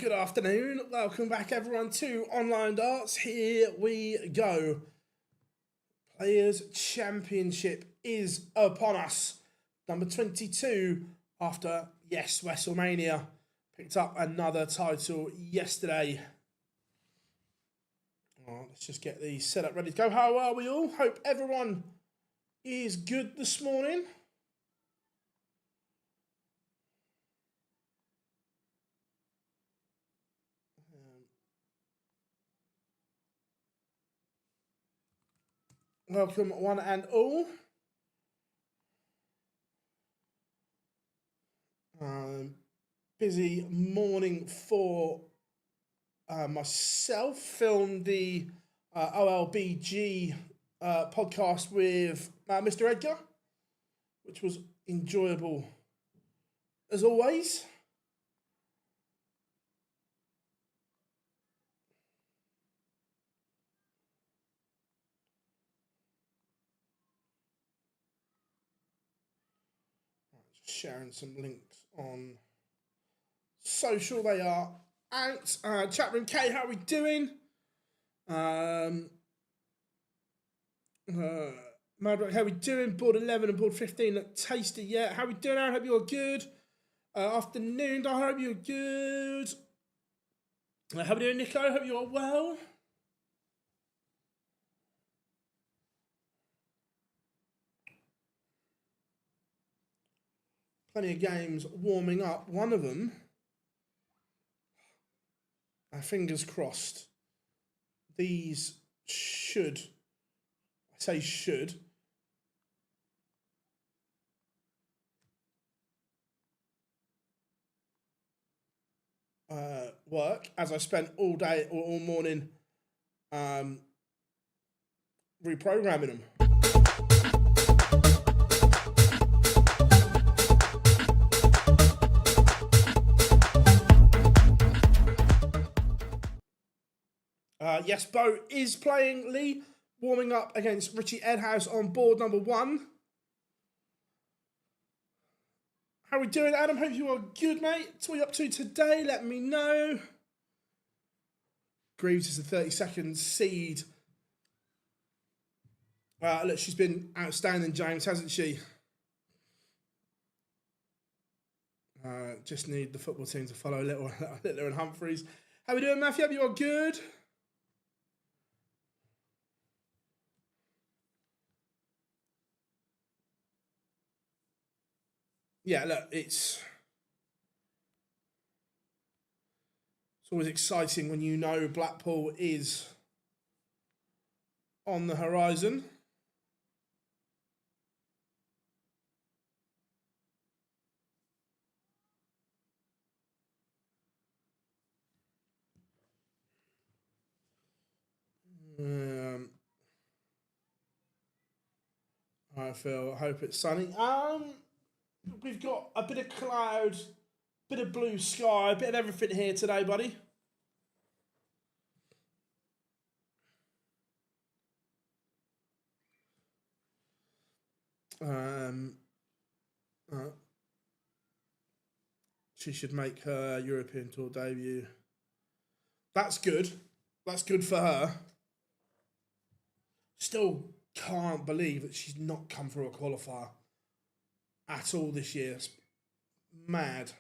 Good afternoon. Welcome back, everyone, to Online Darts. Here we go. Players' Championship is upon us. Number 22 after, yes, WrestleMania. Picked up another title yesterday. Let's just get the setup ready to go. How are we all? Hope everyone is good this morning. Welcome, one and all. Busy morning for myself. Filmed the OLBG podcast with Mr. Edgar, which was enjoyable as always. Just sharing some links on social. They are out. Chat room K, how are we doing? Madrock, how are we doing? Board 11 and board 15 look tasty yet. How are we doing? I hope you're good. Afternoon, I hope you're good. How are we doing, Nico? I hope you're well. Plenty of games warming up. One of them, fingers crossed, these should, I say should, work, as I spent all day or all morning reprogramming them. Yes, Bo is playing Lee, warming up against Richie Edhouse on board number 1. How are we doing, Adam? Hope you are good, mate. What are you up to today? Let me know. Greaves is the 32nd seed. Look, she's been outstanding, James, hasn't she? Just need the football team to follow Littler and Humphreys. How are we doing, Matthew? Hope you are good. Yeah, look, it's always exciting when you know Blackpool is on the horizon. I hope it's sunny. We've got a bit of cloud, bit of blue sky, a bit of everything here today, buddy. She should make her European Tour debut. That's good. That's good for her. Still can't believe that she's not come through a qualifier at all this year. It's mad.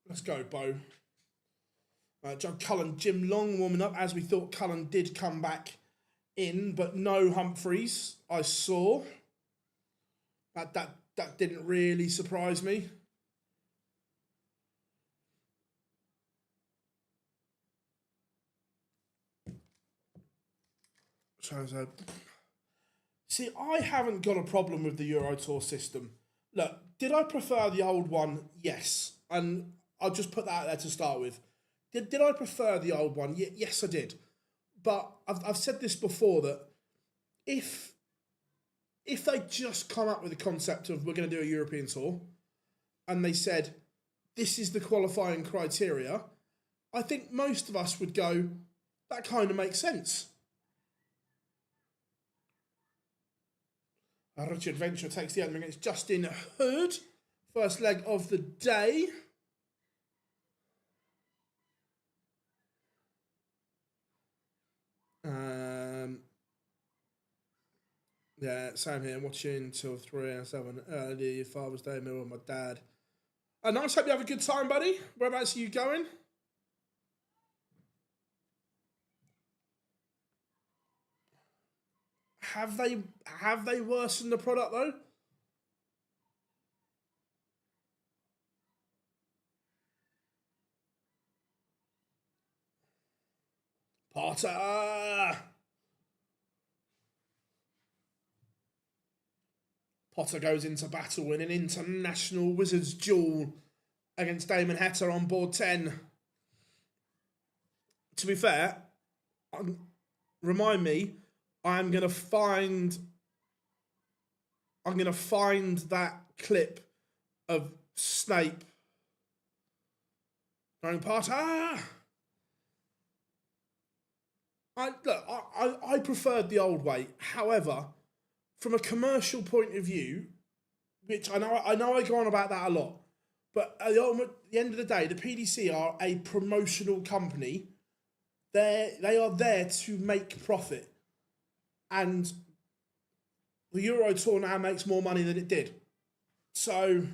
Let's go, Bo. Joe Cullen, Jim Long warming up, as we thought. Cullen did come back in, but no Humphreys, I saw. That didn't really surprise me. So, see, I haven't got a problem with the Euro Tour system. Look, did I prefer the old one? Yes. And I'll just put that out there to start with. Did I prefer the old one? Yes, I did. But I've said this before, that if they just come up with the concept of we're going to do a European Tour, and they said, this is the qualifying criteria, I think most of us would go, that kind of makes sense. Richard Venture takes the opening against Justin Hood. First leg of the day. Yeah, same here. Watching till 3 and 7 early. Father's Day meal with my dad. Nice. Hope you have a good time, buddy. Whereabouts are you going? Have they worsened the product though? Potter! Potter goes into battle in an international Wizards duel against Damon Hatter on board 10. To be fair, remind me, I'm gonna find that clip of Snape going, Potter! I preferred the old way. However, from a commercial point of view, which I know I go on about that a lot, but at the end of the day, the PDC are a promotional company. They are there to make profit, and the Euro Tour now makes more money than it did. So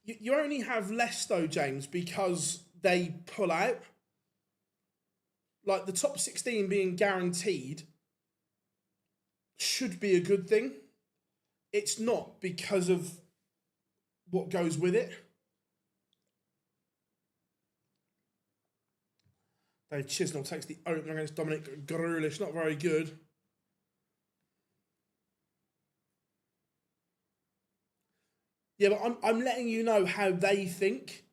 you only have less though, James, because they pull out. Like the top 16 being guaranteed should be a good thing. It's not because of what goes with it. Dave Chisnell takes the opener against Dominic Grulish. Not very good. Yeah, but I'm letting you know how they think.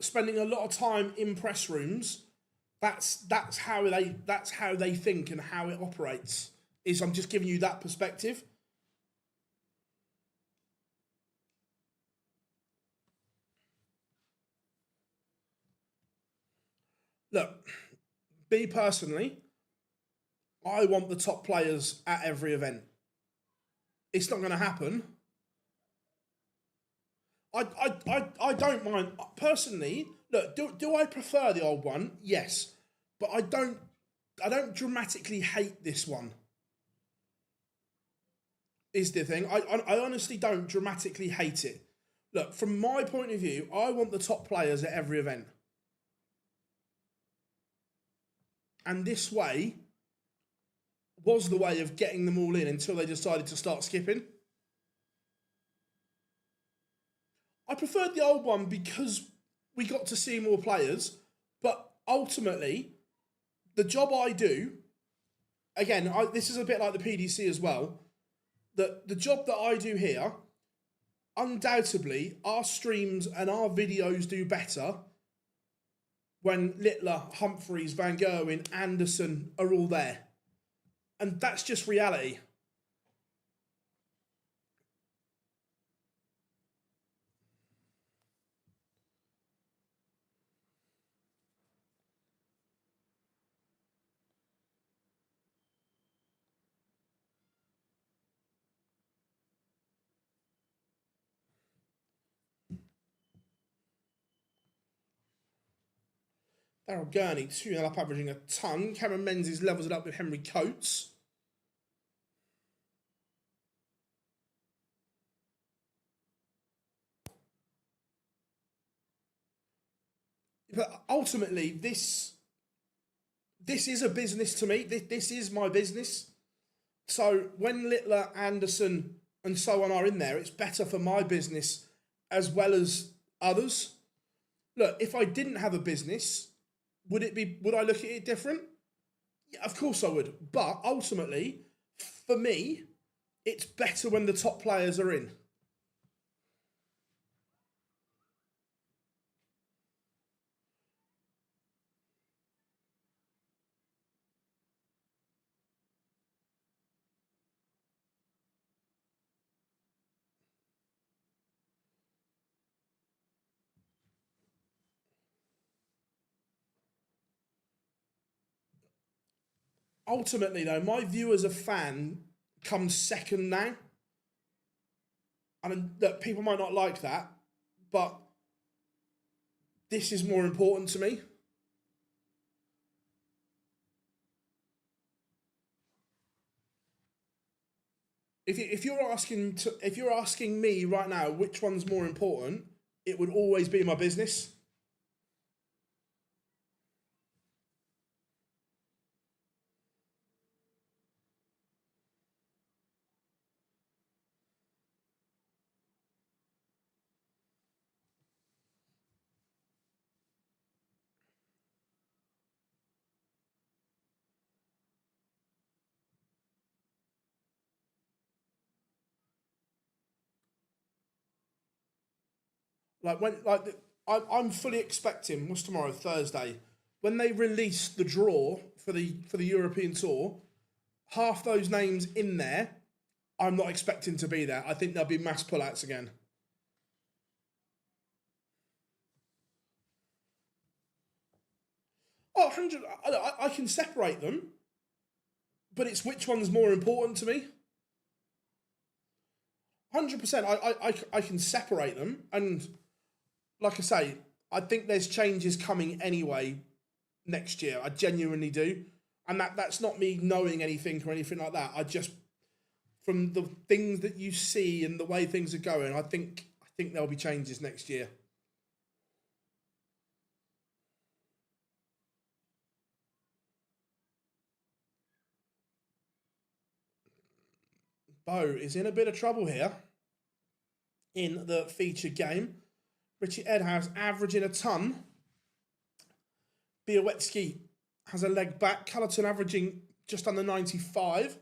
Spending a lot of time in press rooms, that's how they think and how it operates. I'm just giving you that perspective. Look, me personally, I want the top players at every event. It's not going to happen. I don't mind personally. Look, do I prefer the old one? Yes, but I don't dramatically hate this one. Is the thing. I honestly don't dramatically hate it. Look, from my point of view, I want the top players at every event. And this way was the way of getting them all in until they decided to start skipping. I preferred the old one because we got to see more players, but ultimately, the job I do, again, this is a bit like the PDC as well, that the job that I do here, undoubtedly, our streams and our videos do better when Littler, Humphreys, Van Gerwen, Anderson are all there. And that's just reality. Daryl Gurney, 2-0 up, averaging a ton. Cameron Menzies levels it up with Henry Coates. But ultimately, this is a business to me. This is my business. So when Littler, Anderson, and so on are in there, it's better for my business as well as others. Look, if I didn't have a business, would I look at it different? Yeah, of course I would. But ultimately, for me, it's better when the top players are in. ultimately, though, my view as a fan comes second now. And that people might not like that, but this is more important to me. If you're asking me right now which one's more important, it would always be my business. Like when I'm fully expecting what's tomorrow, Thursday, when they release the draw for the European tour, half those names in there, I'm not expecting to be there. I think there'll be mass pullouts again. Oh, 100. I can separate them, but it's which one's more important to me. 100%. I can separate them, and like I say, I think there's changes coming anyway next year. I genuinely do, and that's not me knowing anything or anything like that. I just, from the things that you see and the way things are going, I think there'll be changes next year. Bo is in a bit of trouble here in the featured game. Richie Edhouse averaging a ton. Białecki has a leg back. Cullerton averaging just under 95.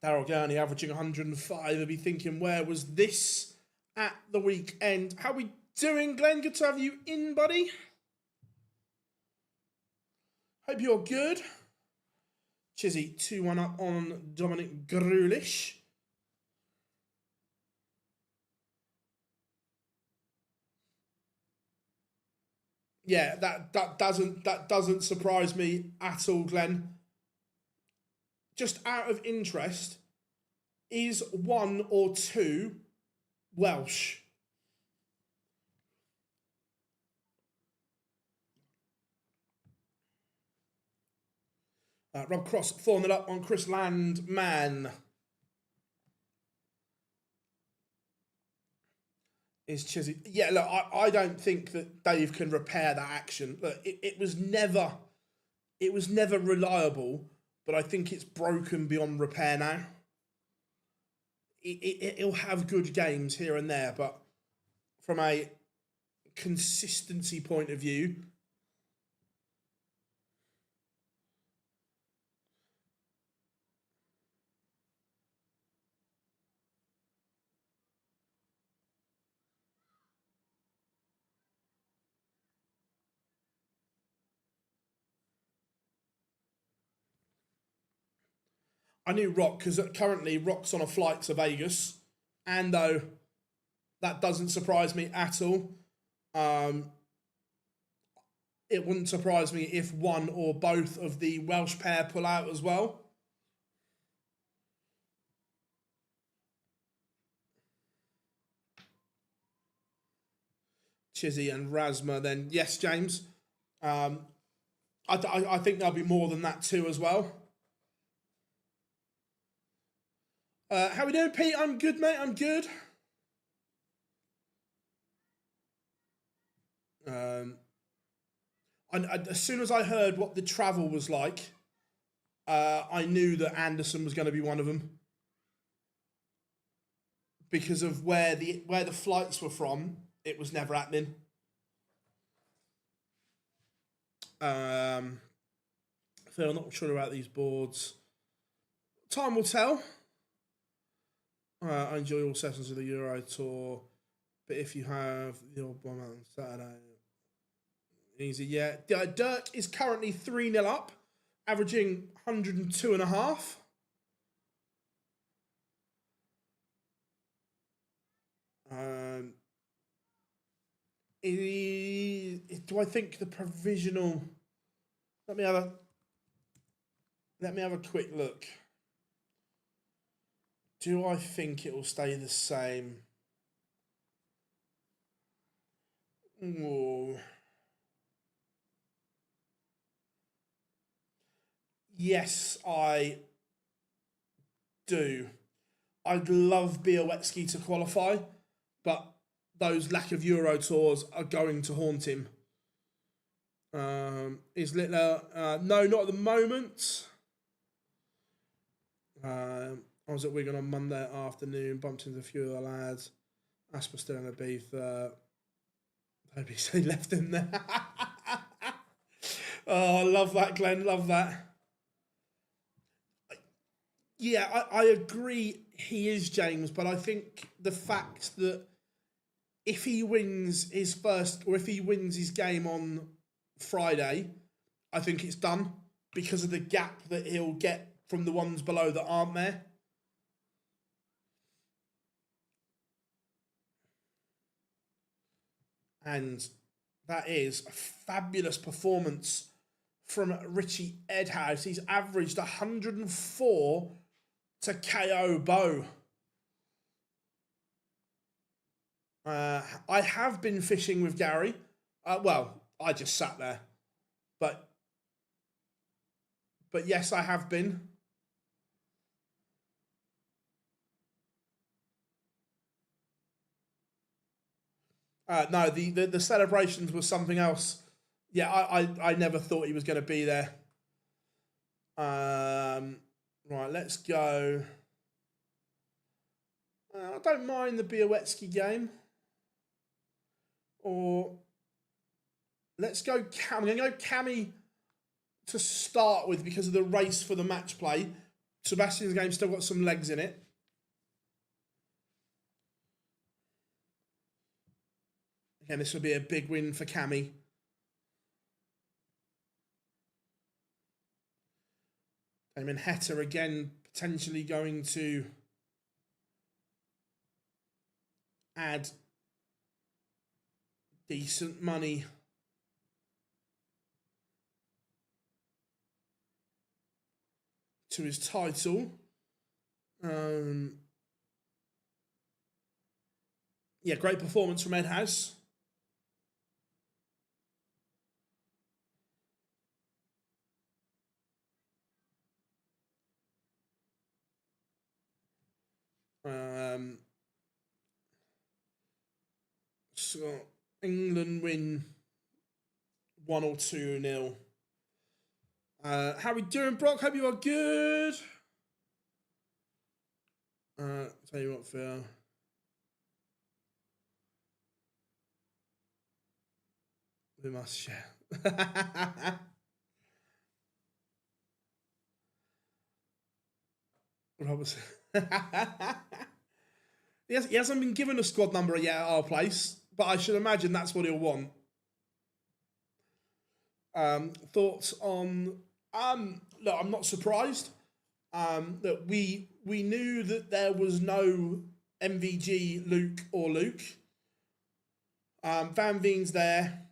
Daryl Gurney averaging 105. I'll be thinking, where was this at the weekend? How we doing, Glenn? Good to have you in, buddy. Hope you're good. Chizzy 2-1 up on Dominic Grulish. Yeah, that doesn't surprise me at all, Glenn. Just out of interest, is one or two Welsh? Rob Cross 4-0 up on Chris Landman. Is Chizzy? Yeah, look, I don't think that Dave can repair that action. Look, it was never reliable, but I think it's broken beyond repair now. It'll have good games here and there, but from a consistency point of view, I knew Rock because currently Rock's on a flight to Vegas, and though that doesn't surprise me at all. It wouldn't surprise me if one or both of the Welsh pair pull out as well. Chizzy and Rasma, then yes, James. I think there'll be more than that too as well. How we doing, Pete? I'm good, mate. I'm good. As soon as I heard what the travel was like, I knew that Anderson was going to be one of them because of where the flights were from. It was never happening. Phil, not sure about these boards. Time will tell. I enjoy all sessions of the Euro Tour, but if you have the old one on Saturday, easy. Yeah, Dirk is currently 3-0 up, averaging 102.5. Do I think the provisional? Let me have a quick look. Do I think it will stay the same? Ooh. Yes, I do. I'd love Białecki to qualify, but those lack of Euro tours are going to haunt him. Is Littler? No, not at the moment. I was at Wigan on Monday afternoon, bumped into a few of the lads. Asper still in a beef. PDC left him there. Oh, I love that, Glenn. Love that. Yeah, I agree he is James, but I think the fact that if he wins his first, or if he wins his game on Friday, I think it's done because of the gap that he'll get from the ones below that aren't there. And that is a fabulous performance from Richie Edhouse. He's averaged 104 to KO Bo. I have been fishing with Gary. Well, I just sat there. But yes, I have been. No, the celebrations was something else. Yeah, I never thought he was going to be there. Right, let's go. I don't mind the Białecki game. Or let's go Cam. I'm going to go Cammy to start with because of the race for the match play. Sebastian's game still got some legs in it. Again, this will be a big win for Cammy. Damon Hetter again potentially going to add decent money to his title. Yeah, great performance from Ed House. So England win 1 or 2-0. How we doing, Brock? Hope you are good. Tell you what, Phil. We must share. Robertson. He hasn't been given a squad number yet at our place, but I should imagine that's what he'll want. Thoughts on... look, I'm not surprised. That we knew that there was no MVG Luke. Van Veen's there,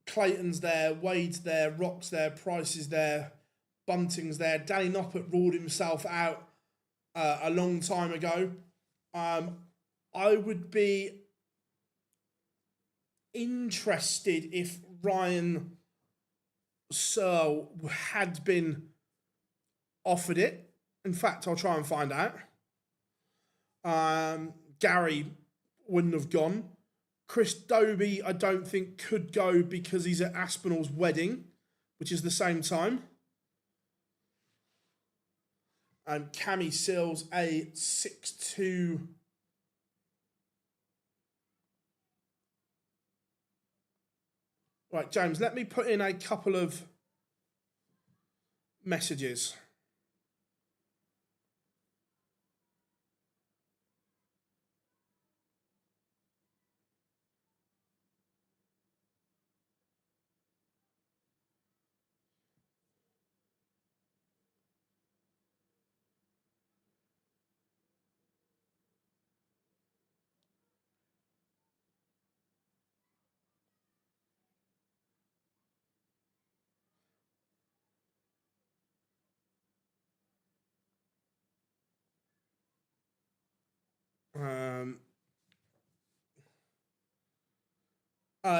Clayton's there, Wade's there, Rock's there, Price is there, Bunting's there. Danny Noppert ruled himself out a long time ago. I would be interested if Ryan Searle had been offered it. In fact, I'll try and find out. Gary wouldn't have gone. Chris Dobie, I don't think could go because he's at Aspinall's wedding, which is the same time. And Cammy Sills, a 6'2". Right, James, let me put in a couple of messages.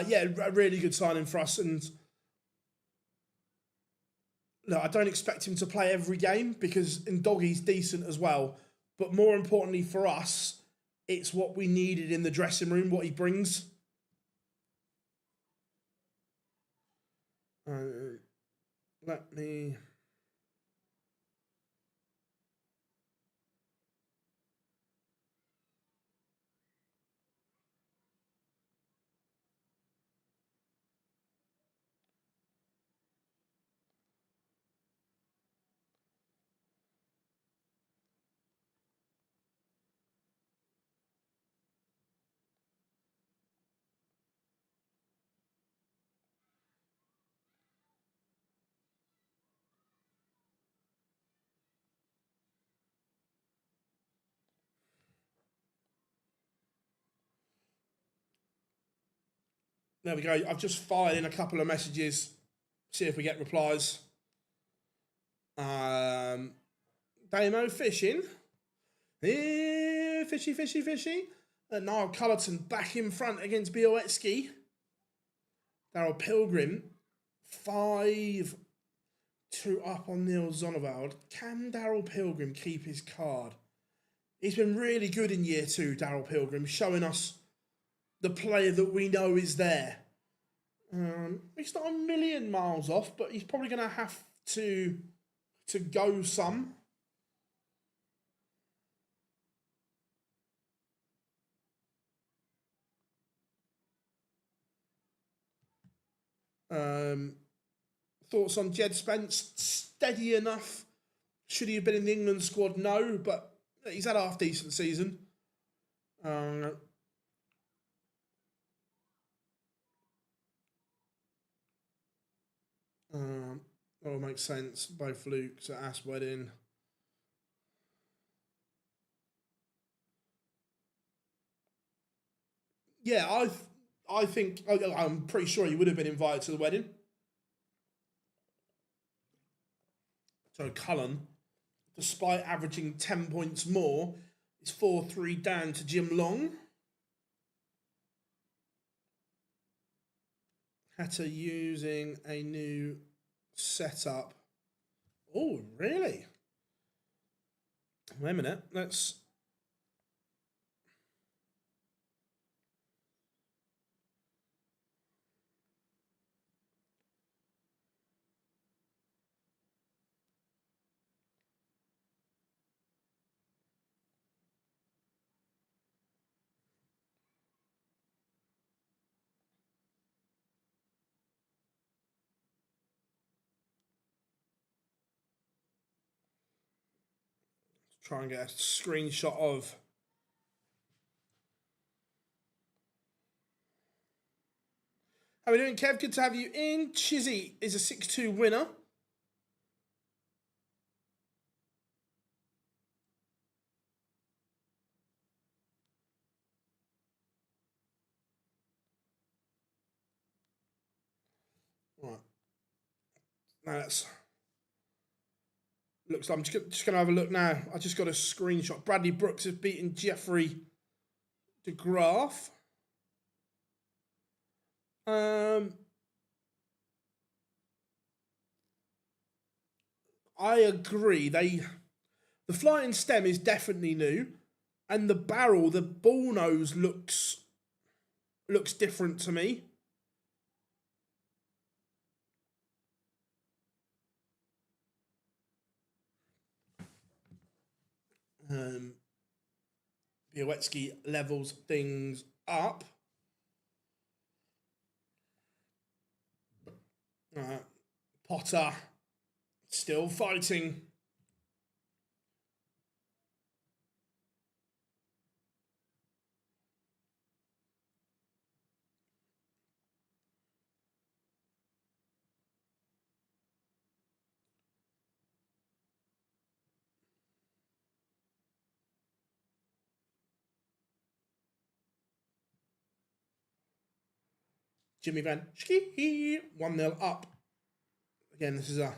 Yeah, a really good signing for us. And look, I don't expect him to play every game because Ndoggy's decent as well. But more importantly for us, it's what we needed in the dressing room, what he brings. Let me... There we go. I've just fired in a couple of messages. See if we get replies. Damo fishing. Fishy, fishy, fishy. And Niall Cullerton back in front against Białecki. Daryl Pilgrim. 5-2 up on Neil Zonneveld. Can Daryl Pilgrim keep his card? He's been really good in year 2, Daryl Pilgrim, showing us the player that we know is there. He's not a million miles off, but he's probably going to have to go some. Thoughts on Jed Spence? Steady enough. Should he have been in the England squad? No, but he's had a half-decent season. That all makes sense. Both Lukes at Ass Wedding. Yeah, I think I'm pretty sure he would have been invited to the wedding. So Cullen, despite averaging 10 points more, is 4-3 down to Jim Long. Hatter using a new setup. Oh, really? Wait a minute. Let's... try and get a screenshot of... How are we doing, Kev? Good to have you in. Chizzy is a 6-2 winner. Right. Now that's... Looks like I'm just going to have a look now. I just got a screenshot. Bradley Brooks has beaten Jeffrey de Graaf. I agree. The flying stem is definitely new, and the barrel, the ball nose looks different to me. Białecki levels things up. Potter still fighting. Jimmy Van Schie, 1-0 up. Again, this is a...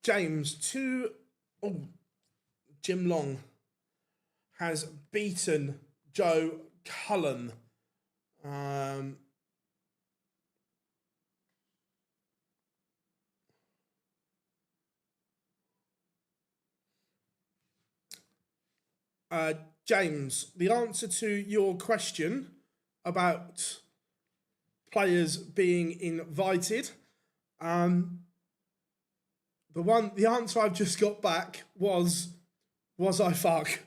James, Jim Long has beaten Joe Cullen. James, the answer to your question about players being invited, the answer I've just got back was I fuck?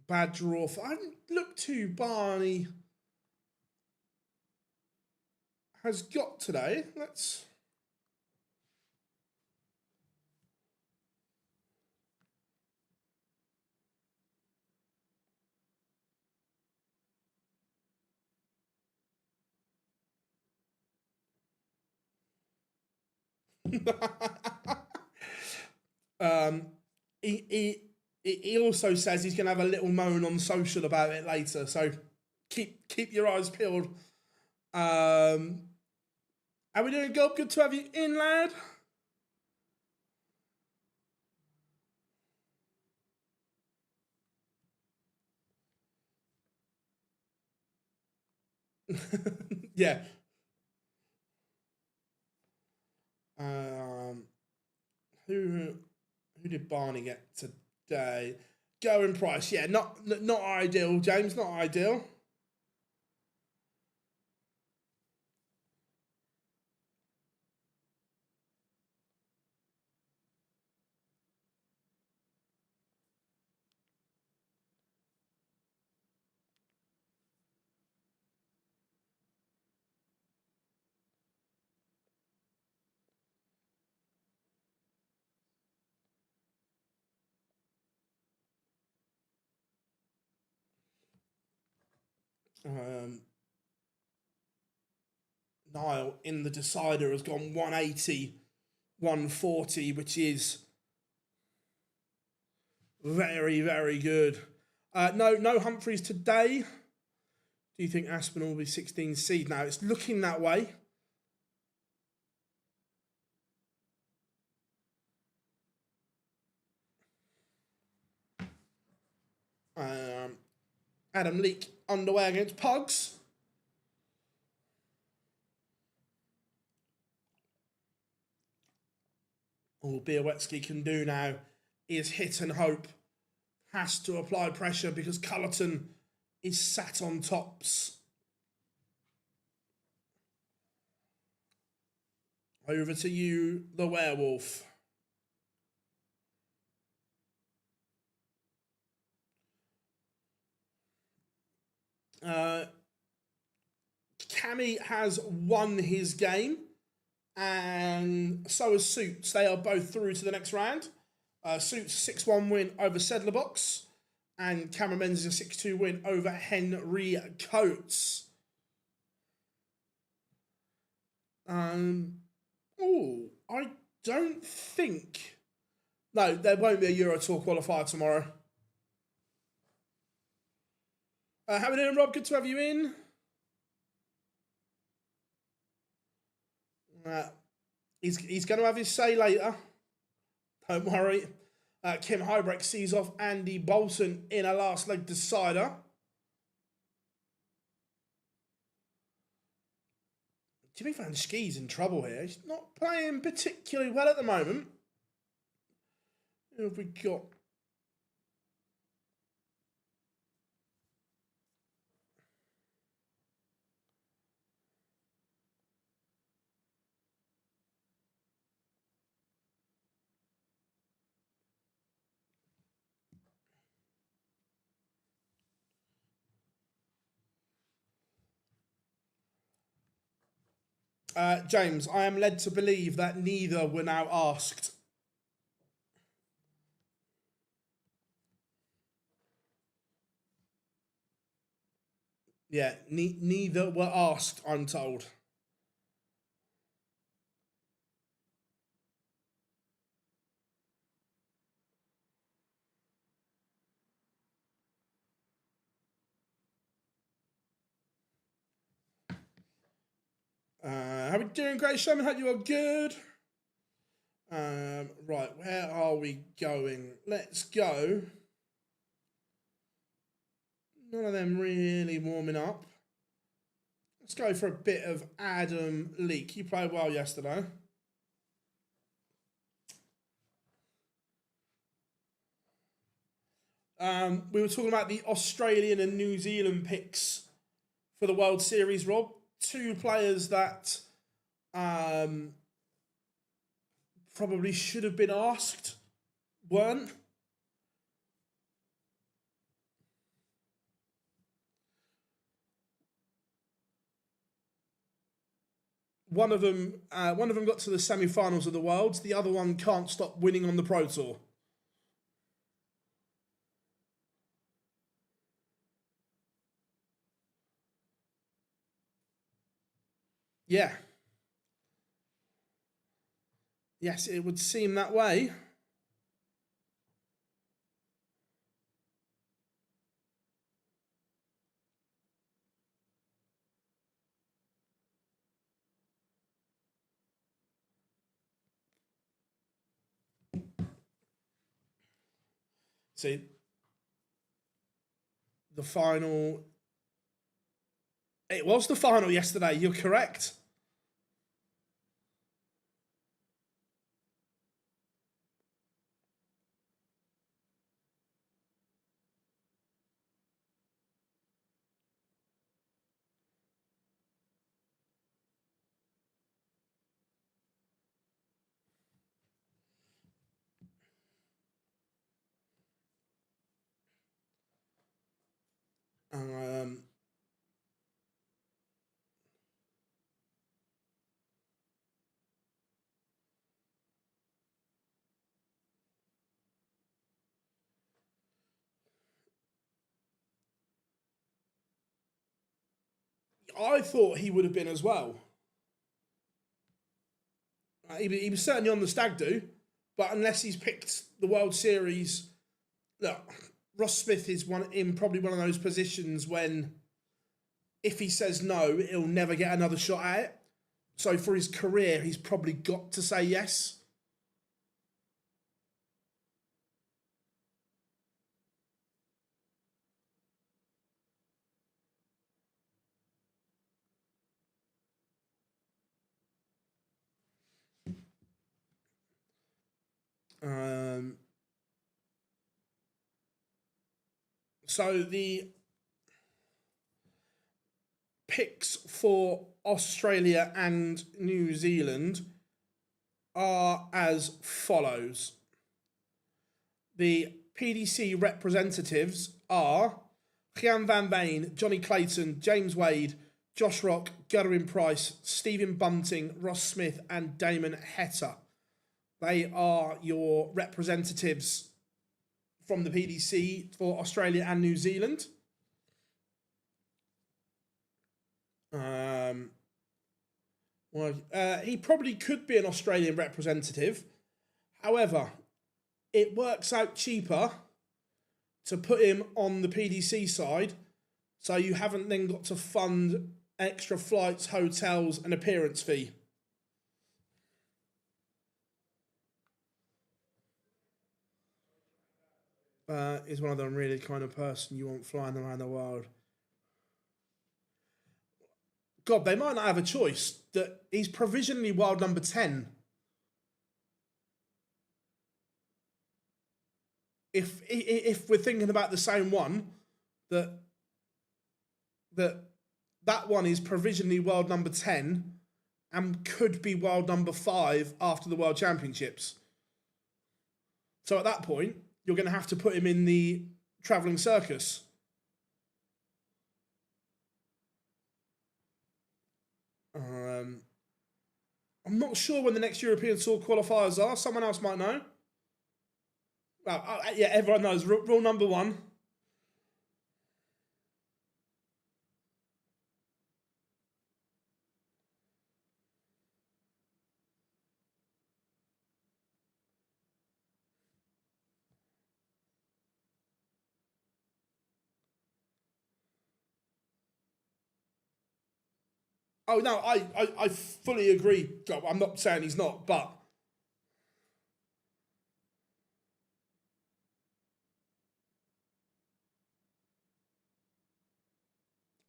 Bad draw. I haven't looked who Barney has got today. Let's. He also says he's going to have a little moan on social about it later. So keep your eyes peeled. Are we doing good? Good to have you in, lad. Yeah. Who did Barney get today? Going Price. Yeah, not ideal, James. Not ideal. Niall in the decider has gone 180, 140, which is very, very good. No Humphreys today. Do you think Aspinall will be 16 seed now? It's looking that way. Adam Leake underway against Pugs. All Białecki can do now is hit and hope. Has to apply pressure because Cullerton is sat on tops. Over to you, the werewolf. Cammy has won his game, and so has Suits. They are both through to the next round. Suits 6-1 win over Sedlerbox, and Cameron Menzies a 6-2 win over Henry Coates. I don't think. No, there won't be a Euro Tour qualifier tomorrow. How are we doing, Rob? Good to have you in. He's going to have his say later. Don't worry. Kim Hybrecht sees off Andy Bolton in a last leg decider. Jimmy Van Schie's in trouble here. He's not playing particularly well at the moment. Who have we got? James, I am led to believe that neither were now asked. Yeah, neither were asked, I'm told. How are we doing, Great Showman? Hope you are good. Right, where are we going? Let's go. None of them really warming up. Let's go for a bit of Adam Leake. He played well yesterday. We were talking about the Australian and New Zealand picks for the World Series, Rob. Two players that probably should have been asked, weren't. One of them got to the semi-finals of the Worlds. The other one can't stop winning on the Pro Tour. Yeah. Yes, it would seem that way. See, the final. It was the final yesterday, you're correct. I thought he would have been as well. He was certainly on the stag do, but unless he's picked the World Series, look, Ross Smith is probably one of those positions when, if he says no, he'll never get another shot at it. So for his career, he's probably got to say yes. So the picks for Australia and New Zealand are as follows. The PDC representatives are Gian Van Veen, Johnny Clayton, James Wade, Josh Rock, Gutterin Price, Stephen Bunting, Ross Smith, and Damon Heta. They are your representatives from the PDC for Australia and New Zealand. He probably could be an Australian representative. However, it works out cheaper to put him on the PDC side, so you haven't then got to fund extra flights, hotels, and appearance fee. Is one of them really kind of person you want flying around the world? God, they might not have a choice. That he's provisionally world number 10. If we're thinking about the same one, that one is provisionally world number 10 and could be world number 5 after the World Championships. So at that point, you're going to have to put him in the travelling circus. I'm not sure when the next European Tour qualifiers are. Someone else might know. Well, yeah, everyone knows. Rule number 1. 'Oh no, I fully agree. I'm not saying he's not, but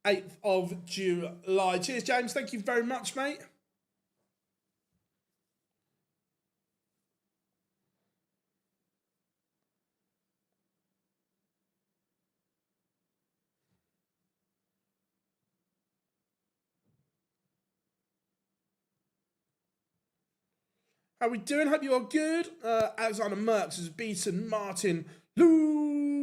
8th of July. Cheers, James. Thank you very much, mate. How we doing? Hope you are good. Alexander Merckx has beaten Martin Lukman.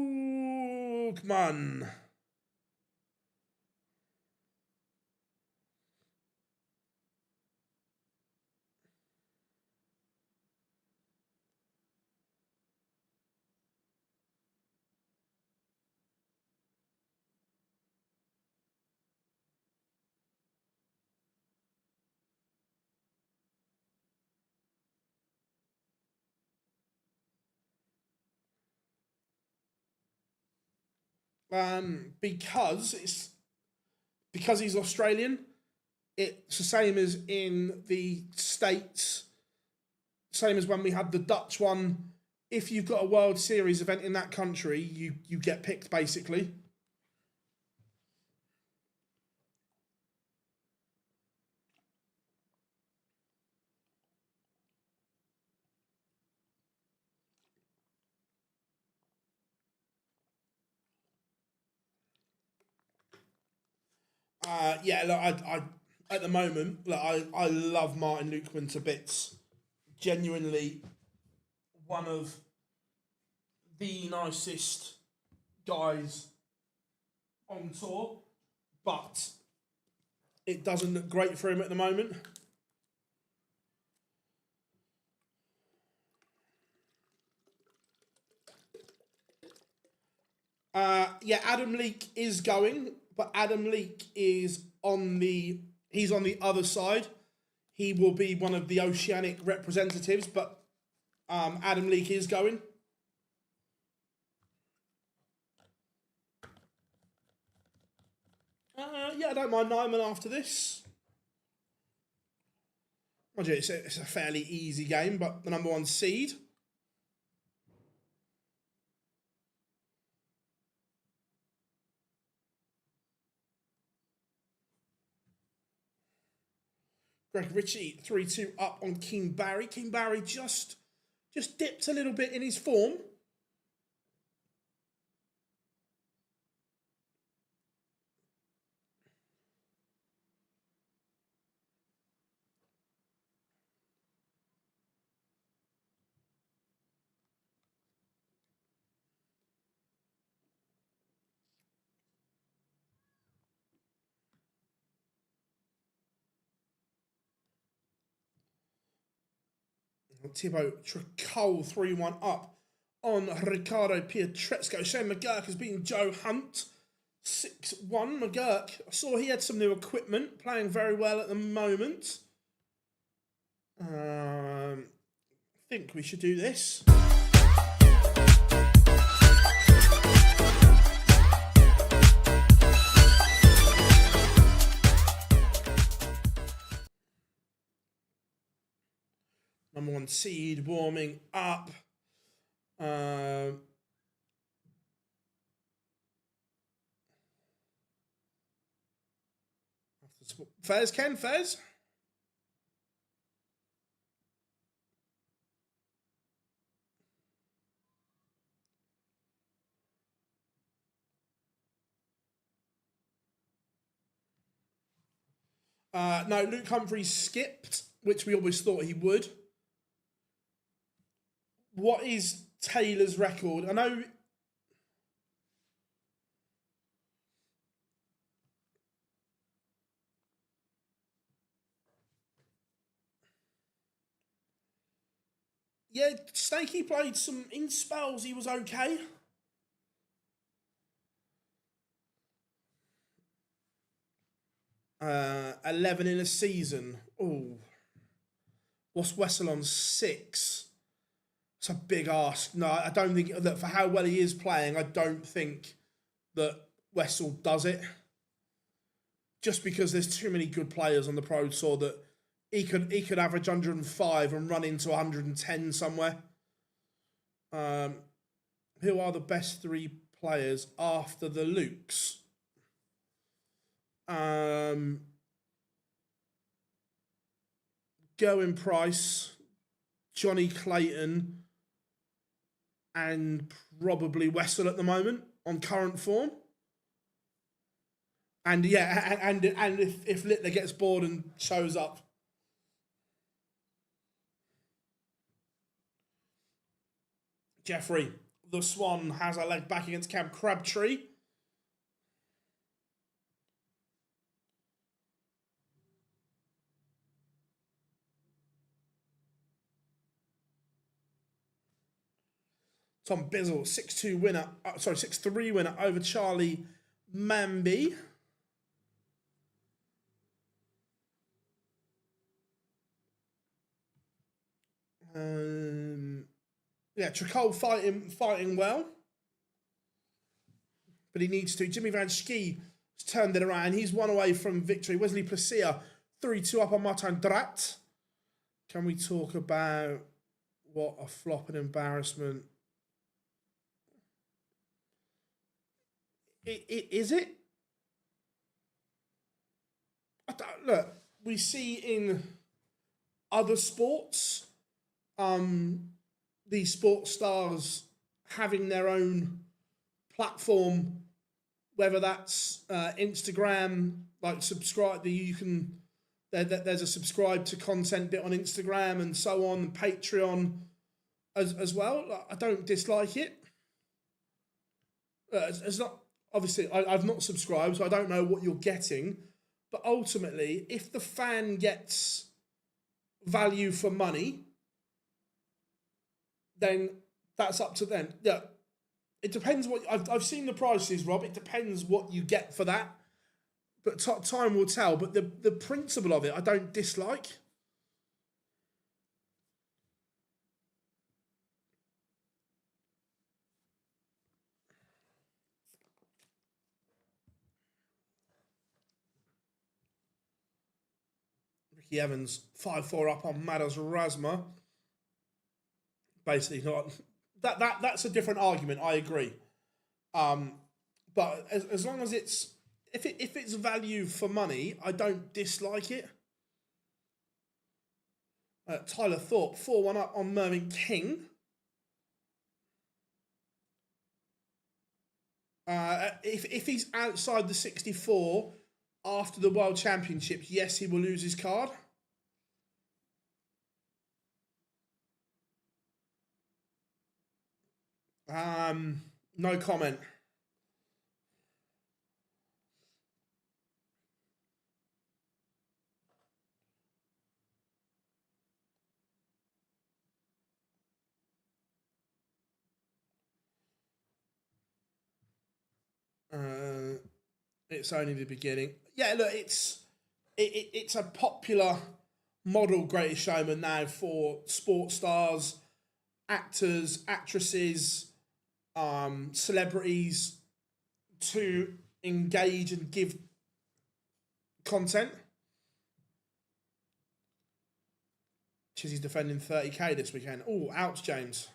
Because he's Australian, it's the same as in the States, same as when we had the Dutch one. If you've got a World Series event in that country, you get picked, basically. Yeah, look, I at the moment, look, I love Martin Lukman to bits. Genuinely, one of the nicest guys on tour, but it doesn't look great for him at the moment. Yeah, Adam Leake is going, but Adam Leake is he's on the other side. He will be one of the Oceanic representatives, but Adam Leake is going. Yeah, I don't mind Nyman after this. Mind you, it's a fairly easy game, but the number 1 seed. Greg Ritchie, 3-2 up on King Barry. King Barry just dipped a little bit in his form. Thibaut Tricol 3-1 up on Ricardo Pietrezco. Shane McGurk has beaten Joe Hunt 6-1. McGurk, I saw he had some new equipment, playing very well at the moment. I think we should do this. Number 1 seed warming up. Fez, Ken, Fez? No, Luke Humphries skipped, which we always thought he would. What is Taylor's record? I know. Yeah, Snakey played some in spells. He was okay. Uh, 11 in a season. Oh, what's Wessel on 6? It's a big ask. No, I don't think that for how well he is playing, I don't think that Wessel does it. Just because there's too many good players on the Pro Tour that he could average 105 and run into 110 somewhere. Who are the best 3 players after the Lukes? Gerwin Price, Johnny Clayton, and probably Wessel at the moment on current form. And yeah, and if Littler gets bored and shows up. Jeffrey, the Swan has a leg back against Cam Crabtree. Tom Bizzle, 6-2 winner, 6-3 winner over Charlie Mamby. Yeah, Tricol fighting well. But he needs to. Jimmy Van Schie has turned it around. He's 1 away from victory. Wesley Placia, 3-2 up on Martin Drat. Can we talk about what a flop and embarrassment? Is it? Look, we see in other sports, these sports stars having their own platform, whether that's Instagram, like subscribe. There's a subscribe to content bit on Instagram and so on, and Patreon as well. I don't dislike it. It's not obviously I've not subscribed, so I don't know what you're getting. But ultimately, if the fan gets value for money, then that's up to them. Yeah, it depends what I've seen the prices, Rob. It depends what you get for that. But time will tell. But the principle of it, I don't dislike. Ricky Evans, 5-4 up on Madas Razma. Basically, not that's a different argument. I agree. But as long as it's if it's value for money, I don't dislike it. Tyler Thorpe, 4-1 up on Mervyn King. If he's outside the 64 after the World Championships, yes, he will lose his card. No comment. It's only the beginning. Yeah, look, it's a popular model Greatest Showman now for sports stars, actors, actresses, celebrities to engage and give content. Chizzy's defending 30k this weekend. Oh, ouch, James.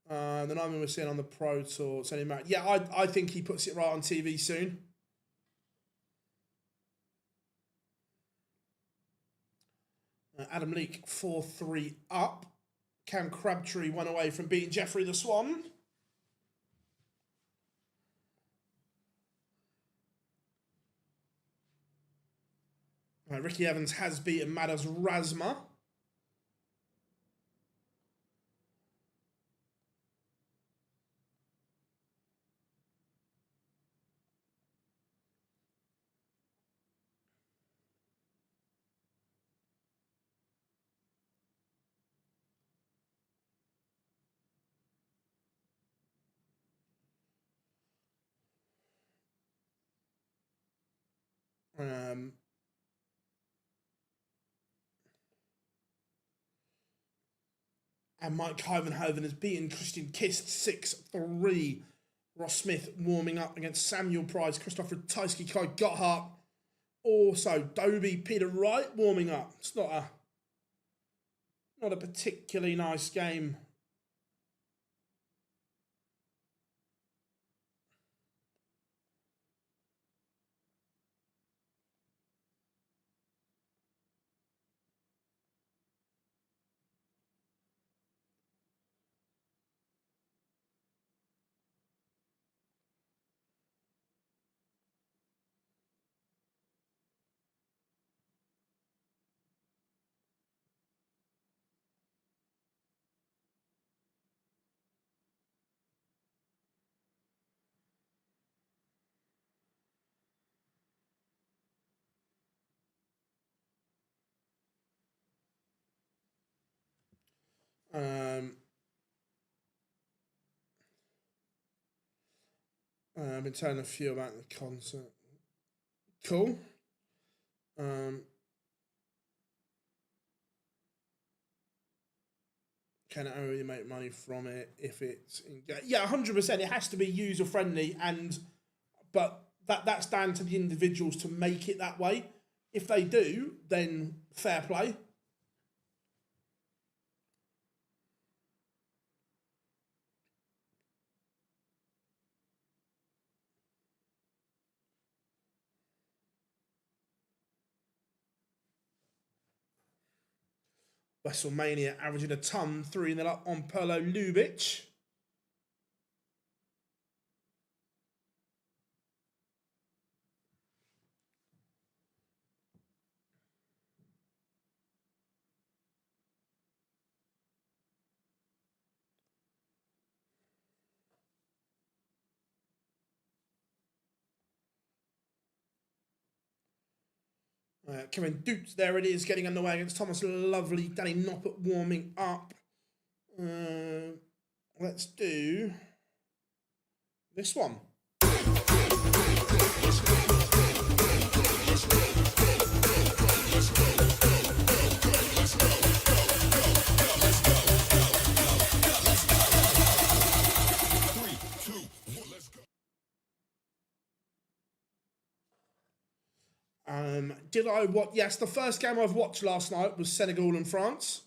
The nine we're seeing on the Pro Tour, it's only married. Yeah, I think he puts it right on TV soon. Adam Leake, 4-3 up. Cam Crabtree 1 away from beating Jeffrey the Swan. Ricky Evans has beaten Madas Razma. And Mike Hyvenhoven has beaten Christian Kist 6-3. Ross Smith warming up against Samuel Price, Christopher Tysky, Kai Gotthard. Also, Dobie Peter Wright warming up. It's not a particularly nice game. I've been telling a few about the concert. Cool. Can it only make money from it if it's yeah, 100%. It has to be user friendly, but that's down to the individuals to make it that way. If they do, then fair play. WrestleMania averaging a ton, 3-0 up on Perlo Lubitsch. Kevin Dukes, there it is, getting underway against Thomas Lovely. Danny Noppert warming up. Let's do this one. Did I watch? Yes, the first game I've watched last night was Senegal and France.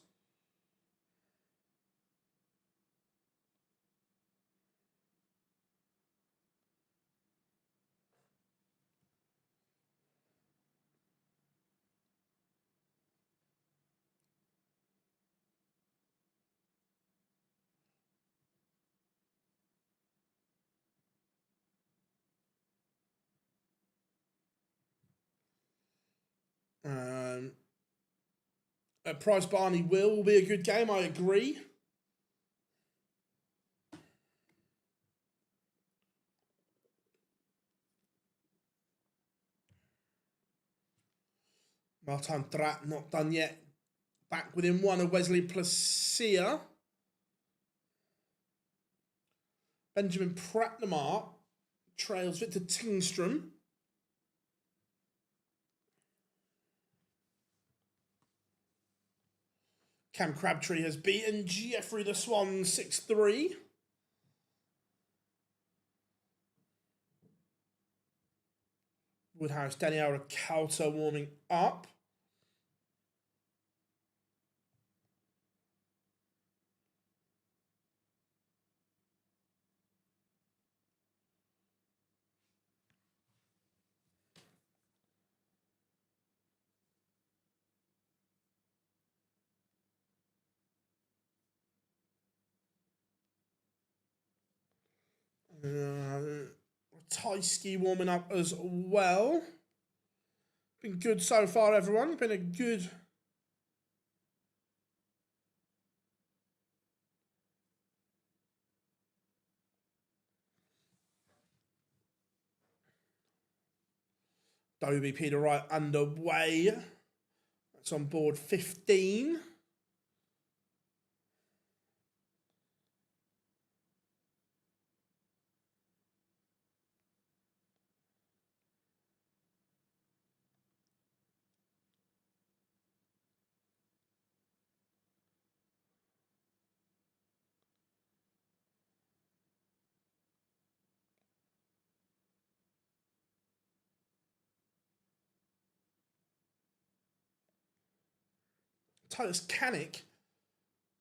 Price Barney will be a good game, I agree. Martin Drat not done yet. Back within one of Wesley Placia. Benjamin Pratnamart trails Victor Tingstrom. Cam Crabtree has beaten Jeffrey the Swan 6-3. Woodhouse, Daniel Ricalta warming up. Tysky warming up as well. Been good so far, everyone. Been a good... Dobie Peter Wright underway. That's on board 15. Titus Kanik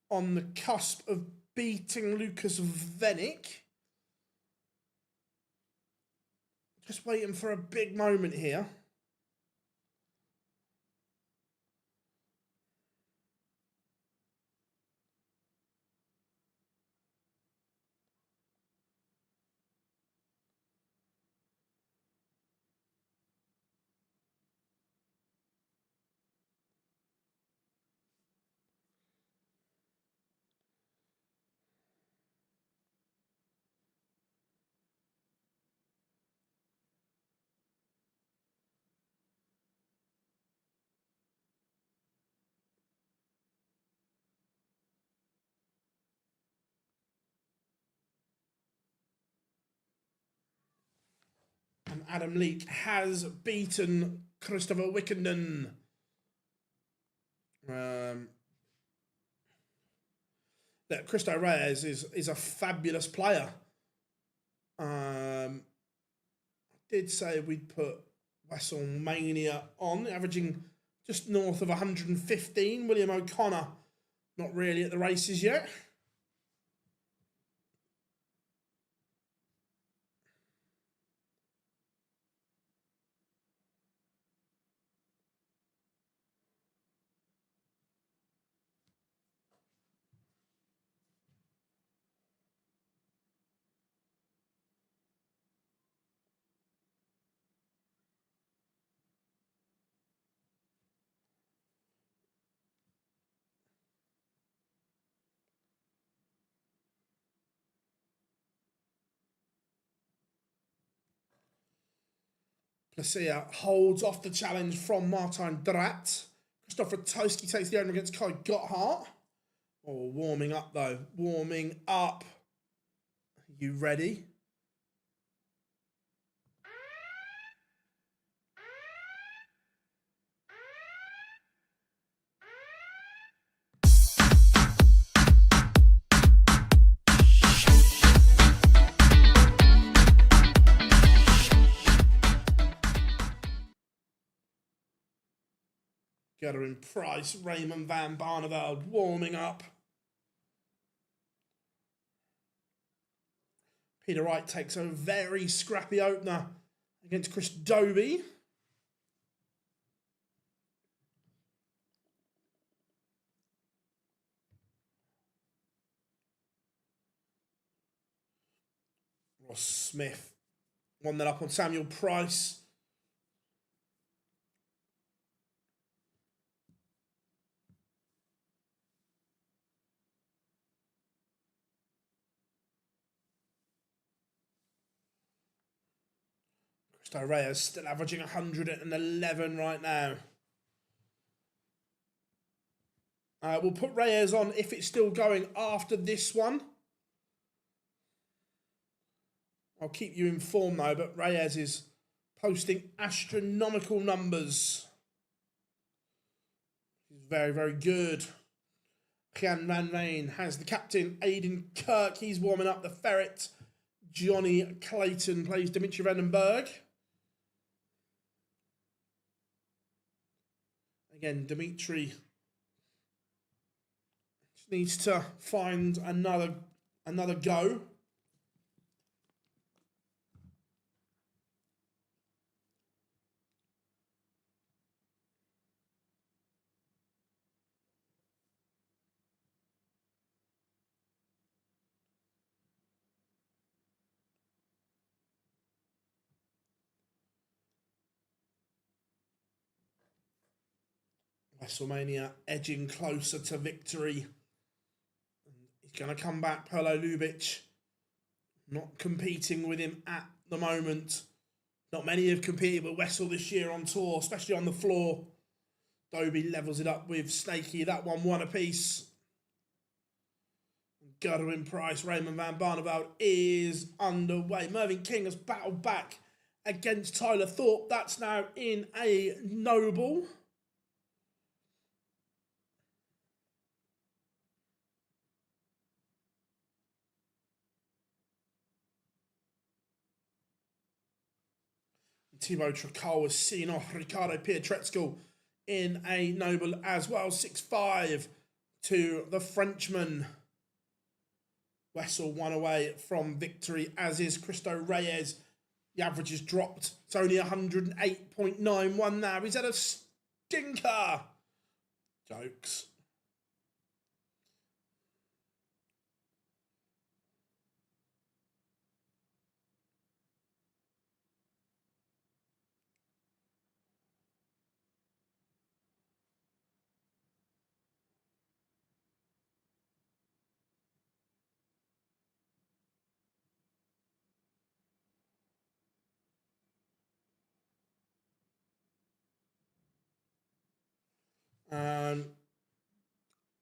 on the cusp of beating Lucas Venick. Just waiting for a big moment here. And Adam Leake has beaten Christopher Wickenden. That Cristo Reyes is a fabulous player. I did say we'd put WrestleMania on, averaging just north of 115. William O'Connor, not really at the races yet. Placia holds off the challenge from Martin Drat. Christopher Toski takes the owner against Kai Gotthard. Oh, warming up though. Warming up. Are you ready? Gerwyn Price, Raymond van Barneveld warming up. Peter Wright takes a very scrappy opener against Chris Doby. Ross Smith won that up on Samuel Price. Cristo Reyes still averaging 111 right now. We'll put Reyes on if it's still going after this one. I'll keep you informed though, but Reyes is posting astronomical numbers. He's very, very good. Jan Van Veen has the captain, Aidan Kirk. He's warming up the ferret. Johnny Clayton plays Dimitri Vandenberg. Again, Dimitri just needs to find another go. WrestleMania edging closer to victory. He's going to come back, Perlo Lubitsch. Not competing with him at the moment. Not many have competed with Wessel this year on tour, especially on the floor. Doby levels it up with Snakey. That one apiece. Gerwyn Price, Raymond van Barneveld is underway. Mervyn King has battled back against Tyler Thorpe. That's now in a noble. Thibaut Tricol has seen off Ricardo Pietrezco in a noble as well. 6-5 to the Frenchman. Wessel 1 away from victory, as is Cristo Reyes. The average has dropped. It's only 108.91 now. He's had a stinker. Jokes. Um,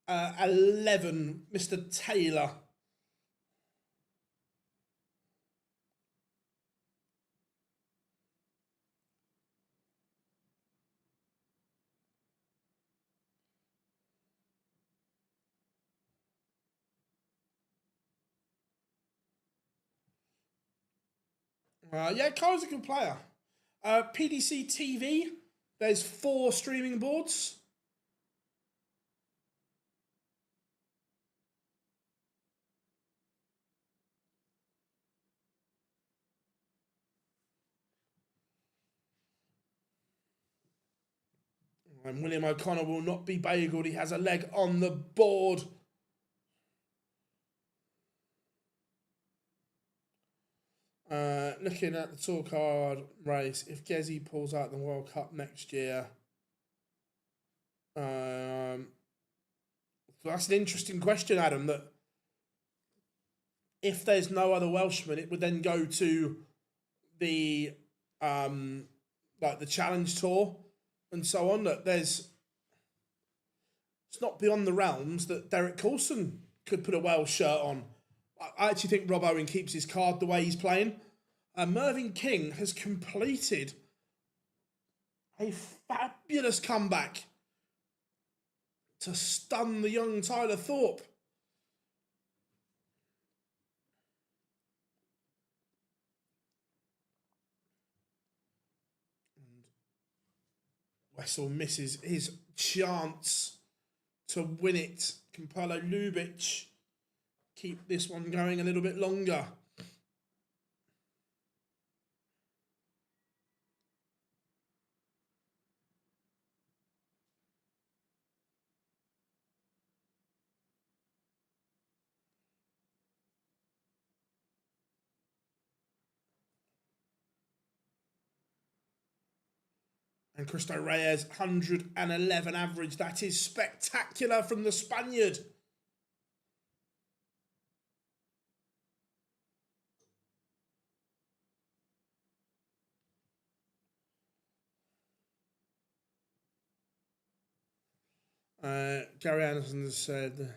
11, Mr. Taylor. Yeah, Kyle's a good player. PDC TV, there's 4 streaming boards. And William O'Connor will not be bageled. He has a leg on the board. Looking at the tour card race, if Gezi pulls out the World Cup next year, that's an interesting question, Adam. That if there's no other Welshman, it would then go to the like the Challenge Tour and so on. That it's not beyond the realms that Derek Coulson could put a Welsh shirt on. I actually think Rob Owen keeps his card the way he's playing. Mervyn King has completed a fabulous comeback to stun the young Tyler Thorpe. And Wessel misses his chance to win it. Can Paolo Ljubic keep this one going a little bit longer? And Cristo Reyes, 111 average. That is spectacular from the Spaniard. Gary Anderson has said,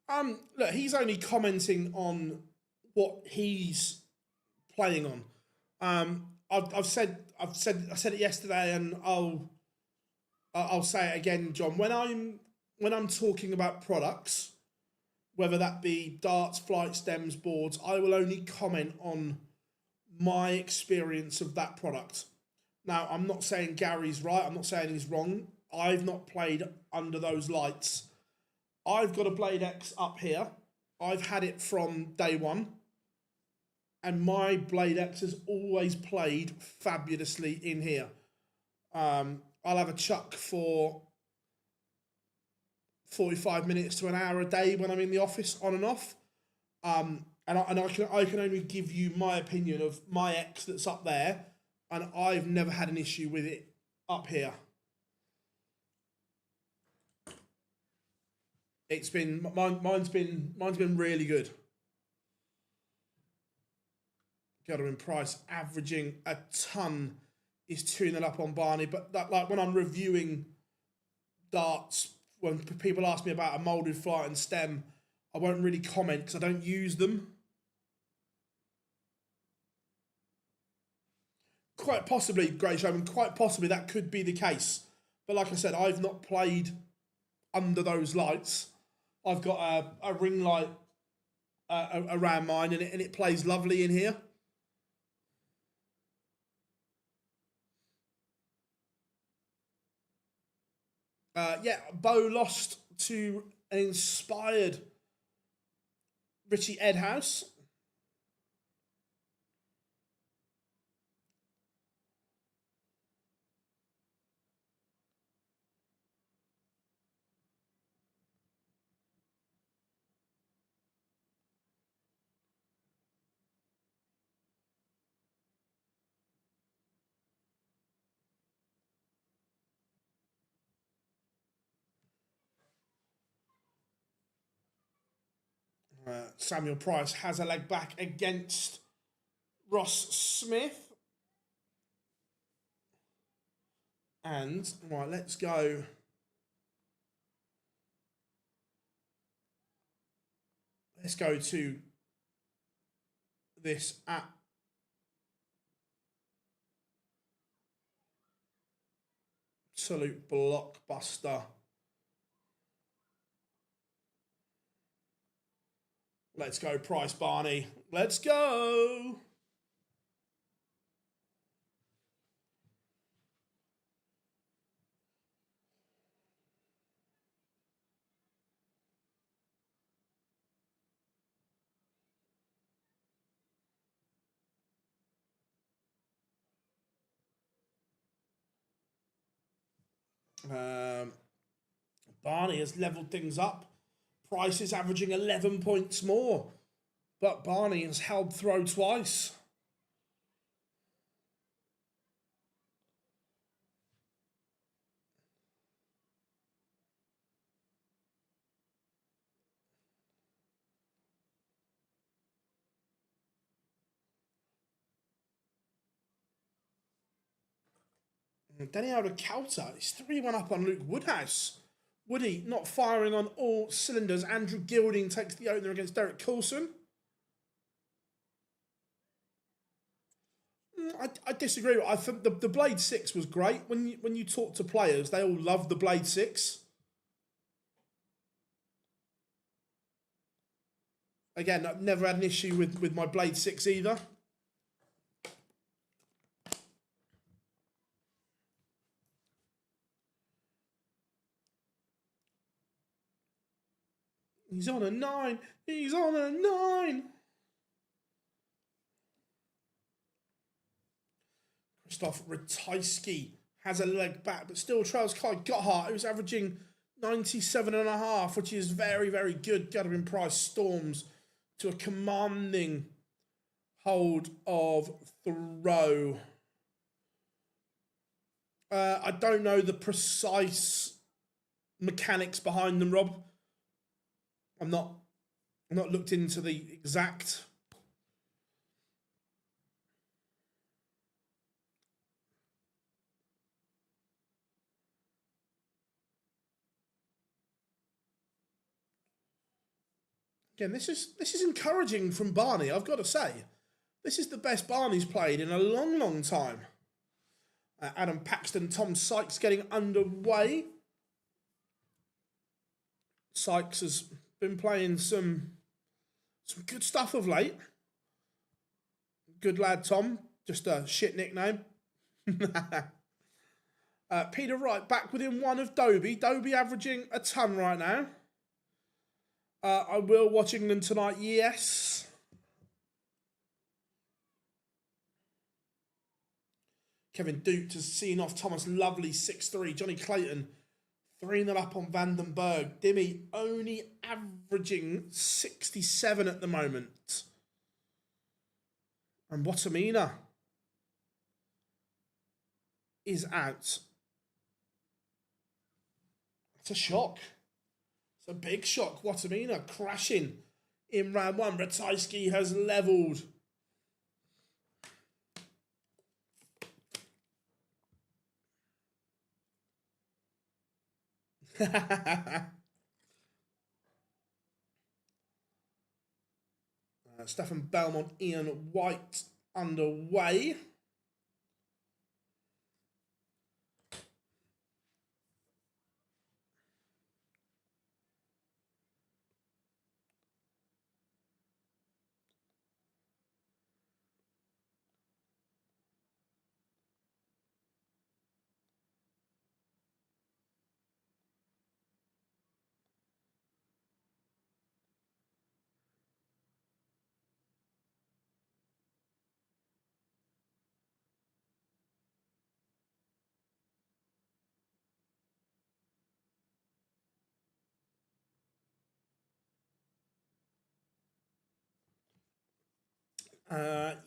look, he's only commenting on what he's playing on. I've said it yesterday, and I'll say it again, John. When I'm talking about products, whether that be darts, flight stems, boards, I will only comment on my experience of that product. Now, I'm not saying Gary's right. I'm not saying he's wrong. I've not played under those lights. I've got a Blade X up here. I've had it from day one. And my Blade X has always played fabulously in here. I'll have a chuck for 45 minutes to an hour a day when I'm in the office, on and off. And I can only give you my opinion of my X that's up there, and I've never had an issue with it up here. It's been mine's been really good. Godwin Price averaging a ton is 2-0 up on Barney, but that, like when I'm reviewing darts, when people ask me about a moulded flight and stem, I won't really comment because I don't use them. Quite possibly, Grey Showman, quite possibly that could be the case. But like I said, I've not played under those lights. I've got a ring light around mine, and it plays lovely in here. Yeah, Bo lost to an inspired Richie Edhouse. Samuel Price has a leg back against Ross Smith. And, right, let's go. Let's go to this absolute blockbuster. Let's go, Price Barney. Let's go. Barney has leveled things up. Price is averaging 11 points more. But Barney has held throw twice. Daniel Ricalta is 3-1 up on Luke Woodhouse. Woody not firing on all cylinders. Andrew Gilding takes the opener against Derek Coulson. I disagree. I think the Blade 6 was great. When you talk to players, they all love the Blade 6. Again, I've never had an issue with my Blade 6 either. He's on a 9. He's on a 9. Christoph Ratajski has a leg back, but still trails Kai Gotthard, who's averaging 97.5, which is very, very good. Gathering Price Storms to a commanding hold of throw. I don't know the precise mechanics behind them, Rob. I'm not looked into the exact. Again, this is encouraging from Barney, I've got to say. This is the best Barney's played in a long, long time. Adam Paxton, Tom Sykes getting underway. Sykes has been playing some good stuff of late. Good lad, Tom. Just a shit nickname. Peter Wright back within 1 of Dobie. Dobie averaging a ton right now. I will watch England tonight, yes. Kevin Dute has seen off Thomas Lovely 6-3. Johnny Clayton 3-0 up on Vandenberg. Dimmy only averaging 67 at the moment. And Watamina is out. It's a shock. It's a big shock. Watamina crashing in round 1. Ratajski has levelled. Stefan Belmont, Ian White underway.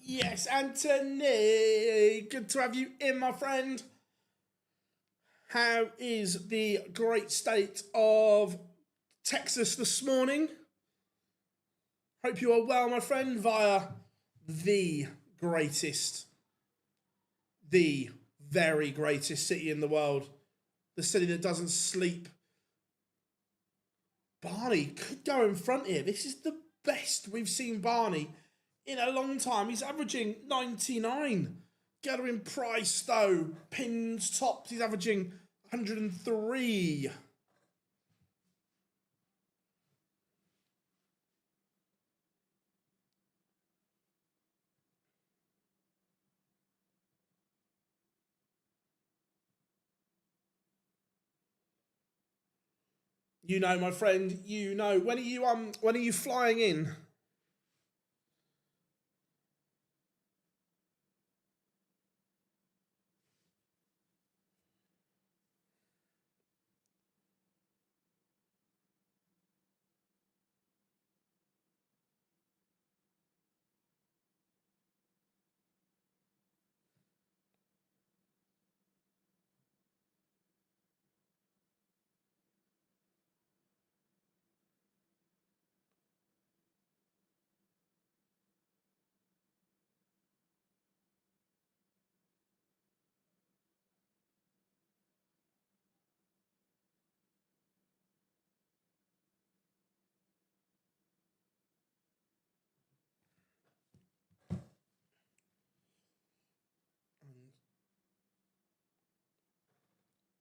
Yes, Anthony. Good to have you in, my friend. How is the great state of Texas this morning? Hope you are well, my friend, via the greatest, the very greatest city in the world. The city that doesn't sleep. Barney could go in front here. This is the best we've seen Barney in a long time. He's averaging 99. Gathering price though, pins, tops, he's averaging 103. You know, my friend, you know. When are you flying in?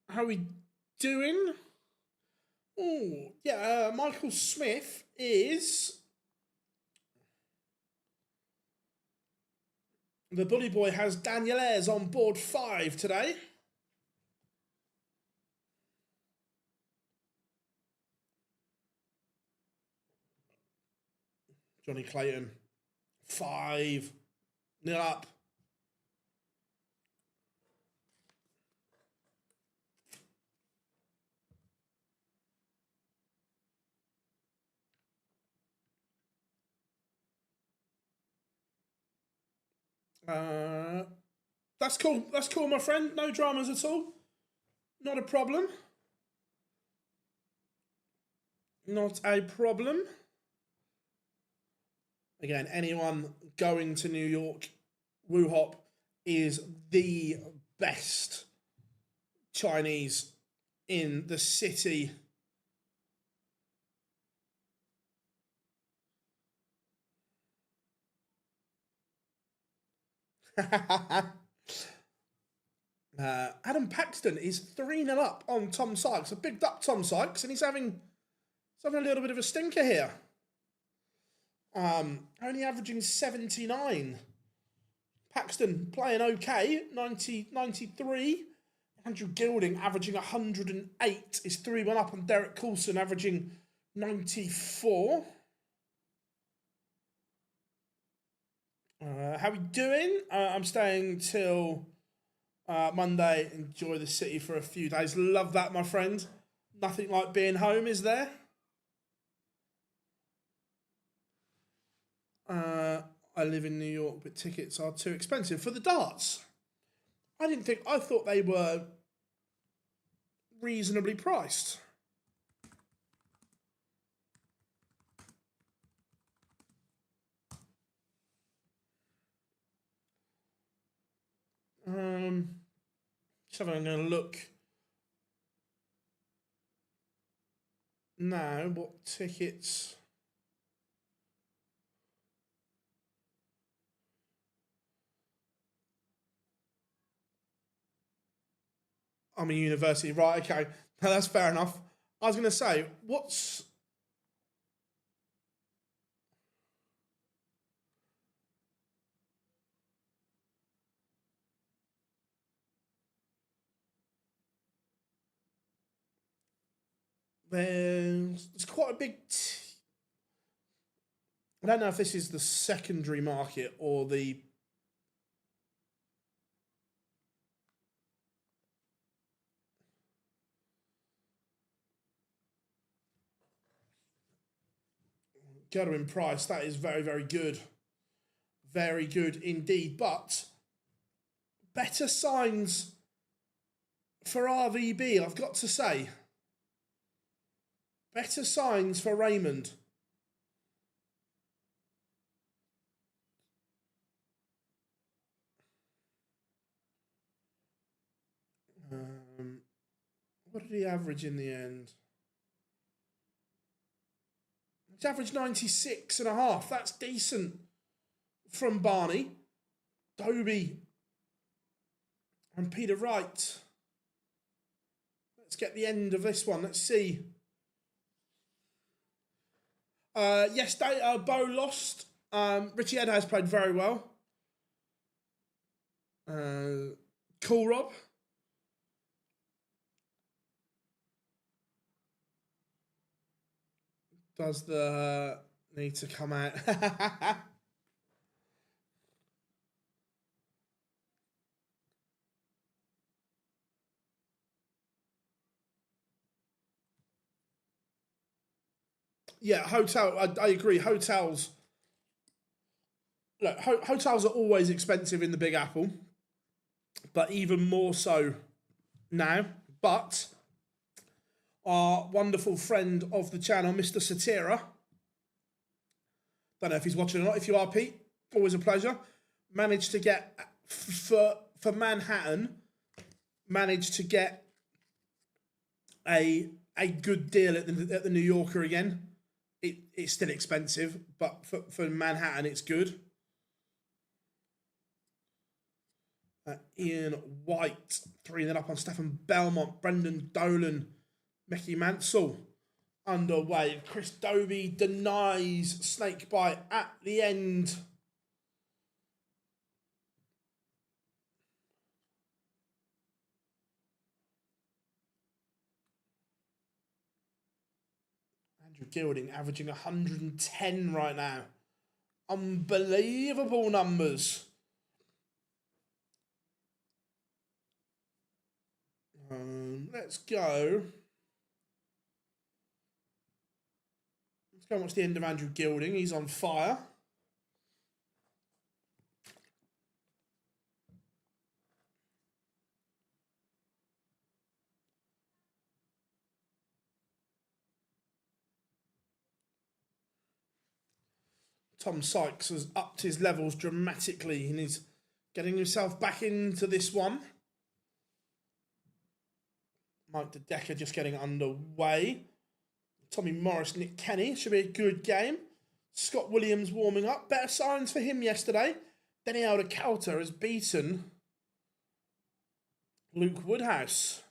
How are we doing? Oh, yeah, Michael Smith is... The bully boy has Daniel Ayres on board 5 today. Johnny Clayton, 5, 0 up. That's cool. That's cool, my friend. No dramas at all. Not a problem. Not a problem. Again, anyone going to New York, Wu Hop is the best Chinese in the city. Adam Paxton is 3-0 up on Tom Sykes. A big up Tom Sykes, and he's having a little bit of a stinker here. Only averaging 79. Paxton playing okay, 90, 93. Andrew Gilding averaging 108 is 3-1 up on Derek Coulson averaging 94. How we doing? I'm staying till Monday. Enjoy the city for a few days. Love that, my friend. Nothing like being home, is there? I live in New York, but tickets are too expensive for the darts. I thought they were reasonably priced. Just having a look now. What tickets? I'm a university, right? Okay, no, that's fair enough. I was going to say, what's there's quite a big. I don't know if this is the secondary market or the. Gathering price, that is very, very good. very good indeed. But better signs for RVB, I've got to say. Better signs for Raymond. What did he average in the end? He's averaged 96.5. That's decent from Barney. Dobie and Peter Wright. Let's get the end of this one. Let's see. Yes, Bo lost. Richie Ed has played very well. Cool Rob. Does the need to come out? Yeah, hotel. I agree. Hotels. Look, hotels are always expensive in the Big Apple, but even more so now. But our wonderful friend of the channel, Mr. Satira, don't know if he's watching or not. If you are, Pete, always a pleasure. Managed to get for Manhattan. Managed to get a good deal at the New Yorker again. It's still expensive, but for Manhattan, it's good. Ian White, 3-0 up on Stefan Belmont, Brendan Dolan, Mickey Mansell underway. Chris Dobie denies snake bite at the end. Andrew Gilding averaging 110 right now. Unbelievable numbers. Let's go. Let's go and watch the end of Andrew Gilding. He's on fire. Tom Sykes has upped his levels dramatically and is getting himself back into this one. Mike De Decker just getting underway. Tommy Morris, Nick Kenny. Should be a good game. Scott Williams warming up. Better signs for him yesterday. Denny Calter has beaten Luke Woodhouse.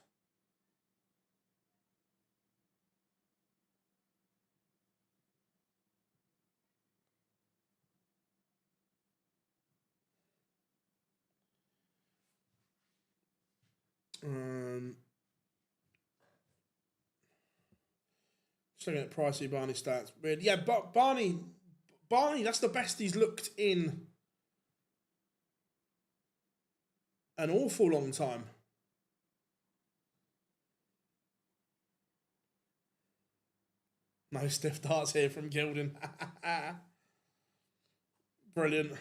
Just looking at pricey Barney stats. Weird. Yeah, but Barney, that's the best he's looked in an awful long time. No stiff darts here from Gildon. Brilliant.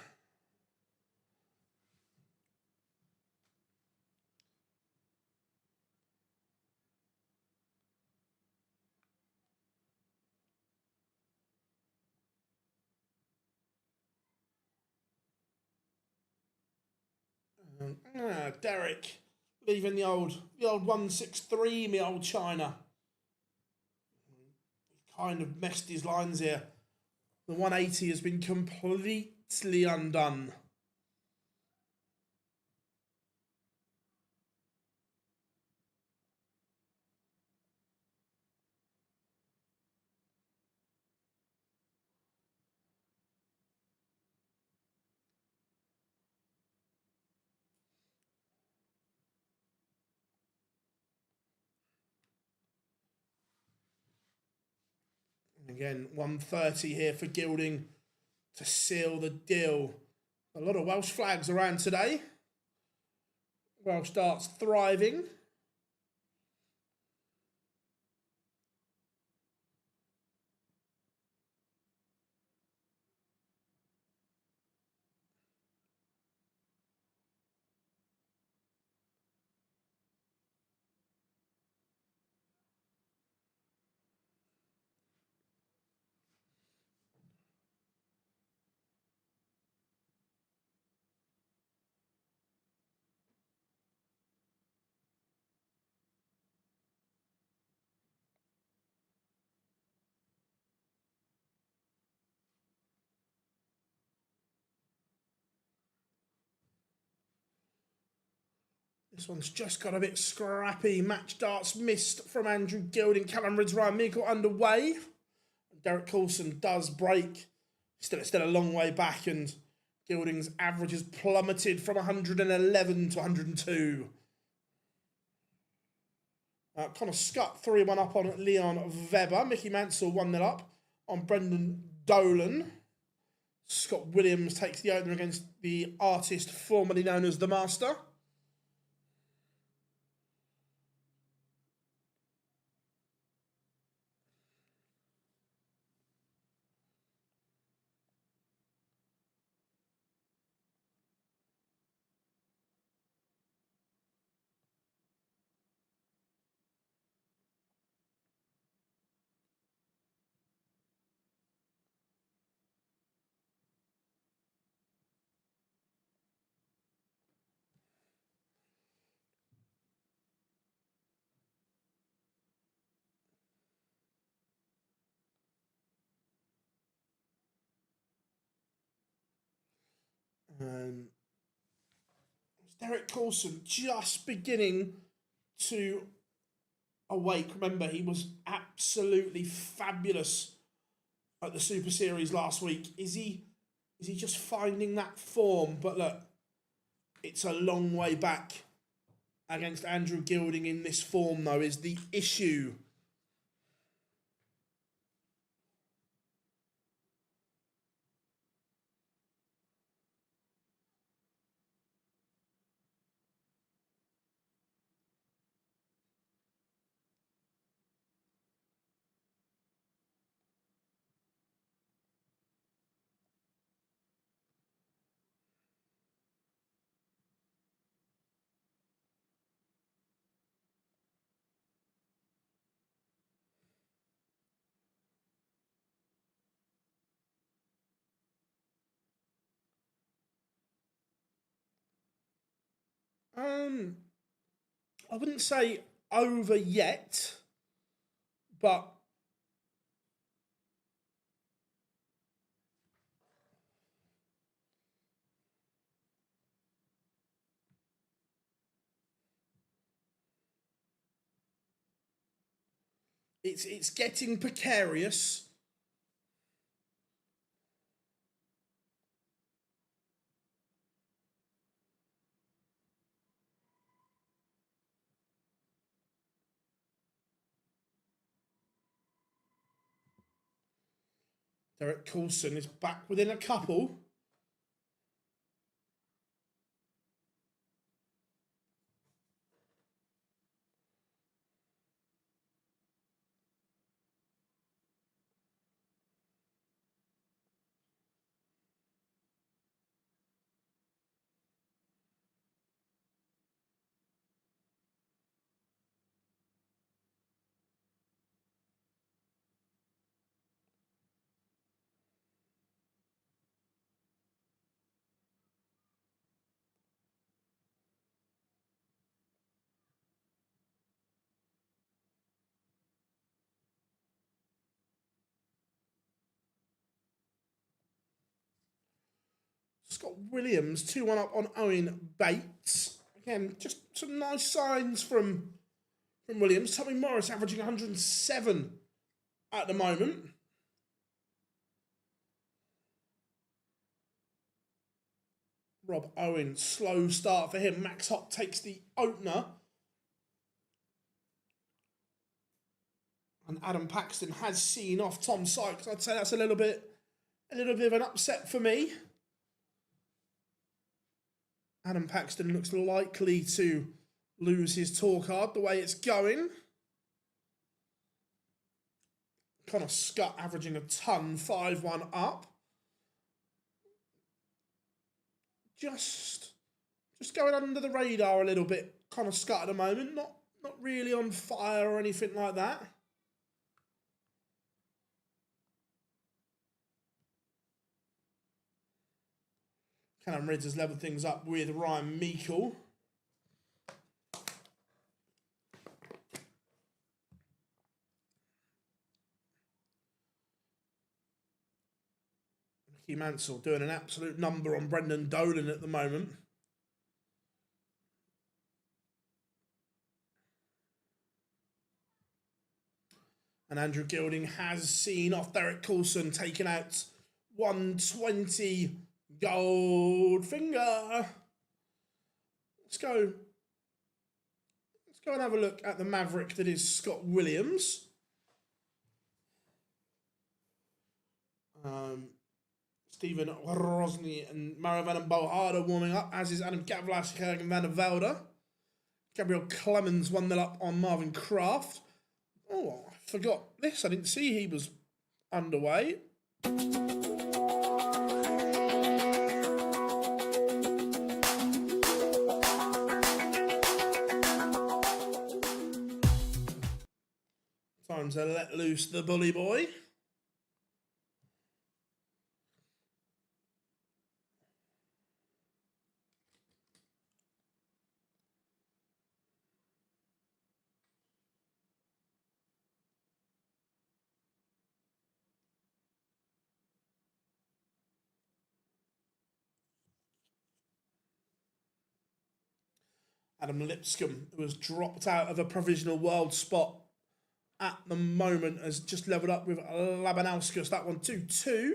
Derek, leaving the old 163, me old China. Kind of messed his lines here. The 180 has been completely undone. Again, 130 here for Gilding to seal the deal. A lot of Welsh flags around today. Welsh darts thriving. This one's just got a bit scrappy. Match darts missed from Andrew Gilding. Callum Ridge, Ryan Meikle underway. Derek Coulson does break. Still a long way back, and Gilding's average has plummeted from 111 to 102. Connor Scutt 3-1 up on Leon Weber. Mickey Mansell 1-0 up on Brendan Dolan. Scott Williams takes the opener against the artist formerly known as The Master. Derek Coulson just beginning to awake. Remember, he was absolutely fabulous at the Super Series last week. Is he just finding that form? But look, it's a long way back against Andrew Gilding in this form, though, is the issue. I wouldn't say over yet, but it's getting precarious. Derek Coulson is back within a couple. Scott Williams 2-1 up on Owen Bates. Again, just some nice signs from Williams. Tommy Morris averaging 107 at the moment. Rob Owen, slow start for him. Max Hopp takes the opener. And Adam Paxton has seen off Tom Sykes. I'd say that's a little bit of an upset for me. Adam Paxton looks likely to lose his tour card the way it's going. Connor Scutt averaging a ton, 5-1 up. Just going under the radar a little bit. Connor Scutt at the moment, not really on fire or anything like that. Callum Ridge has levelled things up with Ryan Meikle. Mickey Mansell doing an absolute number on Brendan Dolan at the moment. And Andrew Gilding has seen off Derek Coulson, taking out 120 Goldfinger. Let's go and have a look at the Maverick that is Scott Williams. Stephen Rosny and Maravan and Bohada warming up, as is Adam Gavlas, Jurgen van der Velde. Gabriel Clemens 1-0 up on Marvin Kraft. Oh, I forgot this. I didn't see he was underway. Time to let loose the bully boy. Adam Lipscomb, who has dropped out of a provisional world spot at the moment, has just levelled up with Labanauskas. That one 2-2.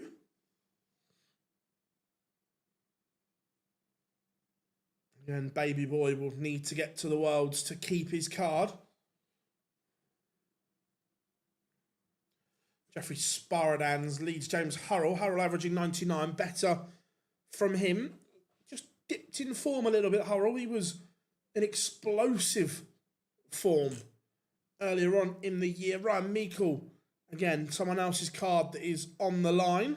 Again, Baby Boy will need to get to the Worlds to keep his card. Jeffrey Sparadans leads James Hurrell. Hurrell averaging 99, better from him. Just dipped in form a little bit, Hurrell. He was in explosive form earlier on in the year. Ryan Meikle, again, someone else's card that is on the line.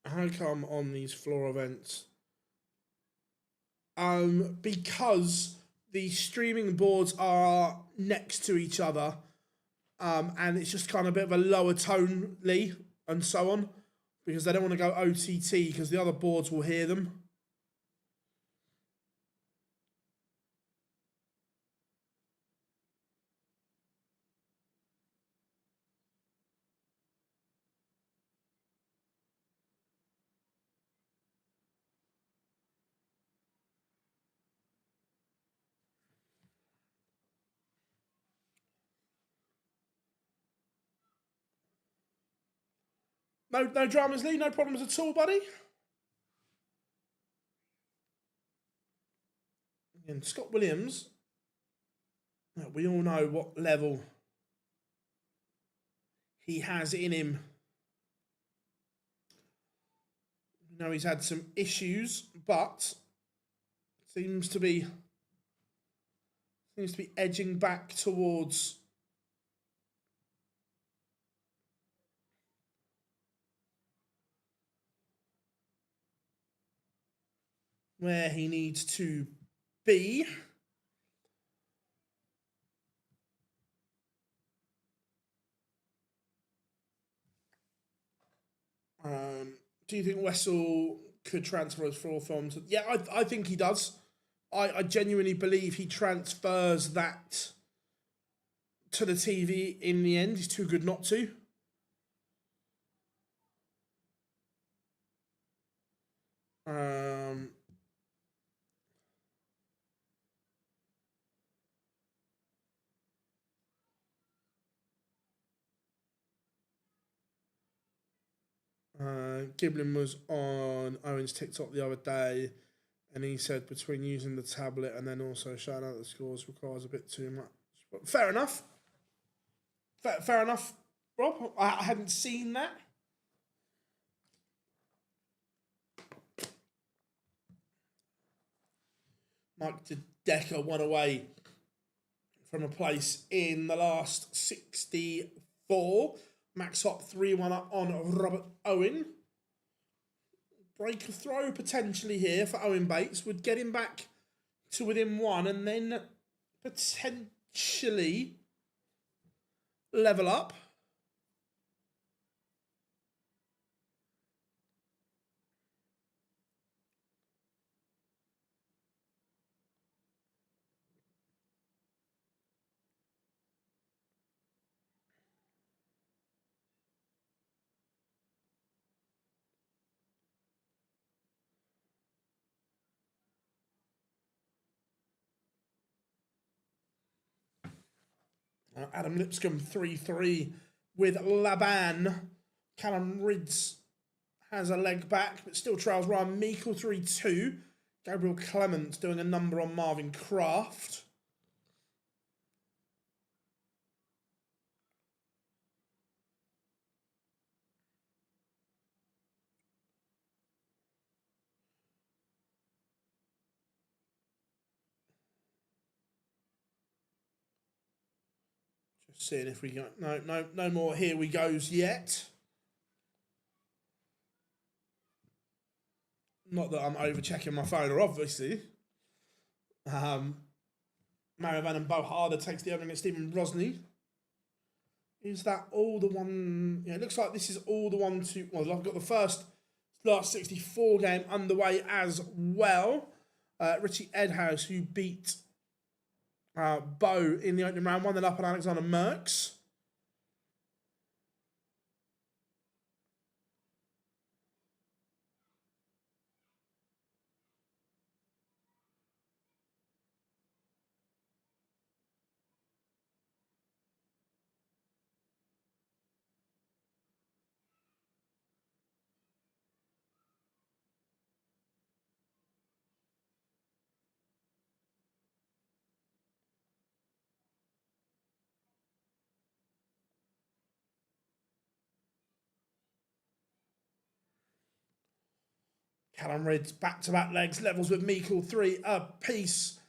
How come on these floor events? Because the streaming boards are next to each other, and it's just kind of a bit of a lower tonally and so on, because they don't want to go OTT because the other boards will hear them. No dramas, Lee. No problems at all, buddy. And Scott Williams, we all know what level he has in him. You know, he's had some issues, but seems to be edging back towards where he needs to be. Do you think Wessel could transfer his floor film to... Yeah, I think he does. I genuinely believe he transfers that to the TV in the end. He's too good not to. Giblin was on Owen's TikTok the other day, and he said between using the tablet and then also showing out the scores requires a bit too much. But fair enough. Fair enough, Rob. I hadn't seen that. Mike Decker won away from a place in the last 64. Max Hop 3-1 up on Robert Owen. break a throw potentially here for Owen Bates would get him back to within 1 and then potentially level up. Adam Lipscomb 3-3 with Laban. Callum Ridds has a leg back, but still trails Ryan Meikle 3-2. Gabriel Clements doing a number on Marvin Kraft. Just seeing if we got no more here we goes yet. Not that I'm over checking my phone, or obviously. Mario Van and Bo Harder takes the opening at Stephen Rosny. Is that all the one? Yeah, it looks like this is all the one to. Well, I've got the last 64 game underway as well. Richie Edhouse, who beat Bo in the opening round, 1-0 up on Alexander Merckx. Callum Ridds back-to-back legs, levels with Meikle 3 apiece.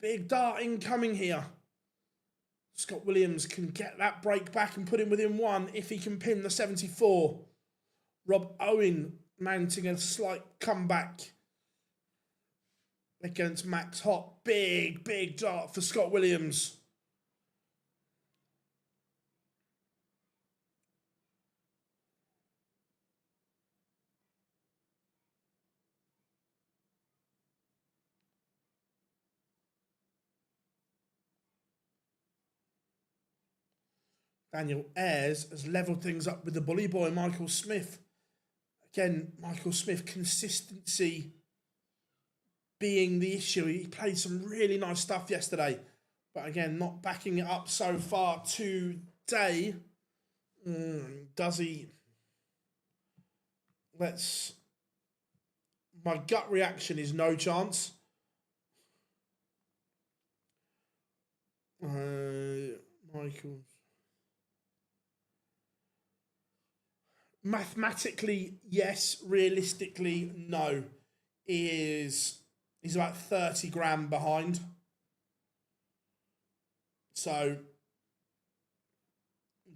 Big dart incoming here. Scott Williams can get that break back and put him within 1 if he can pin the 74. Rob Owen mounting a slight comeback against Max Hott. Big dart for Scott Williams. Daniel Ayres has levelled things up with the bully boy, Michael Smith. Again, Michael Smith, consistency being the issue. He played some really nice stuff yesterday. But again, not backing it up so far today. Does he? My gut reaction is no chance. Michael. Mathematically, yes. Realistically, no. He's about 30 grand behind. So,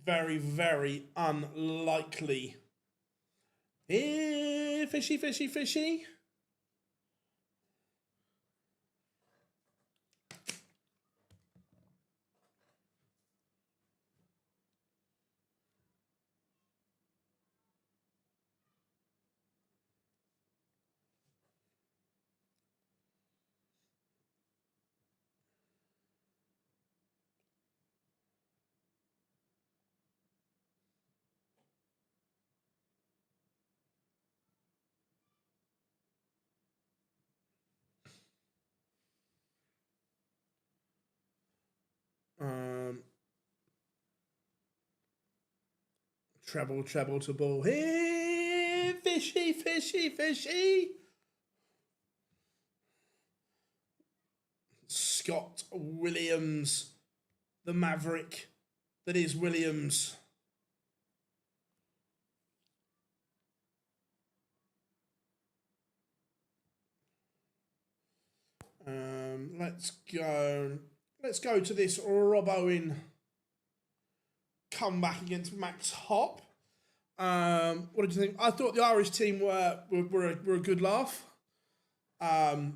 very, very unlikely. Fishy. Treble to ball. Hey, fishy. Scott Williams, the maverick that is Williams. Let's go to this Rob Owen comeback against Max Hop. What did you think? I thought the Irish team were a good laugh. I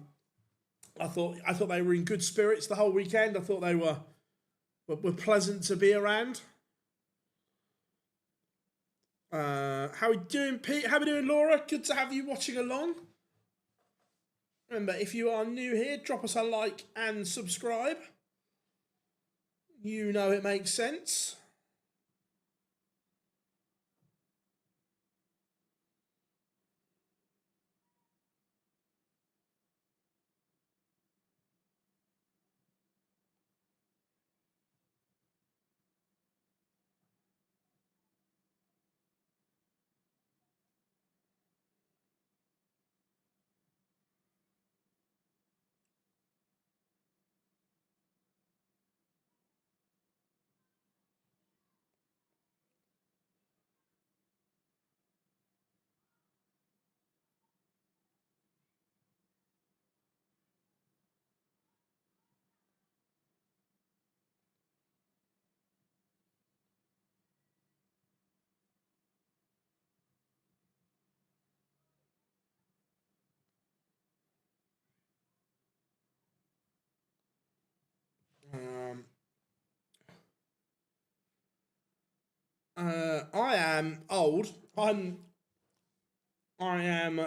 thought they were in good spirits the whole weekend. I thought they were pleasant to be around. How are we doing, Pete? How are we doing, Laura? Good to have you watching along. Remember, if you are new here, drop us a like and subscribe. You know it makes sense. I am old. I am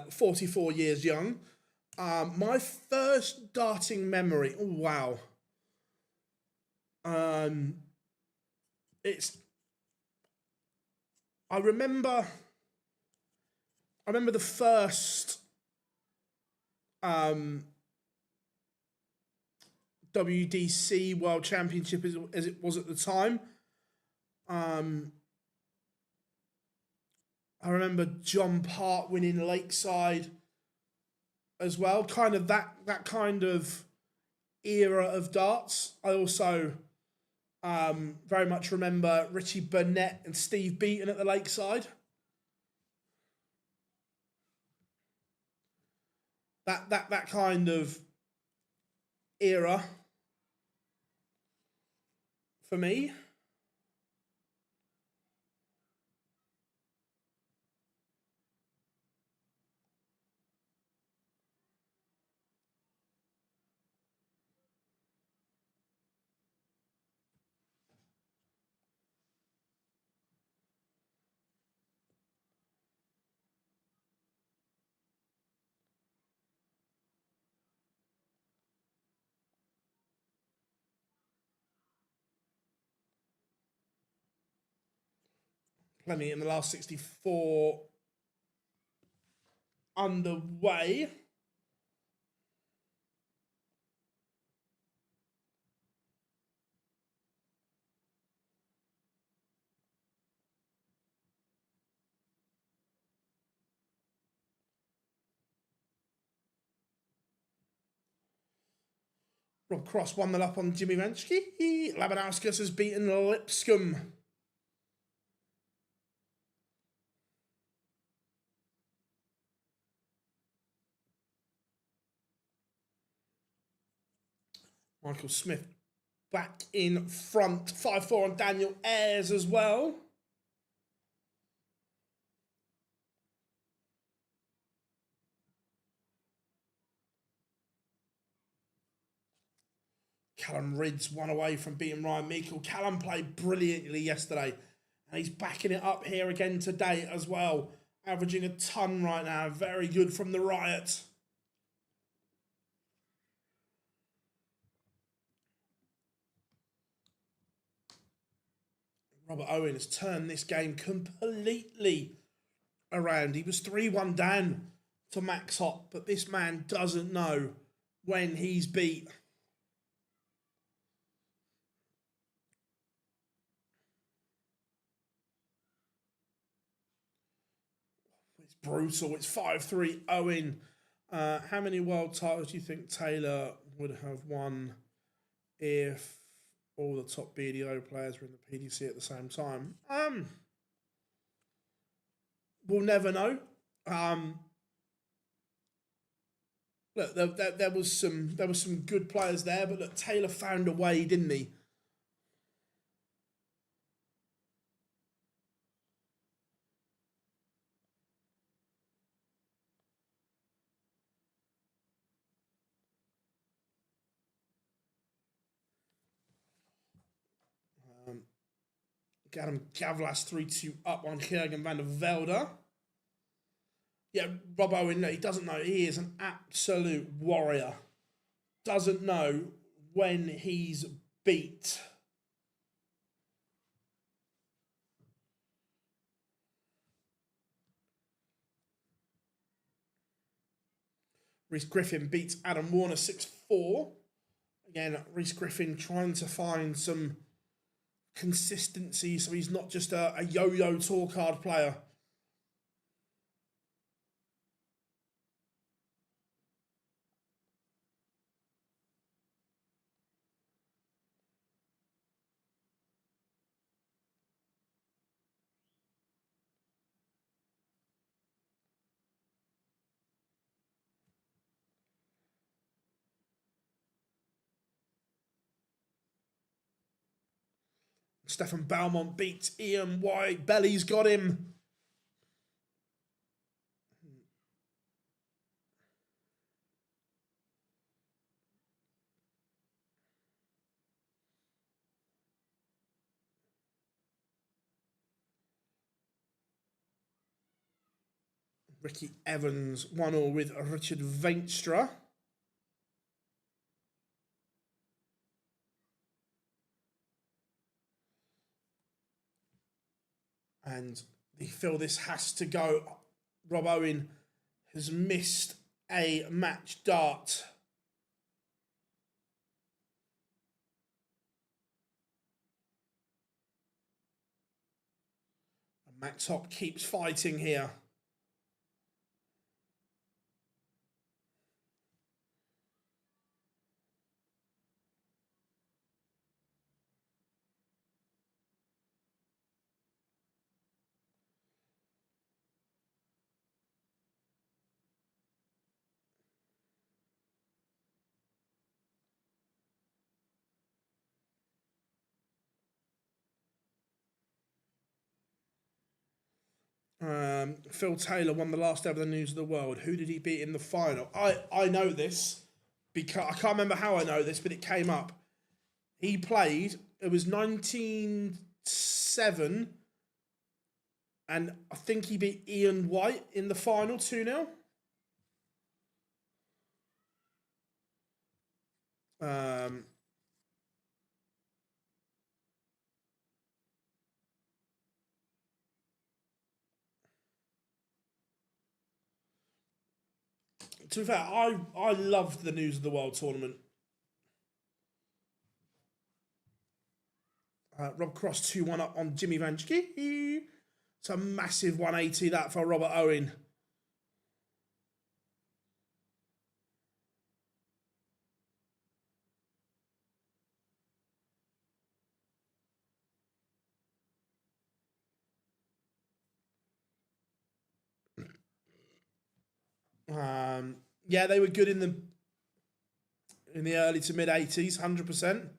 44 years young. My first darting memory. Oh, wow. It's. I remember the first WDC World Championship as it was at the time. I remember John Part winning Lakeside as well. Kind of that kind of era of darts. I also very much remember Richie Burnett and Steve Beaton at the Lakeside. That kind of era for me. Plenty in the last 64 underway. Rob Cross 1-0 up on Jimmy Renschke. Labanauskas has beaten Lipscomb. Michael Smith back in front. 5-4 on Daniel Ayres as well. Callum Ridds 1 away from beating Ryan Meikle. Callum played brilliantly yesterday, and he's backing it up here again today as well. Averaging a ton right now. Very good from the Riot. Robert Owen has turned this game completely around. He was 3-1 down to Max Hop, but this man doesn't know when he's beat. It's brutal. It's 5-3 Owen. How many world titles do you think Taylor would have won if all the top BDO players were in the PDC at the same time? We'll never know. Look, there was some good players there, but look, Taylor found a way, didn't he? Adam Gavlas 3-2 up on Jurgen van der Velde. Yeah, Rob Owen, he doesn't know. He is an absolute warrior. Doesn't know when he's beat. Rhys Griffin beats Adam Warner 6-4. Again, Rhys Griffin trying to find some consistency so he's not just a yo-yo tour card player. Stefan Beaumont beats Ian White. Belly's got him. Ricky Evans 1-1 with Richard Veenstra. And they feel this has to go. Rob Owen has missed a match dart. And Max Hopp keeps fighting here. Phil Taylor won the last ever News of the World. Who did he beat in the final? I know this because I can't remember how I know this, but it came up. He played, it was 1907, and I think he beat Ian White in the final 2-0. To be fair, I loved the News of the World tournament. Rob Cross 2-1 up on Jimmy Vanchke. It's a massive 180 that for Robert Owen. Yeah, they were good in the early to mid 80s, 100%.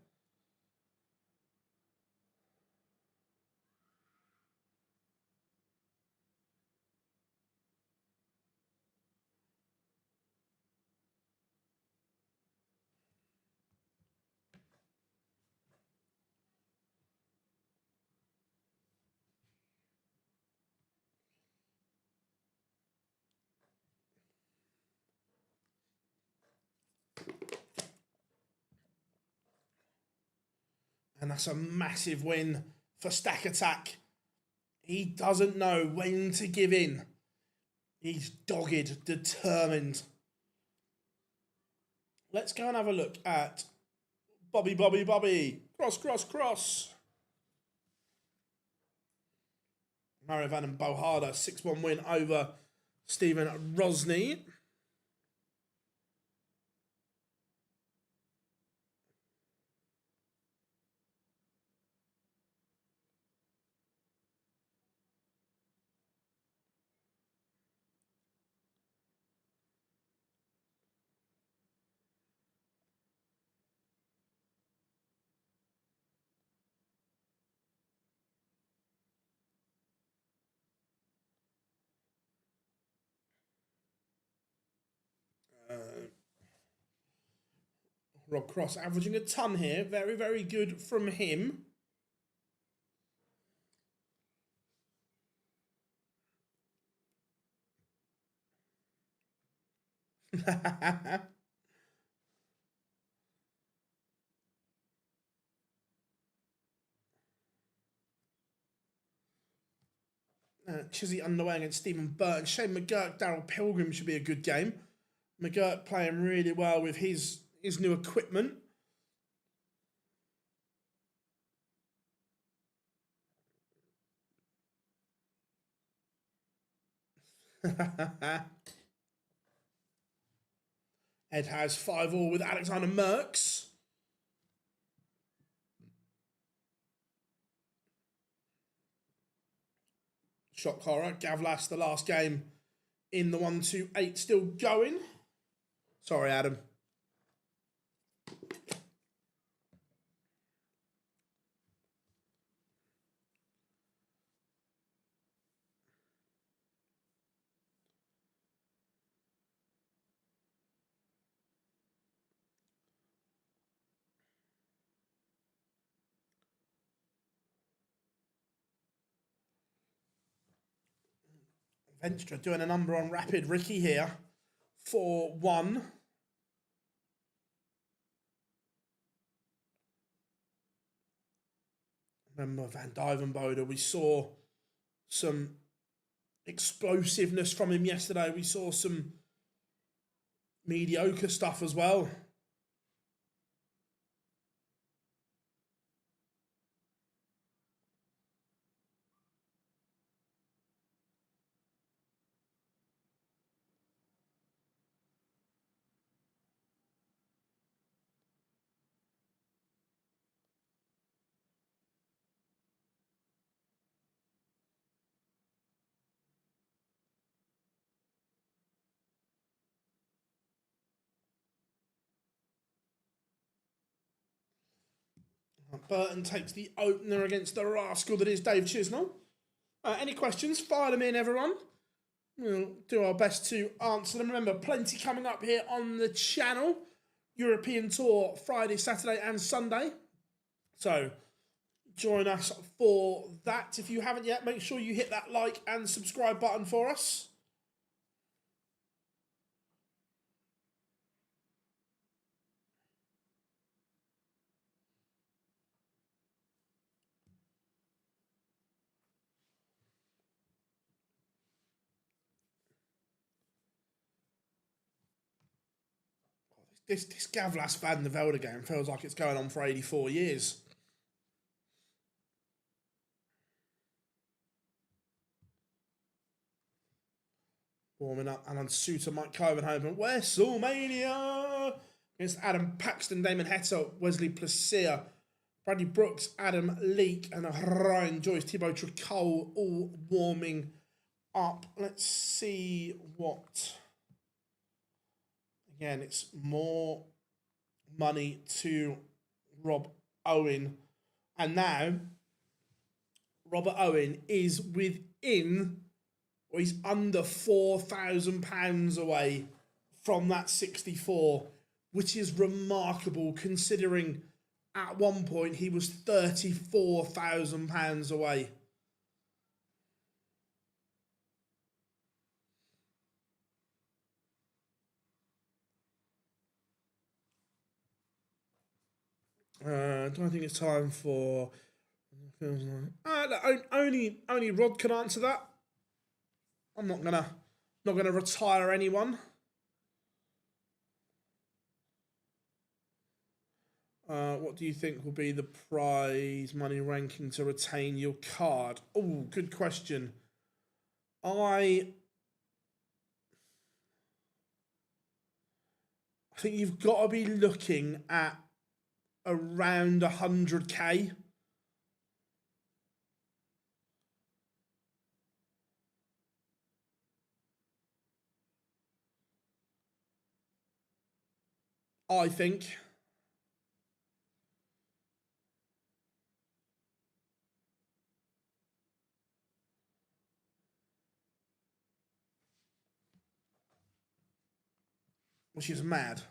And that's a massive win for Stack Attack. He doesn't know when to give in. He's dogged, determined. Let's go and have a look at Bobby. Cross. Mario Van and Bohada, 6-1 win over Stephen Rosny. Rob Cross averaging a ton here. Very, very good from him. Chizzy underway against Stephen Burton. Shane McGurk, Daryl Pilgrim should be a good game. McGurk playing really well with his new equipment. Ed has 5-all with Alexander Merckx. Shock horror. Gavlas, the last game in the 1-2-8 still going. Sorry, Adam. Venstra doing a number on Rapid Ricky here. 4-1. Remember Van Dyvenbode, we saw some explosiveness from him yesterday. We saw some mediocre stuff as well. Burton takes the opener against the rascal that is Dave Chisnell. Any questions? Fire them in, everyone. We'll do our best to answer them. Remember, plenty coming up here on the channel. European Tour Friday, Saturday and Sunday. So join us for that. If you haven't yet, make sure you hit that like and subscribe button for us. This Gavlas Van der Velde game feels like it's going on for 84 years. Warming up, Alan Suter, Mike Covenhoven, WrestleMania against Adam Paxton, Damon Hetto, Wesley Placia, Bradley Brooks, Adam Leake, and Ryan Joyce, Thibaut Tricole, all warming up. Let's see what. Again, it's more money to Rob Owen. And now, Robert Owen is within, or he's under £4,000 away from that 64, which is remarkable considering at one point he was £34,000 away. Do I think it's time for? Only Rod can answer that. I'm not gonna retire anyone. What do you think will be the prize money ranking to retain your card? Oh, good question. I think you've got to be looking at around 100k. I think. Which is mad.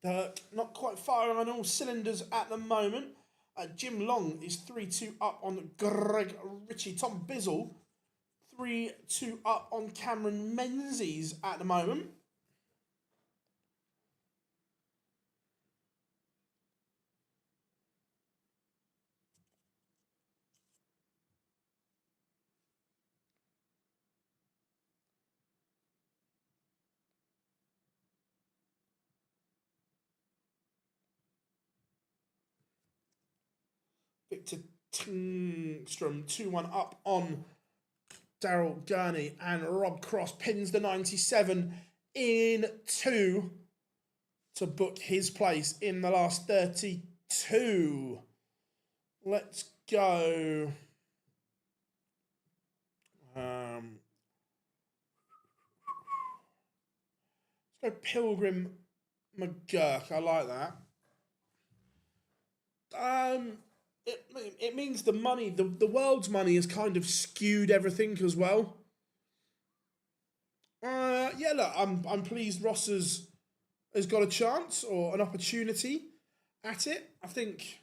Dirk not quite firing on all cylinders at the moment. Jim Long is 3-2 up on Greg Ritchie. Tom Bizzle 3-2 up on Cameron Menzies at the moment. Victor Tingstrom 2-1 up on Daryl Gurney, and Rob Cross pins the 97 in 2 to book his place in the last 32. Let's go. Let's go Pilgrim McGurk. I like that. It means the money, the world's money has kind of skewed everything as well. Yeah, look, I'm pleased Ross has got a chance or an opportunity at it. I think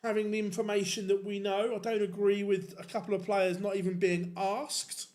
having the information that we know, I don't agree with a couple of players not even being asked.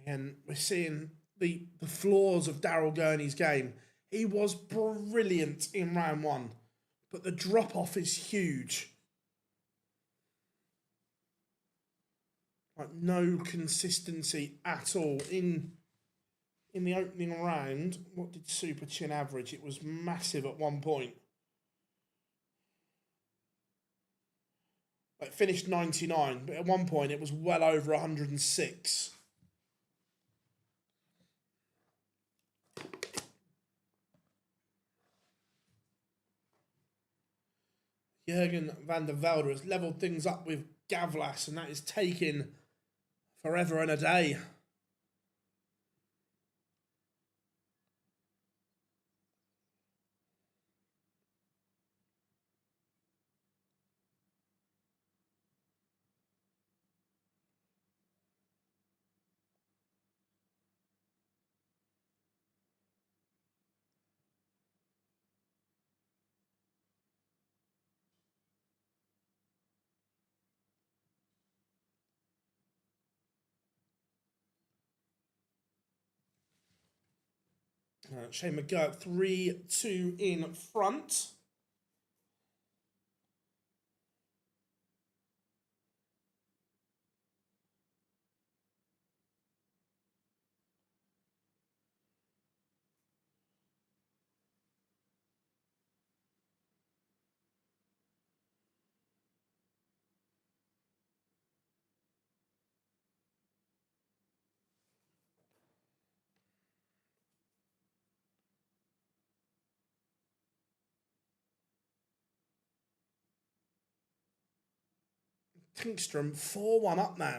Again, we're seeing the flaws of Daryl Gurney's game. He was brilliant in round 1, but the drop off is huge. Like no consistency at all in the opening round. What did Super Chin average? It was massive at one point. It finished 99, but at one point it was well over 106. Jurgen van der Velde has levelled things up with Gavlas, and that is taking forever and a day. Shane McGurk 3-2 in front. Pinkstrom 4-1 up now.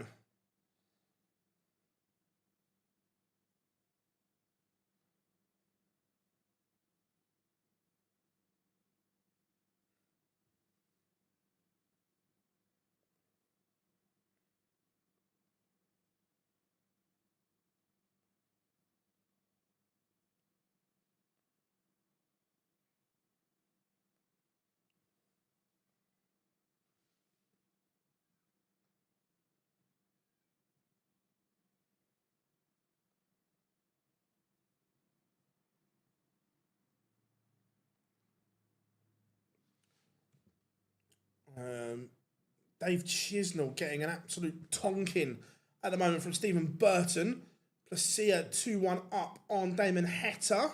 Dave Chisnell getting an absolute tonking at the moment from Stephen Burton. Placia 2-1 up on Damon Heta.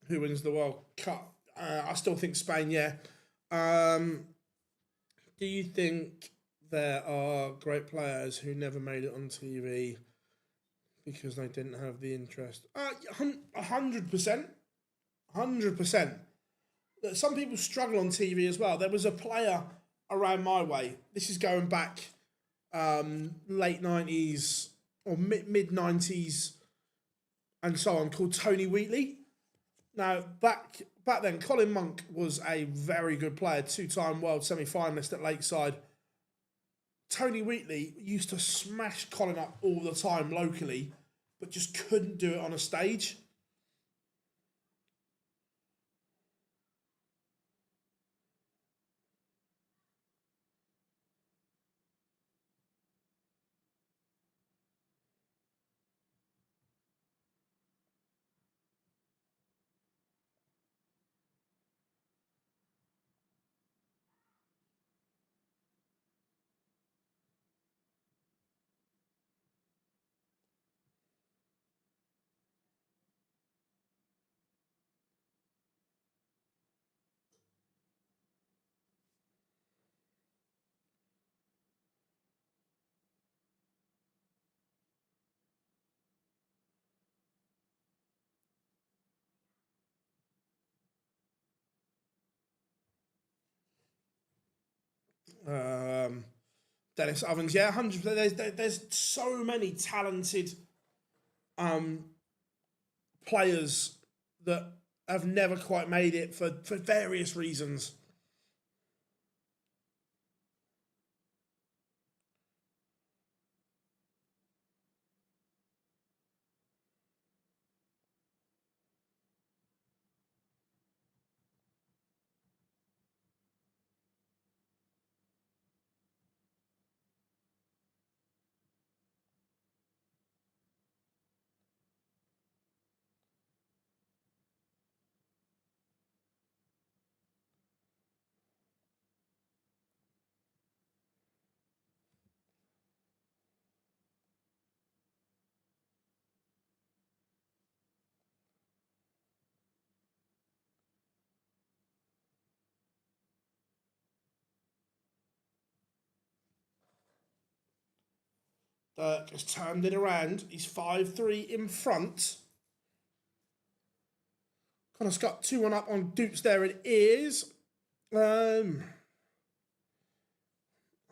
Who wins the World Cup? I still think Spain, yeah. Do you think there are great players who never made it on TV because they didn't have the interest? 100%. 100%. Some people struggle on TV as well. There was a player around my way. This is going back late 90s or mid 90s and so on, called Tony Wheatley. Now, back then, Colin Monk was a very good player, 2-time world semi-finalist at Lakeside. Tony Wheatley used to smash Colin up all the time locally, but just couldn't do it on a stage. Dennis Ovens, yeah, 100%. There's so many talented players that have never quite made it for various reasons. Dirk has turned it around. He's 5-3 in front. Connor Scott 2-1 up on Dupes there. It is. I'm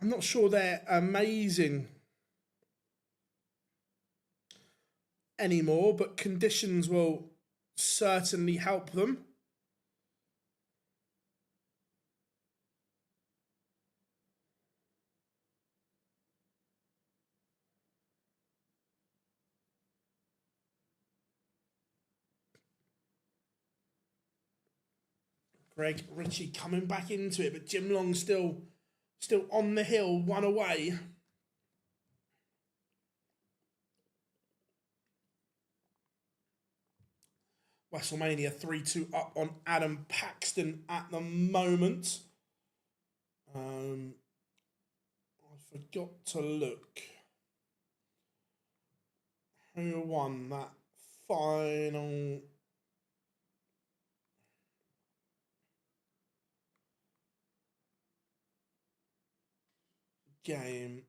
not sure they're amazing anymore, but conditions will certainly help them. Greg Ritchie coming back into it, but Jim Long still on the hill, one away. WrestleMania 3-2 up on Adam Paxton at the moment. I forgot to look who won that final game.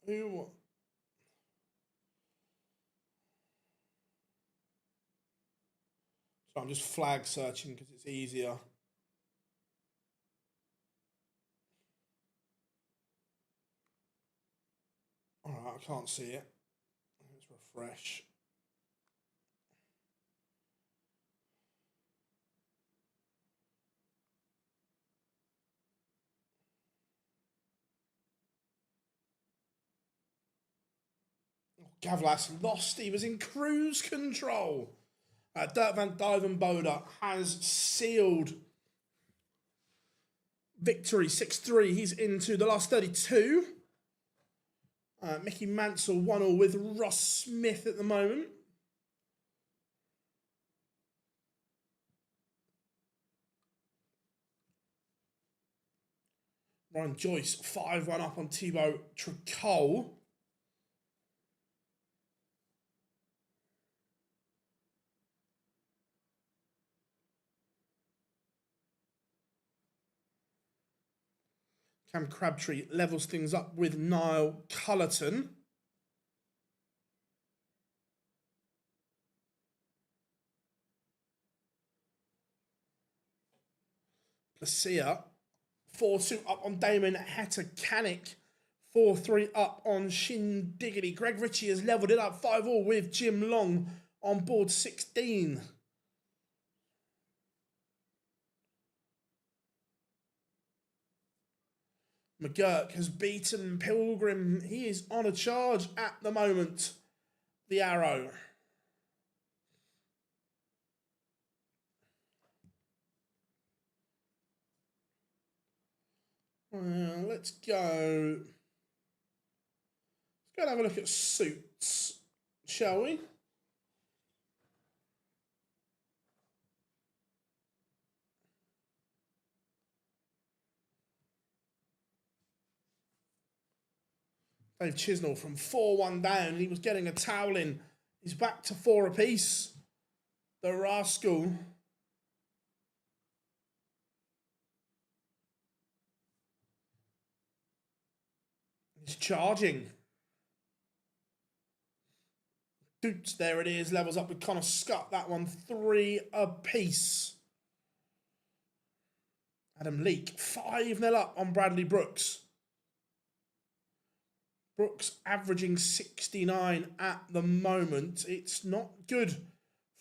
Who? So I'm just flag searching because it's easier. All right, I can't see it. Let's refresh. Gavlas lost. He was in cruise control. Dirk van Dijvenbode has sealed victory 6-3. He's into the last 32. Mickey Mansell 1-1 with Ross Smith at the moment. Ryan Joyce 5-1 up on Thibaut Tricol. Cam Crabtree levels things up with Niall Cullerton. Placia 4-2 up on Damon Hettercanic. 4-3 up on Shin Diggity. Greg Ritchie has levelled it up 5-5 with Jim Long on board 16. McGurk has beaten Pilgrim. He is on a charge at the moment. The Arrow. Let's go. Let's go and have a look at suits, shall we? Dave Chisnell from 4-1 down. He was getting a towel in. He's back to 4 apiece. The rascal. He's charging. Doots, there it is. Levels up with Connor Scott. That one 3 apiece. Adam Leake 5-0 up on Bradley Brooks. Brooks averaging 69 at the moment. It's not good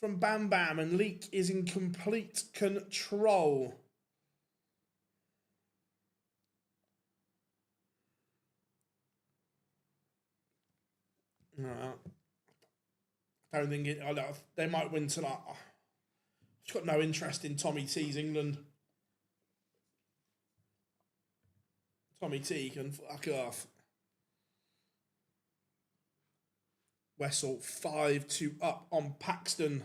from Bam Bam, and Leake is in complete control. I don't think they might win tonight. I've got no interest in Tommy T's England. Tommy T can fuck off. Wessel 5-2 up on Paxton.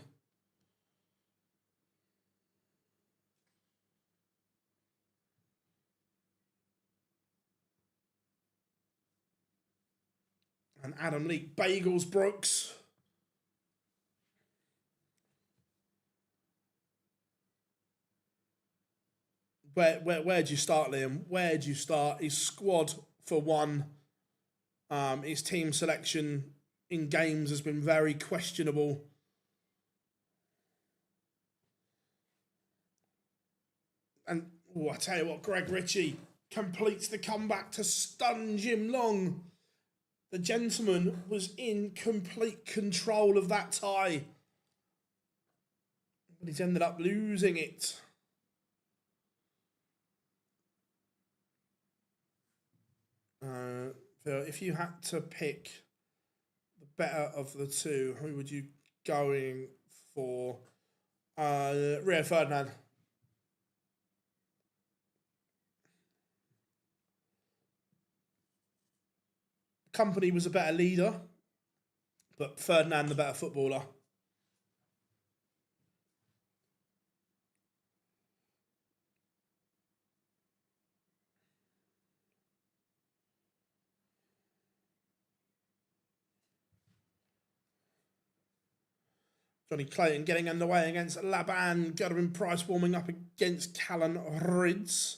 And Adam Leake bagels Brooks. Where'd you start, Liam? Where'd you start? His squad for one. His team selection in games has been very questionable. And I tell you what, Greg Ritchie completes the comeback to stun Jim Long. The gentleman was in complete control of that tie. But he's ended up losing it. If you had to pick the better of the two, who would you going for? Rio Ferdinand. Company was a better leader, but Ferdinand the better footballer. Johnny Clayton getting underway against Laban. Godwin Price warming up against Callan Rids.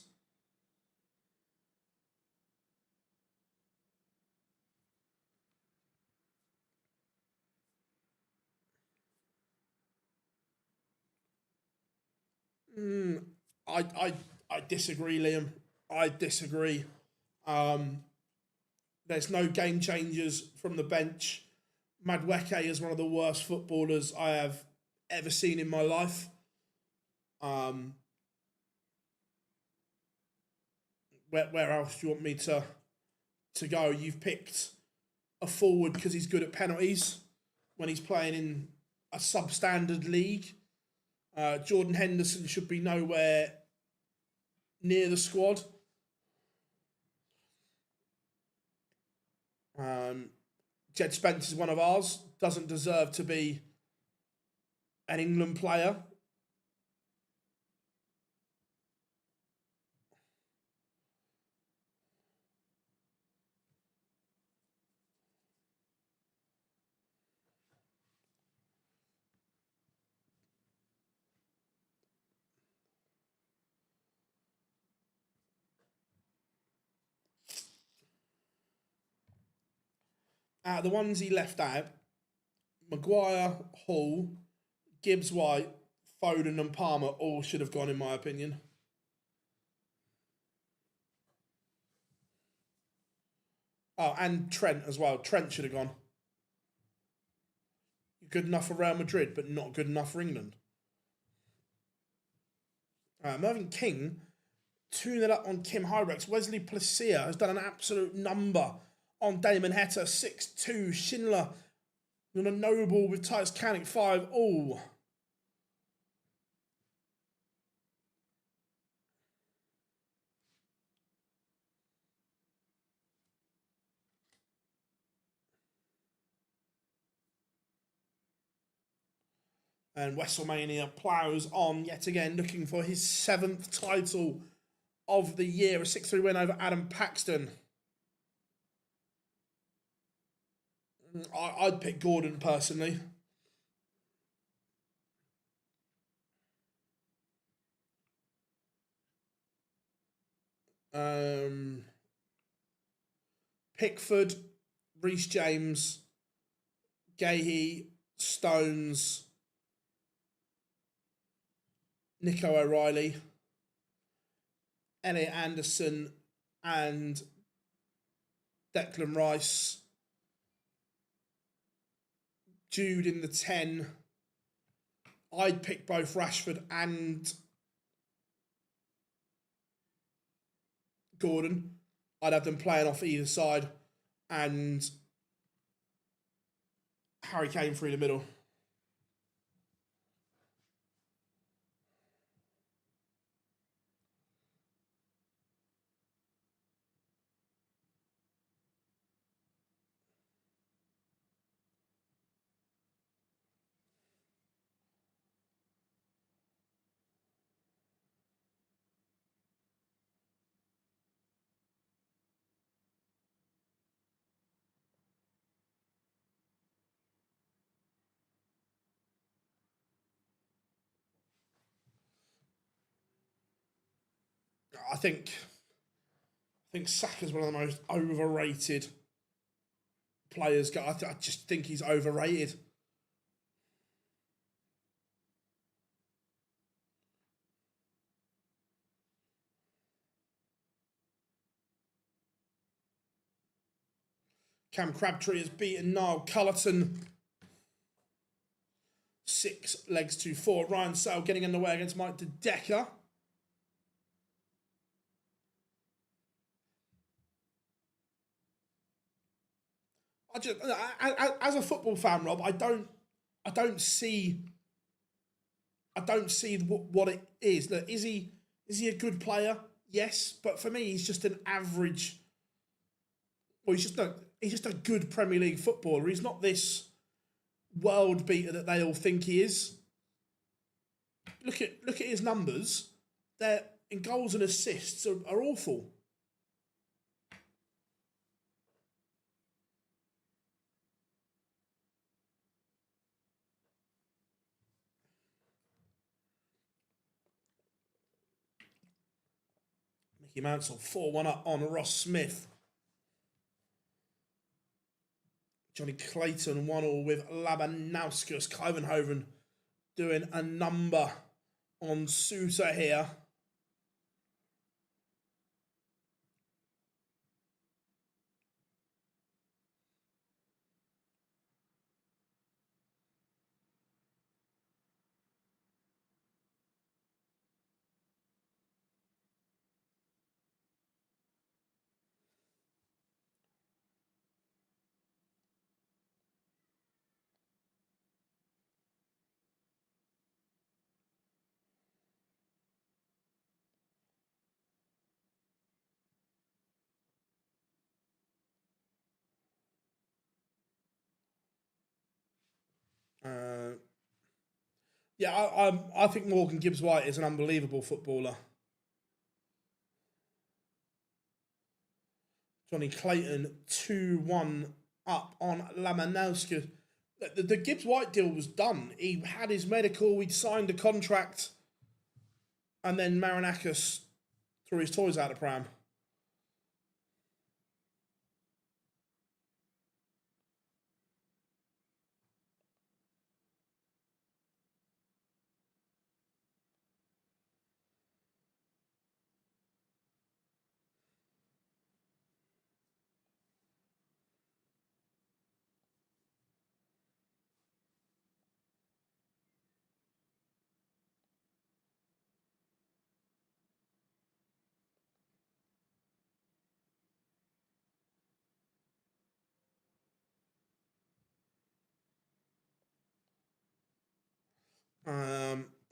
I disagree, Liam. I disagree. There's no game changers from the bench. Madueke is one of the worst footballers I have ever seen in my life. Where else do you want me to go? You've picked a forward because he's good at penalties when he's playing in a substandard league. Jordan Henderson should be nowhere near the squad. Jed Spence is one of ours. Doesn't deserve to be an England player. Out of the ones he left out, Maguire, Hall, Gibbs White, Foden and Palmer all should have gone in my opinion. Oh, and Trent as well. Trent should have gone. Good enough for Real Madrid, but not good enough for England. Mervyn King, 2-0 up on Kim Hyrex. Wesley Placia has done an absolute number on Damon Heta. 6-2. Schindler on a no ball with Titus Canic 5-all. And WrestleMania ploughs on yet again, looking for his 7th title of the year. A 6-3 win over Adam Paxton. I'd pick Gordon personally. Pickford, Reece James, Gahey, Stones, Nico O'Reilly, Elliot Anderson, and Declan Rice. Jude in the 10. I'd pick both Rashford and Gordon. I'd have them playing off either side, and Harry Kane through the middle. I think Saka's one of the most overrated players. I just think he's overrated. Cam Crabtree has beaten Niall Cullerton 6-4. Ryan Sale getting in the way against Mike De Decker. As a football fan, Rob, I don't see what it is. Look, is he a good player? Yes, but for me, he's just an average. Well, he's just a good Premier League footballer. He's not this world beater that they all think he is. Look at his numbers. They're in goals and assists are awful. Mickey Mansell 4-1 up on Ross Smith. Johnny Clayton 1-1 with Labanauskas. Clivenhoven doing a number on Sousa here. Yeah, I think Morgan Gibbs-White is an unbelievable footballer. Johnny Clayton 2-1 up on Lamanowski. The Gibbs-White deal was done. He had his medical, he'd signed a contract, and then Marinakis threw his toys out of the pram.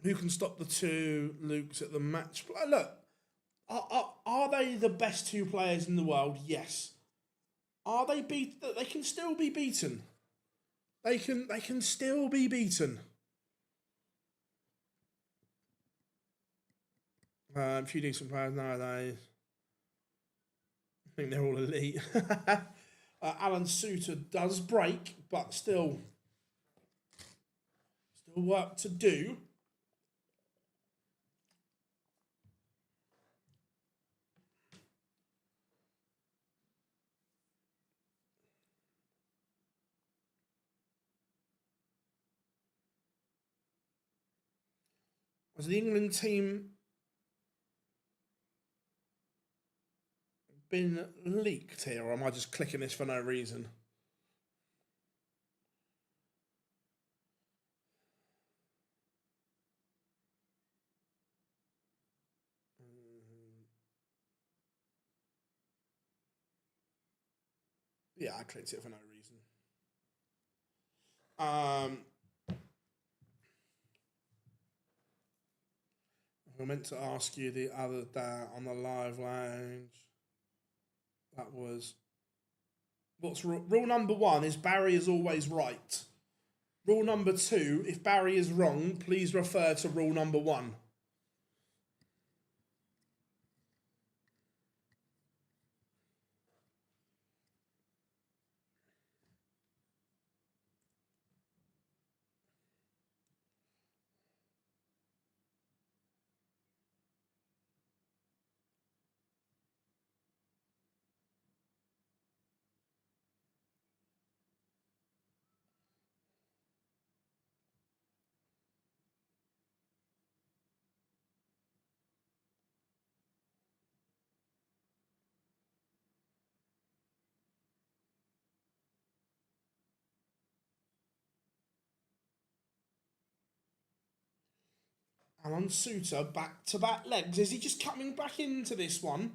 Who can stop the two Lukes at the match? Look, are they the best two players in the world? Yes. Are they beat? They can still be beaten. They can still be beaten. A few decent players nowadays. I think they're all elite. Alan Suter does break, but still work to do. Has the England team been leaked here, or am I just clicking this for no reason? Yeah, I clicked it for no reason. I meant to ask you the other day on the live lounge. That was what's rule number 1 is Barry is always right. Rule number 2, if Barry is wrong, please refer to rule number 1. Alan Suter back-to-back legs. Is he just coming back into this one?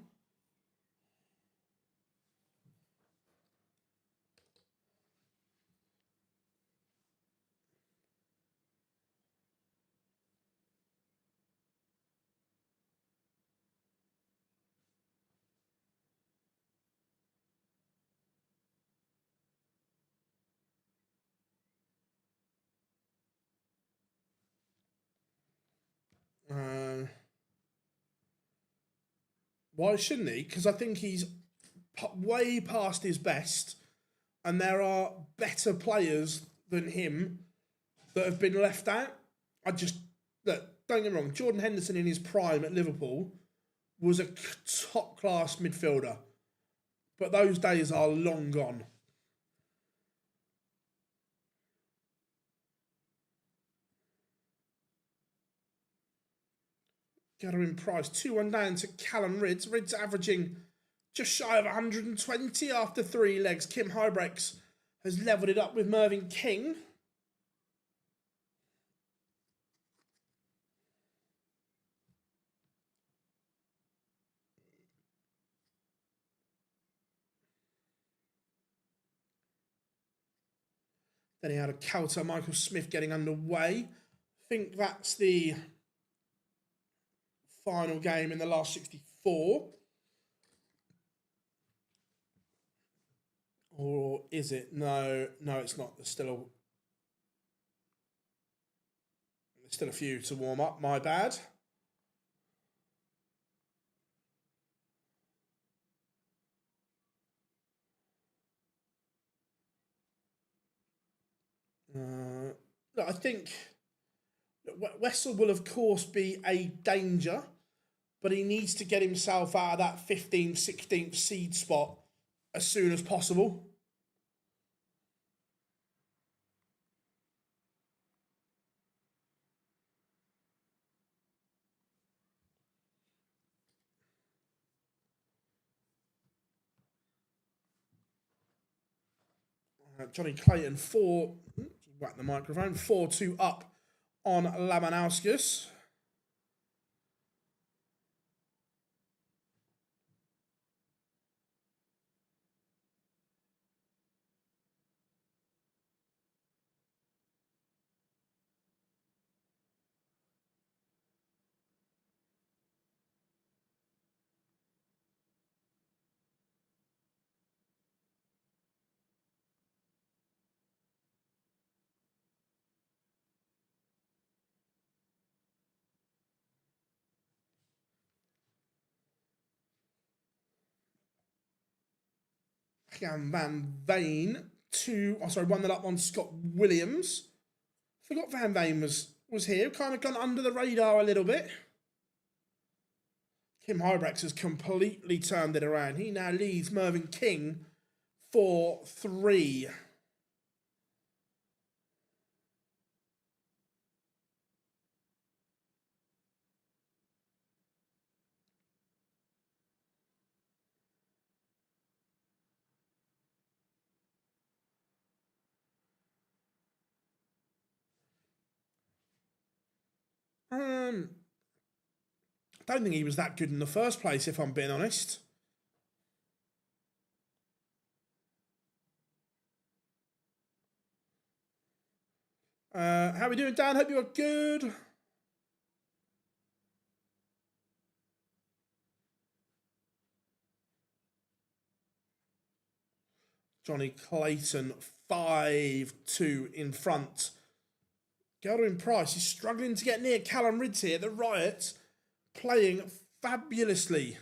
Why shouldn't he? Because I think he's way past his best, and there are better players than him that have been left out. I just look. Don't get me wrong. Jordan Henderson in his prime at Liverpool was a top class midfielder, but those days are long gone. Gathering Price 2-1 down to Callum Ridds. Ridds averaging just shy of 120 after 3 legs. Kim Hybrex has levelled it up with Mervyn King. Then he had a counter, Michael Smith getting underway. I think that's the final game in the last 64. Or is it? No, it's not. There's Still a few to warm up, my bad. Look, I think Wessel will, of course, be a danger, but he needs to get himself out of that 15th, 16th seed spot as soon as possible. Johnny Clayton, whack the microphone, 4-2 up on Lamanauskas. Van Veen, 1-0 up on Scott Williams. Forgot Van Veen was here, kind of gone under the radar a little bit. Kim Hybrex has completely turned it around. He now leads Mervyn King 4-3. I don't think he was that good in the first place, if I'm being honest. How are we doing, Dan? Hope you're good. Johnny Clayton, 5-2 in front. Gerwin Price is struggling to get near Callum Ridds here. The Riot playing fabulously.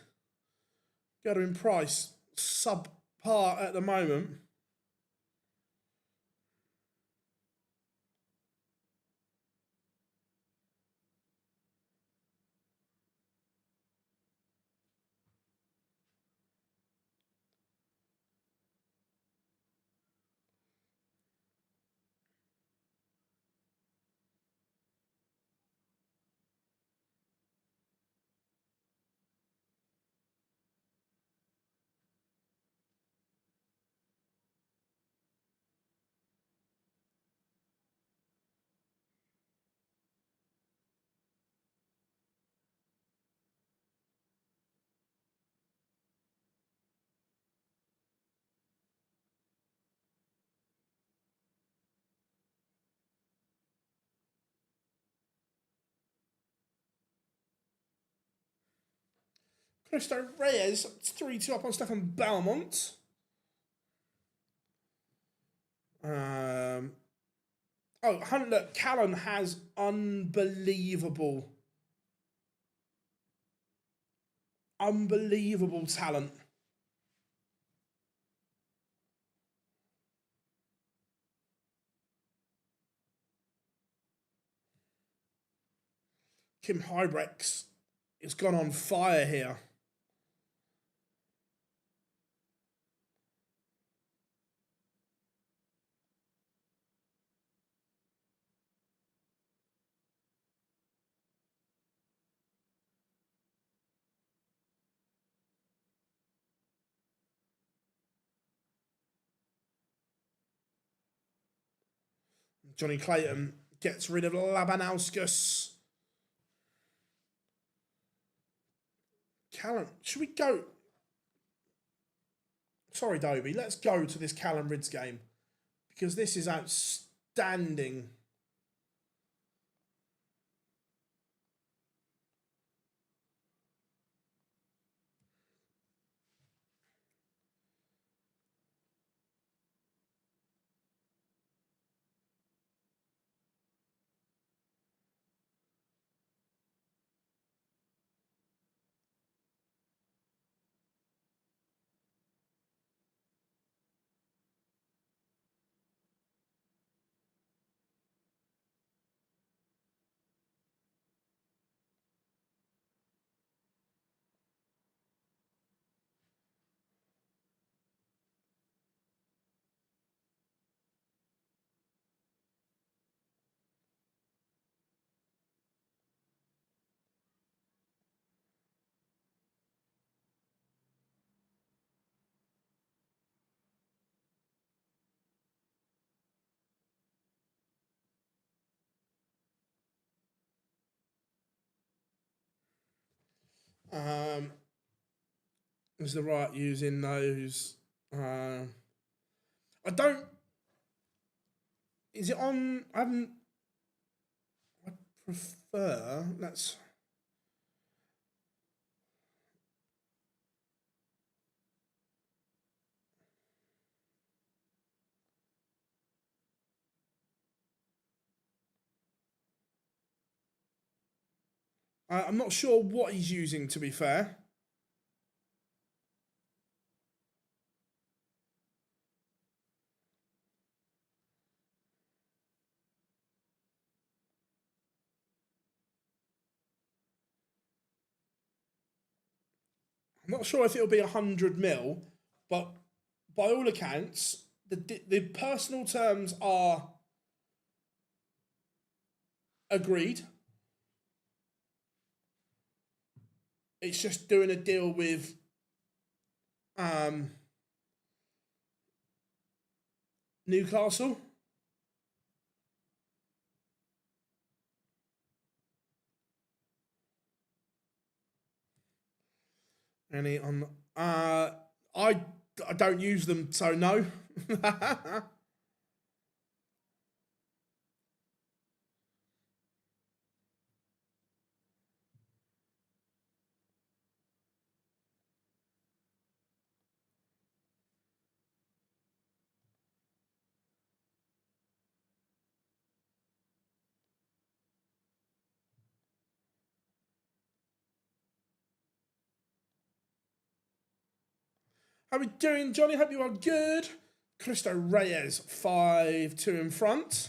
Gerwin Price, subpar at the moment. Cristo Reyes, 3-2 up on Stefan Belmont. Look, Callum has unbelievable talent. Kim Hybrex has gone on fire here. Johnny Clayton gets rid of Labanauskas. Callum, should we go? Sorry, Dobie. Let's go to this Callum Ridds game because this is outstanding. Is the right using those? I don't. Is it on? I haven't. I prefer. Let's. I'm not sure what he's using, to be fair. I'm not sure if it'll be 100 mil, but by all accounts, the personal terms are agreed. It's just doing a deal with Newcastle. Any on? I don't use them, so no. How we doing, Johnny? Hope you are good. Cristo Reyes, 5-2 in front.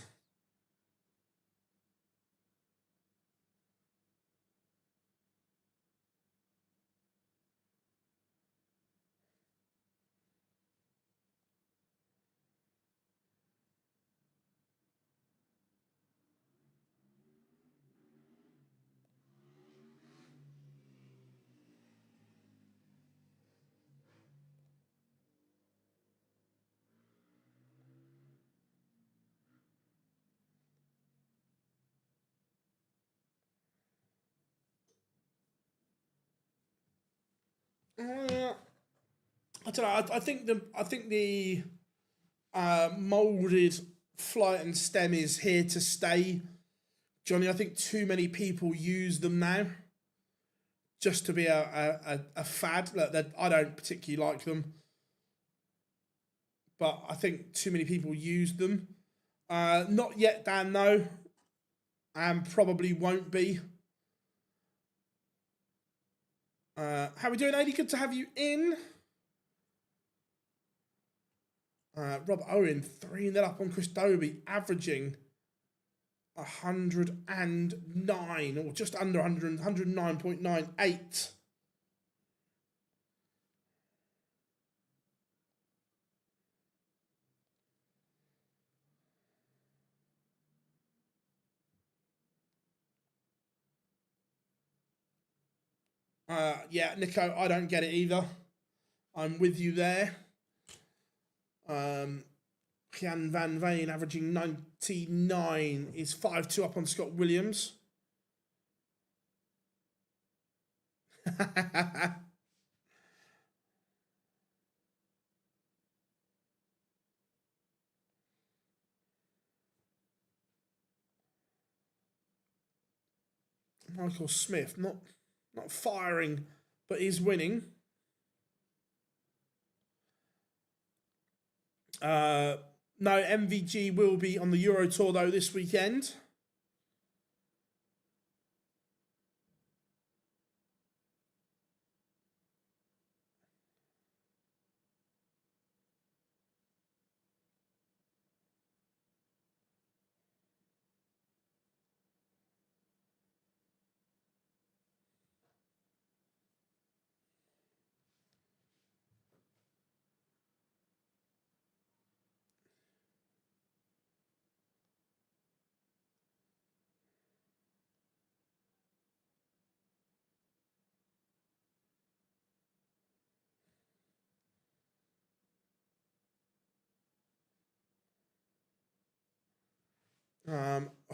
I don't know. I think the molded flight and stem is here to stay, Johnny. I think too many people use them now, just to be a fad. Look, I don't particularly like them, but I think too many people use them. Not yet, Dan. No, and probably won't be. How we doing, Adi? Good to have you in. Rob Owen, 3 that up on Chris Dobie, averaging 109, or just under 100, 109.98. Yeah, Nico, I don't get it either. I'm with you there. Jan Van Veen averaging 99 is 5-2 up on Scott Williams. Michael Smith, not firing, but is winning. No, MVG will be on the Euro Tour though this weekend.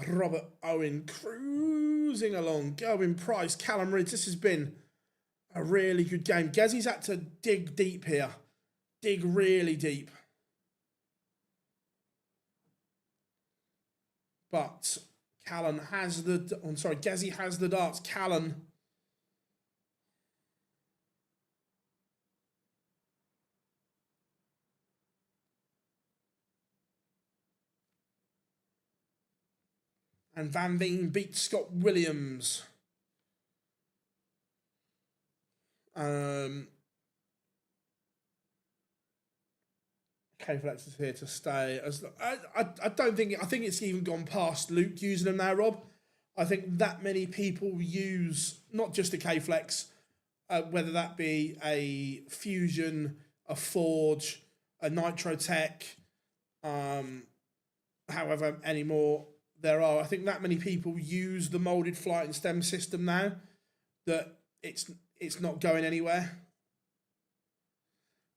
Robert Owen cruising along. Gerwin Price, Callum Ridge. This has been A really good game. Gezzy's had to dig deep here. Dig really deep. But Callan has the... I'm sorry, Gezzy has the darts. Callan... And Van Veen beats Scott Williams. K-Flex is here to stay. I don't think... I think it's even gone past Luke using them now, Rob. I think that many people use not just a K-Flex, whether that be a Fusion, a Forge, a Nitro Tech, however any more there are. I think that many people use the molded flight and stem system now that it's not going anywhere.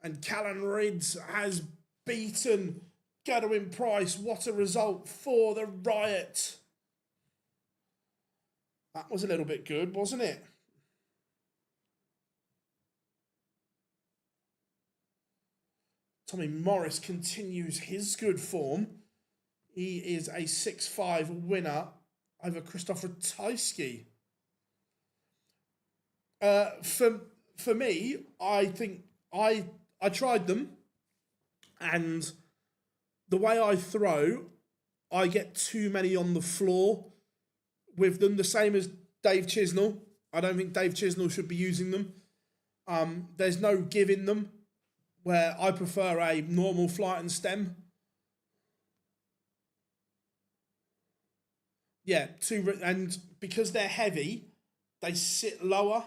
And Callan Rids has beaten Godwin Price. What a result for the Riot. That was a little bit good, wasn't it? Tommy Morris continues his good form. He is a 6-5 winner over Christopher Tysky. For me, I think I tried them, and the way I throw, I get too many on the floor with them. The same as Dave Chisnell. I don't think Dave Chisnell should be using them. There's no give in them, where I prefer a normal flight and stem. Yeah, and because they're heavy, they sit lower.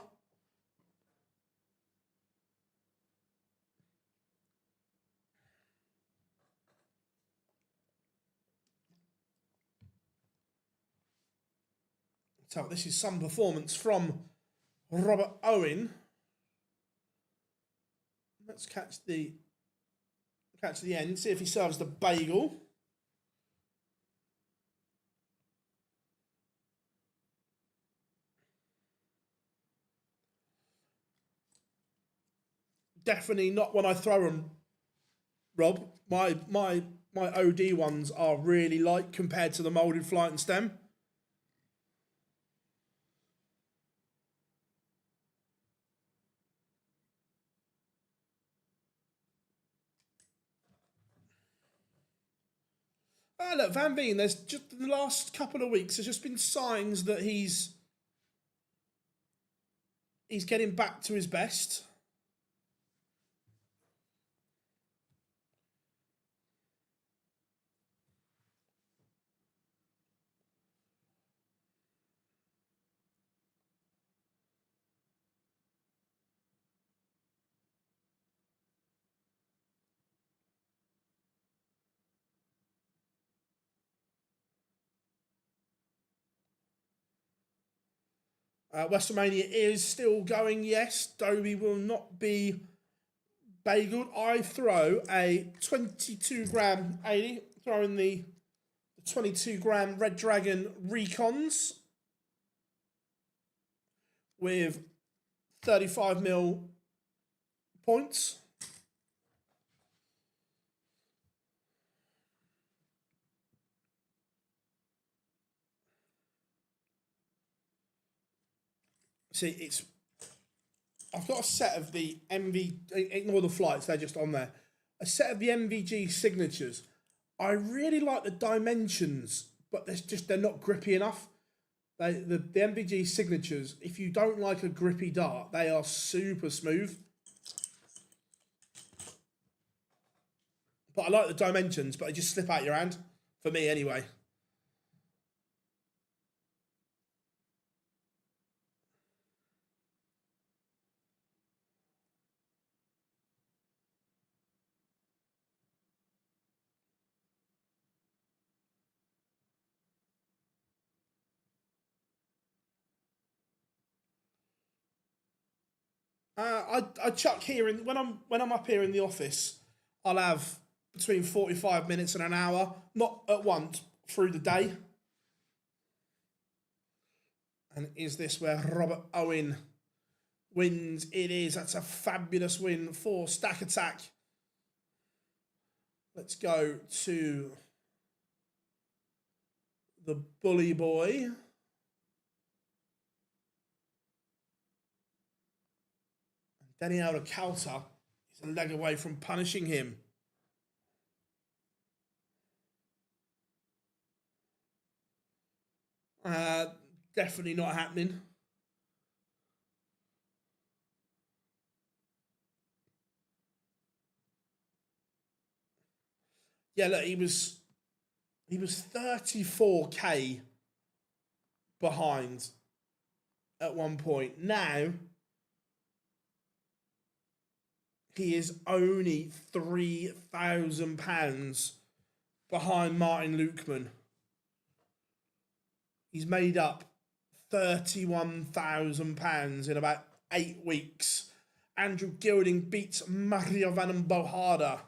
So this is some performance from Robert Owen. Let's catch the end, see if he serves the bagel. Definitely not when I throw them, Rob. My OD ones are really light compared to the molded flight and stem. Look, Van Veen, there's just the last couple of weeks, there's just been signs that he's getting back to his best. WrestleMania is still going, yes. Dobie will not be bageled. I throw a 22 gram 80, throwing the 22 gram Red Dragon Recons with 35mm points. See, I've got a set of the ignore the flights, they're just on there. A set of the MVG signatures. I really like the dimensions, but they're not grippy enough. The MVG signatures, if you don't like a grippy dart, they are super smooth. But I like the dimensions, but they just slip out your hand. For me, anyway. I chuck here when I'm up here in the office, I'll have between 45 minutes and an hour, not at once, through the day. And is this where Robert Owen wins it is. That's a fabulous win for Stack Attack. Let's go to the Bully Boy. Daniel Calta is a leg away from punishing him. Definitely not happening. Yeah, look, he was 34k behind at one point. Now he is only £3,000 behind Martin Lukeman. He's made up £31,000 in about 8 weeks. Andrew Gilding beats Mario Van Bohada.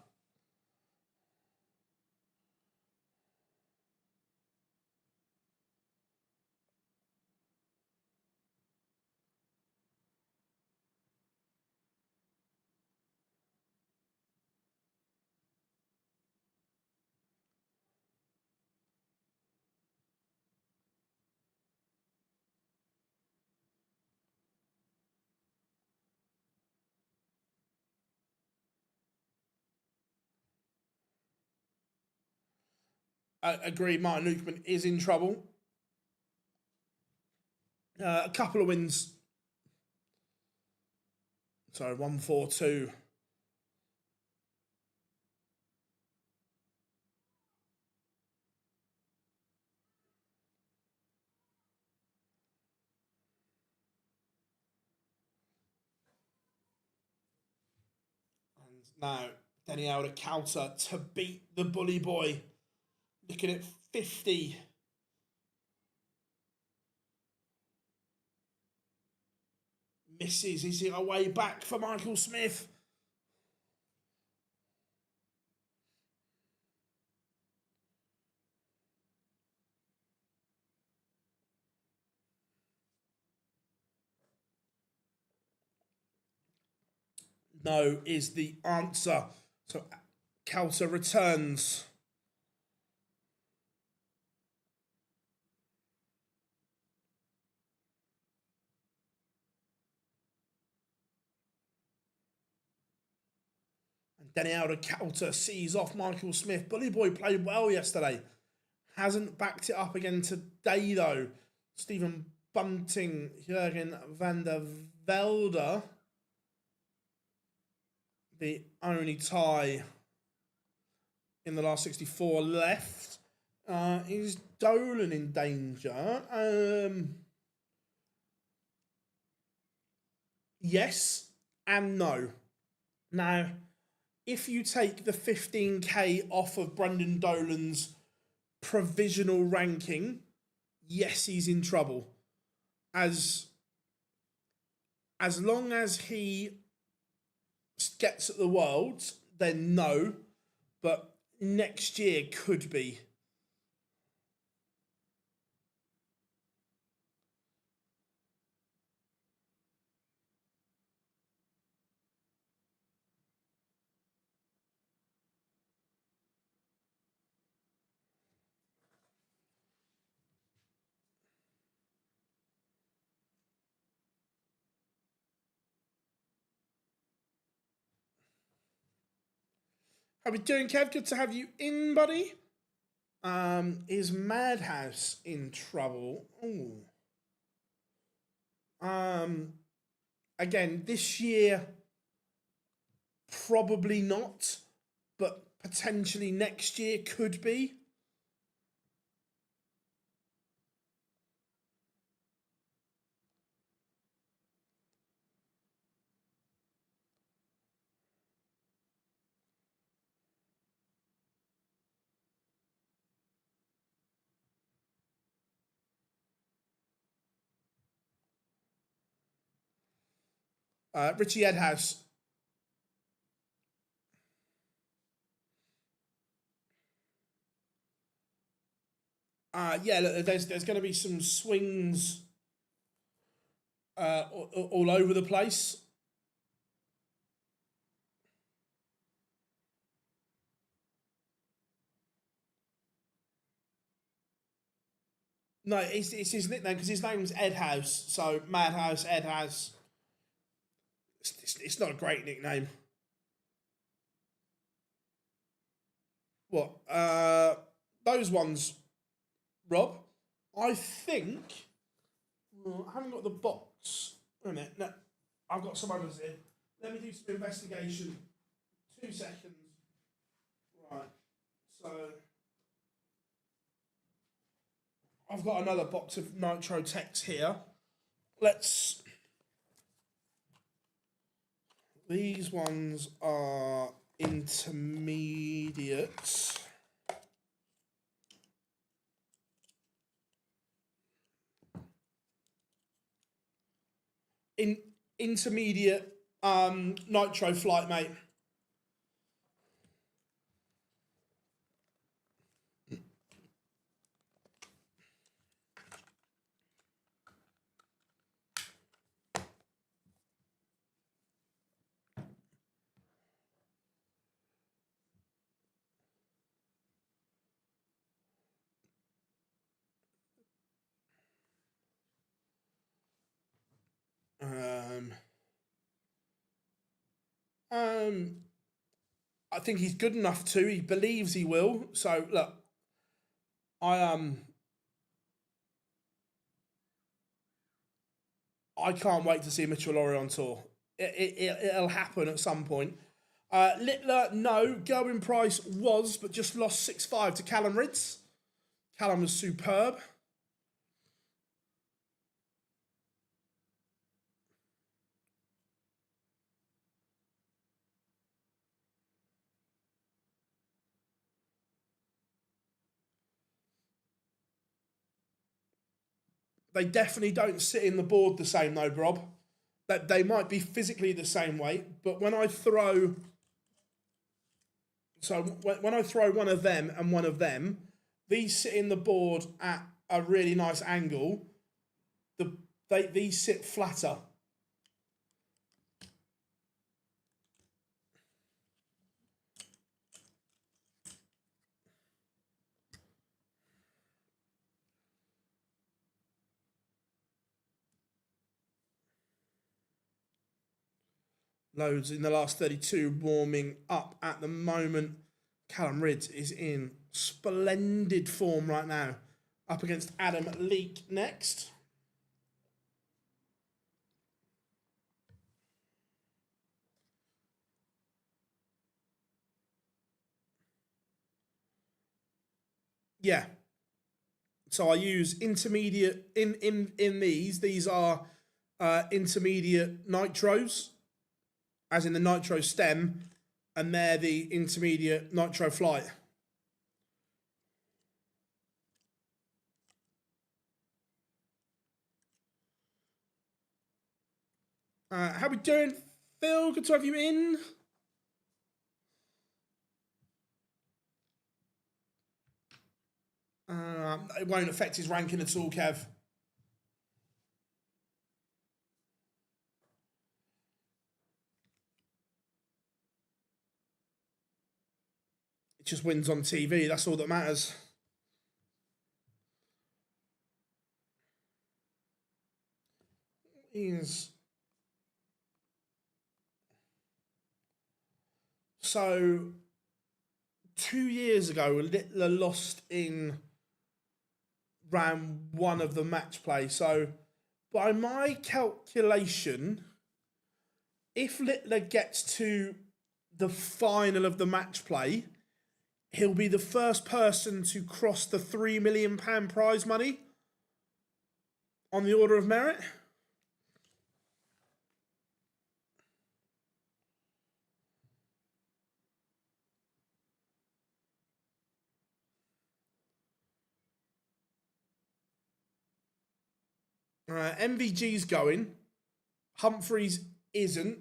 I agree, Martin Lukeman is in trouble. A couple of wins. Sorry, 1-4-2. And now Daniel de Calta to beat the Bully Boy. Looking at 50. Misses. Is it a way back for Michael Smith? No is the answer. So Calta returns. And Daniel de Calta sees off Michael Smith. Bully Boy played well yesterday. Hasn't backed it up again today, though. Stephen Bunting, Jurgen van der Velde. The only tie in the last 64 left. Is Dolan in danger? Yes and no. Now, if you take the 15k off of Brendan Dolan's provisional ranking, yes, he's in trouble. As long as he gets at the Worlds, then no. But next year could be. How we doing, Kev? Good to have you in, buddy. Is Madhouse in trouble? Ooh. Again, this year, probably not, but potentially next year could be. Richie Edhouse. Yeah, look, there's going to be some swings all over the place. No, it's his nickname because his name's Ed House. So Madhouse, Ed House. It's not a great nickname. What? Those ones, Rob. I think I haven't got the box. Wait a minute. No, I've got some others here. Let me do some investigation. 2 seconds. Right. So I've got another box of Nitro Techs here. Let's. These ones are intermediate. Intermediate Nitro flight, mate. I think he's good enough to. He believes he will. So look, I can't wait to see Mitchell Laurie on tour. It'll happen at some point. Littler, no. Gerwin Price was, but just lost 6-5 to Callum Ritz. Callum was superb. They definitely don't sit in the board the same though, Rob. That they might be physically the same weight, but when I throw, when I throw one of them and one of them, these sit in the board at a really nice angle. These sit flatter. Loads in the last 32 warming up at the moment. Callum Ridds is in splendid form right now. Up against Adam Leake next. Yeah. So I use intermediate in these. These are intermediate nitros, as in the nitro stem, and they're the intermediate nitro flight. How we doing, Phil? Good to have you in. It won't affect his ranking at all, Kev. It just wins on TV. That's all that matters. So 2 years ago, Littler lost in round 1 of the match play. So by my calculation, if Littler gets to the final of the match play, he'll be the first person to cross the £3 million prize money on the order of merit. MVG's going. Humphreys isn't.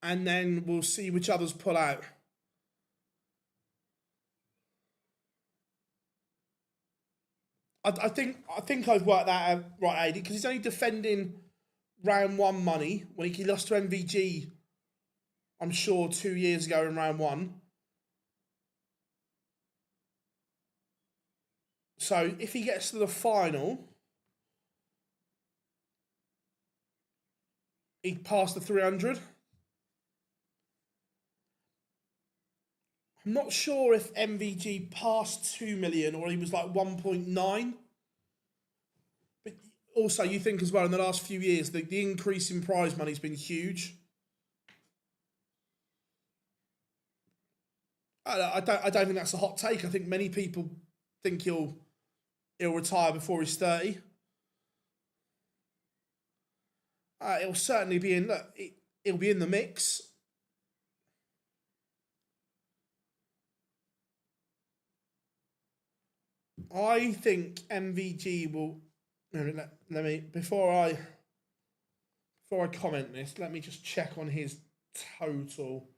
And then we'll see which others pull out. I think I've worked that out right, AD, because he's only defending round one money when he lost to MVG, I'm sure 2 years ago in round one. So if he gets to the final, he'd pass the 300. I'm not sure if MVG passed 2 million or he was like 1.9. But also, you think as well, in the last few years, the increase in prize money has been huge. I don't think that's a hot take. I think many people think he'll retire before he's 30. It'll certainly be in. Look, it'll be in the mix. I think MVG will. Let me before I comment this. Let me just check on his total.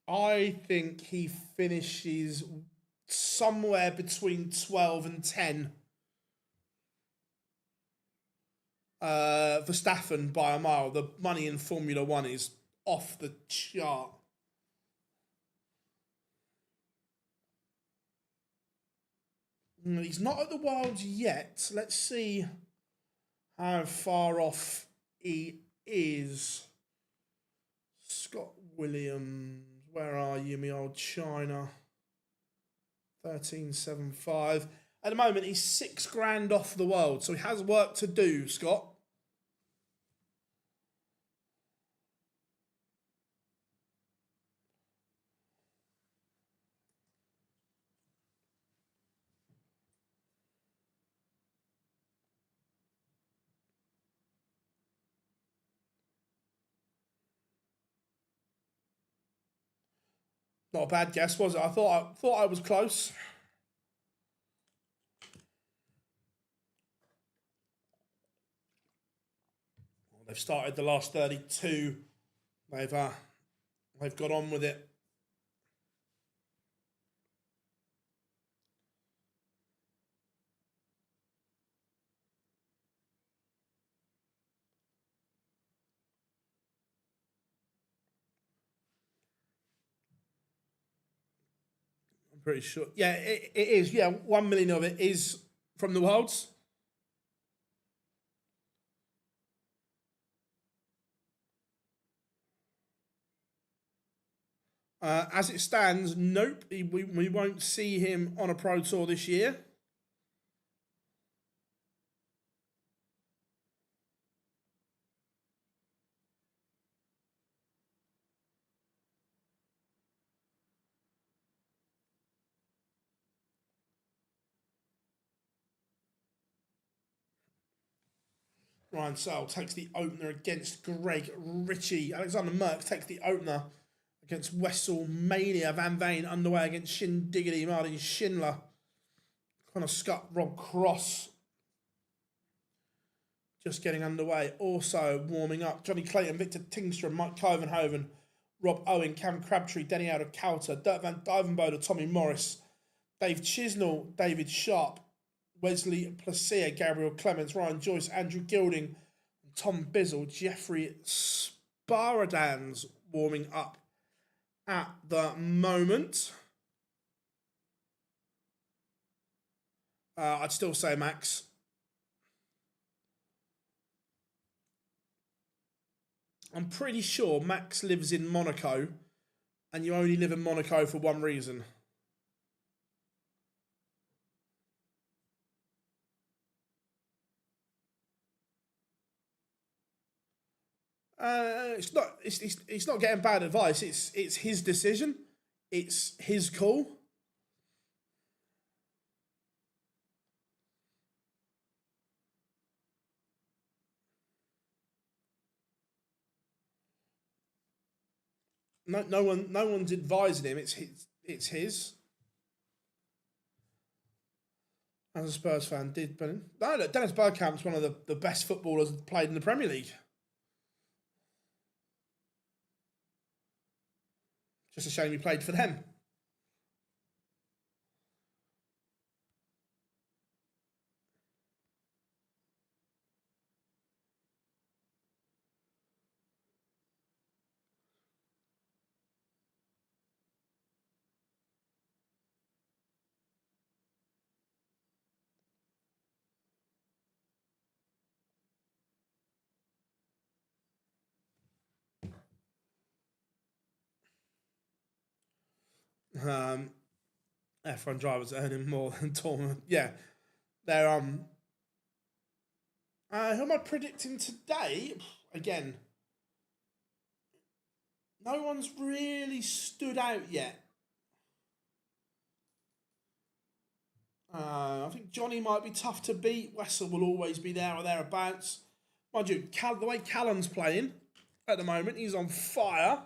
I think he finishes somewhere between 12 and 10. Verstappen by a mile. The money in Formula One is off the chart. He's not at the Worlds yet. Let's see how far off he is. Scott Williams, where are you, me old China? 13.75. At the moment, he's $6,000 off the world, so he has work to do, Scott. Not a bad guess, was it? I thought I was close. They've started the last 32. They've got on with it. I'm pretty sure. Yeah, it is. Yeah, 1 million of it is from the Worlds. As it stands, nope. We won't see him on a Pro Tour this year. Ryan Searle takes the opener against Greg Ritchie. Alexander Merckx takes the opener against Wessel Mania. Van Veen underway against Shin Diggity. Martin Schindler. Connor Scott, Rob Cross just getting underway. Also warming up, Johnny Clayton, Victor Tingstrom, Mike Covenhoven, Rob Owen, Cam Crabtree, Denny Outer-Calter, Dirk van Duivenbode, Tommy Morris, Dave Chisnell, David Sharp, Wesley Placia, Gabriel Clements, Ryan Joyce, Andrew Gilding, Tom Bizzle, Jeffrey Sparadans warming up at the moment. I'd still say Max. I'm pretty sure Max lives in Monaco, and you only live in Monaco for one reason. It's not. It's not getting bad advice. It's his decision. It's his call. No one's advising him. It's his. As a Spurs fan, did Brennan? No, look, Dennis Bergkamp's one of the best footballers played in the Premier League. Just a shame he played for them. Um, F1 drivers earning more than tournament. Yeah, they're who am I predicting today? Again, no one's really stood out yet. I think Johnny might be tough to beat. Wessel will always be there or thereabouts. Mind you, the way Callum's playing at the moment, he's on fire.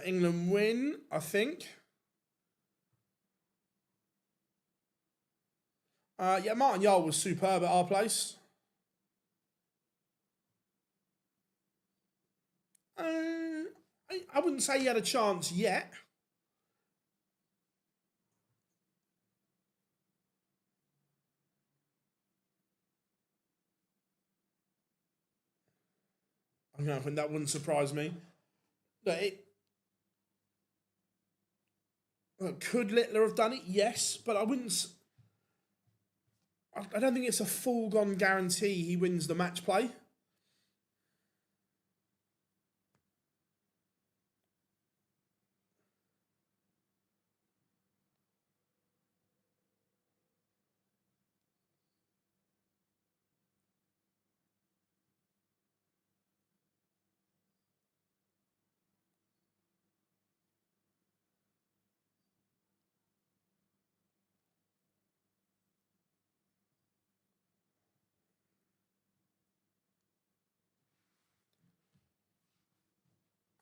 England win, I think. Yeah, Martin Yule was superb at our place. I wouldn't say he had a chance yet. I think that wouldn't surprise me. Look, could Littler have done it? Yes, but I wouldn't. I don't think it's a foregone guarantee he wins the match play.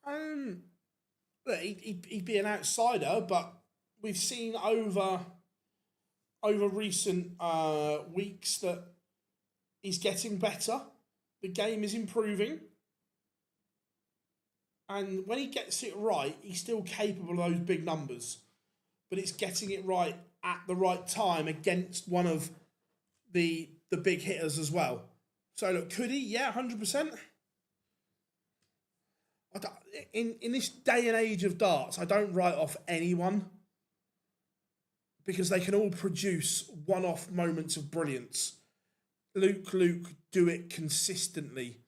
Um, Look, he'd be an outsider, but we've seen over recent weeks that he's getting better. The game is improving. And when he gets it right, he's still capable of those big numbers. But it's getting it right at the right time against one of the big hitters as well. So look, could he? Yeah, 100%. In this day and age of darts, I don't write off anyone because they can all produce one-off moments of brilliance. Luke, do it consistently.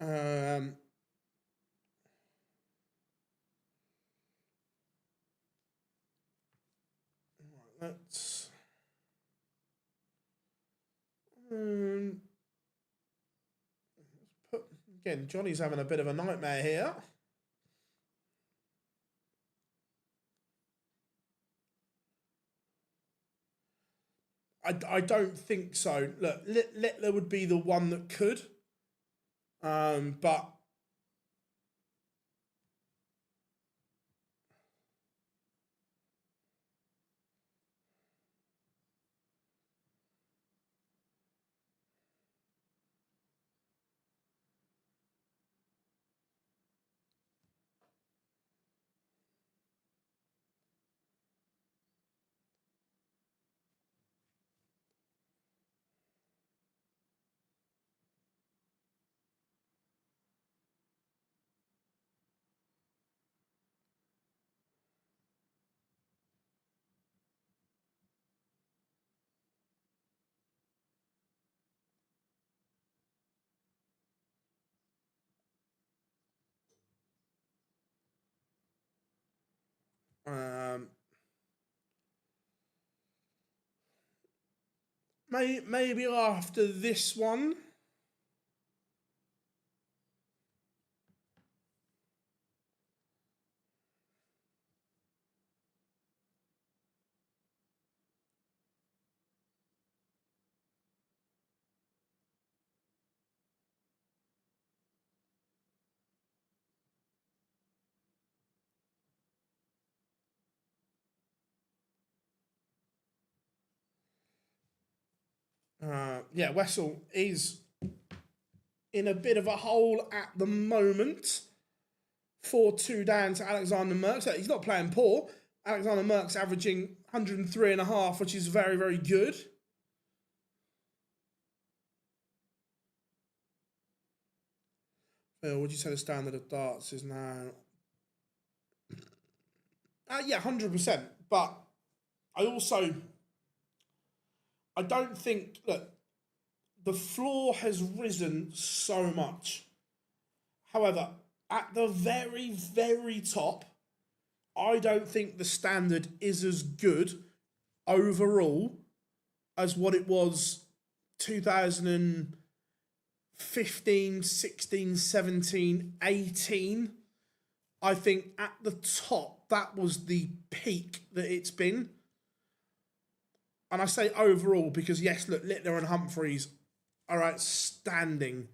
Um, let's um, put again. Johnny's having a bit of a nightmare here. I don't think so. Look, Littler would be the one that could, but um, maybe after this one. yeah, Wessel is in a bit of a hole at the moment. 4-2 down to Alexander Merckx. He's not playing poor. Alexander Merckx averaging 103.5, which is very, very good. Phil, would you say the standard of darts is now? Yeah, 100%. But I don't think that the floor has risen so much. However, at the very, very top, I don't think the standard is as good overall as what it was 2015, 16, 17, 18. I think at the top, that was the peak that it's been. And I say overall because, yes, look, Littler and Humphreys are outstanding.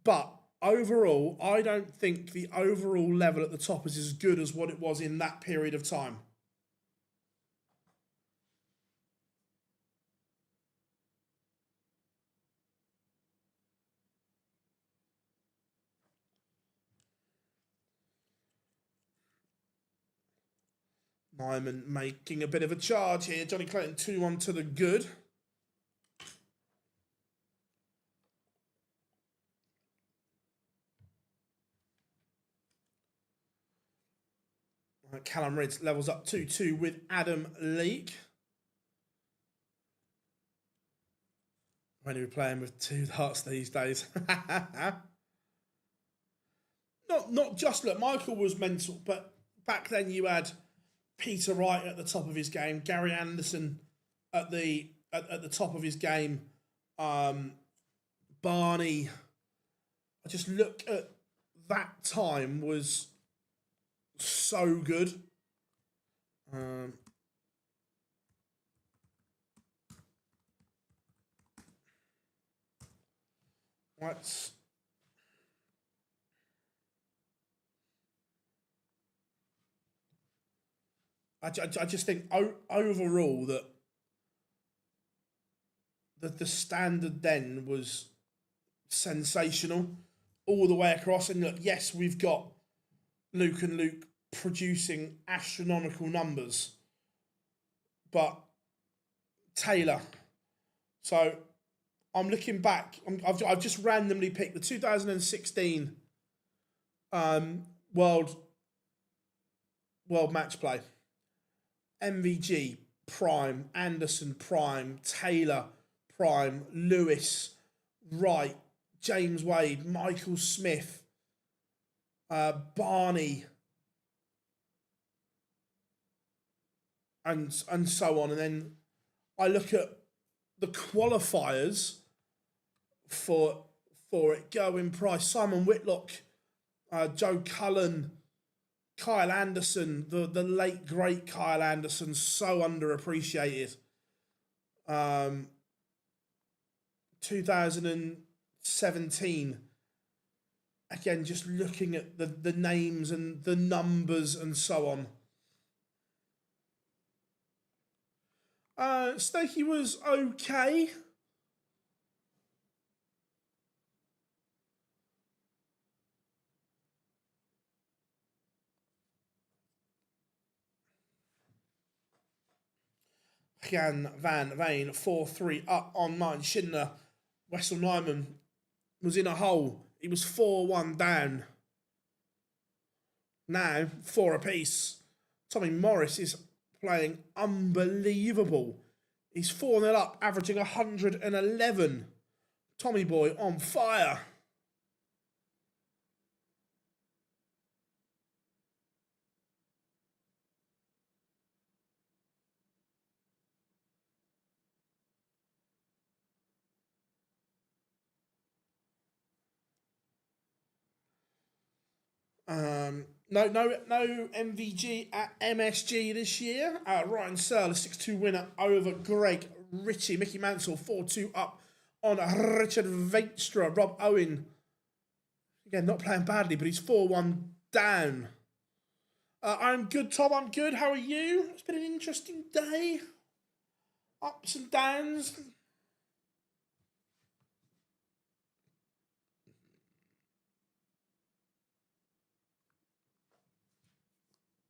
But overall, I don't think the overall level at the top is as good as what it was in that period of time. Nyman making a bit of a charge here. Johnny Clayton 2-1 to the good. Callum Ridds levels up 2-2 with Adam Leake. When are we playing with two darts these days? Not just, look, Michael was mental, but back then you had Peter Wright at the top of his game, Gary Anderson at the top of his game, Barney. I just look at that time was so good. Let's I just think overall that the standard then was sensational all the way across. And look, yes, we've got Luke and Luke producing astronomical numbers, but Taylor. So I'm looking back. I've just randomly picked the 2016 World Match Play. MVG, Prime, Anderson, Prime, Taylor, Prime, Lewis, Wright, James Wade, Michael Smith, Barney, and so on. And then I look at the qualifiers for it. Gerwyn Price, Simon Whitlock, Joe Cullen, Kyle Anderson, the late great Kyle Anderson, so underappreciated. 2017, again, just looking at the names and the numbers and so on. Stakey was okay. Jan van Veen, 4-3 up on Martin Schindler. Wessel Nyman was in a hole. He was 4-1 down. Now, 4 apiece. Tommy Morris is playing unbelievable. He's 4-0 up, averaging 111. Tommy boy on fire. No MVG at MSG this year. Ryan Searle, a 6-2 winner over Greg Ritchie. Mickey Mansell, 4-2 up on Richard Veinstra. Rob Owen, again, not playing badly, but he's 4-1 down. I'm good, Tom. I'm good. How are you? It's been an interesting day. Ups and downs.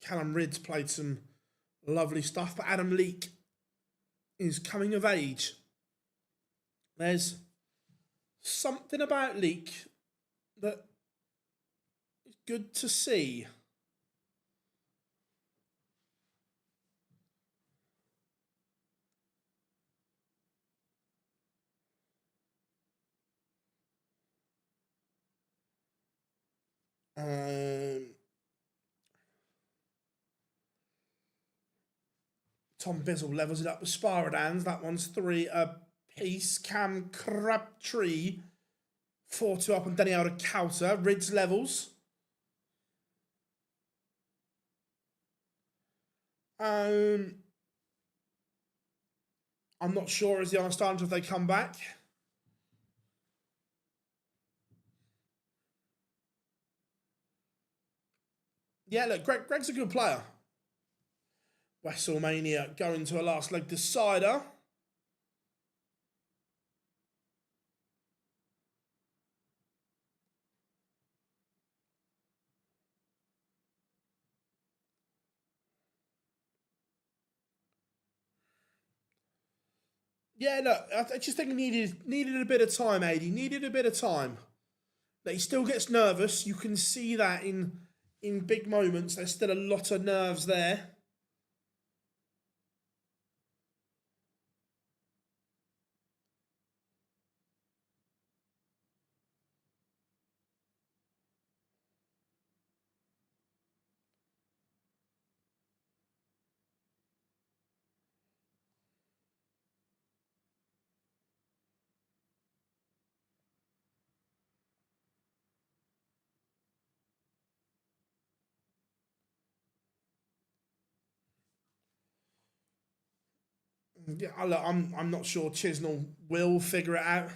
Callum Rid's played some lovely stuff, but Adam Leake is coming of age. There's something about Leake that is good to see. Tom Bizzle levels it up with Sparadans. That one's 3 apiece. Cam Crabtree 4-2 up on Daniel Kauter. Rids levels. I'm not sure is the honest answer if they come back. Yeah, look, Greg's a good player. WrestleMania going to a last leg decider. Yeah, look, I just think he needed a bit of time, AD. Needed a bit of time. But he still gets nervous. You can see that in big moments. There's still a lot of nerves there. Yeah, look, I'm not sure Chisnell will figure it out.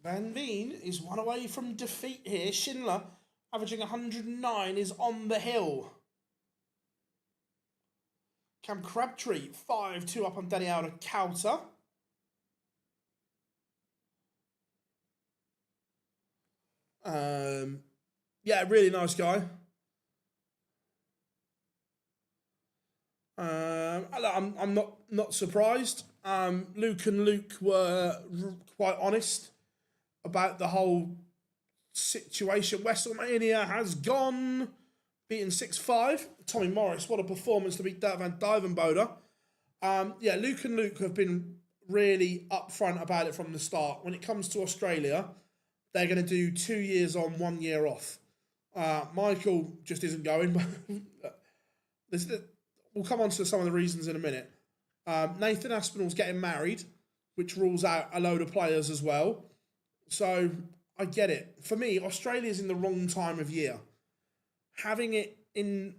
Van Veen is one away from defeat here. Schindler, averaging 109, is on the hill. Cam Crabtree, 5-2 up on Daniel Kauter. Yeah, really nice guy. I'm not surprised. Luke and Luke were quite honest about the whole situation. WrestleMania has gone, beaten 6-5. Tommy Morris, what a performance to beat Dirk van Dijvenbode. Yeah, Luke and Luke have been really upfront about it from the start. When it comes to Australia, they're going to do 2 years on, 1 year off. Michael just isn't going. We'll come on to some of the reasons in a minute. Nathan Aspinall's getting married, which rules out a load of players as well. So I get it. For me, Australia's in the wrong time of year. Having it in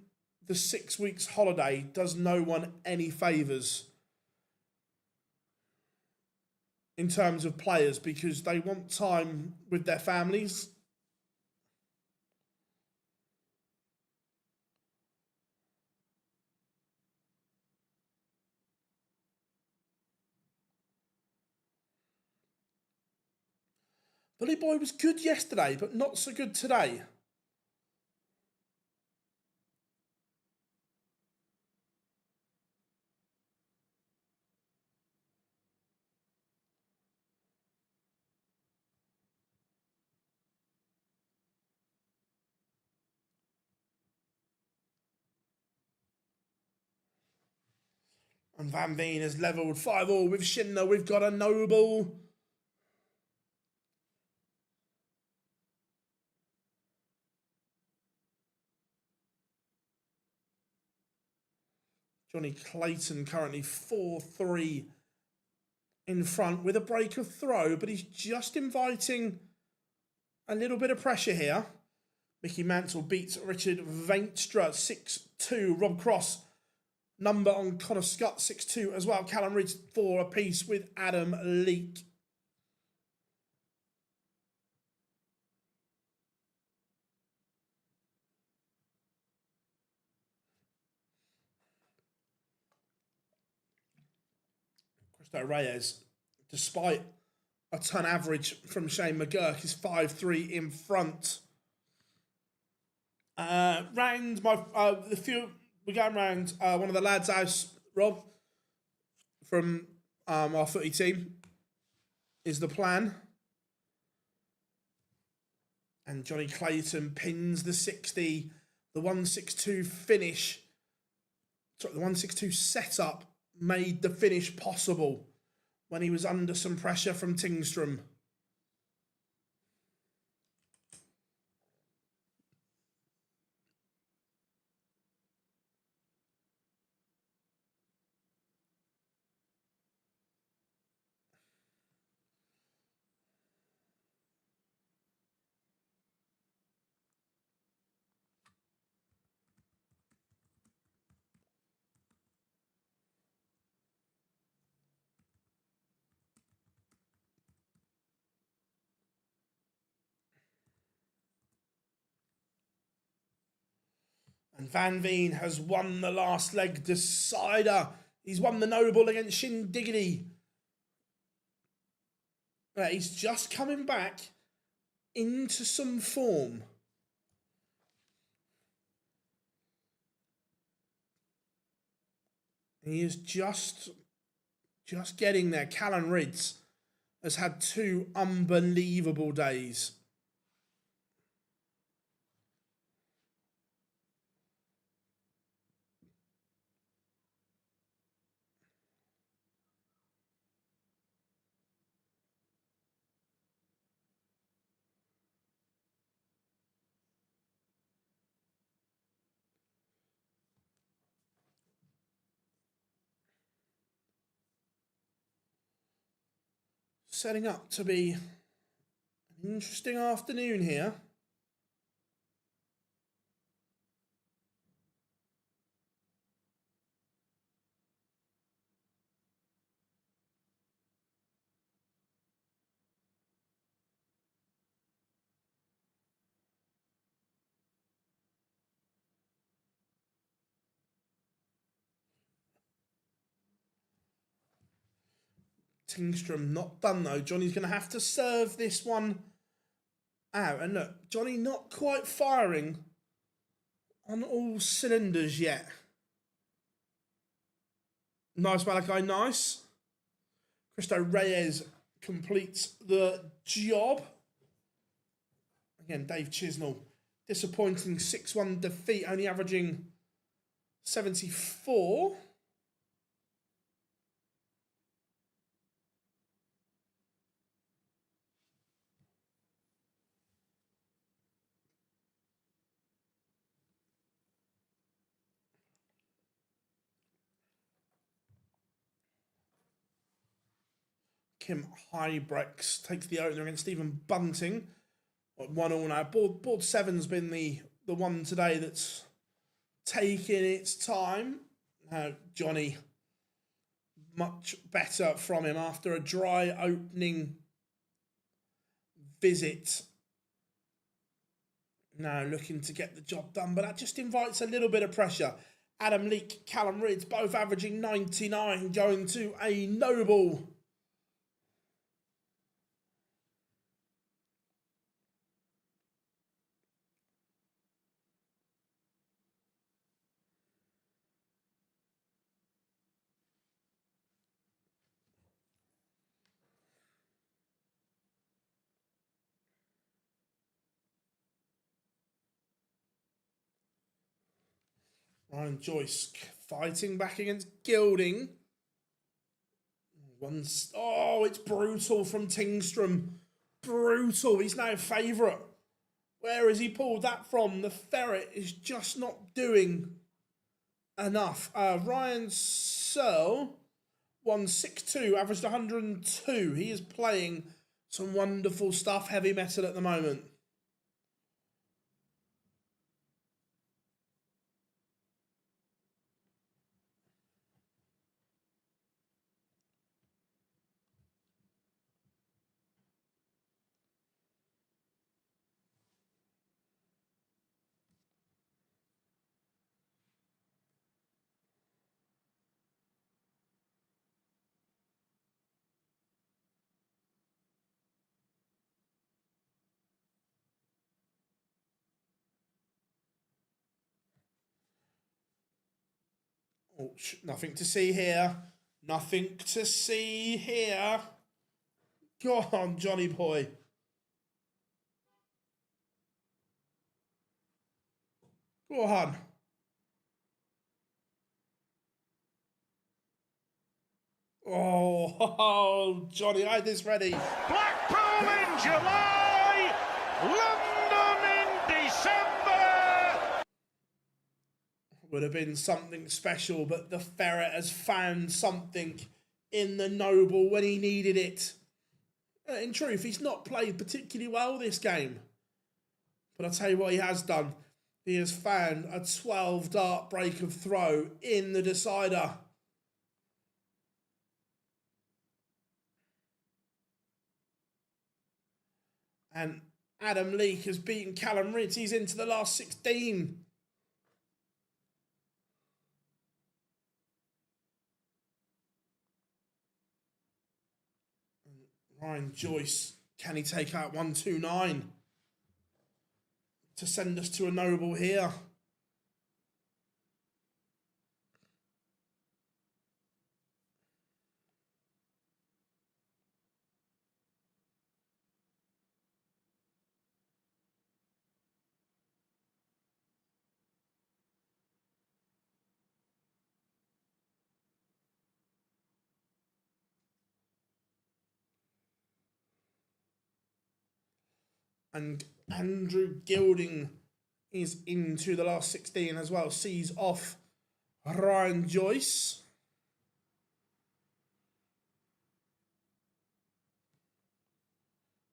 the 6 weeks holiday does no one any favours in terms of players because they want time with their families. Bully Boy was good yesterday, but not so good today. And Van Veen has levelled 5-5 with Schindler. We've got a Noble. Johnny Clayton currently 4-3 in front with a break of throw, but he's just inviting a little bit of pressure here. Mickey Mansell beats Richard Vainstra 6-2. Rob Cross, number on Connor Scott 6-2 as well. Callum Ridge 4 apiece with Adam Leake. Cristo Reyes, despite a ton average from Shane McGurk, is 5-3 in front. Round we're going round one of the lads' house, Rob, from our footy team, is the plan. And Johnny Clayton pins the 60, the 162 finish. Sorry, the 162 setup made the finish possible when he was under some pressure from Tingstrom. And Van Veen has won the last leg decider. He's won the Noble against Shin Diggity. He's just coming back into some form. He is just getting there. Callan Rids has had 2 unbelievable days. Setting up to be an interesting afternoon here. Tingstrom not done though. Johnny's going to have to serve this one out. And look, Johnny not quite firing on all cylinders yet. Nice, Malachi, nice. Cristo Reyes completes the job. Again, Dave Chisnell, disappointing 6-1 defeat, only averaging 74. Kim Hybrex takes the opener against Stephen Bunting. 1-1 now. Board 7's been the one today that's taking its time. Johnny, much better from him after a dry opening visit. Now looking to get the job done, but that just invites a little bit of pressure. Adam Leake, Callum Rids, both averaging 99, going to a Noble. Ryan Joyce fighting back against Gilding. It's brutal from Tingstrom. Brutal. He's now favourite. Where has he pulled that from? The ferret is just not doing enough. Ryan Searle, 162, averaged 102. He is playing some wonderful stuff, heavy metal at the moment. Oh, nothing to see here. Nothing to see here. Go on, Johnny boy. Go on. Oh, Johnny, I had this ready. Blackpool in July, London in December. Would have been something special, but the ferret has found something in the Noble when he needed it. In truth, he's not played particularly well this game. But I'll tell you what he has done. He has found a 12 dart break of throw in the decider. And Adam Leake has beaten Callum Ritz. He's into the last 16. Ryan Joyce, can he take out 129 to send us to a Noble here? And Andrew Gilding is into the last 16 as well. Sees off Ryan Joyce.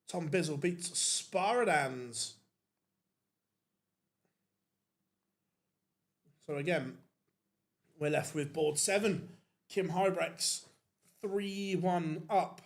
Tom Bizzle beats Sparadans. So again, we're left with board 7. Kim Hybrex 3-1 up.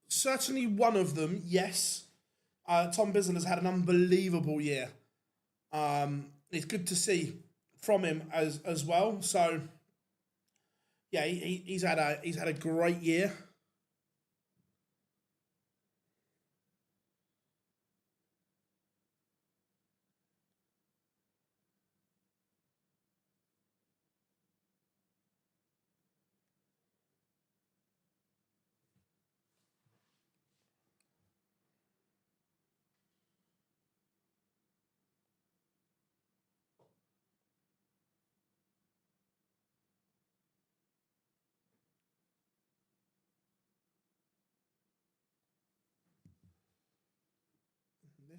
Certainly one of them, yes. Tom Bizzle has had an unbelievable year. It's good to see from him as well. So yeah, he's had a great year.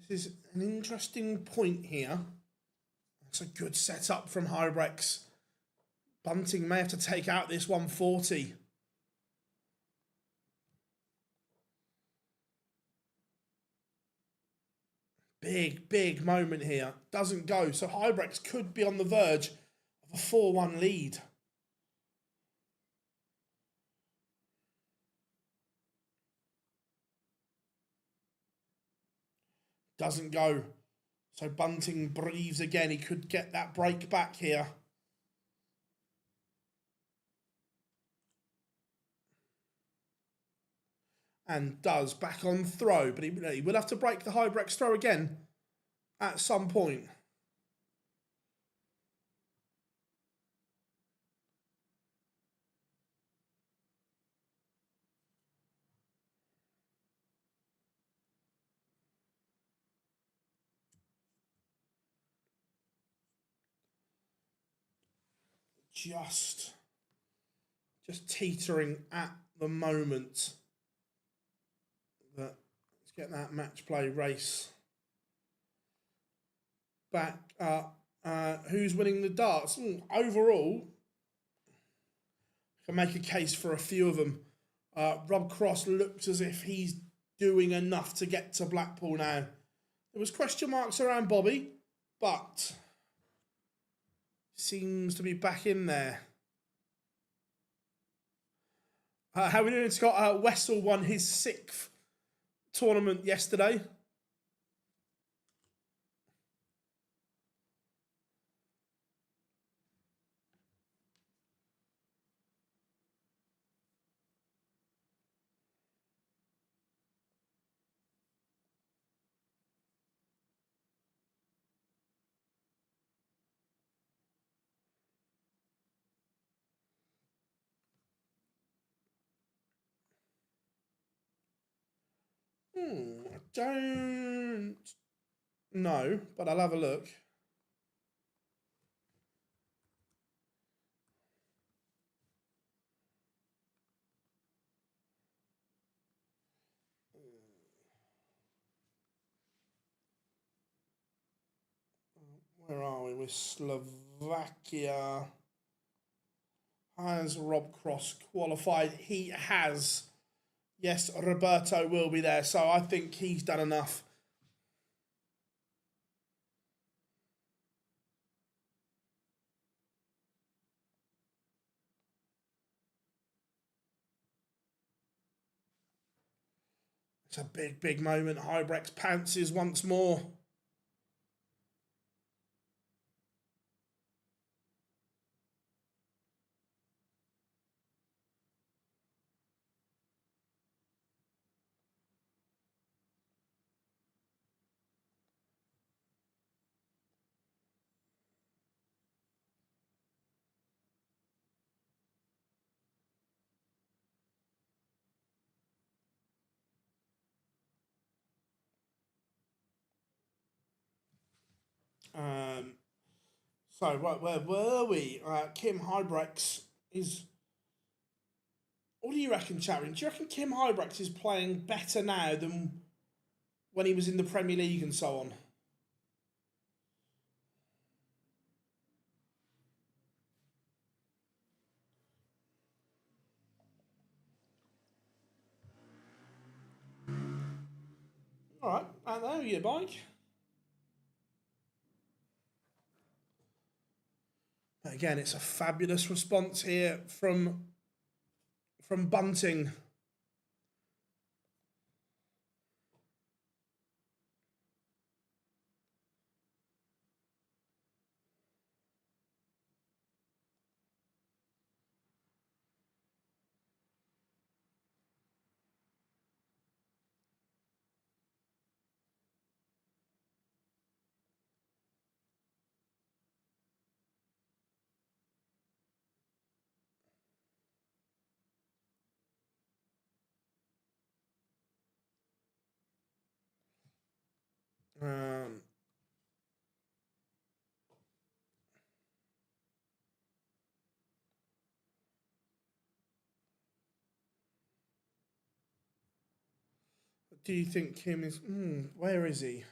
This is an interesting point here. It's a good setup from Hybrex. Bunting may have to take out this 140. Big moment here. Doesn't go. So Hybrex could be on the verge of a 4-1 lead. Doesn't go. So Bunting breathes again. He could get that break back here. And does back on throw. But he will have to break the Hybrex throw again at some point. Just teetering at the moment. But let's get that match play race back up. Who's winning the darts? Overall, can make a case for a few of them. Rob Cross looks as if he's doing enough to get to Blackpool now. There was question marks around Bobby, but seems to be back in there. How are we doing, Scott? Wessel won his 6th tournament yesterday. I don't know, but I'll have a look. Where are we? With Slovakia. Has Rob Cross qualified? He has. Yes, Roberto will be there, so I think he's done enough. It's a big, big moment. Hybrex pounces once more. So, right, where were we? Kim Hybrex is... What do you reckon, Charin? Do you reckon Kim Hybrex is playing better now than when he was in the Premier League and so on? All right, out there, your bike. Again, it's a fabulous response here from Bunting. Do you think Kim is... where is he?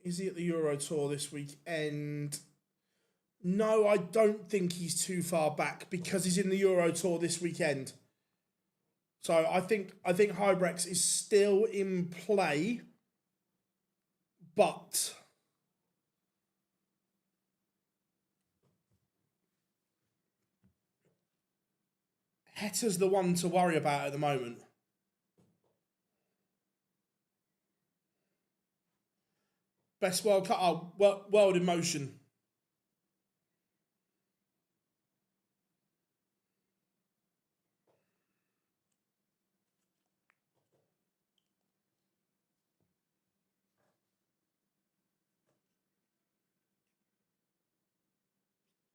Is he at the Euro Tour this weekend? No, I don't think he's too far back because he's in the Euro Tour this weekend. So I think Hybrex is still in play, but Hetter's the one to worry about at the moment. Best World Cup, World in Motion.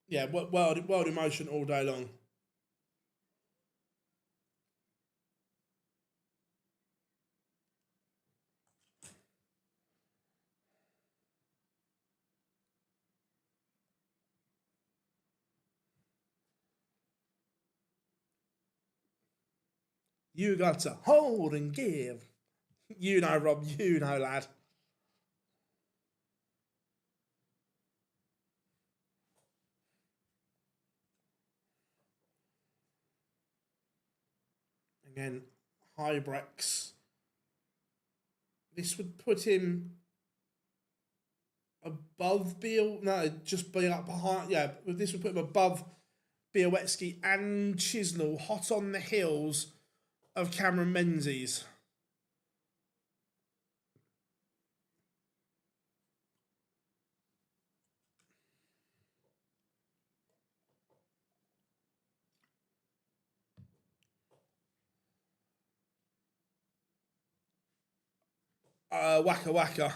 Yeah, world in Motion all day long. You got to hold and give. You know, Rob, you know, lad. Again, Hybrex. This would put him above Beal. No, just be up behind. Yeah, this would put him above Białecki and Chisnell, hot on the heels of Cameron Menzies. Waka Waka.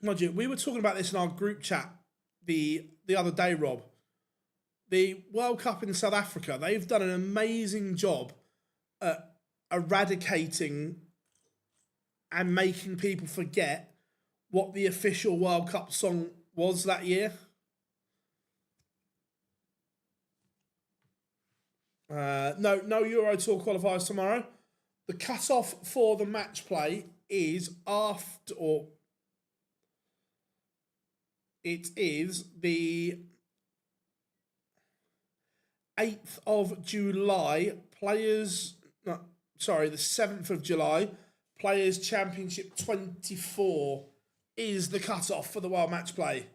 Mind you, we were talking about this in our group chat the other day, Rob. The World Cup in South Africa, they've done an amazing job at eradicating and making people forget what the official World Cup song was that year. No Euro Tour qualifiers tomorrow. The cut-off for the match play is it is the 8th of July, the 7th of July, Players Championship 24 is the cut-off for the World Match Play.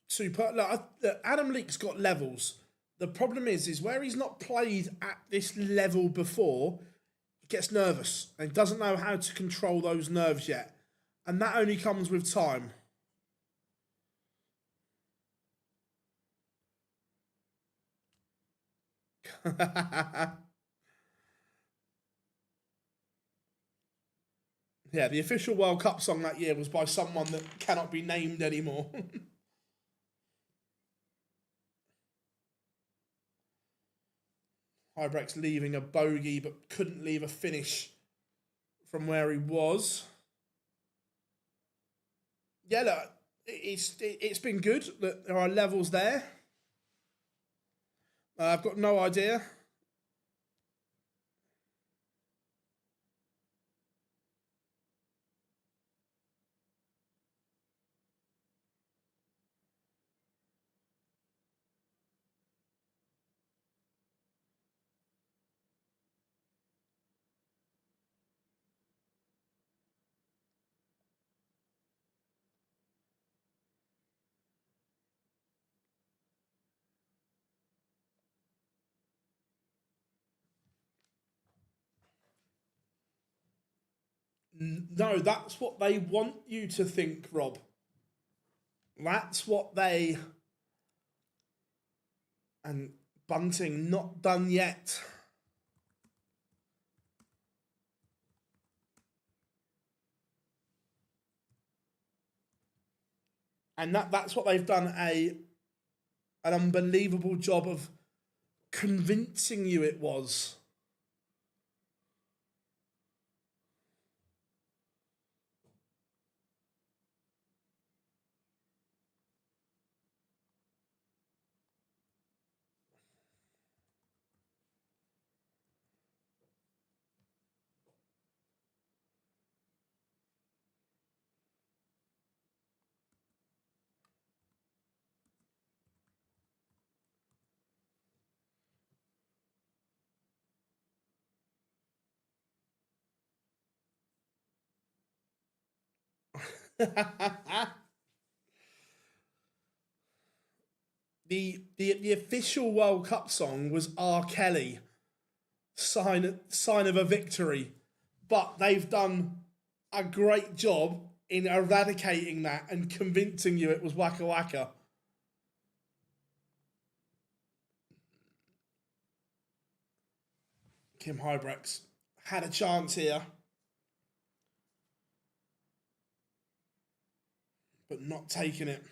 Super. Look, Adam Leake's got levels. The problem is where he's not played at this level before, he gets nervous and doesn't know how to control those nerves yet. And that only comes with time. Yeah, the official World Cup song that year was by someone that cannot be named anymore. Hybrex leaving a bogey but couldn't leave a finish from where he was. Yeah, look, it's been good that there are levels there. I've got no idea. No, that's what they want you to think, Rob. That's what they... And Bunting not done yet. And that's what they've done an unbelievable job of convincing you it was. The official World Cup song was R. Kelly, sign of a victory, but they've done a great job in eradicating that and convincing you it was Waka Waka. Kim Hybrex had a chance here, but not taking it.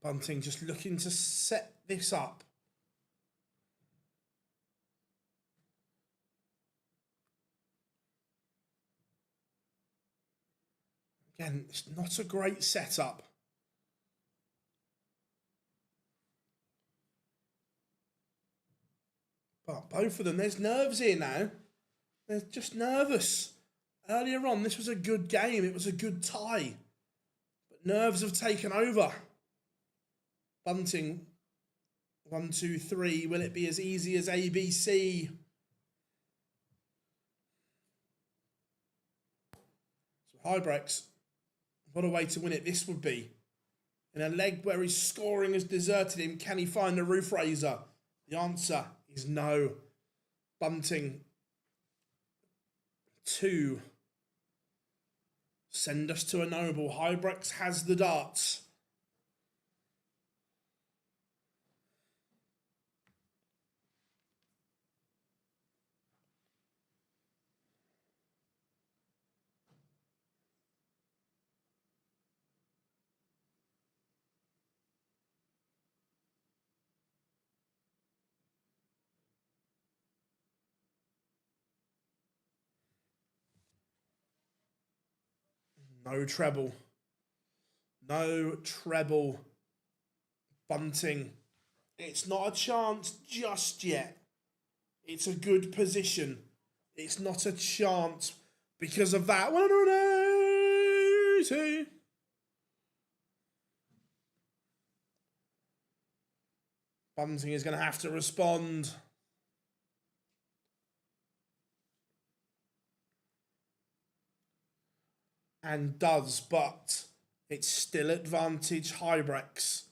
Bunting just looking to set this up. Again, it's not a great setup. But both of them, there's nerves here now. They're just nervous. Earlier on, this was a good game. It was a good tie. But nerves have taken over. Bunting, 1, 2, 3. Will it be as easy as ABC? So high breaks. What a way to win it this would be. In a leg where his scoring has deserted him, can he find a roof raiser? The answer is no. Bunting, 2. Send us to a noble. Hybrex has the darts. No treble. No treble. Bunting. It's not a chance just yet. It's a good position. It's not a chance because of that. 180. Bunting is going to have to respond. And does, but it's still advantage Hybrex.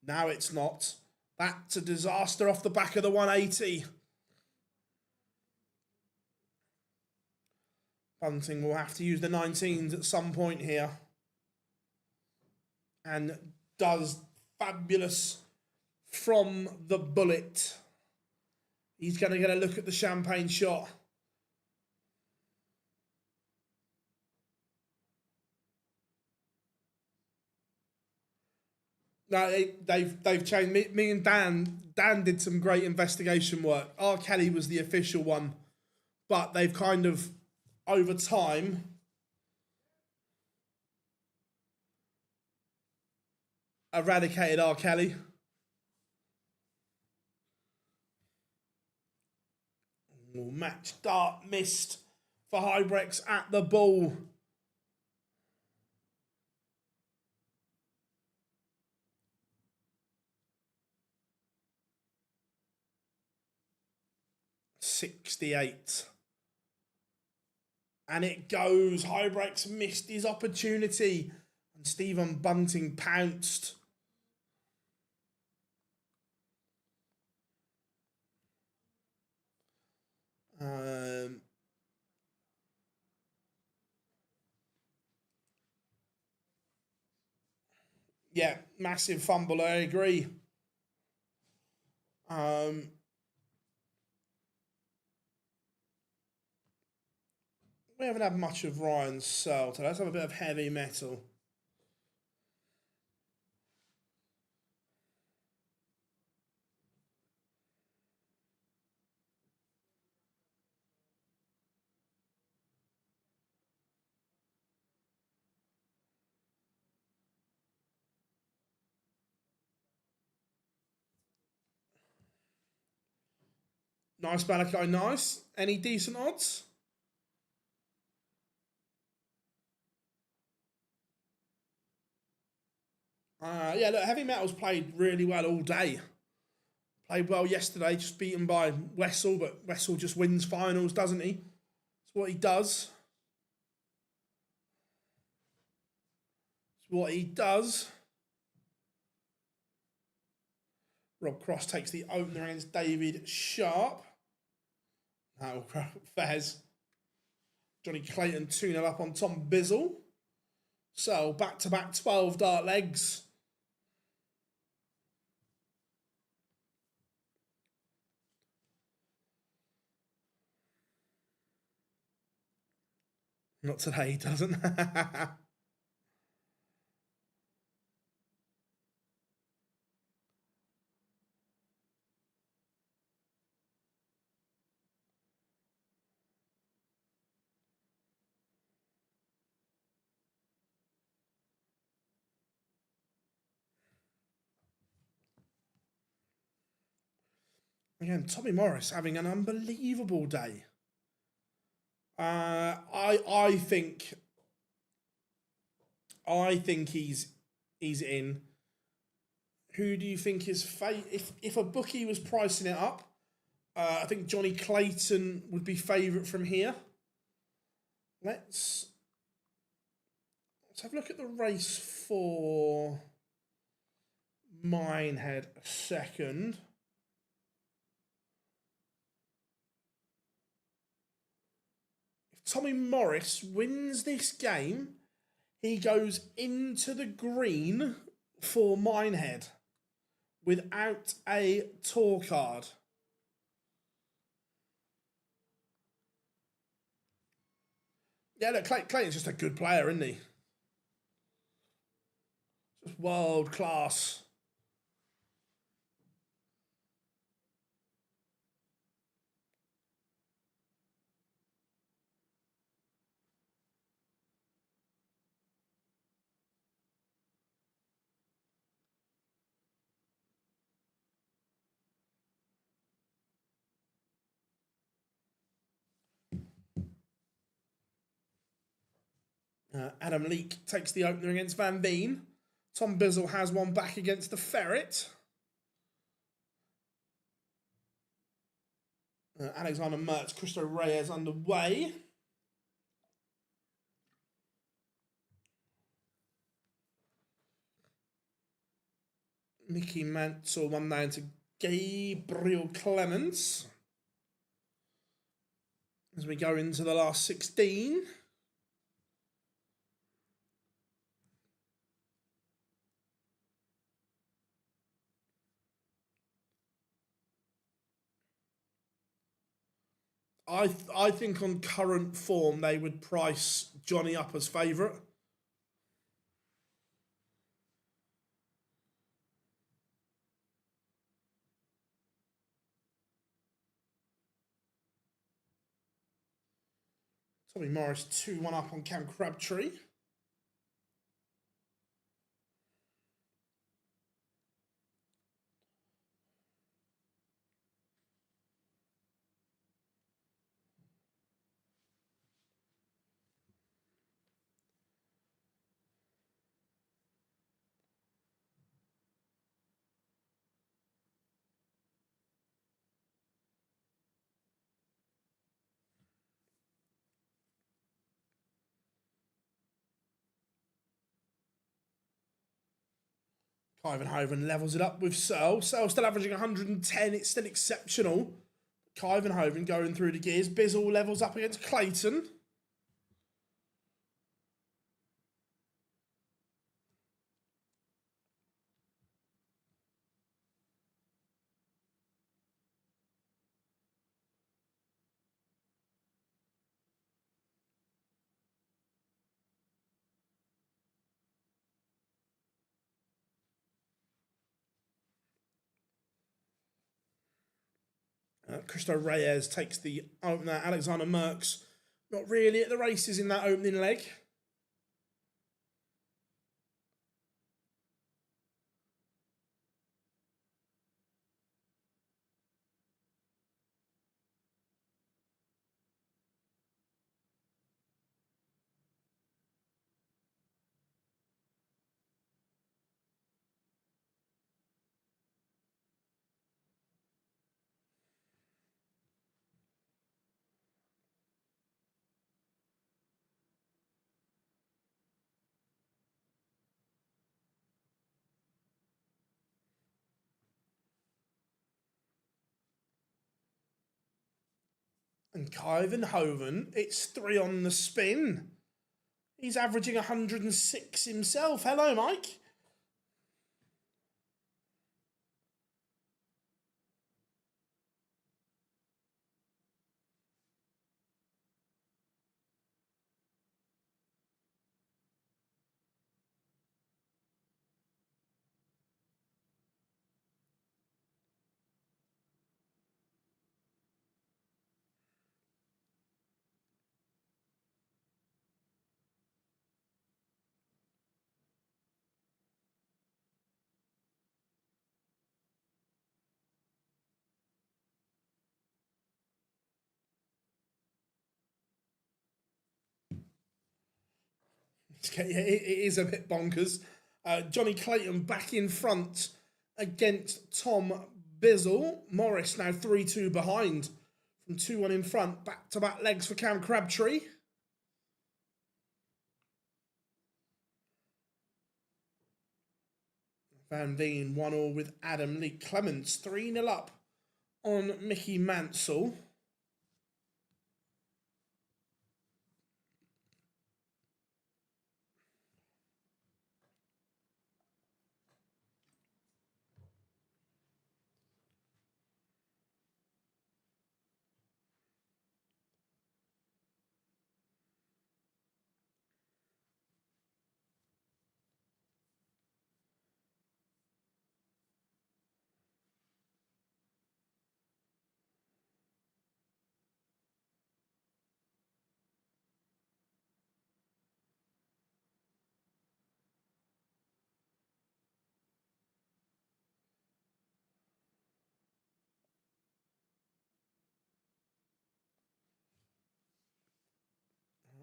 Now it's not. That's a disaster off the back of the 180. Bunting will have to use the 19s at some point here. And does fabulous from the bullet. He's going to get a look at the champagne shot. No, they've changed. Me and Dan did some great investigation work. R. Kelly was the official one, but they've kind of, over time, eradicated R. Kelly. Match dart missed for Hybrex at the ball. .68. And it goes. Hybrex missed his opportunity. And Stephen Bunting pounced. Yeah, massive fumble, I agree. We haven't had much of Ryan Searle today. Let's have a bit of heavy metal. Nice Malachi, nice. Any decent odds? Yeah, look, heavy metal's played really well all day. Played well yesterday, just beaten by Wessel, but Wessel just wins finals, doesn't he? It's what he does. It's what he does. Rob Cross takes the opener against David Sharp. No, Fez. Johnny Clayton 2-0 up on Tom Bizzle. So, back-to-back 12 dart legs. Not today, he doesn't. Again, Tommy Morris having an unbelievable day. I think he's in. Who do you think is if a bookie was pricing it up? I think Johnny Clayton would be favourite from here. Let's have a look at the race for Minehead a second. If Tommy Morris wins this game, he goes into the green for Minehead without a tour card. Yeah, look, Clayton's just a good player, isn't he? Just world class. Adam Leake takes the opener against Van Veen. Tom Bizzle has one back against the Ferret. Alexander Mertz, Cristo Reyes underway. Mickey Mansell one down to Gabriel Clements. As we go into the last 16. I think on current form they would price Johnny up as favourite. Tommy Morris 2-1 up on Cam Crabtree. Kyvenhoven levels it up with Searle. Searle still averaging 110. It's still exceptional. Kyvenhoven going through the gears. Bizzle levels up against Clayton. Cristo Reyes takes the opener. Alexander Merckx not really at the races in that opening leg. And Kyvenhoven, it's 3 on the spin. He's averaging 106 himself. Hello, Mike. It is a bit bonkers. Johnny Clayton back in front against Tom Bizzle. Morris now 3-2 behind from 2-1 in front. Back-to-back legs for Cam Crabtree. Van Veen 1-1 with Adam Lee Clements. 3-0 up on Mickey Mansell.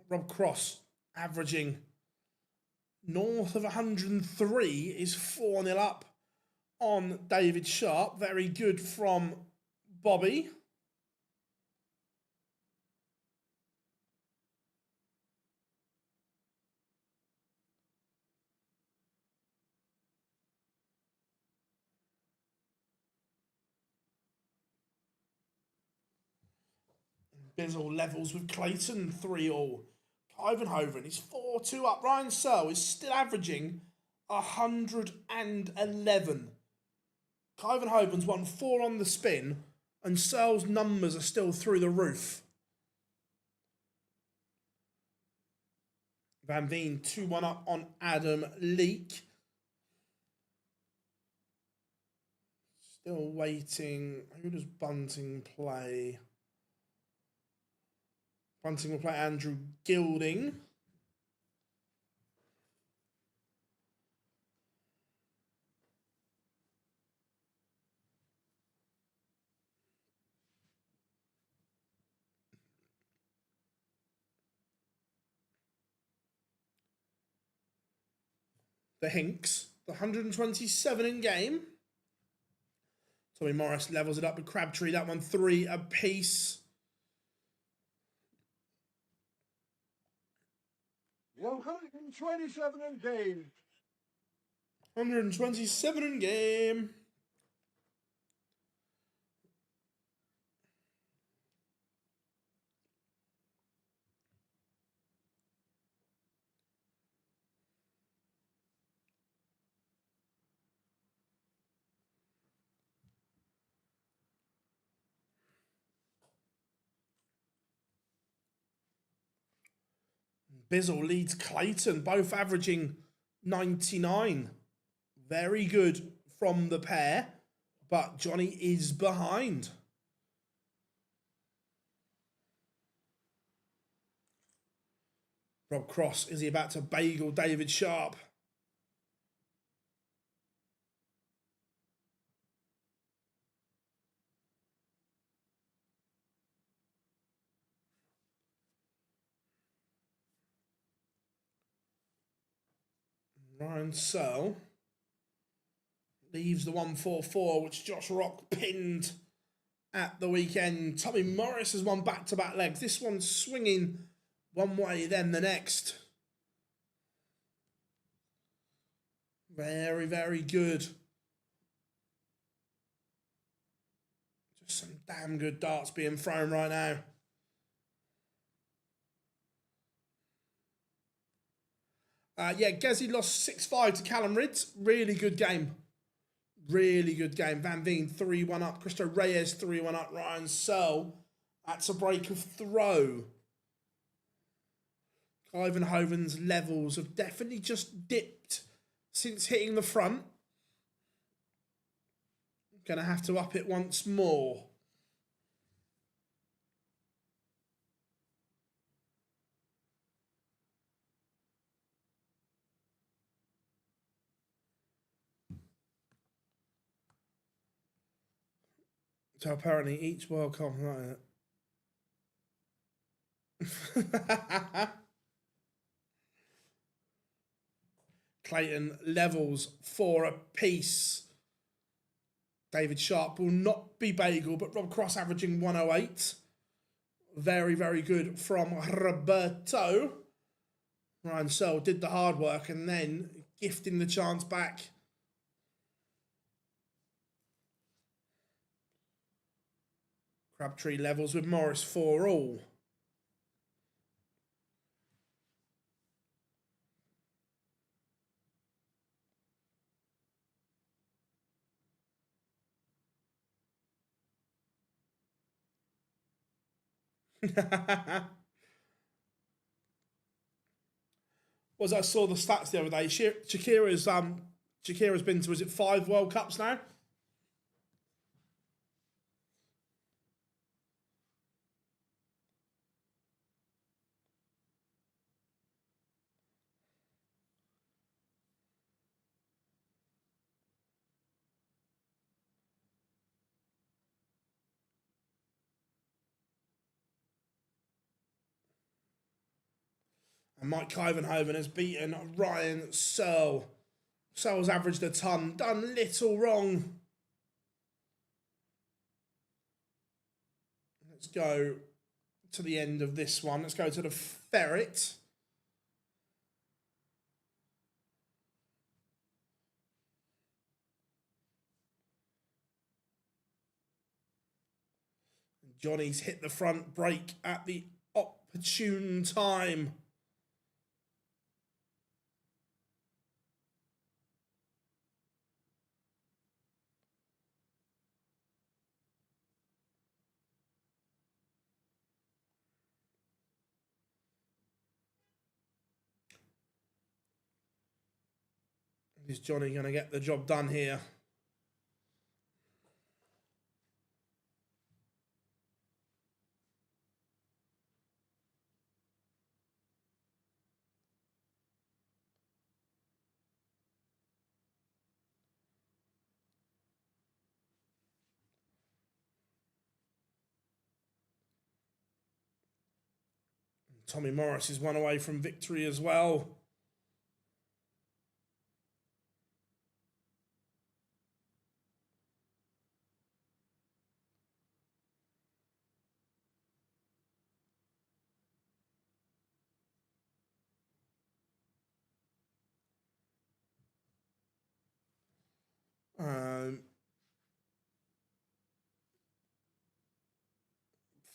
Rob Cross averaging north of 103 is 4-0 up on David Sharp. Very good from Bobby. Bizzle levels with Clayton 3-3. Ivanhoven is 4-2 up. Ryan Searle is still averaging 111. Ivanhoven's won 4 on the spin, and Searle's numbers are still through the roof. Van Veen 2-1 up on Adam Leake. Still waiting. Who does Bunting play? Bunting will play Andrew Gilding. The Hinks, the 127 in game. Tommy Morris levels it up with Crabtree. That one 3 apiece. The 127 in game. 127 in game. Bizzle leads Clayton, both averaging 99. Very good from the pair, but Johnny is behind. Rob Cross, is he about to bagel David Sharp? Ryan Searle leaves the 1-4-4, which Josh Rock pinned at the weekend. Tommy Morris has won back-to-back legs. This one's swinging one way, then the next. Very, very good. Just some damn good darts being thrown right now. Gezi lost 6-5 to Callum Ridds. Really good game. Really good game. Van Veen 3-1 up. Cristo Reyes 3-1 up. Ryan Searle. That's a break of throw. Ivanhoven's levels have definitely just dipped since hitting the front. Gonna have to up it once more. So apparently each World Cup, Clayton levels 4 apiece. David Sharp will not be bagel, but Rob Cross averaging 108. Very, very good from Roberto. Ryan Searle did the hard work and then gifting the chance back. Crabtree levels with Morris 4 all. Was I saw the stats the other day. Shakira's been to, is it 5 World Cups now? And Mike Kyvenhoven has beaten Ryan Searle. Searle's averaged a ton, done little wrong. Let's go to the end of this one. Let's go to the ferret. Johnny's hit the front brake at the opportune time. Is Johnny going to get the job done here? Tommy Morris is one away from victory as well.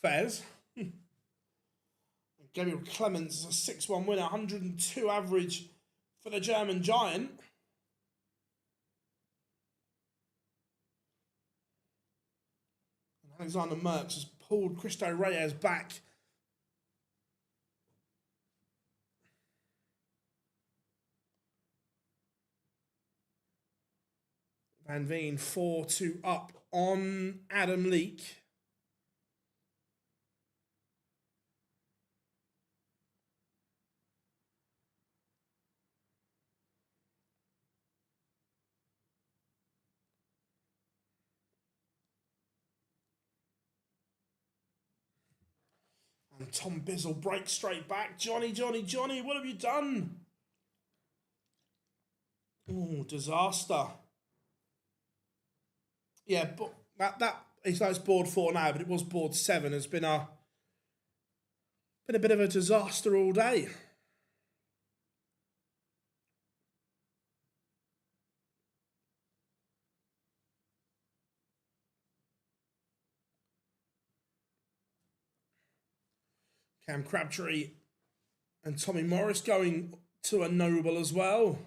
Fez. Gabriel Clemens is a 6-1 winner, 102 average for the German giant. And Alexander Merckx has pulled Cristo Reyes back. Van Veen 4-2 up on Adam Leake. And Tom Bizzle breaks straight back. Johnny, what have you done? Oh, disaster. Yeah, but that is it's board 4 now, but it was board 7. It's been a bit of a disaster all day. Cam Crabtree and Tommy Morris going to a noble as well.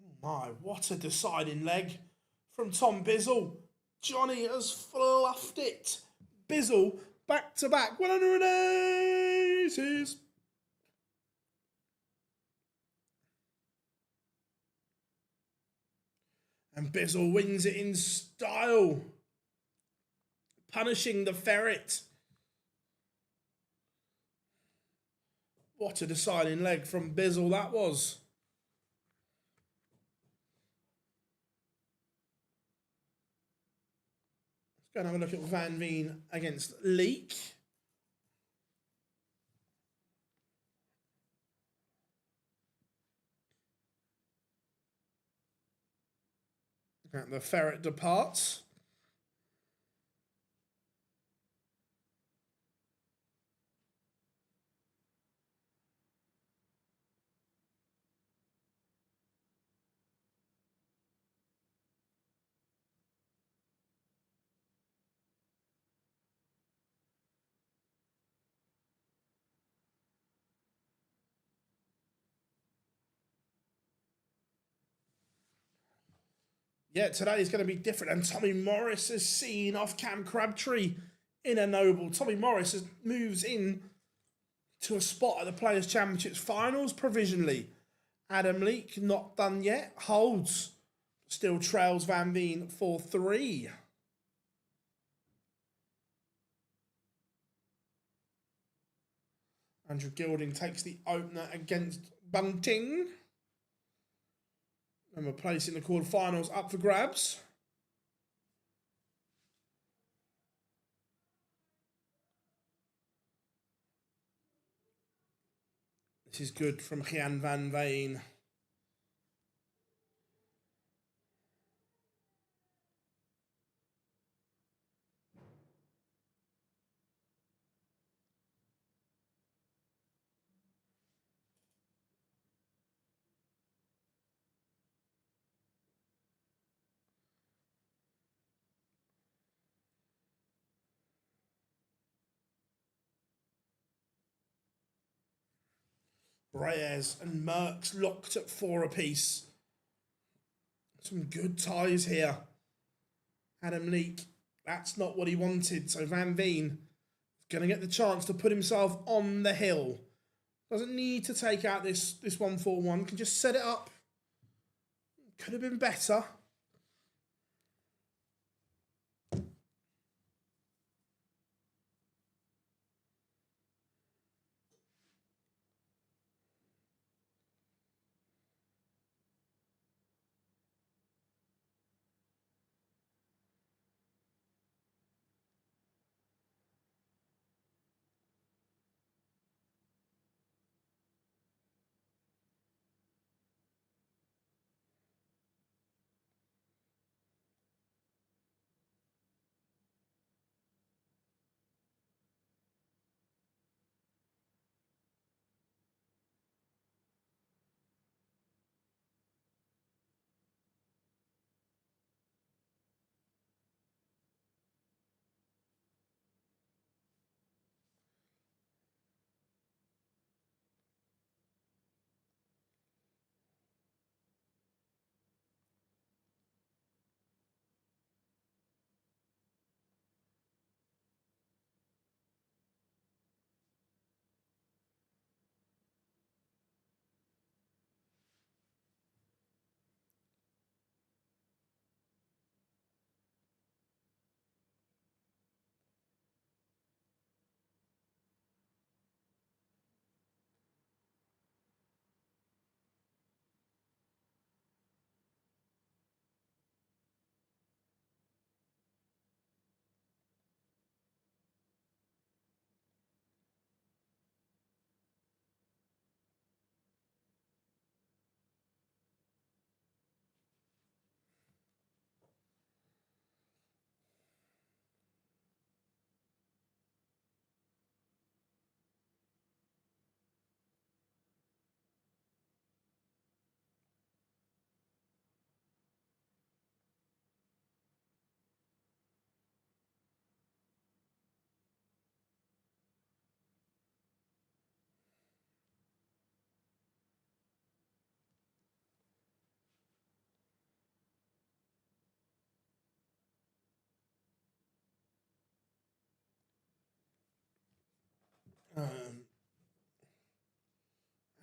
Oh my, what a deciding leg from Tom Bizzle. Johnny has fluffed it. Bizzle back to back 180s. And Bizzle wins it in style. Punishing the ferret. What a deciding leg from Bizzle that was. Go and have a look at Van Veen against Leek. And the ferret departs. Yeah, today is going to be different. And Tommy Morris has seen off Cam Crabtree in a noble. Tommy Morris moves in to a spot at the Players' Championships finals provisionally. Adam Leake, not done yet, holds. Still trails Van Veen for 3. Andrew Gilding takes the opener against Bunting. And we're placing the quarterfinals up for grabs. This is good from Gian Van Veen. Reyes and Merckx locked at 4 apiece. Some good ties here. Adam Leake, that's not what he wanted. So Van Veen going to get the chance to put himself on the hill. Doesn't need to take out this 1-4-1. Can just set it up. Could have been better.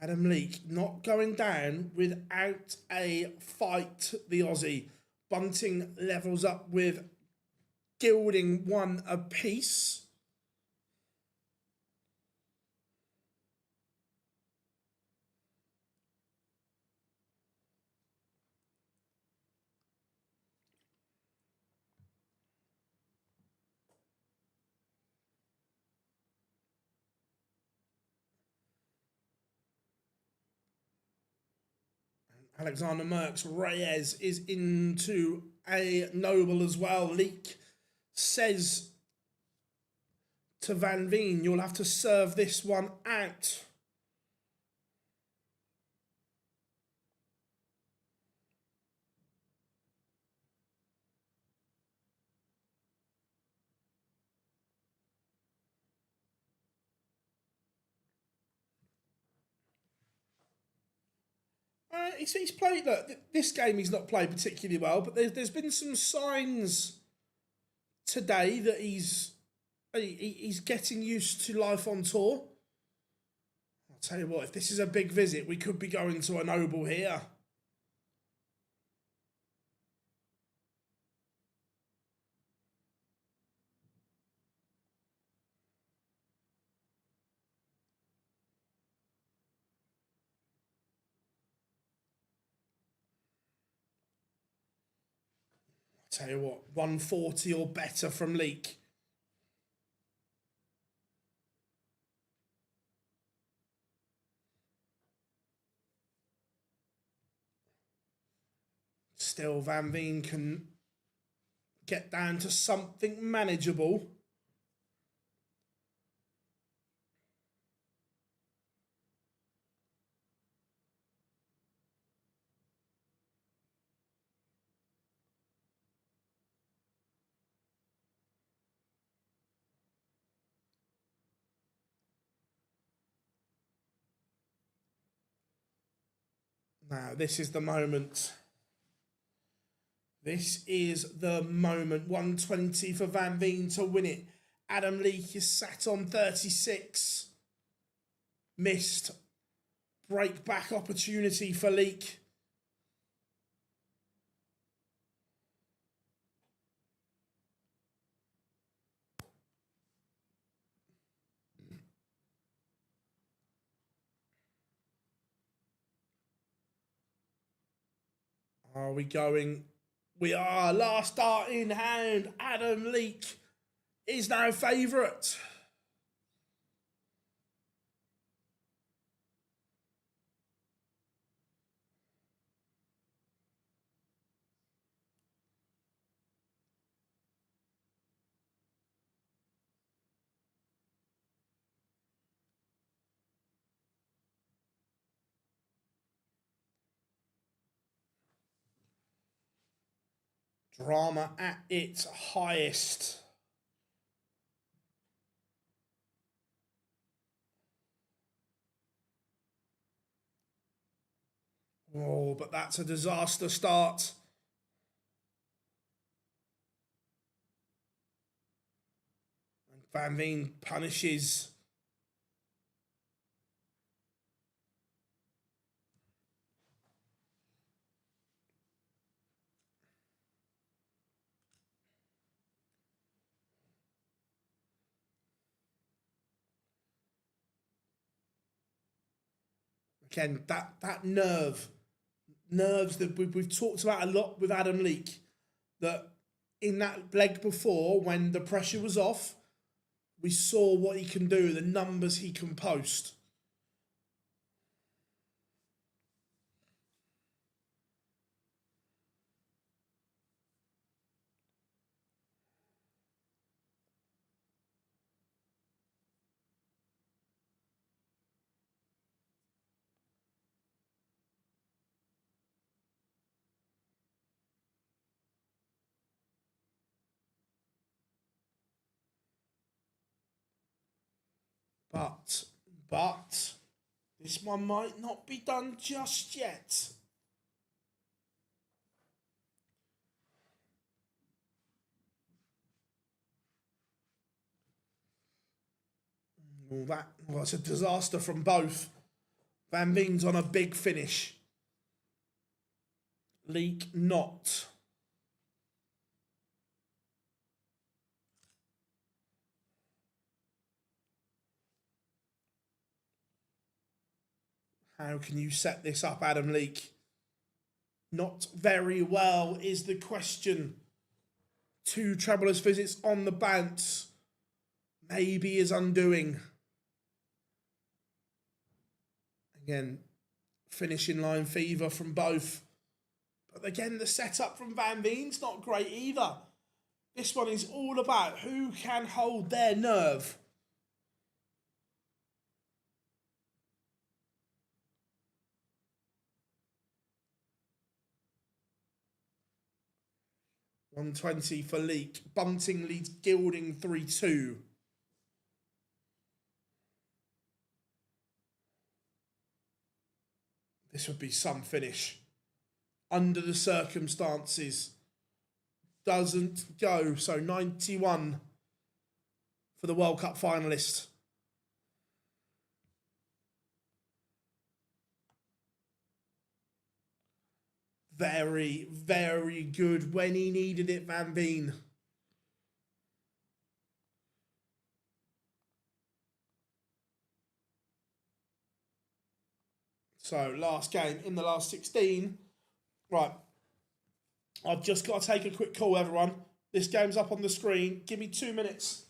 Adam Leake not going down without a fight, the Aussie. Bunting levels up with Gilding 1 apiece. Alexander Merckx Reyes is into a noble as well. Leek says to Van Veen, you'll have to serve this one out. He's played. Look, this game he's not played particularly well, but there's been some signs today that he's getting used to life on tour. I'll tell you what, if this is a big visit, we could be going to a noble here. Tell you what, 140 or better from Leek. Still, Van Veen can get down to something manageable. Now, this is the moment. This is the moment. 120 for Van Veen to win it. Adam Leek is sat on 36. Missed. Break back opportunity for Leek. Are we going? We are. Last dart in hand. Adam Leek is now favourite. Drama at its highest. Oh, but that's a disaster start. And Van Veen punishes. Again, that nerves that we've talked about a lot with Adam Leek, that in that leg before, when the pressure was off, we saw what he can do, the numbers he can post. But this one might not be done just yet. Oh, that's a disaster from both. Van Veen's on a big finish. Leek not. How can you set this up, Adam Leek? Not very well is the question. 2 troublous visits on the bounce. Maybe is undoing. Again, finishing line fever from both. But again, the setup from Van Veen's not great either. This one is all about who can hold their nerve. $120 for Leek. Bunting leads Gilding 3-2. This would be some finish. Under the circumstances. Doesn't go. So 91 for the World Cup finalist. Very, very good when he needed it, Van Veen. So, last game in the last 16. Right. I've just got to take a quick call, everyone. This game's up on the screen. Give me 2 minutes.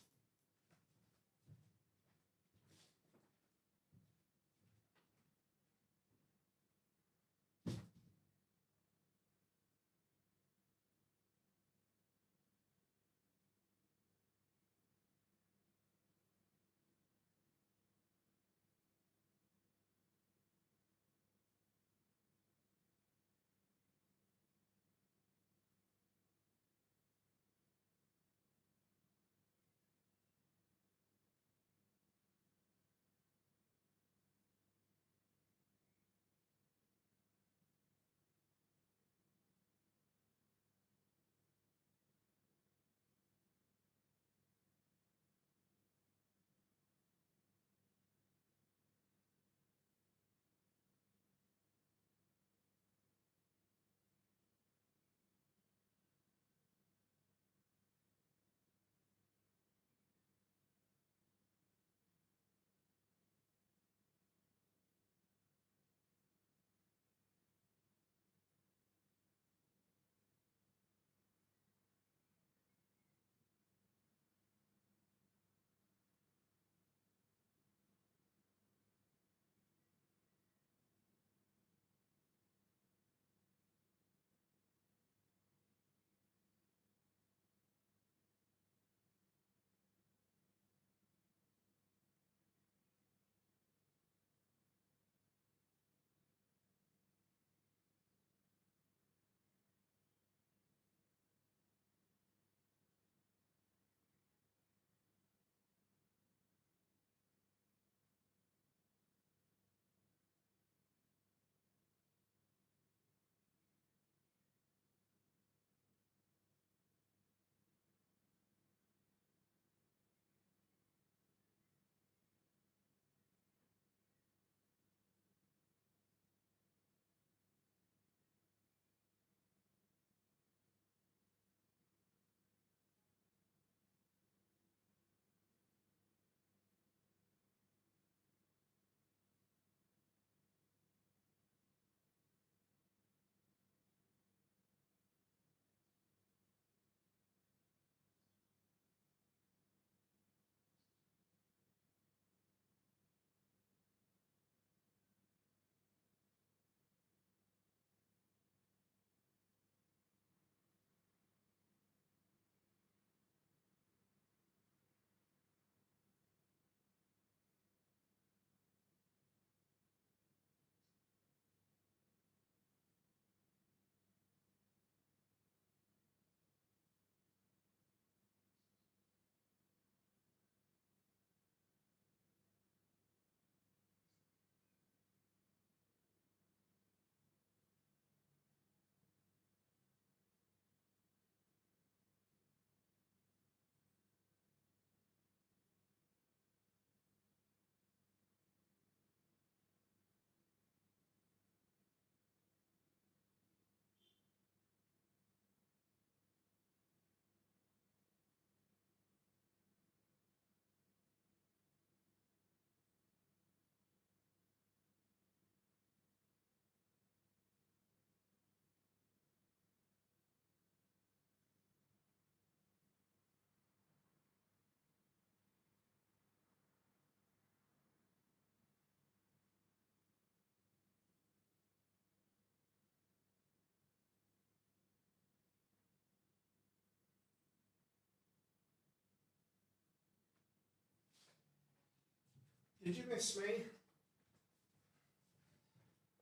Did you miss me?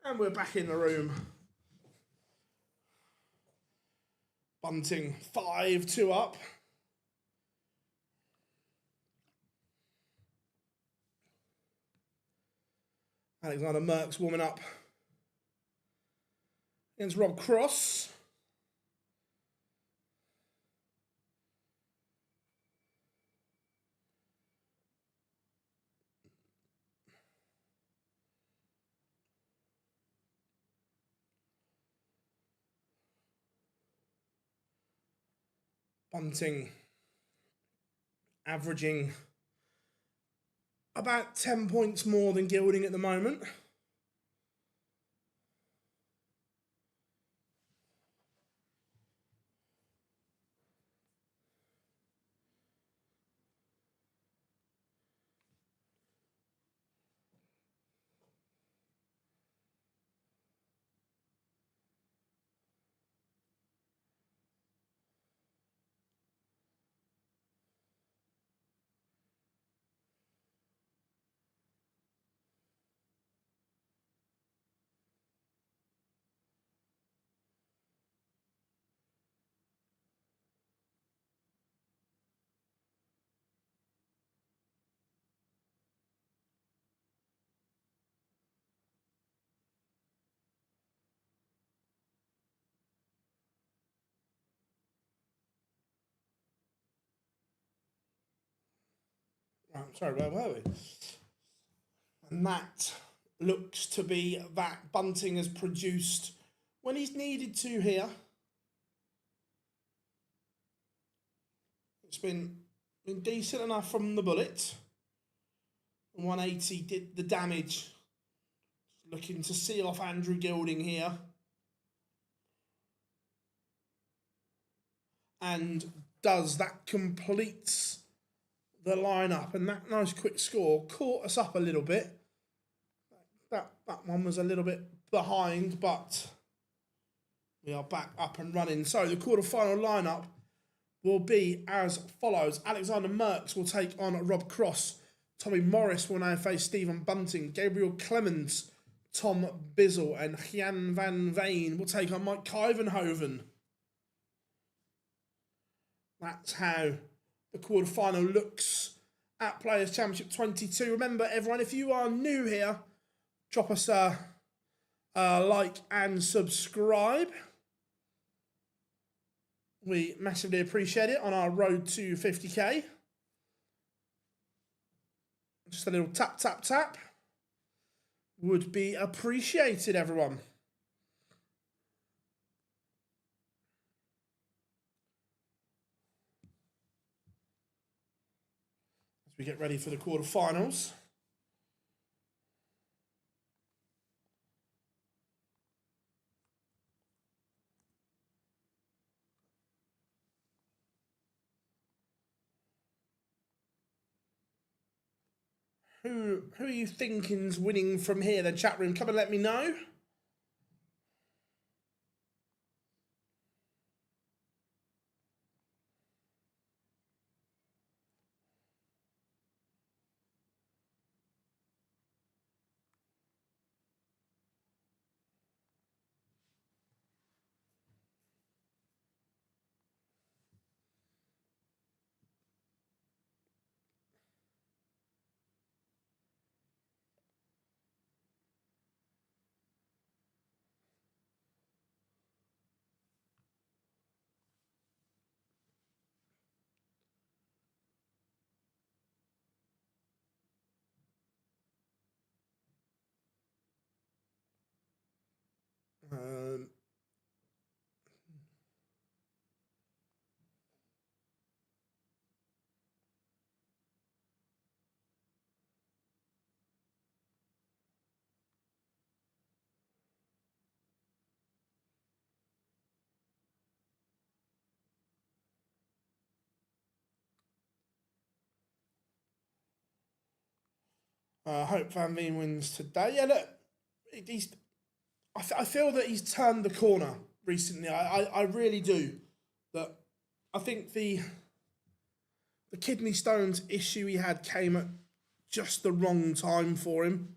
And we're back in the room. Bunting 5-2 up. Alexander Merckx warming up against Rob Cross. Bunting averaging about 10 points more than Gilding at the moment. Sorry, where were we? And that looks to be that Bunting has produced when he's needed to here. It's been decent enough from the bullet. 180 did the damage. Looking to seal off Andrew Gilding here. And that completes the lineup, and that nice quick score caught us up a little bit. That one was a little bit behind, but we are back up and running. So the quarterfinal lineup will be as follows. Alexander Merckx will take on Rob Cross. Tommy Morris will now face Stephen Bunting. Gabriel Clemens, Tom Bizzle, and Jan van Veen will take on Mike Kyvenhoven. That's how the quarterfinal looks at Players Championship 22. Remember, everyone, if you are new here, drop us a like and subscribe. We massively appreciate it on our road to 50k. Just a little tap, tap, tap would be appreciated, everyone. We get ready for the quarterfinals. Who are you thinking's winning from here? The chat room, come and let me know. I hope Van Veen wins today. Yeah, look, I feel that he's turned the corner recently. I really do. That I think the kidney stones issue he had came at just the wrong time for him.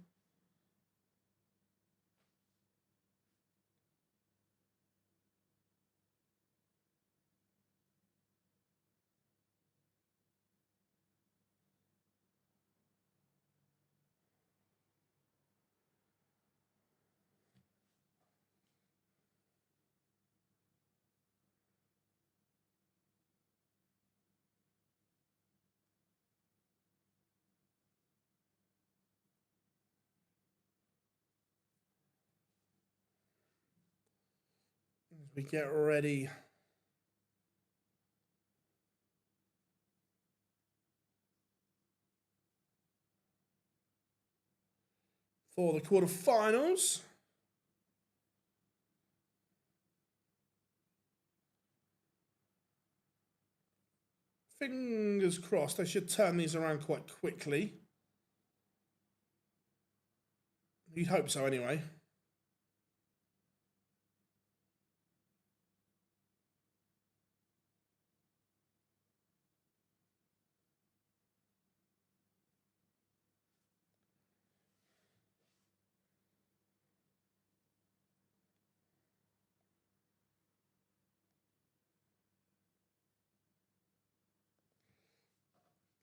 As we get ready for the quarterfinals. Fingers crossed, they should turn these around quite quickly. You'd hope so anyway.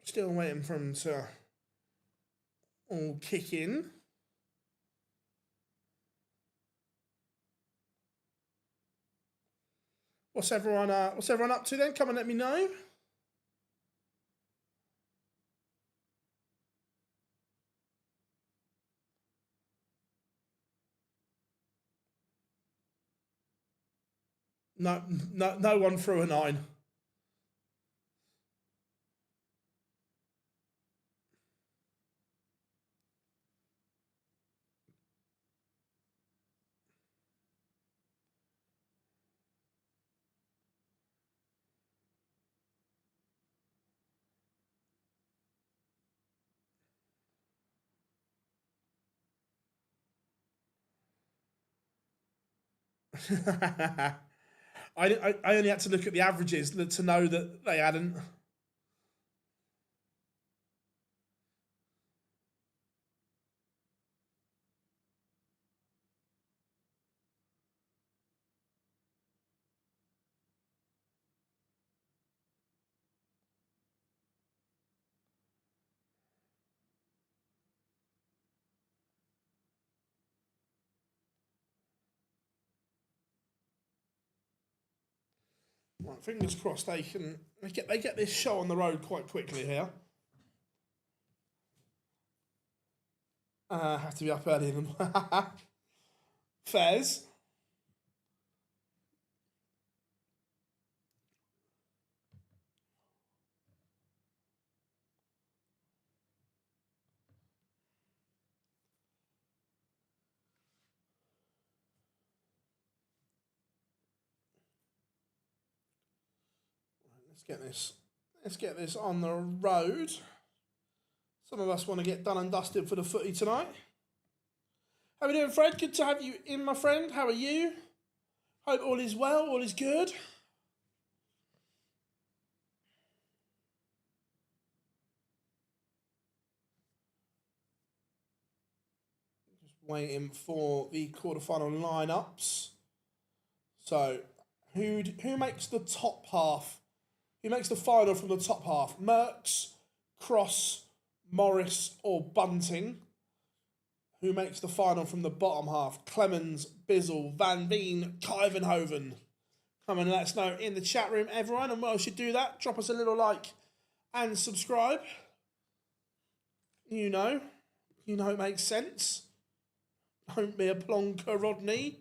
Still waiting for them to all kick in. What's everyone up to then? Come and let me know. No one threw a 9. I only had to look at the averages to know that they hadn't. Right, fingers crossed they get this show on the road quite quickly here. Have to be up early in them. Fairs. Let's get this on the road. Some of us want to get done and dusted for the footy tonight. How are we doing, Fred? Good to have you in, my friend. How are you? Hope all is well, all is good. Just waiting for the quarterfinal lineups. So, who makes the top half? Who makes the final from the top half? Merckx, Cross, Morris, or Bunting? Who makes the final from the bottom half? Clemens, Bizzle, Van Veen, Kyvenhoven. Come and let us know in the chat room, everyone. And whilst you do that, drop us a little like and subscribe. You know it makes sense. Don't be a plonker, Rodney.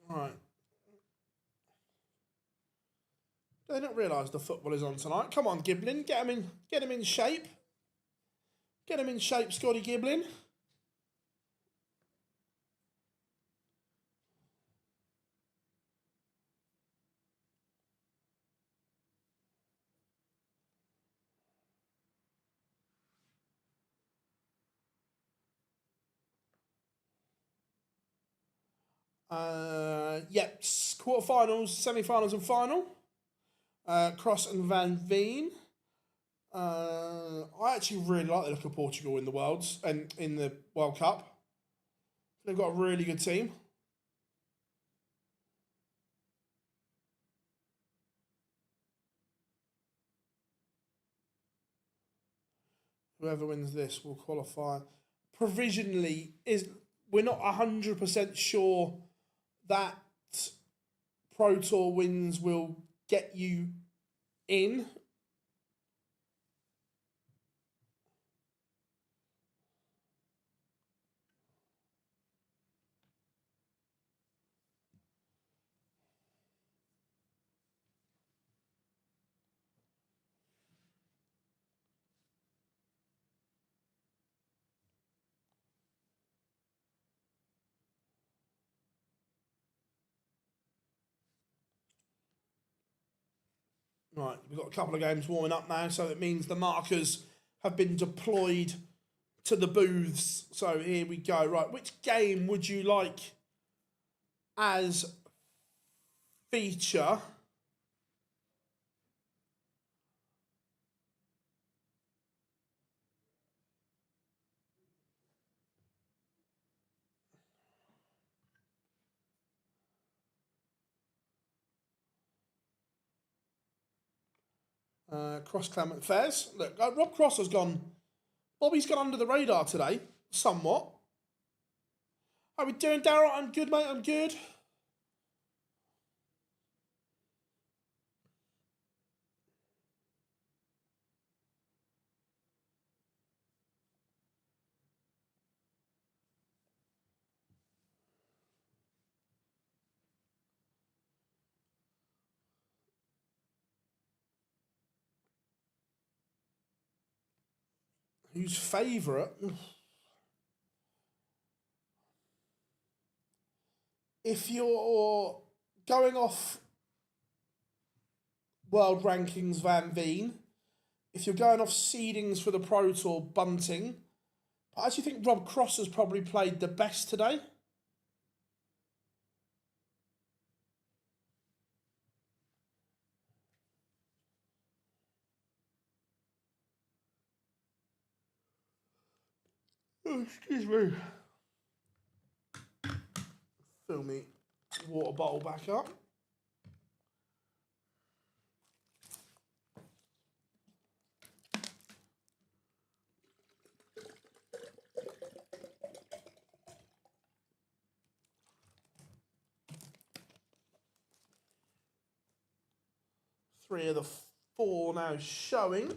Right. They don't realise the football is on tonight. Come on, Giblin, get him in shape. Get him in shape, Scotty Giblin. Yep, quarterfinals, semi-finals, and final. Cross and Van Veen. I actually really like the look of Portugal in the Worlds and in the World Cup. They've got a really good team. Whoever wins this will qualify. Provisionally, we're not 100% sure that Pro Tour wins will get you in. Right, we've got a couple of games warming up now, so it means the markers have been deployed to the booths. So here we go. Right, which game would you like as feature? Cross Clement Fairs. Look, Rob Cross has gone. Bobby's gone under the radar today, somewhat. How we doing, Darryl? I'm good, mate. I'm good. Who's favourite? If you're going off world rankings, Van Veen. If you're going off seedings for the Pro Tour, Bunting. I actually think Rob Cross has probably played the best today. Oh, excuse me. Fill me water bottle back up. Three of the four now showing.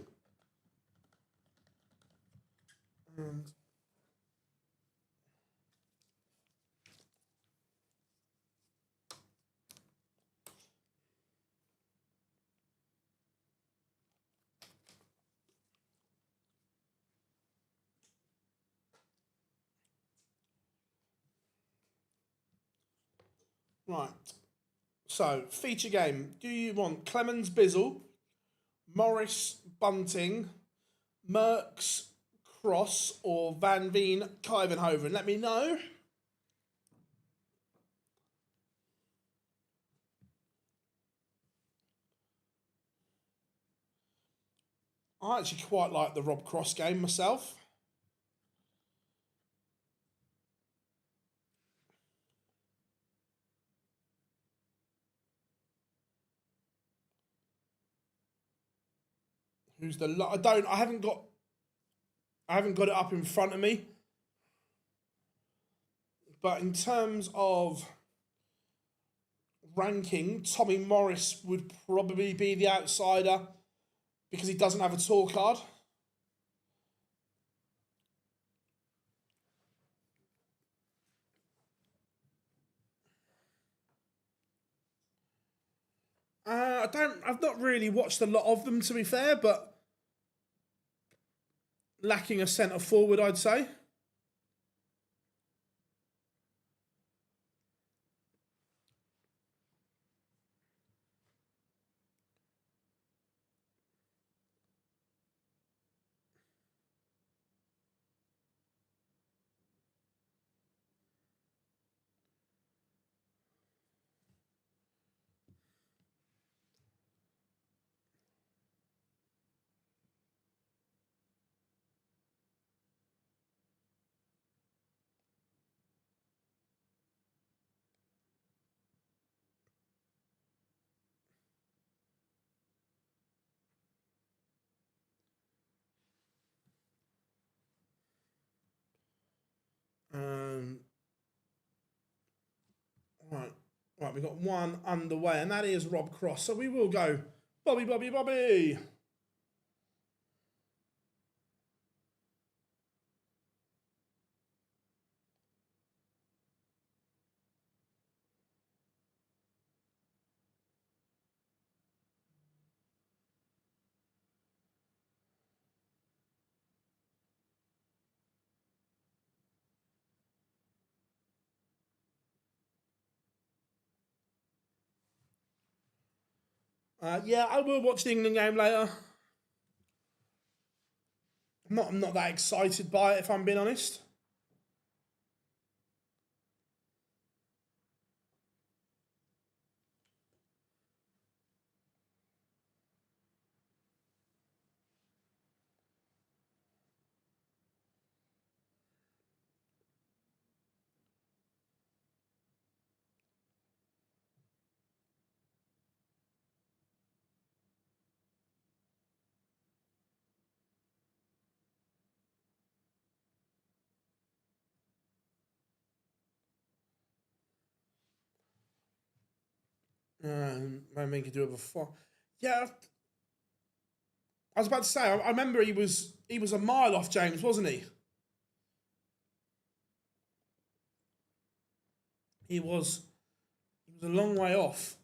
And right. So, feature game. Do you want Clemens Bizzle, Morris Bunting, Merckx Cross, or Van Veen Kyvenhoven? Let me know. I actually quite like the Rob Cross game myself. Who's the? I haven't got it up in front of me. But in terms of ranking, Tommy Morris would probably be the outsider because he doesn't have a tour card. I've not really watched a lot of them, to be fair, but lacking a centre forward, I'd say. Right, right, we've got one underway, and that is Rob Cross. So we will go Bobby, Bobby, Bobby. Yeah, I will watch the England game later. I'm not that excited by it, if I'm being honest. Maybe we could do it before. Yeah, I was about to say. I remember he was a mile off James, wasn't he? He was a long way off.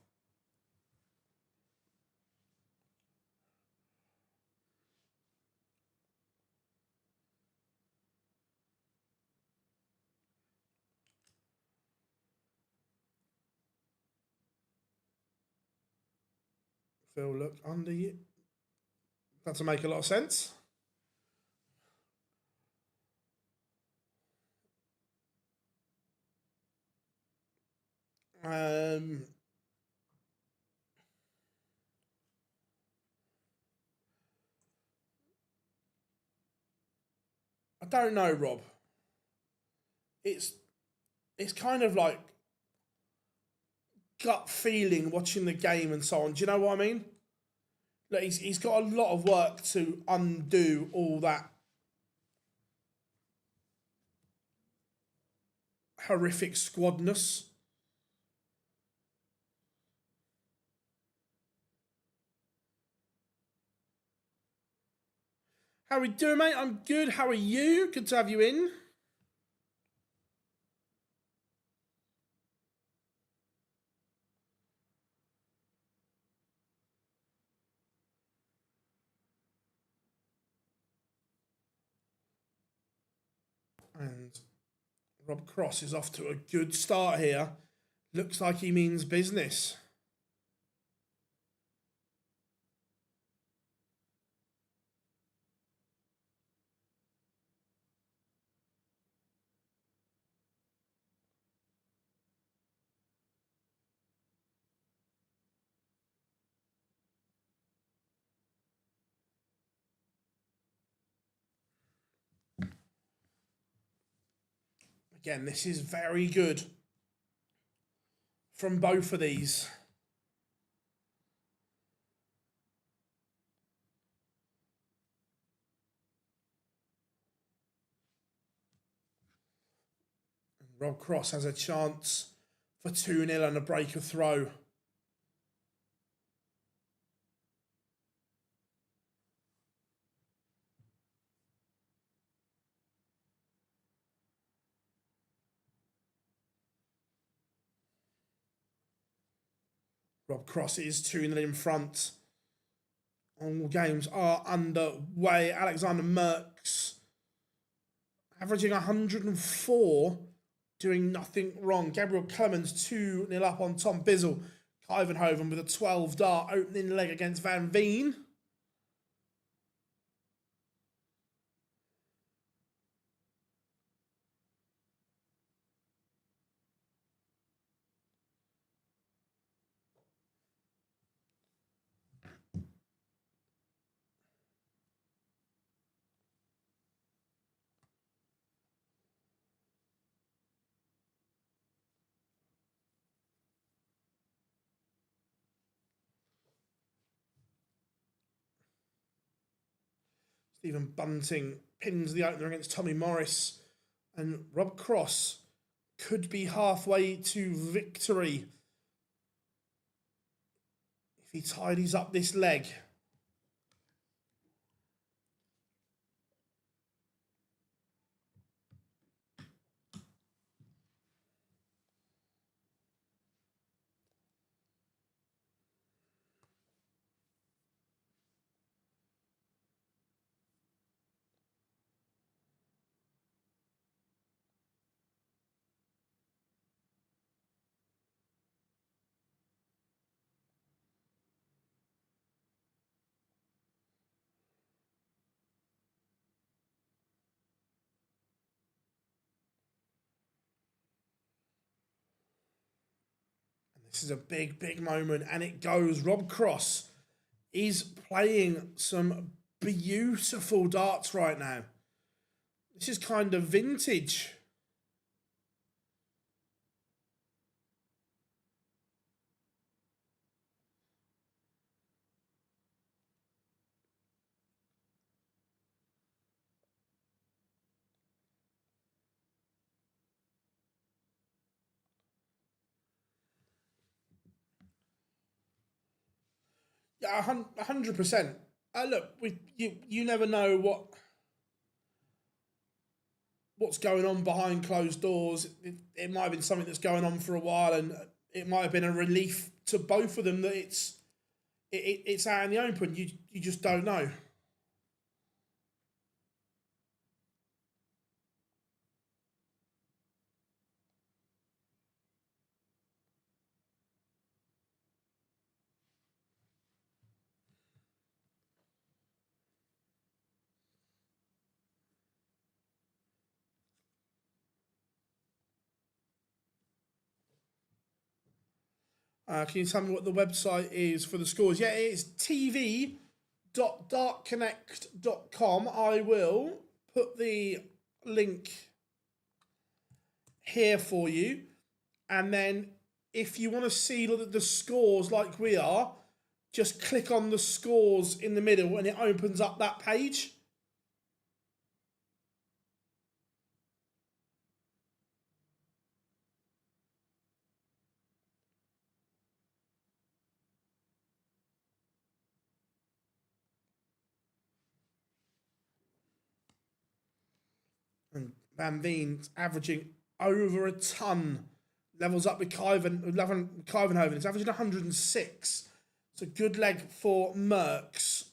Phil, look under you. That to make a lot of sense. Um, I don't know, Rob. It's kind of like gut feeling watching the game and so on. Do you know what I mean? Like he's got a lot of work to undo all that horrific squadness. How are we doing, mate? I'm good. How are you? Good to have you in. And Rob Cross is off to a good start here. Looks like he means business. Again, this is very good from both of these. Rob Cross has a chance for 2-0 and a break of throw. Rob Cross is 2-0 in front. All games are underway. Alexander Merckx averaging 104, doing nothing wrong. Gabriel Clemens 2-0 up on Tom Bizzle. Ivanhoven with a 12 dart opening leg against Van Veen. Stephen Bunting pins the opener against Tommy Morris. And Rob Cross could be halfway to victory if he tidies up this leg. This is a big, big moment, and it goes. Rob Cross is playing some beautiful darts right now. This is kind of vintage. Yeah, 100%. Look, you never know what's going on behind closed doors. It might have been something that's going on for a while, and it might have been a relief to both of them that it's out in the open. You just don't know. Can you tell me what the website is for the scores? Yeah, it's tv.dartconnect.com. I will put the link here for you. And then if you want to see the scores like we are, just click on the scores in the middle and it opens up that page. And Van Veen's averaging over a ton. Levels up with Kyvenhoven. It's averaging 106. It's a good leg for Merckx.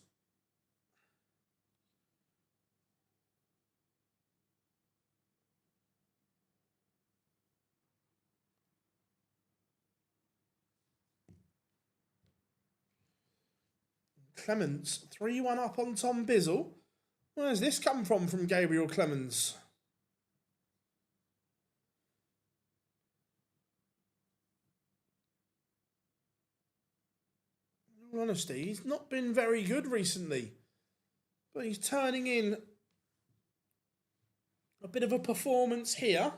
Clemens, 3-1 up on Tom Bizzle. Where's this come from Gabriel Clemens? In all honesty, he's not been very good recently. But he's turning in a bit of a performance here.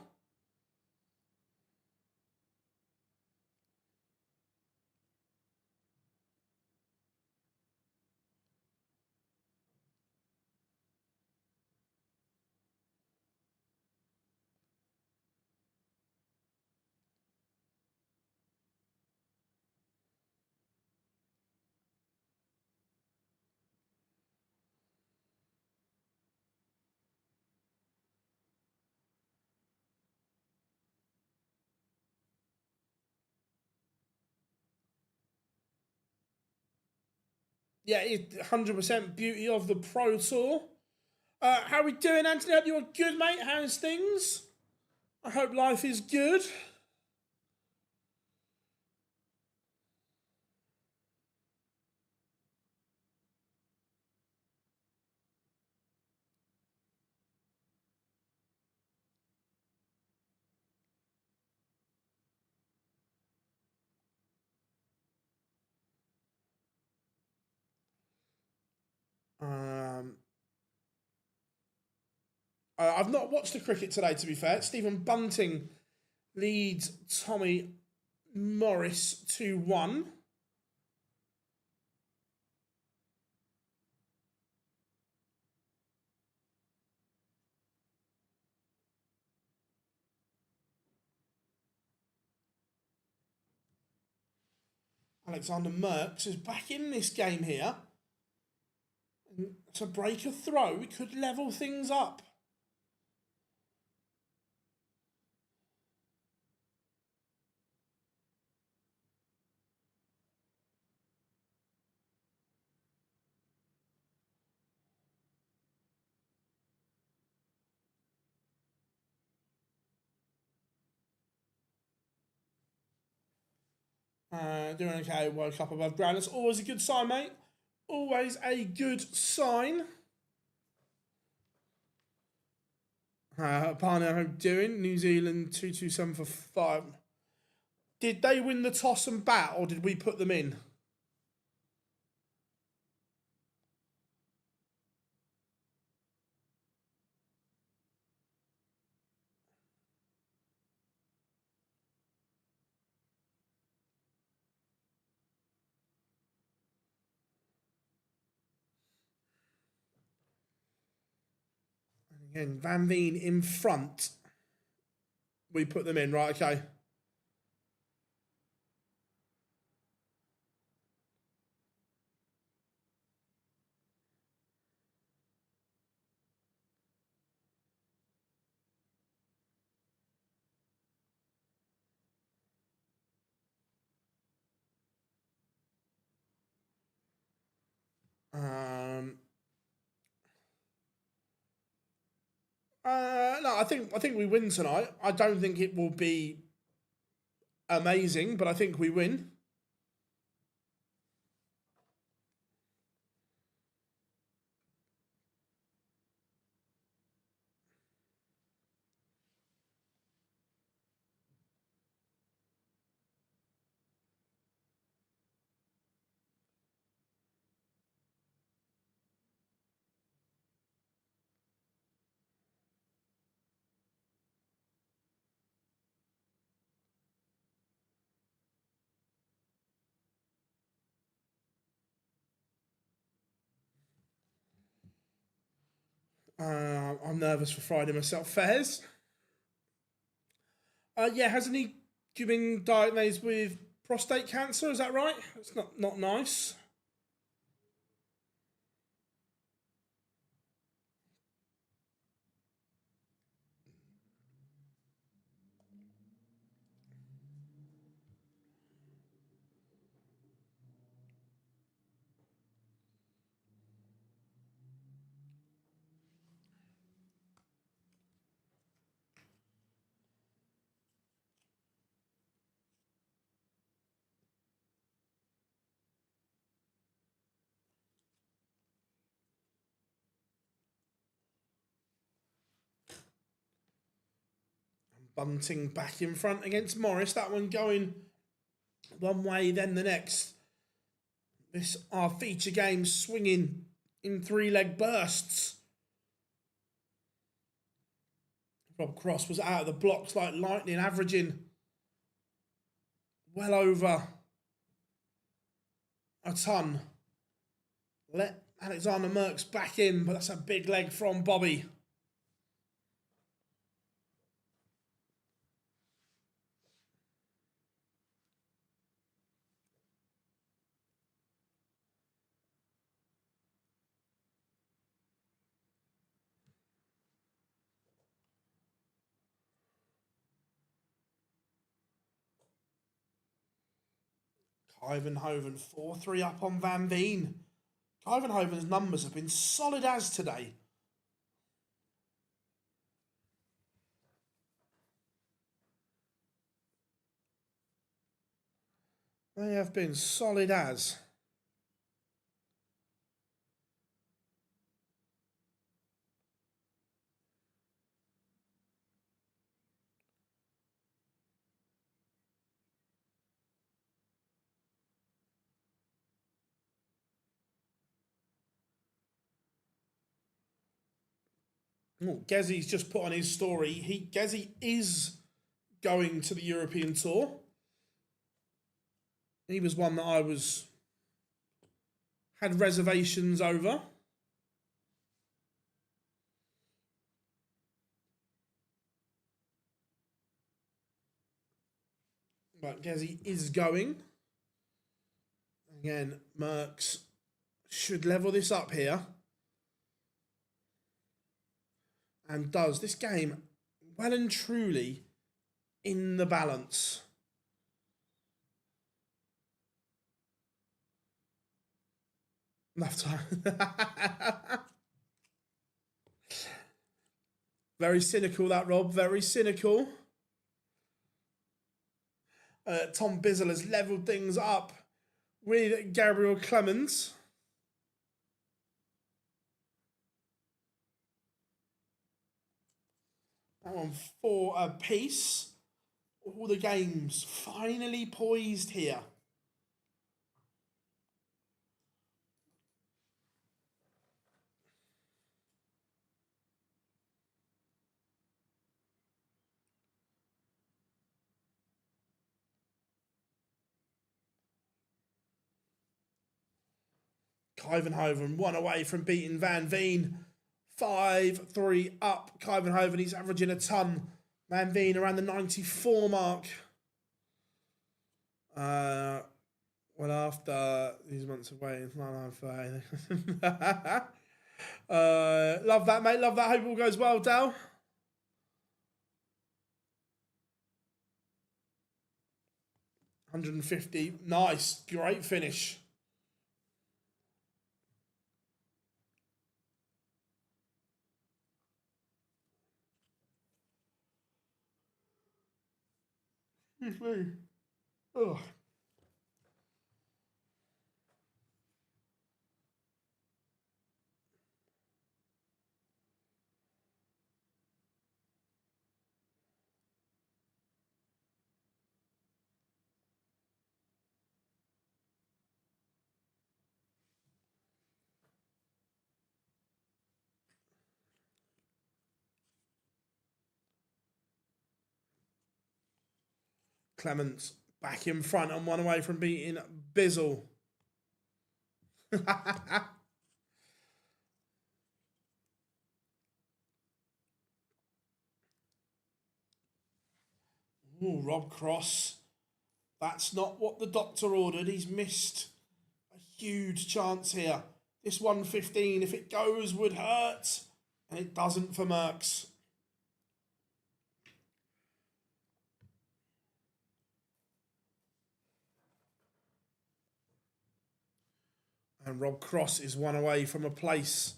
Yeah, 100% beauty of the Pro Tour. How are we doing, Anthony? Hope you're good, mate. How's things? I hope life is good. I've not watched the cricket today, to be fair. Stephen Bunting leads Tommy Morris 2-1. Alexander Merckx is back in this game here. And to break a throw, it could level things up. Doing okay, woke up above ground. That's always a good sign, mate. Always a good sign. Partner, how doing? New Zealand 227 for 5. Did they win the toss and bat, or did we put them in? Again, Van Veen in front. We put them in, right? Okay. No, I think we win tonight. I don't think it will be amazing, but I think we win. I'm nervous for Friday myself. Fairs. Yeah, hasn't he been diagnosed with prostate cancer? Is that right? It's not nice. Bunting back in front against Morris. That one going one way, then the next. This our feature game swinging in 3-leg bursts. Rob Cross was out of the blocks like lightning, averaging well over a ton. Let Alexander Merckx back in, but that's a big leg from Bobby. Ivan Hoven 4-3 up on Van Veen. Ivanhoven's numbers have been solid as today. They have been solid as. Oh, Gezzy's just put on his story. Gezzy is going to the European tour. He was one that I had reservations over. But Gezzy is going. Again, Merckx should level this up here. And does. This game, well and truly, in the balance. Enough time. Very cynical, that, Rob. Very cynical. Tom Bizzle has levelled things up with Gabriel Clemens. That one 4 apiece. All the games finally poised here. Ivanhoven 1 away from beating Van Veen. 5-3 up. Ivanhoven, he's averaging a ton. Van Veen around the 94 mark. Well, after these months away, it's not fine. Love that, mate. Love that. Hope all goes well, Dal. $150. Nice. Great finish. Ugh. Clements back in front and 1 away from beating Bizzle. Ooh, Rob Cross. That's not what the doctor ordered. He's missed a huge chance here. This 115, if it goes, would hurt. And it doesn't for Merckx. And Rob Cross is 1 away from a place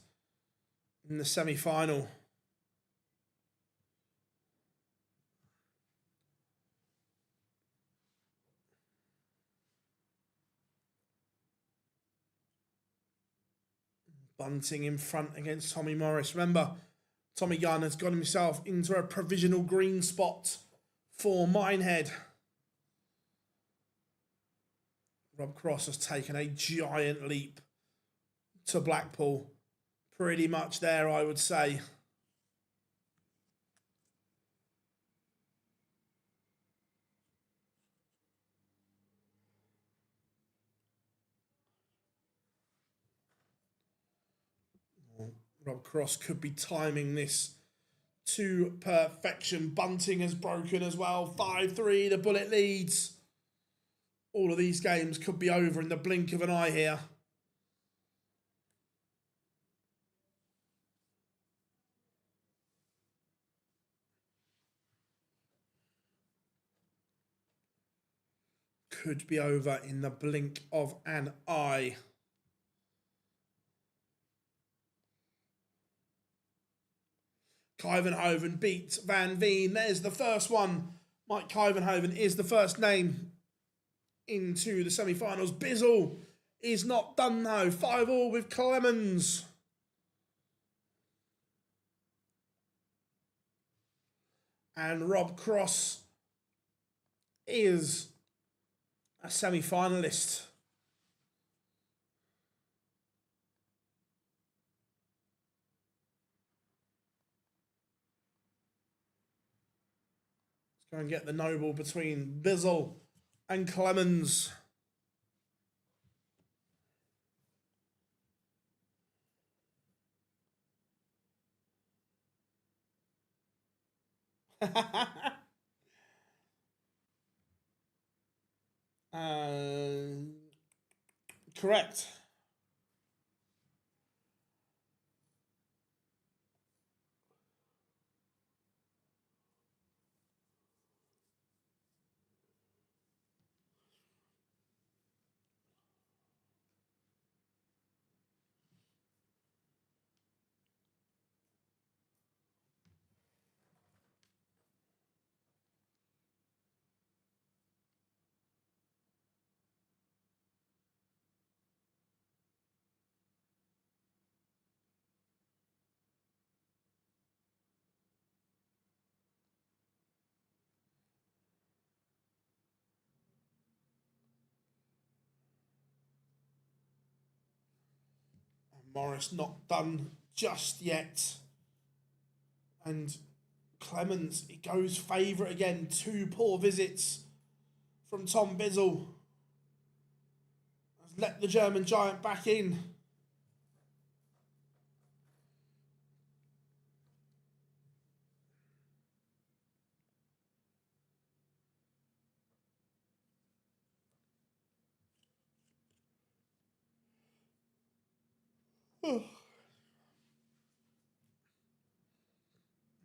in the semi-final. Bunting in front against Tommy Morris. Remember, Tommy Gunn has got himself into a provisional green spot for Minehead. Rob Cross has taken a giant leap to Blackpool. Pretty much there, I would say. Rob Cross could be timing this to perfection. Bunting has broken as well. 5-3, the Bullet leads. All of these games could be over in the blink of an eye here. Could be over in the blink of an eye. Kyvenhoven beat Van Veen. There's the first one. Mike Kyvenhoven is the first name into the semi-finals. Bizzle is not done though. 5-5 with Clemens. And Rob Cross is a semi-finalist. Let's go and get the noble between Bizzle and Clemens. Correct. Morris not done just yet. And Clemens, it goes favourite again. 2 poor visits from Tom Bizzle. Has let the German giant back in.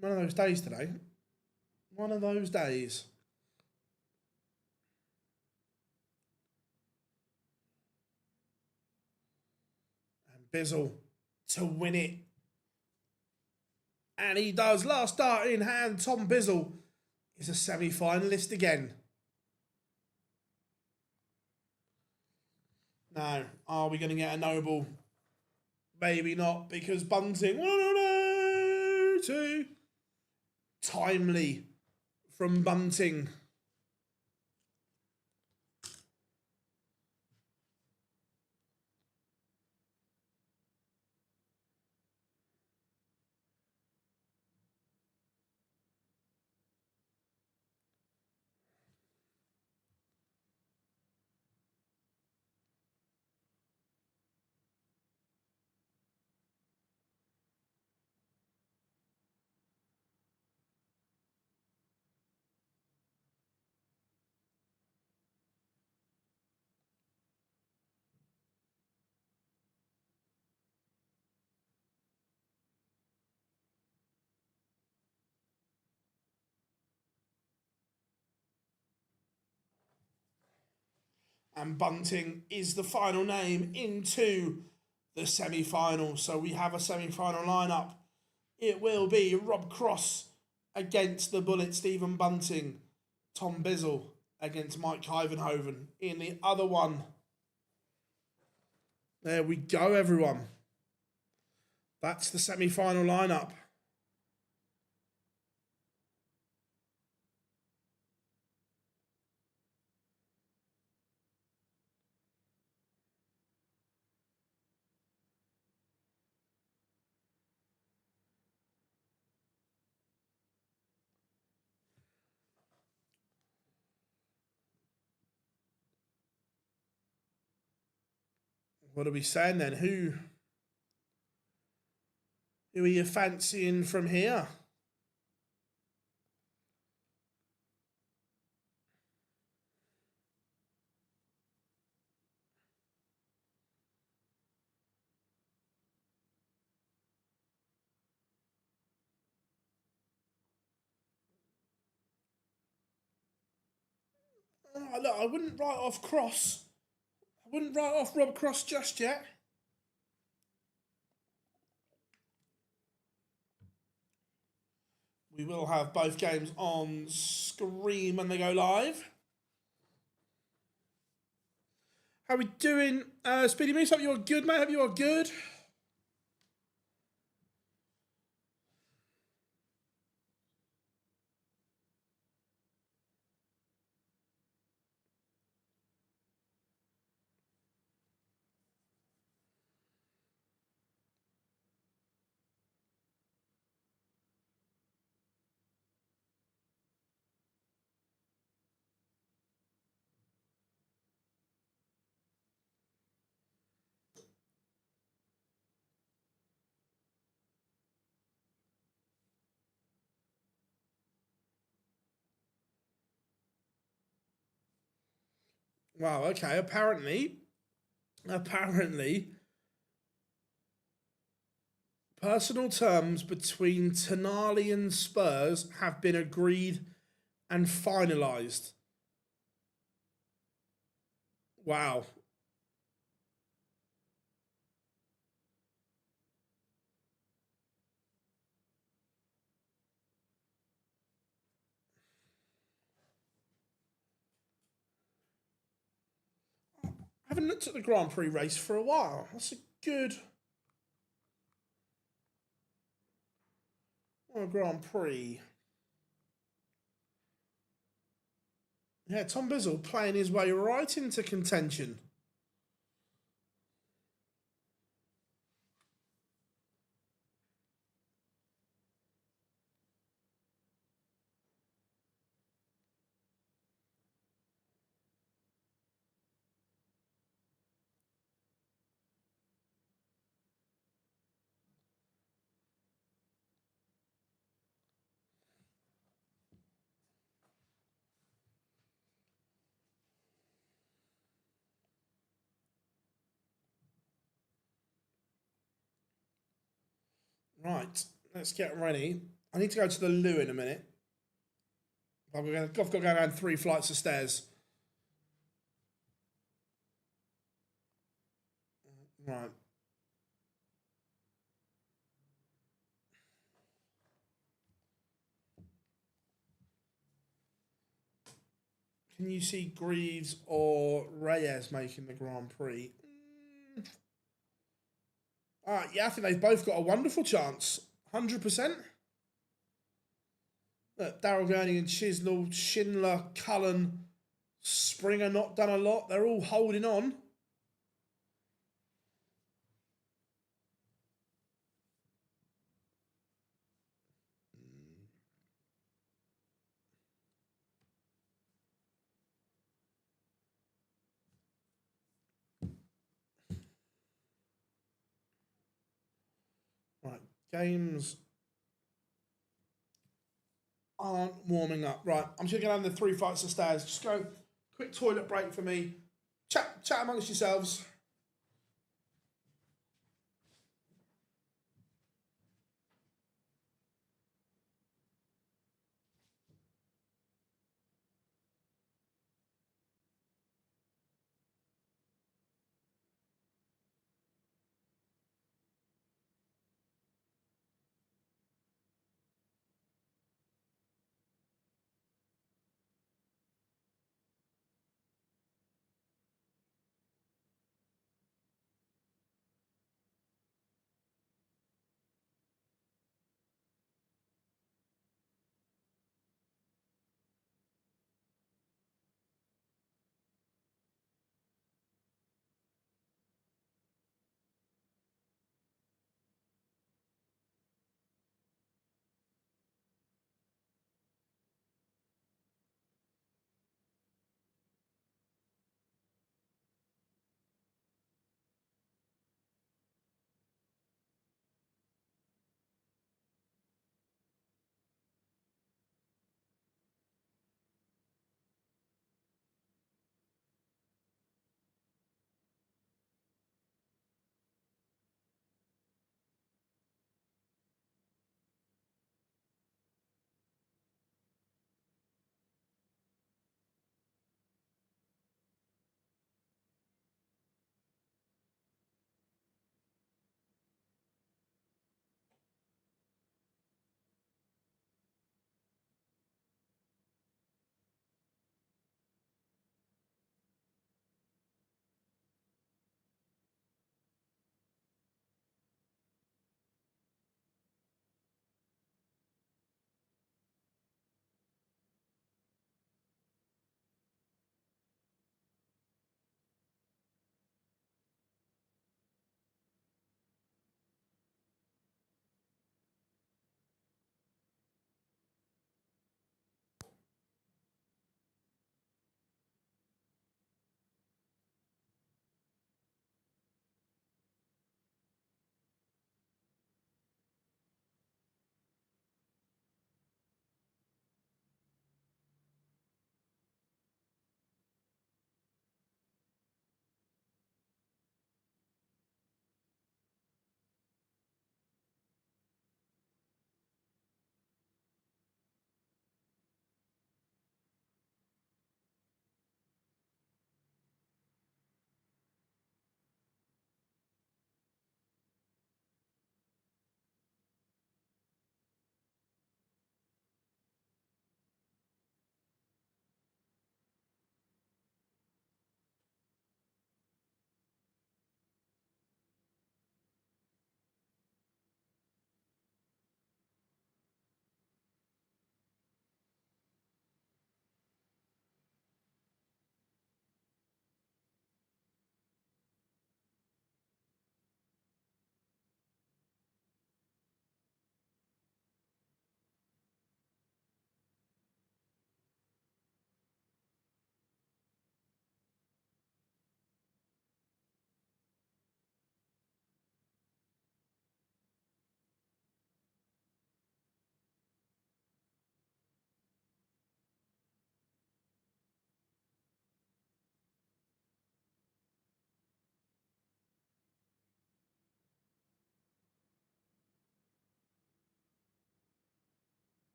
One of those days today. One of those days. And Bizzle to win it. And he does. Last start in hand. Tom Bizzle is a semi-finalist again. Now, are we going to get a noble? Maybe not, because Bunting, 1-2. Timely from Bunting. And Bunting is the final name into the semi-final. So we have a semi-final lineup. It will be Rob Cross against the Bullet Stephen Bunting. Tom Bizzle against Mike Kyvenhoven in the other one. There we go, everyone. That's the semi-final lineup. What are we saying then? Who are you fancying from here? Look, I wouldn't write off Cross. I wouldn't write off Rob Cross just yet. We will have both games on screen when they go live. How we doing? Speedy Moose, hope you're good, mate. Hope you are good. Wow, okay. Apparently, personal terms between Tonali and Spurs have been agreed and finalised. Wow. I haven't looked at the Grand Prix race for a while. That's a good Grand Prix. Yeah, Tom Bizzle playing his way right into contention. Right, let's get ready. I need to go to the loo in a minute. I've got to go down 3 flights of stairs. Right. Can you see Greaves or Reyes making the Grand Prix? Yeah, I think they've both got a wonderful chance. 100%. Look, Darrell Gurney and Chisnell, Schindler, Cullen, Springer not done a lot. They're all holding on. Right, games aren't warming up. Right, I'm just going to go down the 3 flights of stairs. Just go, quick toilet break for me. Chat amongst yourselves.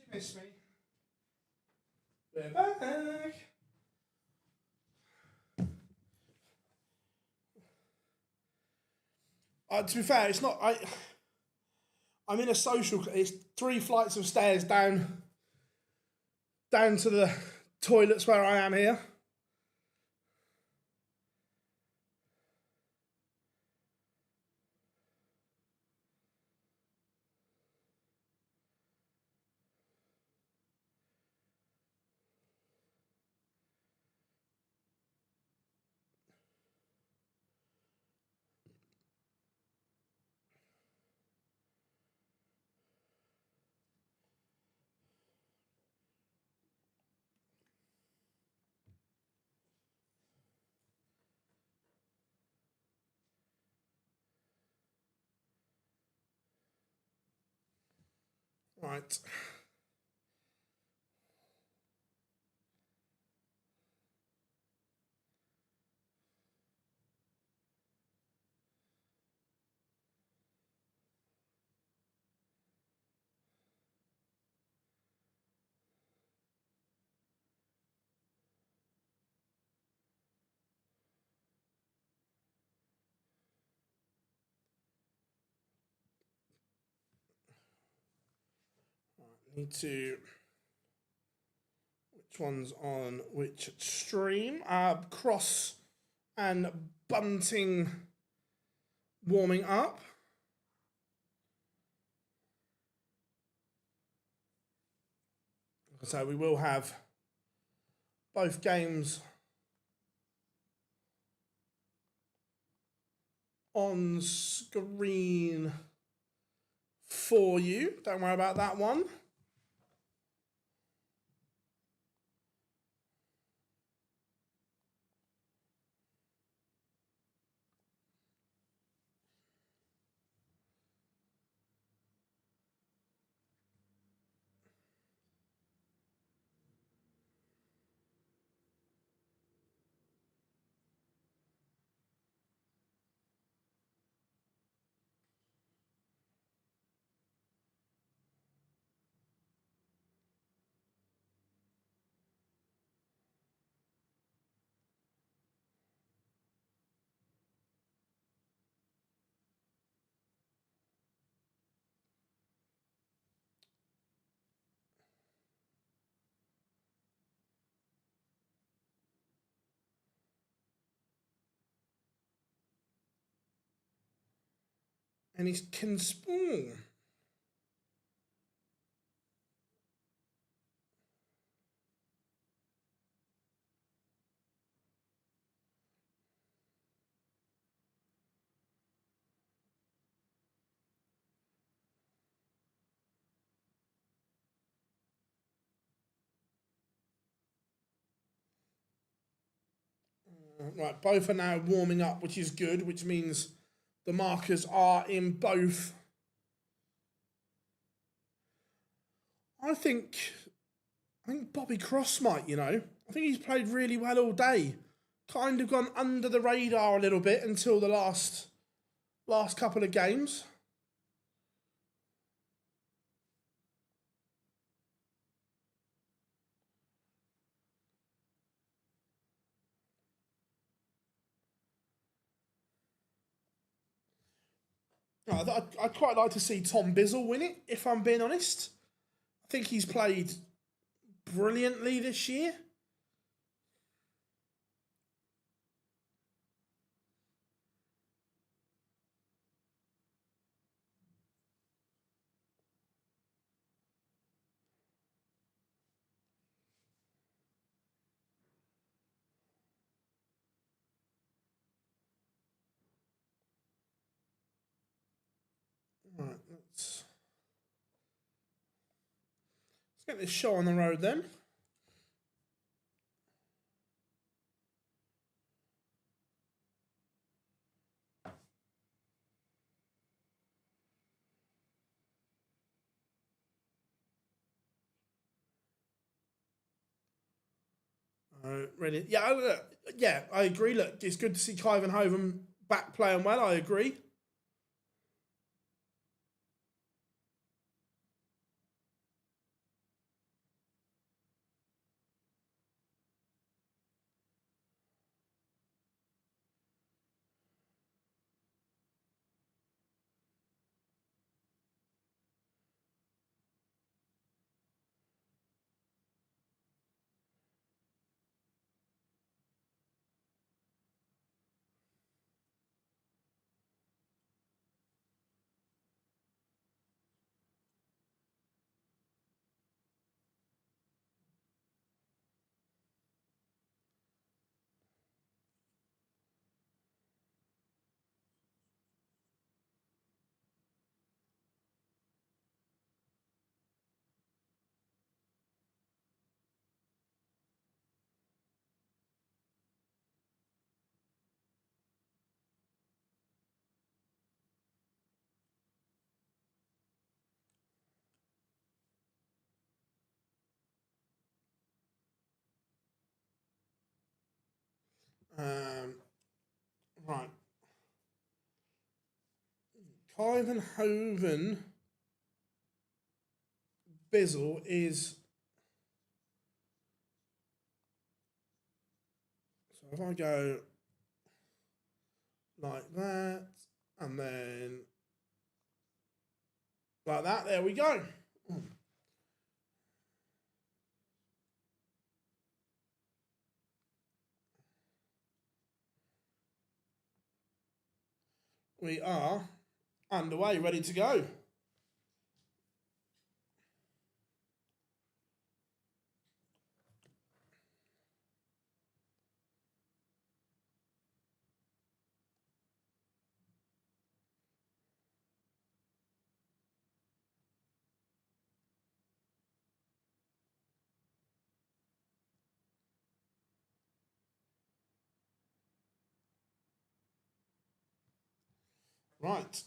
you miss me? We're back. To be fair, it's not. I'm in a social. It's 3 flights of stairs down to the toilets where I am here. Right. Need to. Which one's on which stream? Cross and Bunting warming up. So we will have both games on screen for you. Don't worry about that one. And he can spawn. Right, both are now warming up, which is good, which means the markers are in both. I think Bobby Cross might, I think he's played really well all day. Kind of gone under the radar a little bit until the last couple of games. I'd quite like to see Tom Bizzle win it, if I'm being honest. I think he's played brilliantly this year. Right, let's get this show on the road then. Ready? Yeah, I agree. Look, it's good to see Kyvan Hoven back playing well. I agree. Kyvenhoven Bizzle is... So if I go like that, and then like that, there we go. We are underway, ready to go. Right.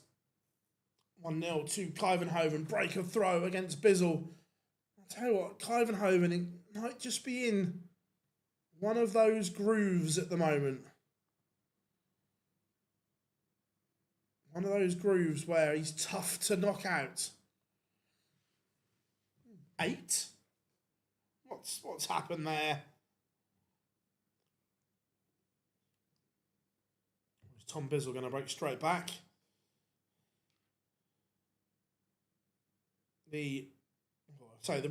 1-0 to Kyvenhoven. Break of throw against Bizzle. I'll tell you what, Kyvenhoven might just be in one of those grooves at the moment. One of those grooves where he's tough to knock out. 8? What's happened there? Is Tom Bizzle going to break straight back? The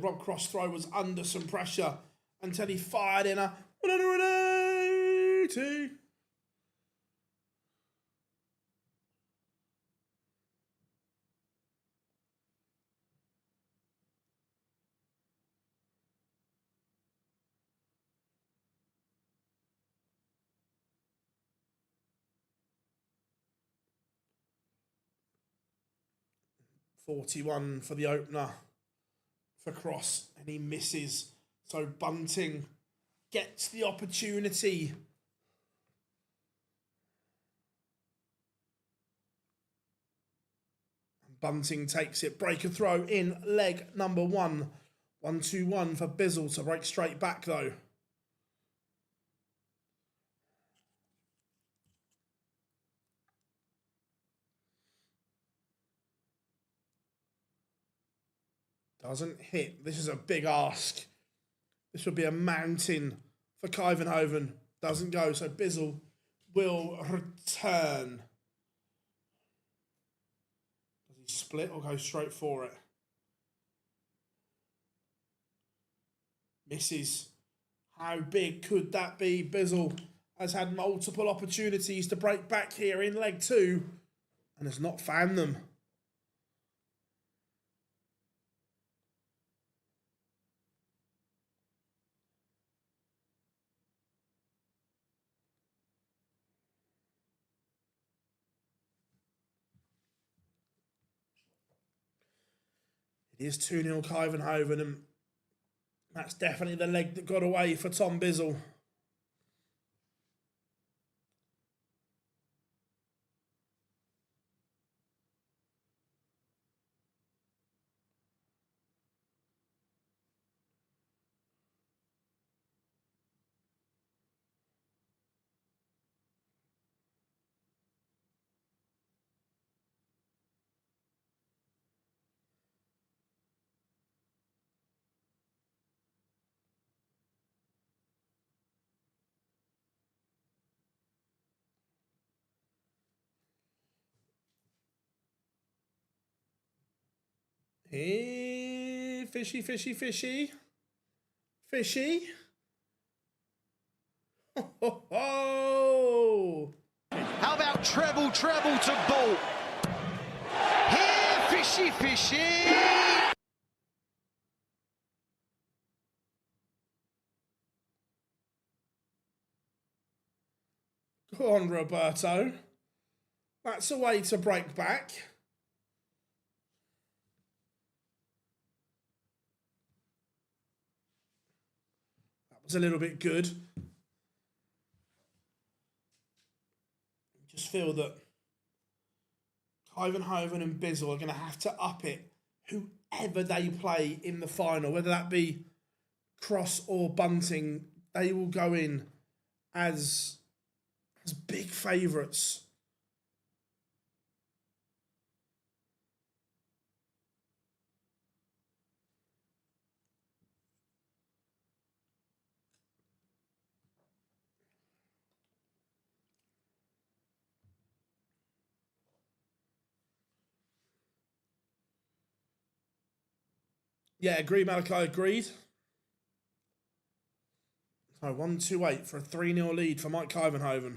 Rob Cross throw was under some pressure until he fired in a 180. $41 for the opener for Cross, and he misses. So Bunting gets the opportunity. And Bunting takes it. Break a throw in leg number 1. 1-2-1 for Bizzle to break straight back though. Doesn't hit. This is a big ask. This would be a mountain for Kyvenhoven. Doesn't go, so Bizzle will return. Does he split or go straight for it? Misses. How big could that be? Bizzle has had multiple opportunities to break back here in leg 2 and has not found them. It is 2-0 Kyvenhoven, and that's definitely the leg that got away for Tom Bizzle. Hey, fishy, fishy, fishy. Fishy. Ho, ho, ho. How about treble, treble to Bolt? Here, fishy, fishy. Go on, Roberto. That's a way to break back. That was a little bit good. I just feel that Kyvenhoven and Bizzle are going to have to up it, whoever they play in the final, whether that be Cross or Bunting. They will go in as big favourites. Yeah, agree, Malachi, agreed. So 1-2-8 for a 3-0 lead for Mike Kyvenhoven.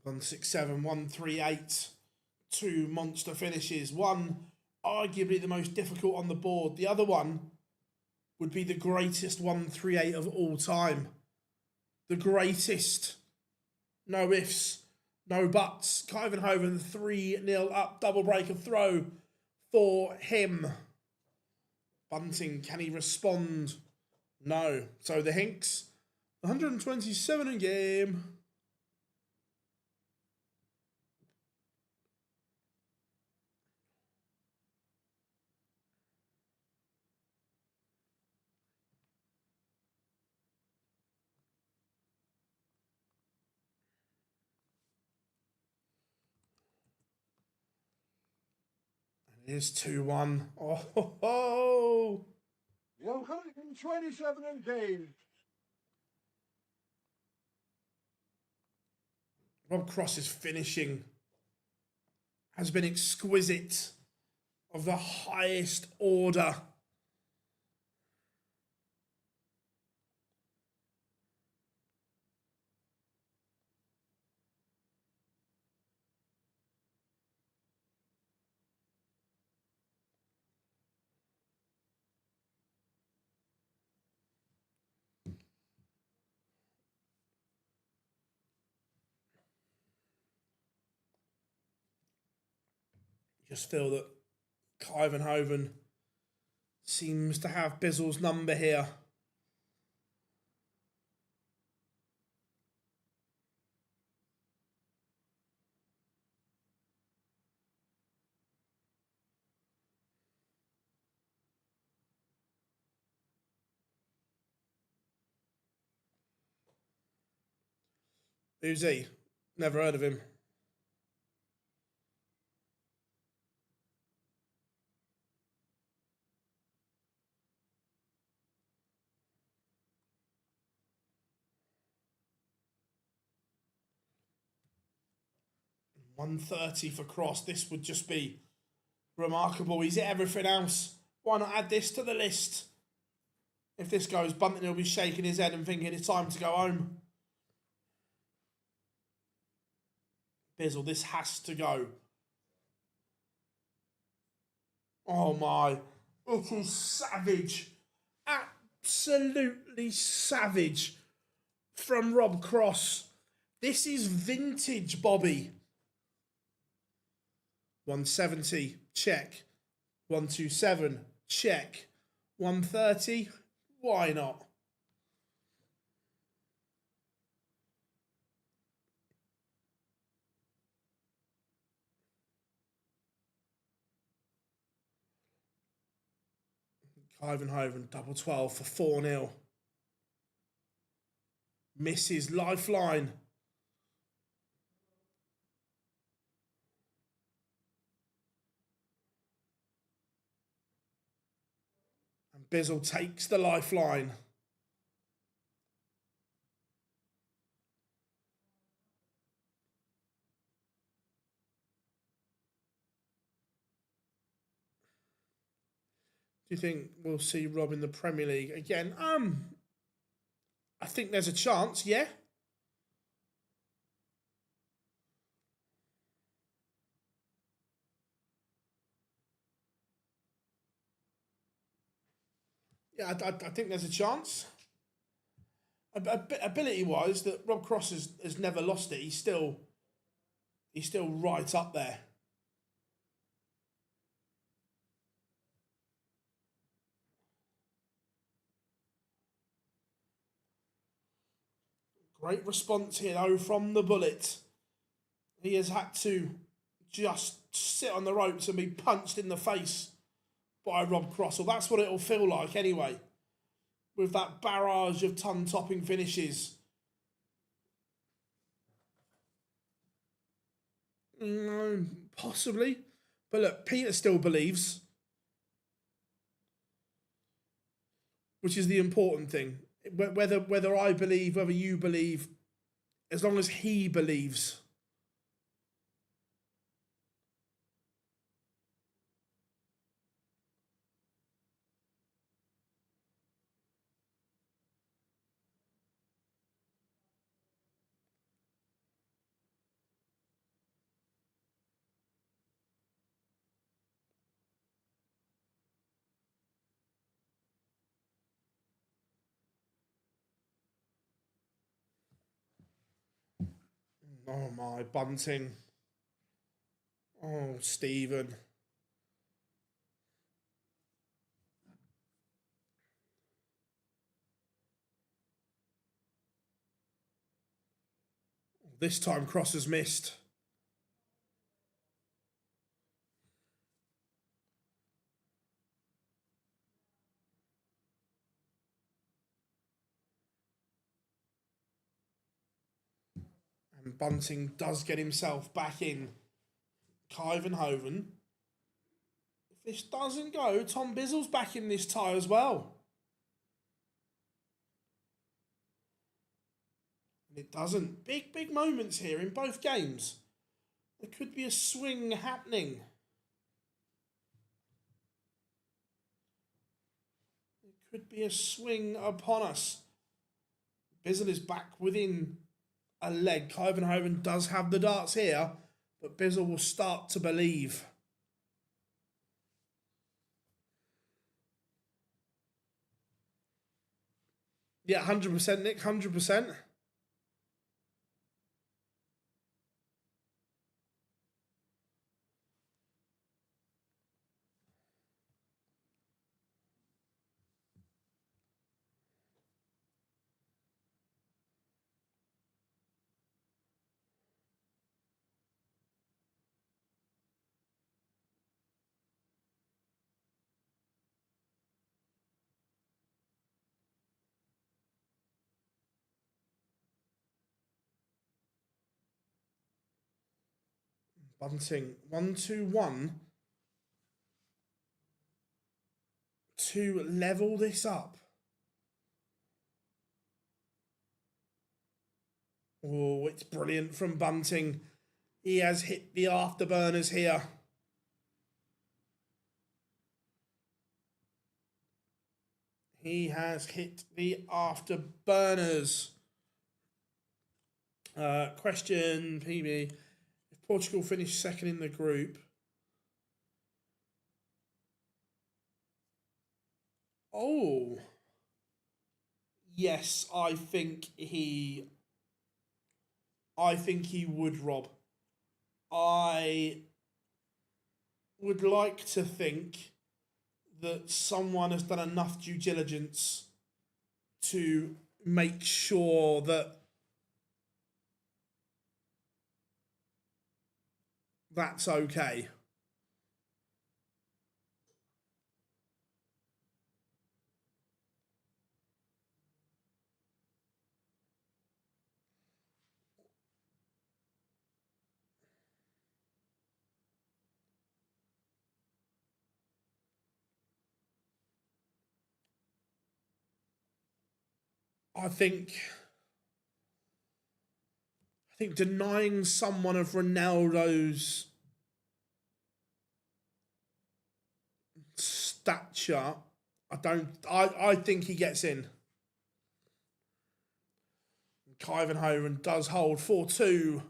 1-6-7, 1-3-8. 2 monster finishes. One arguably the most difficult on the board. The other one would be the greatest 1-3-8 of all time. The greatest. No ifs, no buts. Kyvenhoven 3-0 up. Double break of throw for him. Bunting, can he respond? No. So the Hinks, 127 in game. It is 2-1. Oh, ho, ho. The 127 engaged. Rob Cross's finishing has been exquisite, of the highest order. Just feel that Kyvenhoven seems to have Bizzle's number here. Who's he? Never heard of him. $130 for Cross. This would just be remarkable. He's hit everything else. Why not add this to the list? If this goes, Bunting will be shaking his head and thinking it's time to go home. Bizzle, this has to go. Oh my. It is savage. Absolutely savage from Rob Cross. This is vintage, Bobby. 170, check. 127, check. 130, why not? Kyvenhoven, double 12 for 4-0. Misses lifeline. And Bizzle takes the lifeline. Do you think we'll see Rob in the Premier League again? I think there's a chance, yeah. Yeah, I think there's a chance. Ability-wise, that Rob Cross has never lost it. He's still right up there. Great response here, though, from the Bullet. He has had to just sit on the ropes and be punched in the face by Rob Cross. Well, that's what it'll feel like anyway, with that barrage of ton-topping finishes. Possibly. But look, Peter still believes, which is the important thing. Whether I believe, whether you believe, as long as he believes, Oh my, Bunting. Oh, Stephen. This time Cross has missed. And Bunting does get himself back in. Kyvenhoven. If this doesn't go, Tom Bizzle's back in this tie as well. And it doesn't. Big moments here in both games. There could be a swing happening. There could be a swing upon us. Bizzle is back within a leg. Kyvenhoven does have the darts here, but Bizzle will start to believe. Yeah, 100%, Nick, 100%. Bunting, 1-2-1 to level this up. Oh, it's brilliant from Bunting. He has hit the afterburners here. He has hit the afterburners. Question, PB. If Portugal finish second in the group, oh, yes, I think he would, Rob. I would like to think that someone has done enough due diligence to make sure that that's okay. I think denying someone of Ronaldo's stature, I think he gets in. Kyvenhoven does hold 4-2.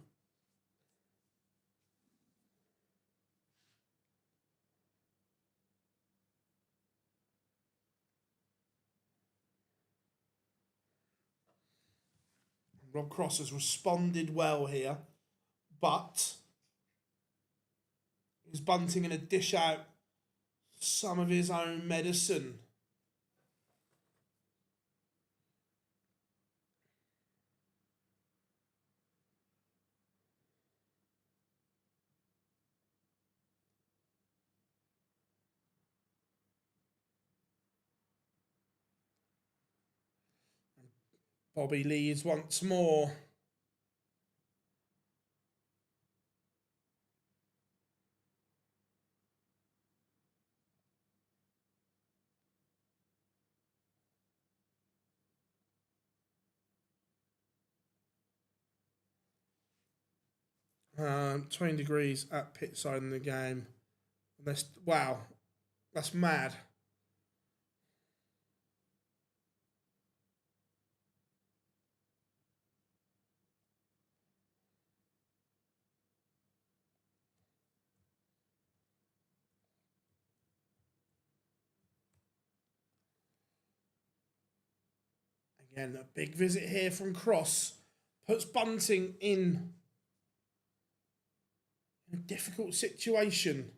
Rob Cross has responded well here, but is Bunting going to dish out some of his own medicine? Bobby leads once more. Uh, 20 degrees at pit side in the game. Wow, that's mad. Again, a big visit here from Cross. Puts Bunting in A difficult situation.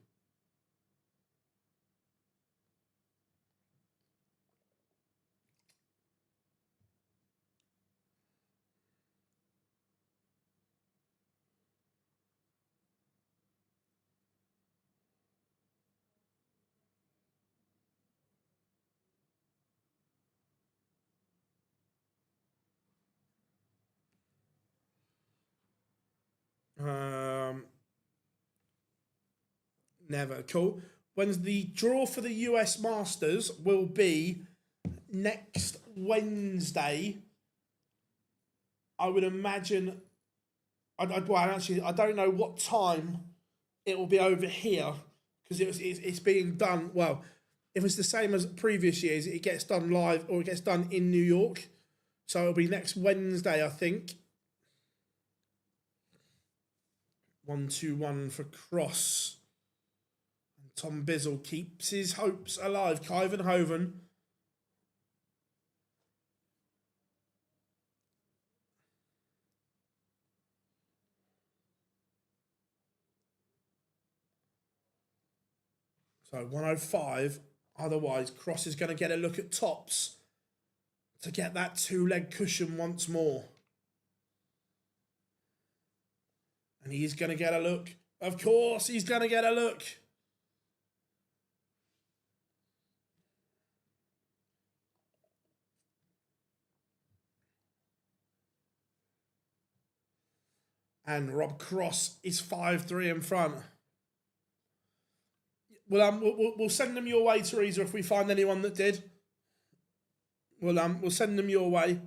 Never. Cool. When's the draw for the US Masters will be next Wednesday. I would imagine. Well, actually, I don't know what time it will be over here because it's being done. Well, if it's the same as previous years, it gets done live or it gets done in New York. So it'll be next Wednesday, I think. 1-2-1 for Cross. And Tom Bizzle keeps his hopes alive. Kyvan Hoven. So 105. Otherwise, Cross is going to get a look at tops to get that two-leg cushion once more. And he's going to get a look. Of course, he's going to get a look. And Rob Cross is 5-3 in front. We'll send them your way, Teresa, if we find anyone that did. We'll send them your way.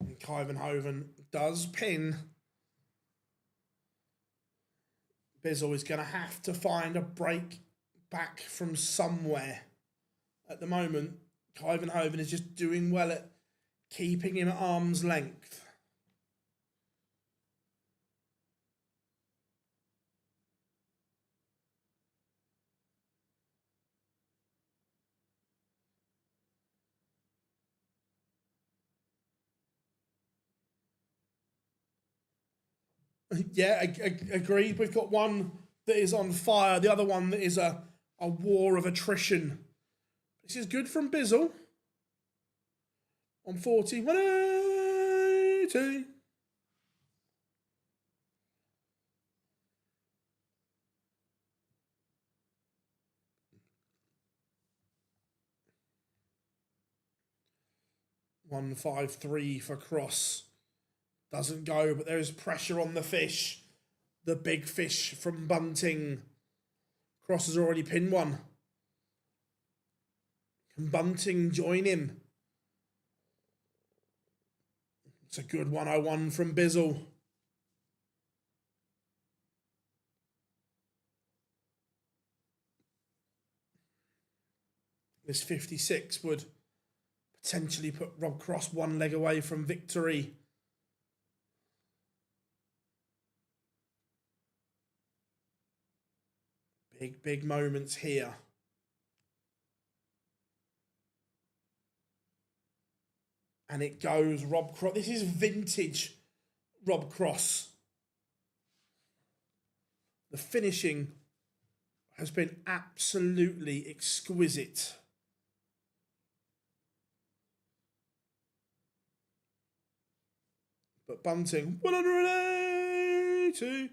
And Kyvan Hoven does pin. Bizzle is going to have to find a break back from somewhere. At the moment, Kyvan Hoven is just doing well at keeping him at arm's length. Yeah, agreed. We've got one that is on fire, the other one that is a war of attrition. This is good from Bizzle. On 40, 180. One 5-3 for Cross. Doesn't go, but there is pressure on the fish. The big fish from Bunting. Cross has already pinned one. Can Bunting join him? It's a good 101 from Bizzle. This 56 would potentially put Rob Cross one leg away from victory. Big moments here. And it goes Rob Cross. This is vintage Rob Cross. The finishing has been absolutely exquisite. But Bunting, 180.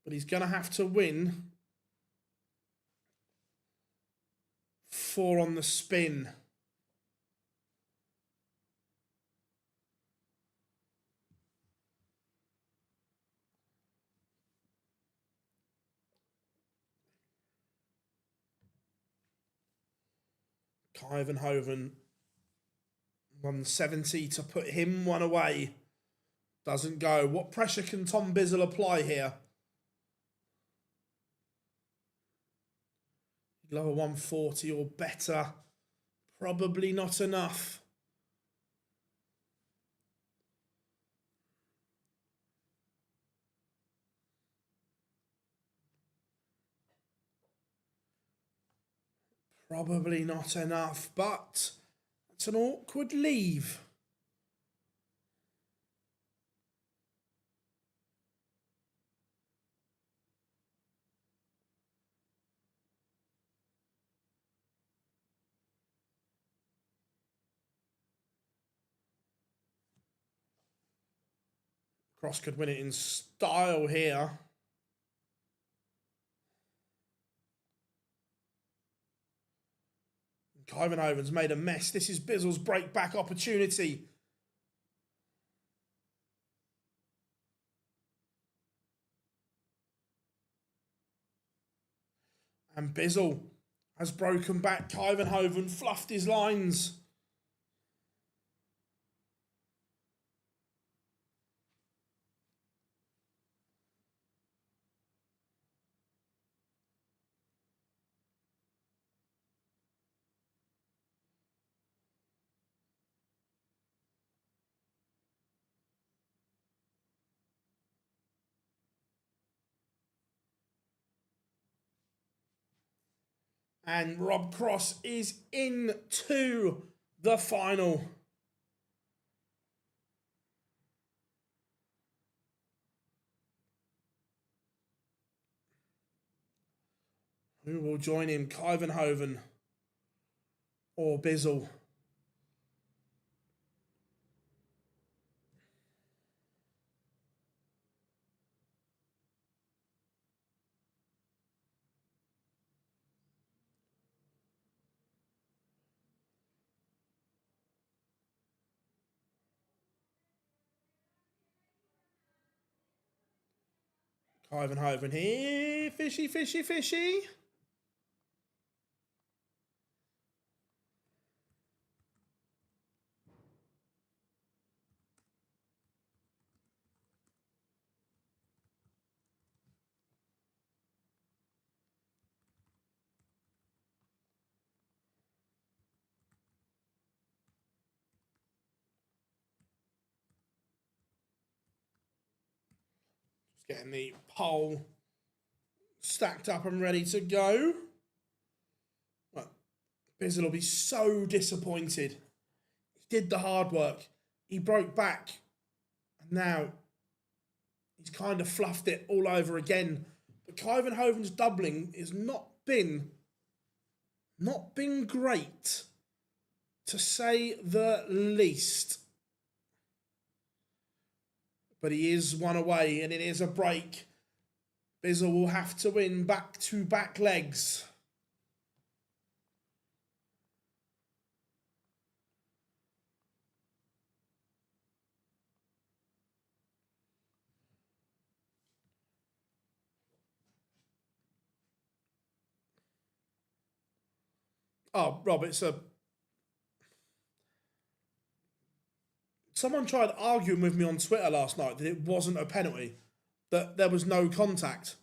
But he's going to have to win 4 on the spin. Kyvenhoven 170 to put him one away. Doesn't go. What pressure can Tom Bizzle apply here? Lower 140 or better. Probably not enough. Probably not enough, but it's an awkward leave. Cross could win it in style here. Kyvenhoven's made a mess. This is Bizzle's break-back opportunity. And Bizzle has broken back. Kyvenhoven fluffed his lines. And Rob Cross is into the final. Who will join him? Kyvenhoven or Bizzle? Kyvenhoven here. Fishy, fishy, fishy. Just getting the pole stacked up and ready to go. Well, Bizzle will be so disappointed. He did the hard work. He broke back. And now he's kind of fluffed it all over again. But Kyvenhoven's doubling has not been great, to say the least. But he is one away, and it is a break. Bizzle will have to win back-to-back legs. Oh, Rob, someone tried arguing with me on Twitter last night that it wasn't a penalty, that there was no contact.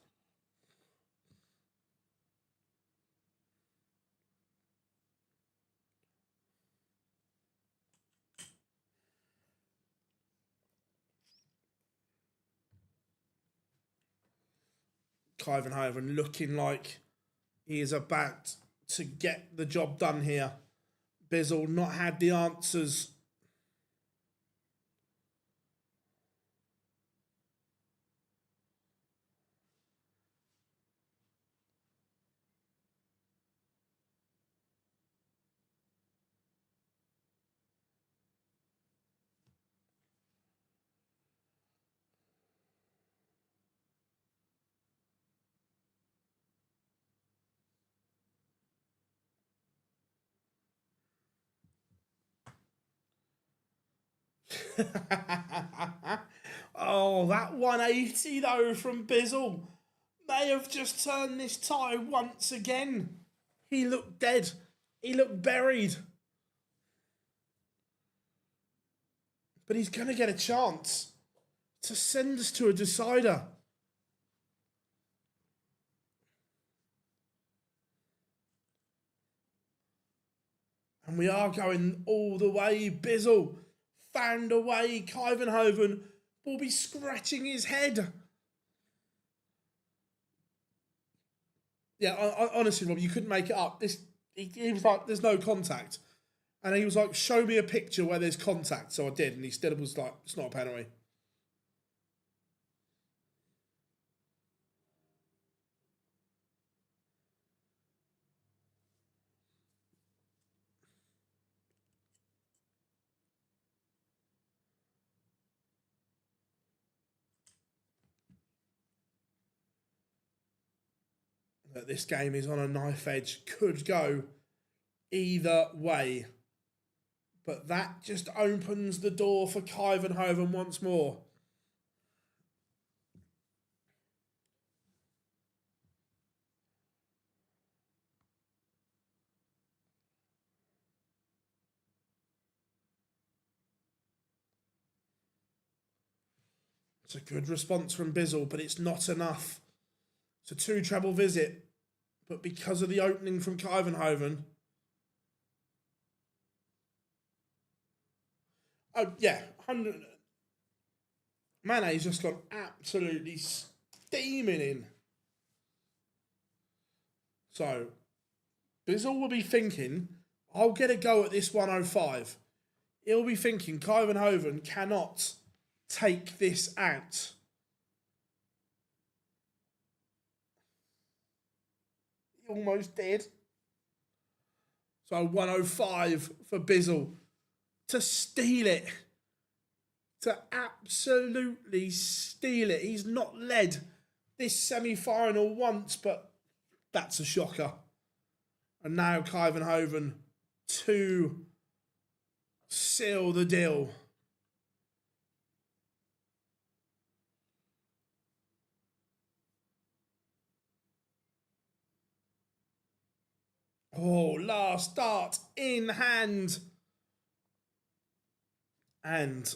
Kyvenhoven looking like he is about to get the job done here. Bizzle not had the answers. Oh, that 180 though from Bizzle. They have just turned this tie once again. He looked dead. He looked buried. But he's going to get a chance to send us to a decider. And we are going all the way. Bizzle found a way. Kyvenhoven will be scratching his head. Yeah, honestly, Rob, you couldn't make it up. He was like, there's no contact. And he was like, show me a picture where there's contact. So I did. And he still was like, it's not a penalty. That this game is on a knife edge. Could go either way. But that just opens the door for Kyvenhoven once more. It's a good response from Bizzle, but it's not enough. It's a 2 treble visit. But because of the opening from Kyvenhoven... Oh, yeah. 100... Mane's just gone absolutely steaming in. So, Bizzle will be thinking, I'll get a go at this 105. He'll be thinking, Kyvenhoven cannot take this out. He almost did. So 105 for Bizzle to steal it. To absolutely steal it. He's not led this semi-final once, but that's a shocker. And now Kyvenhoven to seal the deal. Oh, last start in hand. And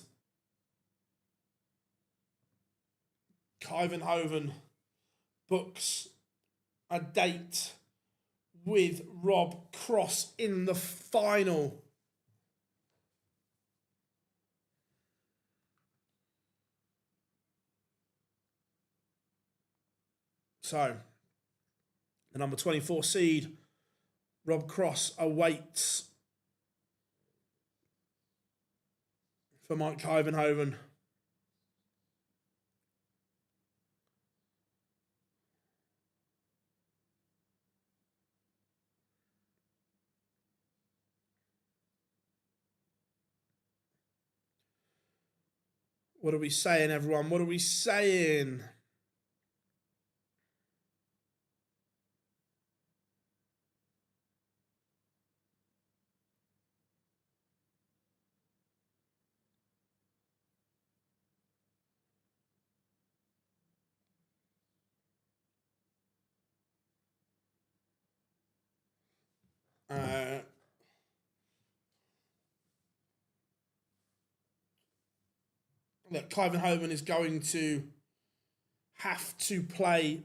Kyvenhoven books a date with Rob Cross in the final. So, the number 24 seed, Rob Cross, awaits for Mike Kyvenhoven. What are we saying, everyone? What are we saying? Look, Kyvenhoven is going to have to play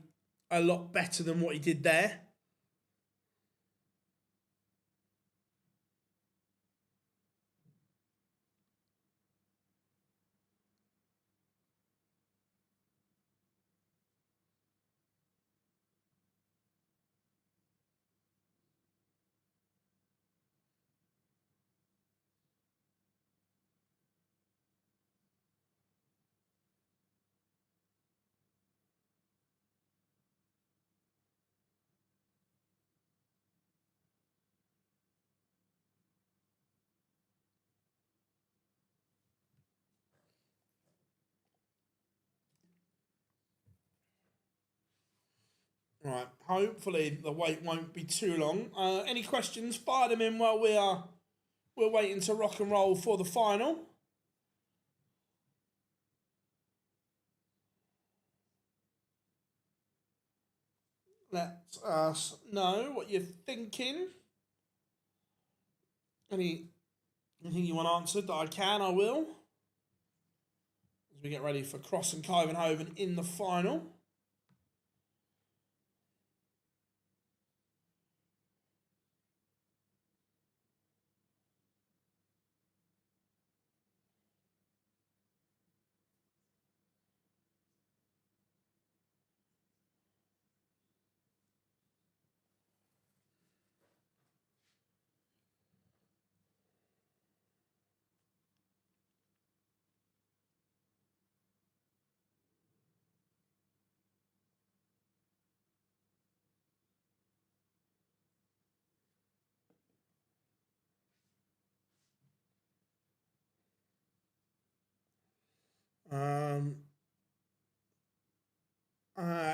a lot better than what he did there. Right, hopefully the wait won't be too long. Any questions? Fire them in while we're waiting to rock and roll for the final. Let us know what you're thinking. Anything you want answered that I can, I will. As we get ready for Cross and Covenhoven in the final.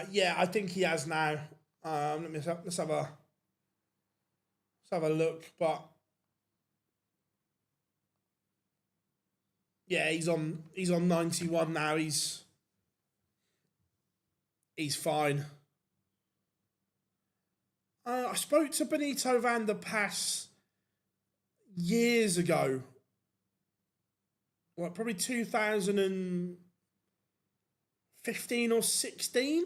Yeah, I think he has now. Let's have a look. But yeah, he's on 91 now. He's fine. I spoke to Benito van der Pas years ago. What, probably 2015 or 16?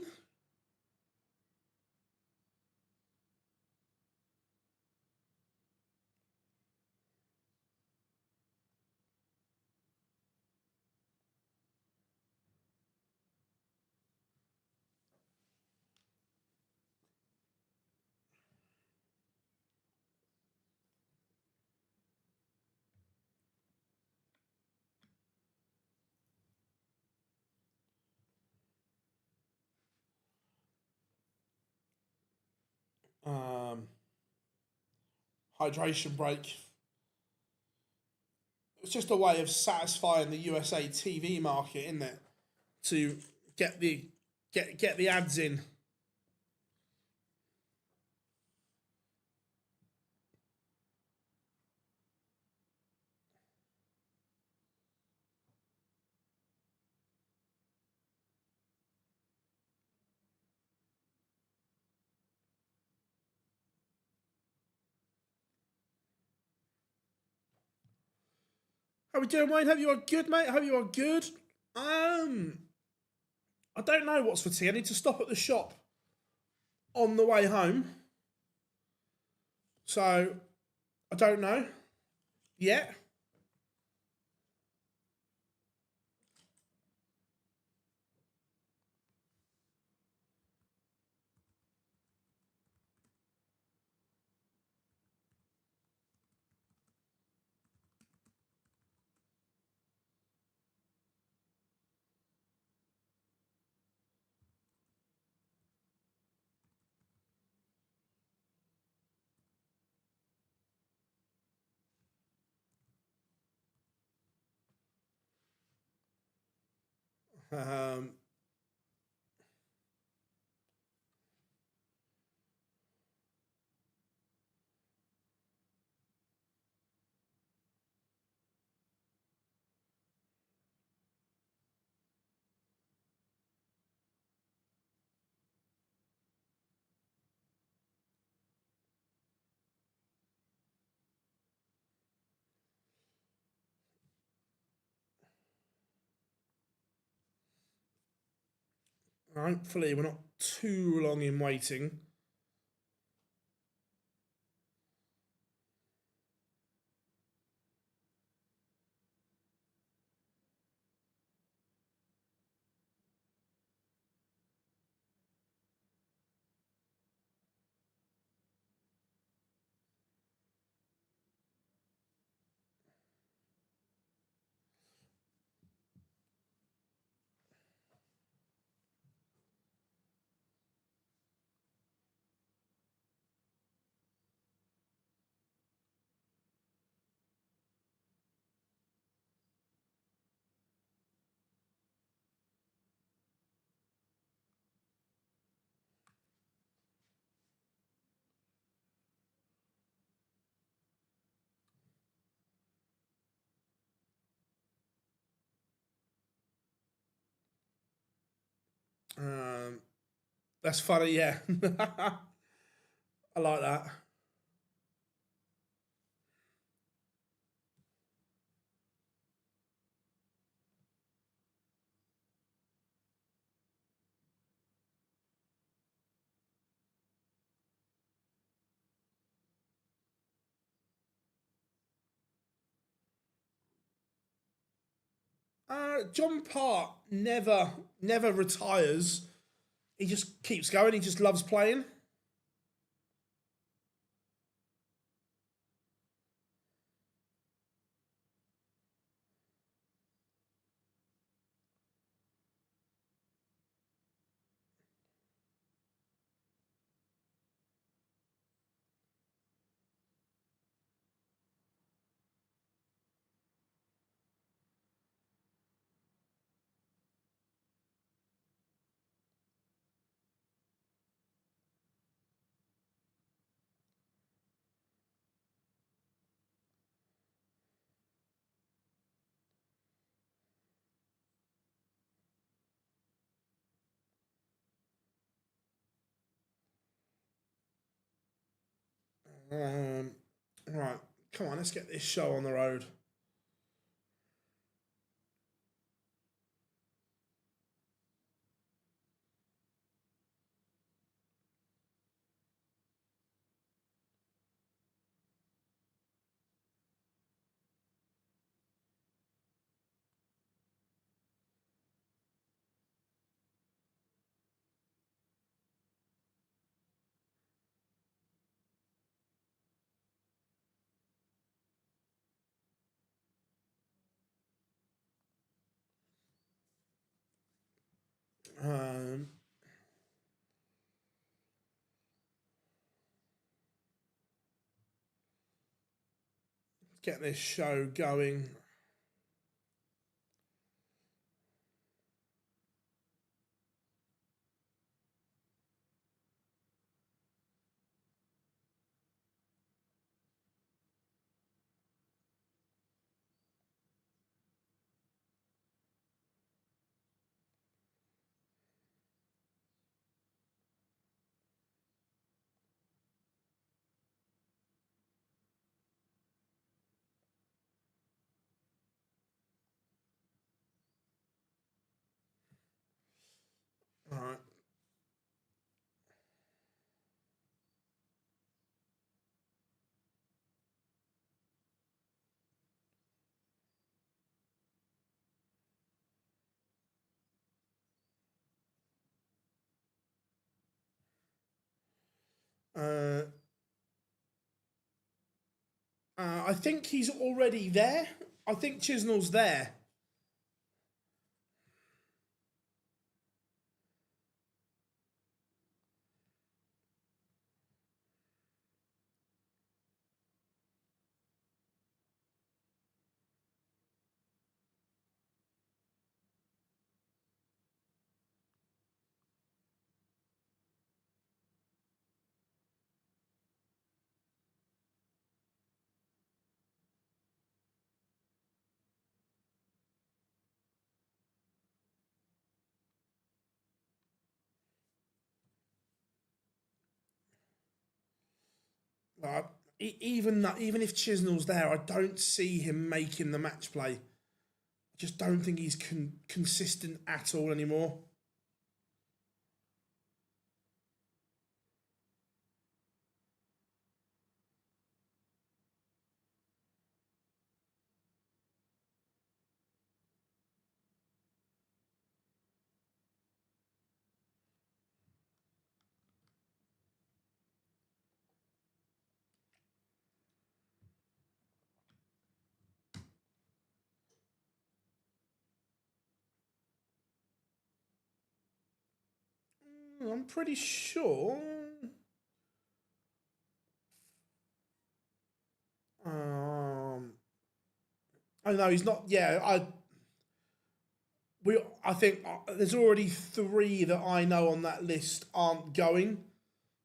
Hydration break. It's just a way of satisfying the USA TV market, isn't it? To get the ads in. How we doing, Wayne? Hope you are good, mate. Hope you are good. I don't know what's for tea. I need to stop at the shop on the way home. So, I don't know yet. Um, hopefully, we're not too long in waiting. That's funny, yeah. I like that. John Part never retires. He just keeps going. He just loves playing. Right, come on, let's get this show on the road. Um, get this show going. All right. I think he's already there. I think Chisnell's there. Uh, even if Chisnell's there, I don't see him making the match play. I just don't think he's consistent at all anymore. I'm pretty sure. I know he's not. Yeah, I think there's already 3 that I know on that list aren't going.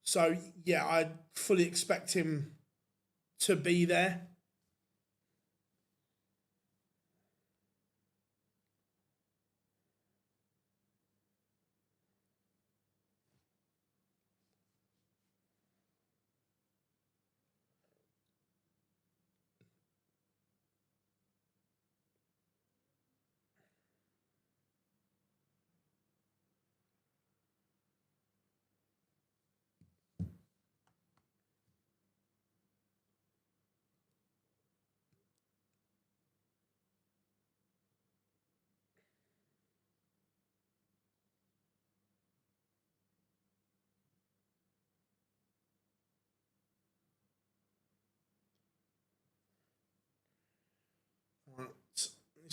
So yeah, I fully expect him to be there.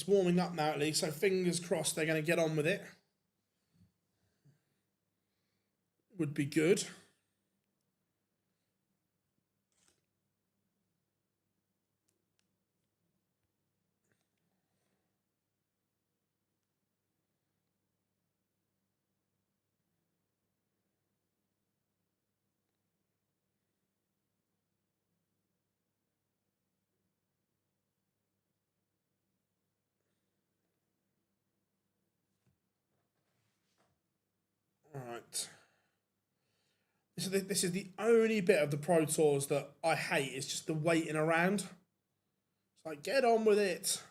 just warming up now at least, so fingers crossed they're going to get on with it. Would be good. All right. This is the only bit of the Pro Tours that I hate. It's just the waiting around. It's like, get on with it.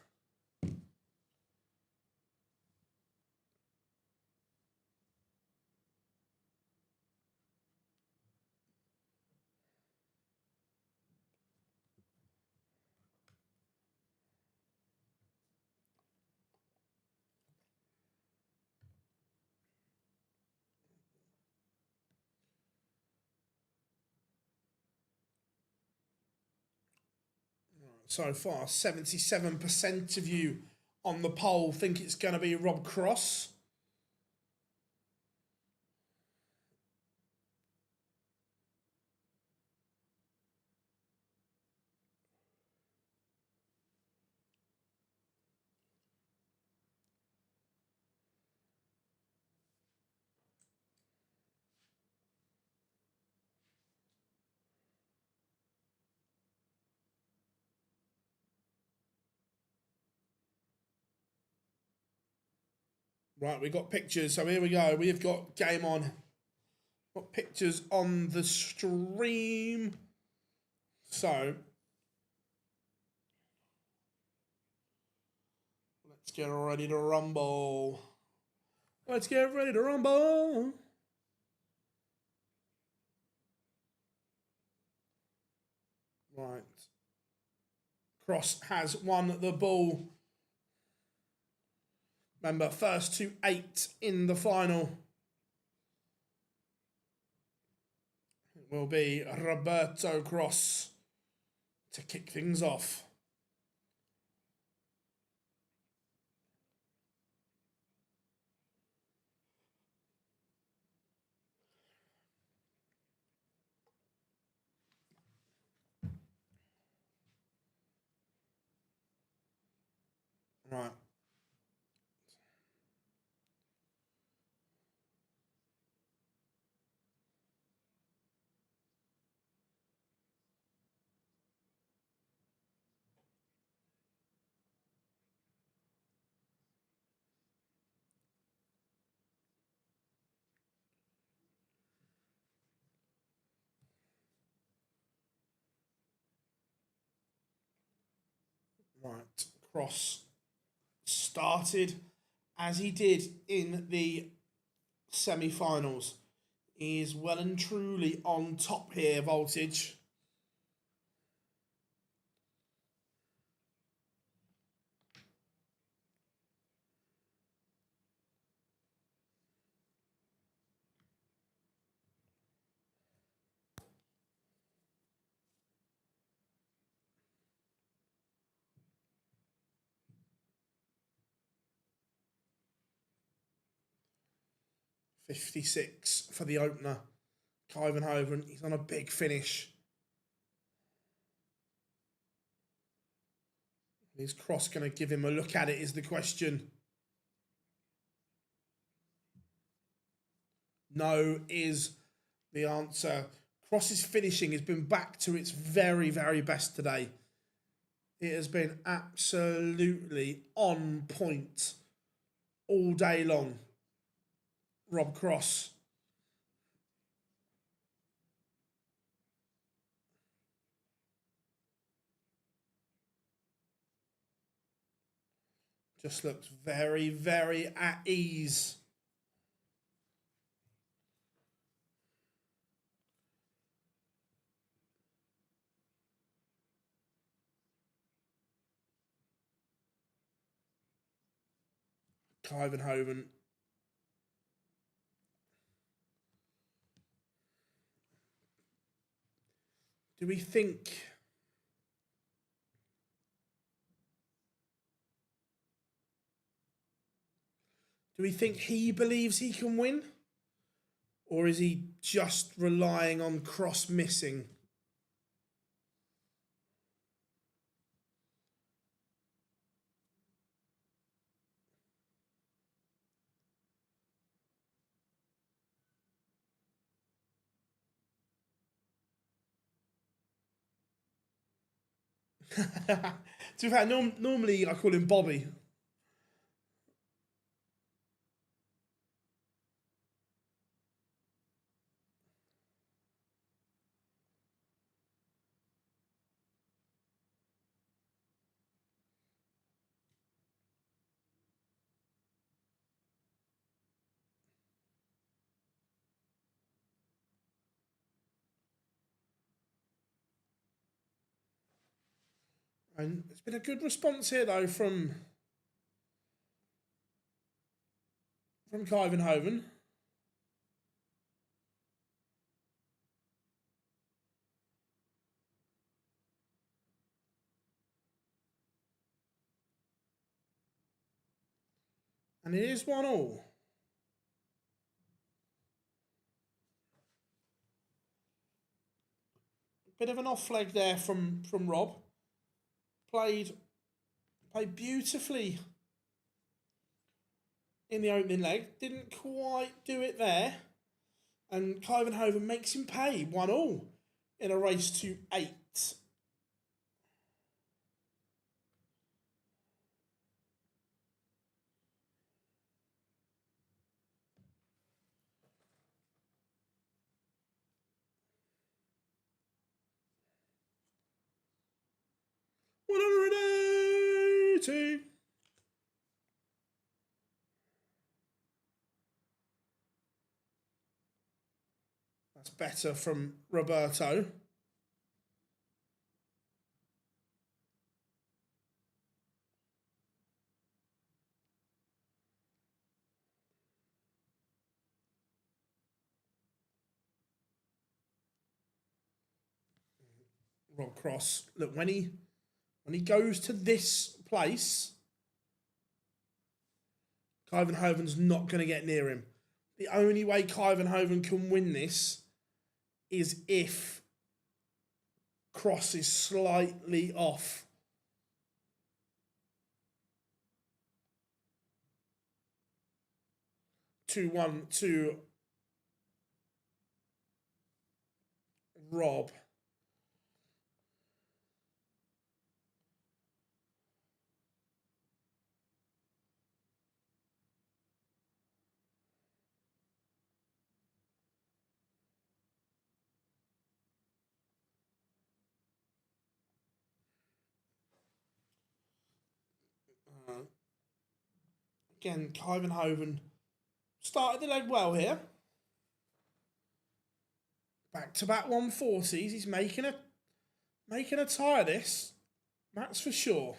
So far, 77% of you on the poll think it's going to be Rob Cross. Right, we've got pictures. So here we go. We've got game on. Got pictures on the stream. So let's get ready to rumble. Let's get ready to rumble. Right. Cross has won the ball. Remember, first to 8 in the final. It will be Roberto Cross to kick things off. Right. Right. Cross started as he did in the semi-finals. He is well and truly on top here, Voltage. $56 for the opener. Kyvenhoven, he's on a big finish. Is Cross going to give him a look at it is the question. No is the answer. Cross's finishing has been back to its very, very best today. It has been absolutely on point all day long. Rob Cross. Just looks very, very at ease. Kyvenhoven. Do we think Do we think he believes he can win? Or is he just relying on cross missing? To be fair, normally I call him Bobby. And it's been a good response here, though, from Kyvenhoven. And it is 1-1. Bit of an off leg there from Rob. Played beautifully in the opening leg. Didn't quite do it there. And Kyvenhoven makes him pay 1-1 in a race to 8. $180. That's better from Roberto. Rob Cross. Look, when he goes to this place, Kyvenhoven's not going to get near him. The only way Kyvenhoven can win this is if Cross is slightly off. To Rob. Again, Kyvenhoven started the leg well here. Back-to-back 140s. He's making a tie of this. That's for sure.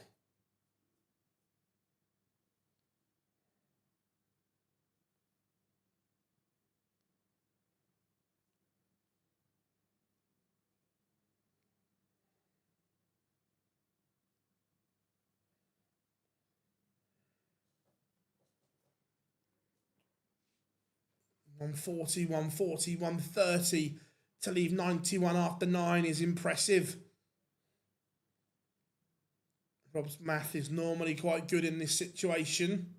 $140, $140, $130 to leave 91 after 9 is impressive. Rob's math is normally quite good in this situation.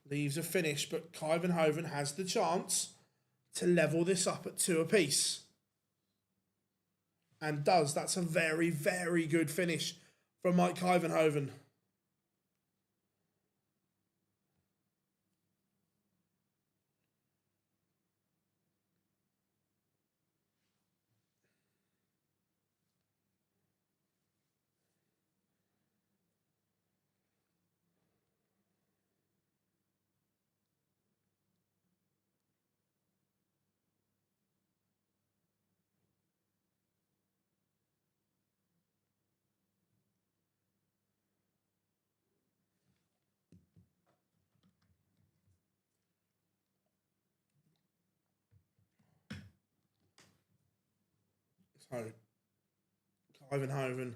Leaves a finish, but Kyvenhoven has the chance to level this up at 2 apiece. And does. That's a very, very good finish from Mike Kyvenhoven. So, Kyvenhoven,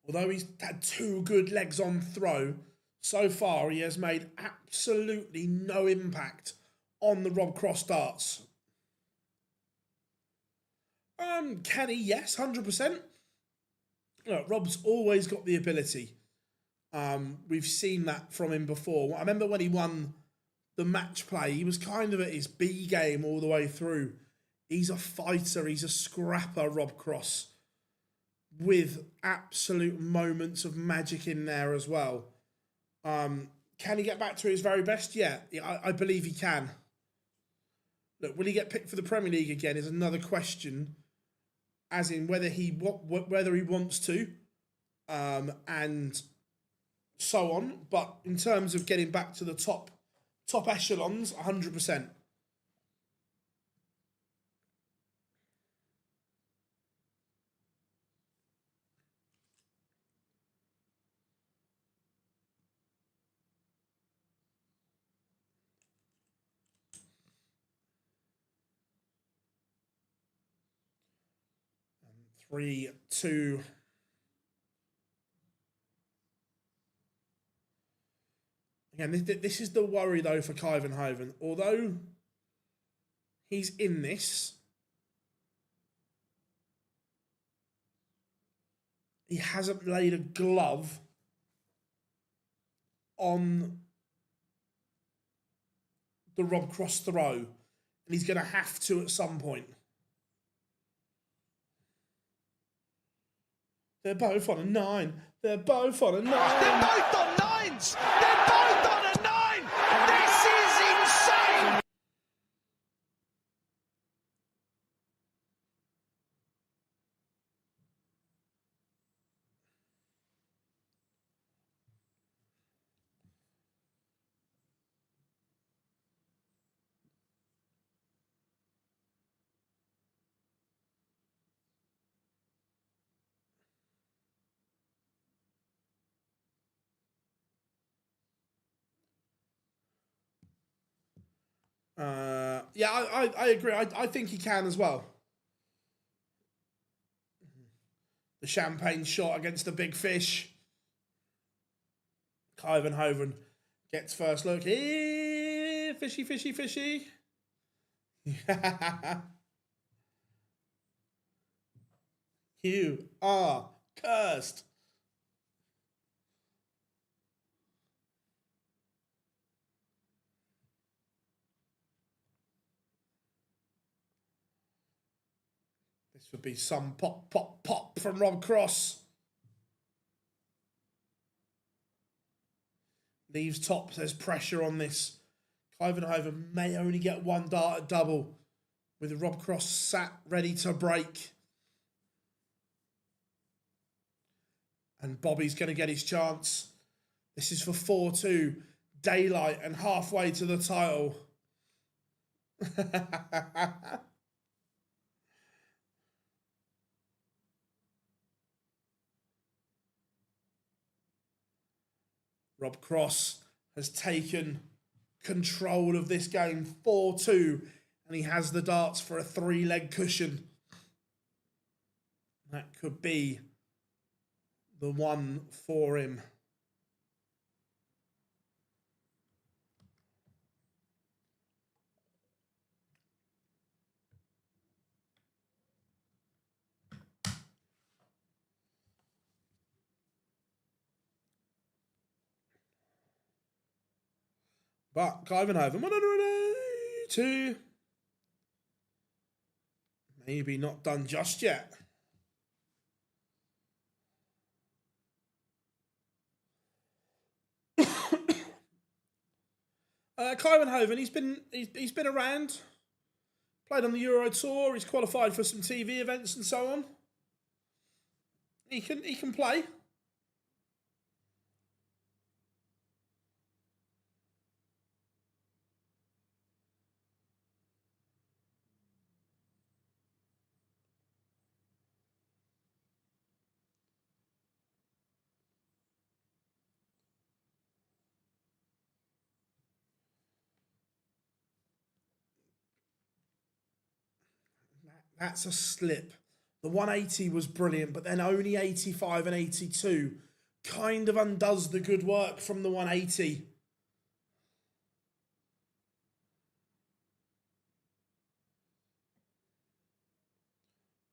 although he's had 2 good legs on throw, So far, he has made absolutely no impact on the Rob Cross darts. Can he? Yes, 100%. Look, Rob's always got the ability. We've seen that from him before. I remember when he won the match play, he was kind of at his B game all the way through. He's a fighter, he's a scrapper, Rob Cross, with absolute moments of magic in there as well. Can he get back to his very best? Yeah, I believe he can. Look, will he get picked for the Premier League again is another question, as in whether he wants to, and so on. But in terms of getting back to the top echelons, 100%. And 3, 2. Again, this is the worry, though, for Kyvenhoven. Although he's in this, he hasn't laid a glove on the Rob Cross throw, and he's going to have to at some point. They're both on a 9. They're both on a 9. They're both on 9s. They're both on a 9. This is insane. Yeah, I agree. I think he can as well. The champagne shot against the big fish. Kyvenhoven gets first look. Here, fishy, fishy, fishy. You are cursed. This would be some pop, pop, pop from Rob Cross. Leaves top, there's pressure on this. Kyvenhoven may only get one dart at double, with Rob Cross sat ready to break. And Bobby's going to get his chance. This is for 4-2, daylight and halfway to the title. Rob Cross has taken control of this game, 4-2, and he has the darts for a 3-leg cushion. That could be the one for him. But Kyvenhoven, 182. Maybe not done just yet. Kyvenhoven, he's been around, played on the Euro Tour. He's qualified for some TV events and so on. He can play. That's a slip. The 180 was brilliant, but then only 85 and 82 kind of undoes the good work from the 180.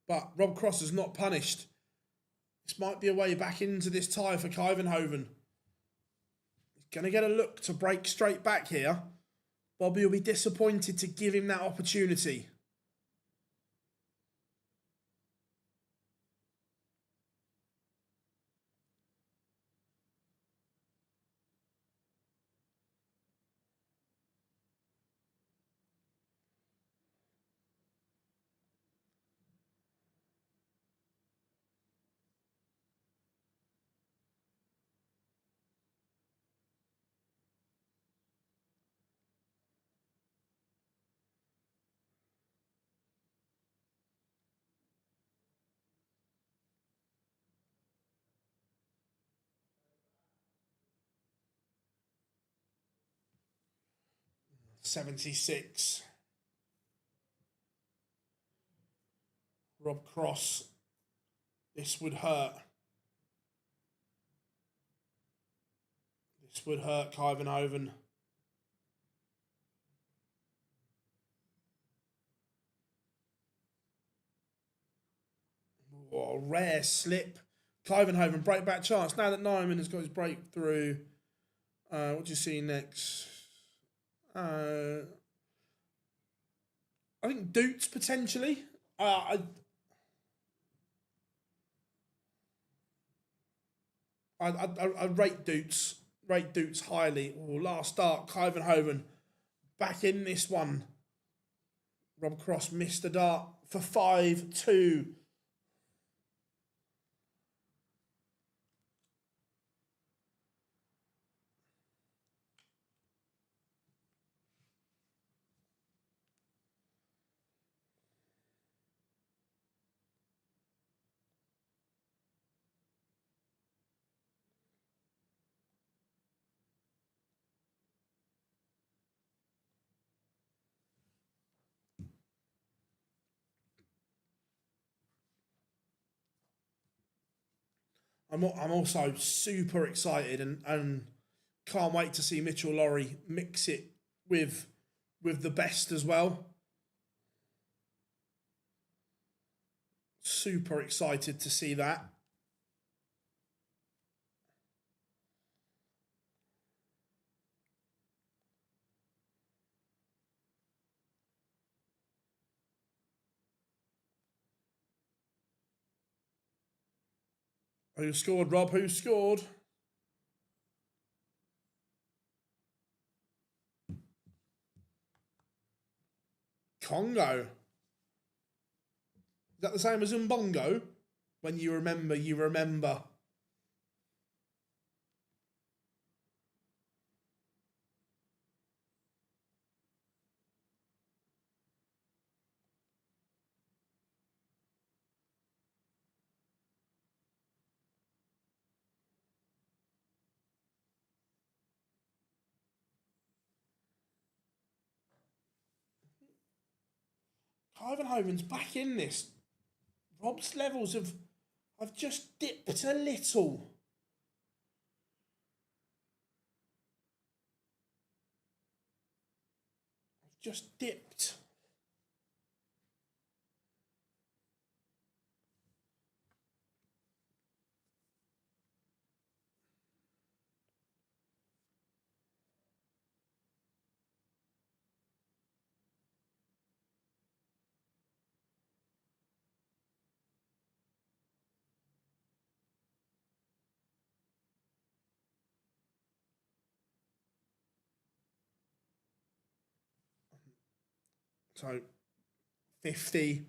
But Rob Cross is not punished. This might be a way back into this tie for Kyvenhoven. He's going to get a look to break straight back here. Bobby will be disappointed to give him that opportunity. $76. Rob Cross. This would hurt. This would hurt Kyvenhoven. Oh, rare slip. Kyvenhoven, break-back chance. Now that Nyman has got his breakthrough. What do you see next? I think Doots, potentially. I rate Doots. Rate Doots highly. Oh, last start, Kyvenhoven back in this one. Rob Cross missed the dart for 5-2. I'm also super excited and can't wait to see Mitchell Laurie mix it with the best as well. Super excited to see that. Who scored, Rob? Who scored? Congo. Is that the same as Umbongo? When you remember, you remember. Kyvenhoven's back in this. Rob's levels have just dipped a little. Just dipped. So 50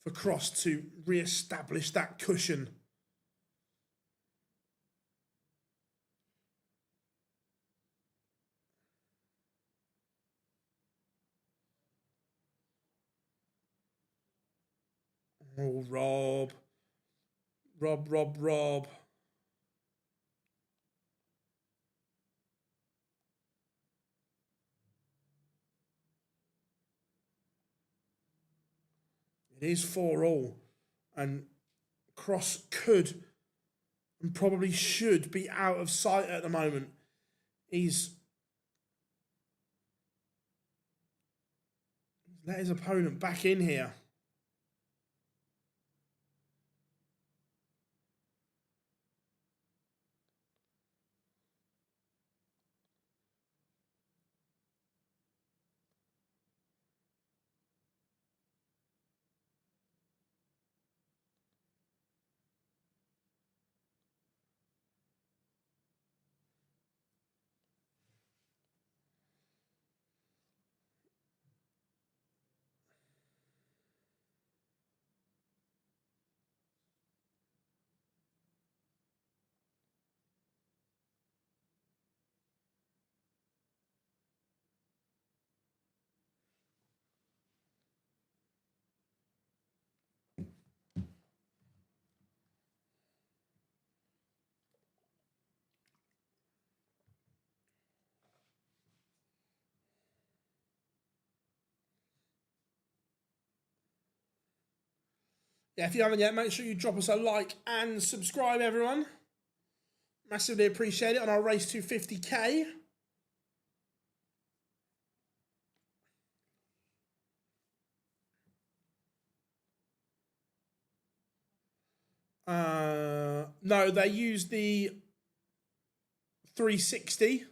for Cross to re-establish that cushion. Oh, Rob. Rob. It is 4-all. And Cross could... and probably should be out of sight at the moment. He's let his opponent back in here. Yeah, if you haven't yet, make sure you drop us a like and subscribe, everyone. Massively appreciate it on our race to 50k. No, they use the 360.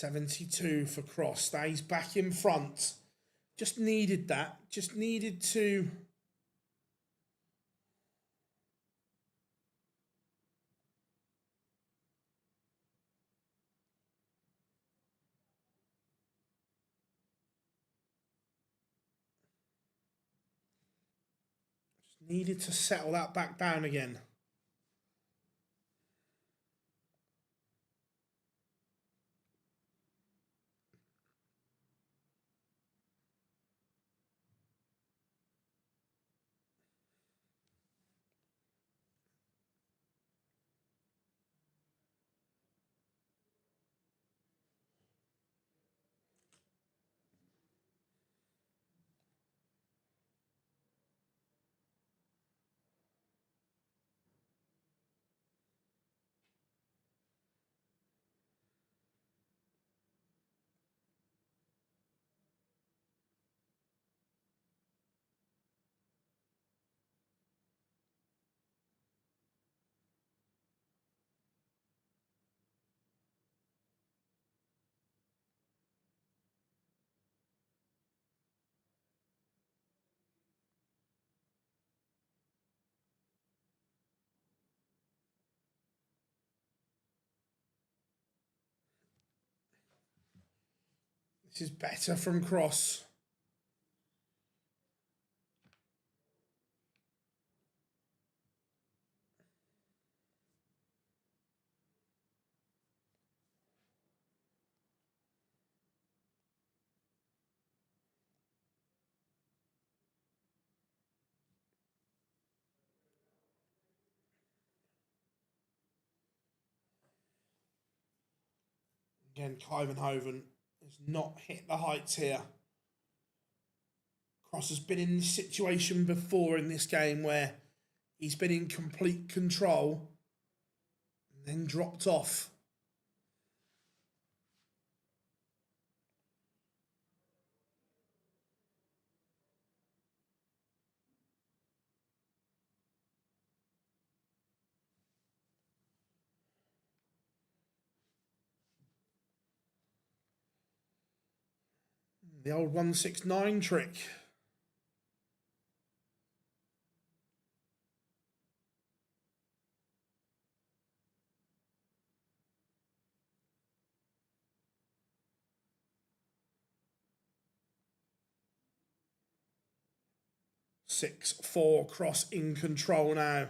$72 for Cross. Now he's back in front. Just needed that. Just needed to... Needed to settle that back down again. This is better from Cross. Again, Kyvenhoven has not hit the heights here. Cross has been in this situation before in this game where he's been in complete control and then dropped off. The old 169 trick. Six, four, Cross in control now.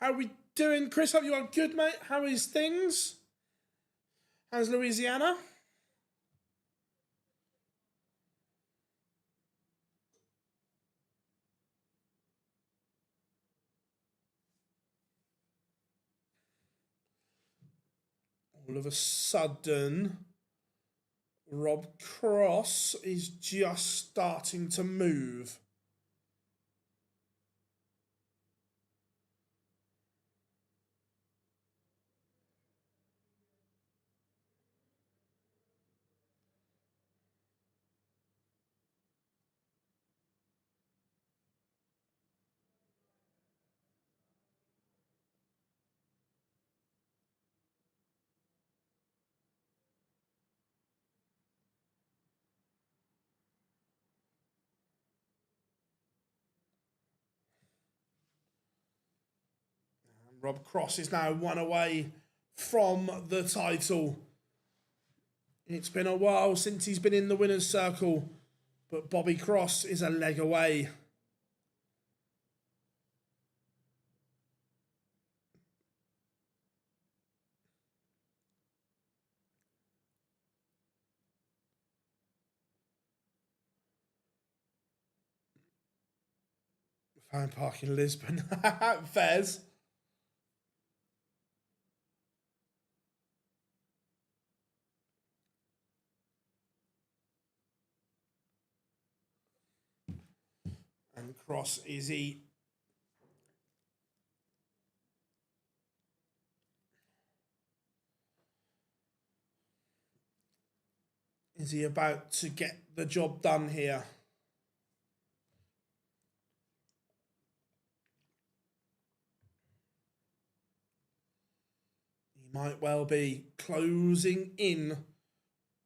How we doing, Chris? Hope you are good, mate. How is things? How's Louisiana? All of a sudden, Rob Cross is just starting to move. Rob Cross is now one away from the title. It's been a while since he's been in the winner's circle, but Bobby Cross is a leg away. Fan park in Lisbon. Fairs. And Cross, is he about to get the job done here? He might well be closing in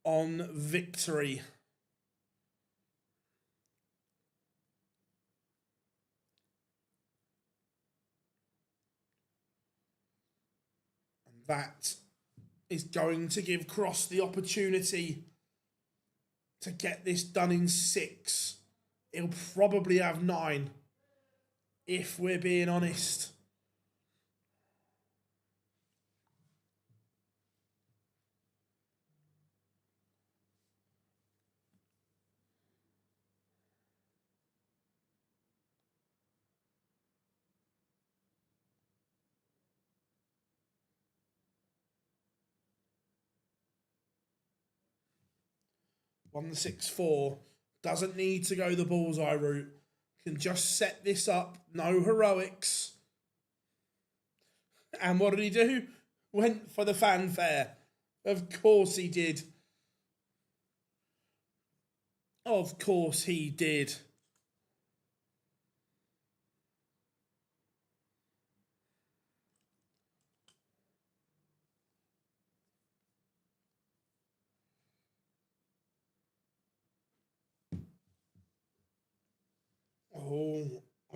on victory. And that is going to give Cross the opportunity to get this done in 6. He'll probably have 9, if we're being honest. $164 doesn't need to go the bullseye route. Can just set this up. No heroics. And what did he do? Went for the fanfare. Of course he did. Of course he did.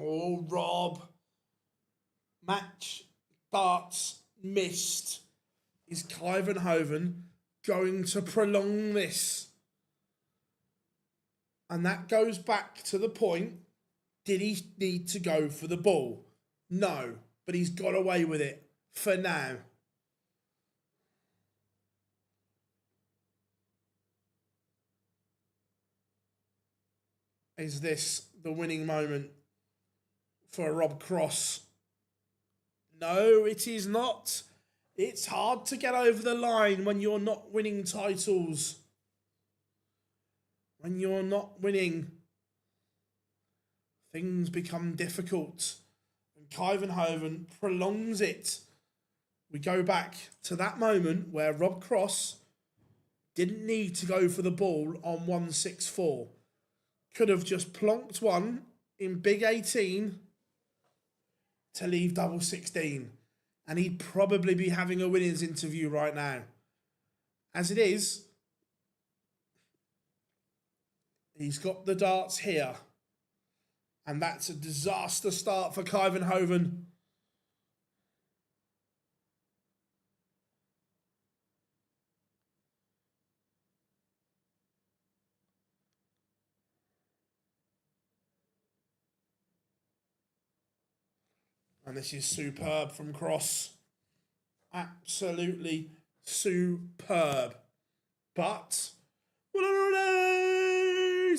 Oh, Rob. Match darts missed. Is Clivenhoven going to prolong this? And that goes back to the point, did he need to go for the ball? No, but he's got away with it for now. Is this the winning moment for Rob Cross? No, it is not. It's hard to get over the line when you're not winning titles. When you're not winning, things become difficult. And Clivenhoven prolongs it. We go back to that moment where Rob Cross didn't need to go for the ball on 164. Could have just plonked one in big 18 to leave double 16. And he'd probably be having a winners interview right now. As it is, he's got the darts here. And that's a disaster start for Clivenhoven. And this is superb from Cross. Absolutely superb. But, what are they?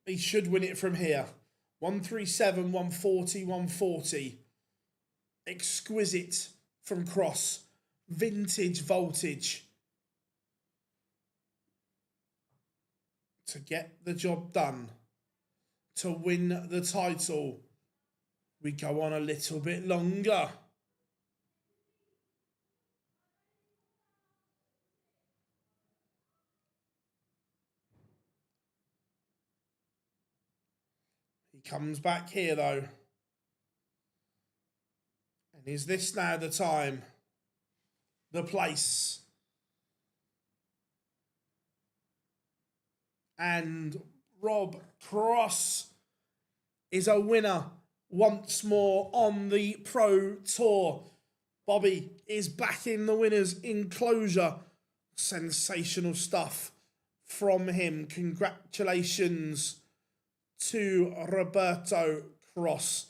He should win it from here. 137, 140, 140. Exquisite from Cross. Vintage voltage. To get the job done. To win the title. We go on a little bit longer. He comes back here though. And is this now the time? The place? And Rob Cross is a winner once more on the Pro Tour. Bobby is back in the winner's enclosure. Sensational stuff from him. Congratulations to Roberto Cross.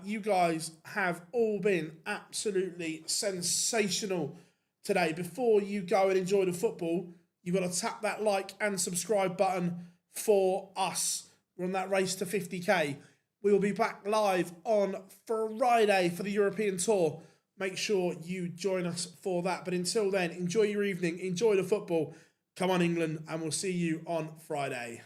You guys have all been absolutely sensational today. Before you go and enjoy the football, you've got to tap that like and subscribe button for us. We're on that race to 50k. We will be back live on Friday for the European Tour. Make sure you join us for that. But until then, enjoy your evening, enjoy the football. Come on, England, and we'll see you on Friday.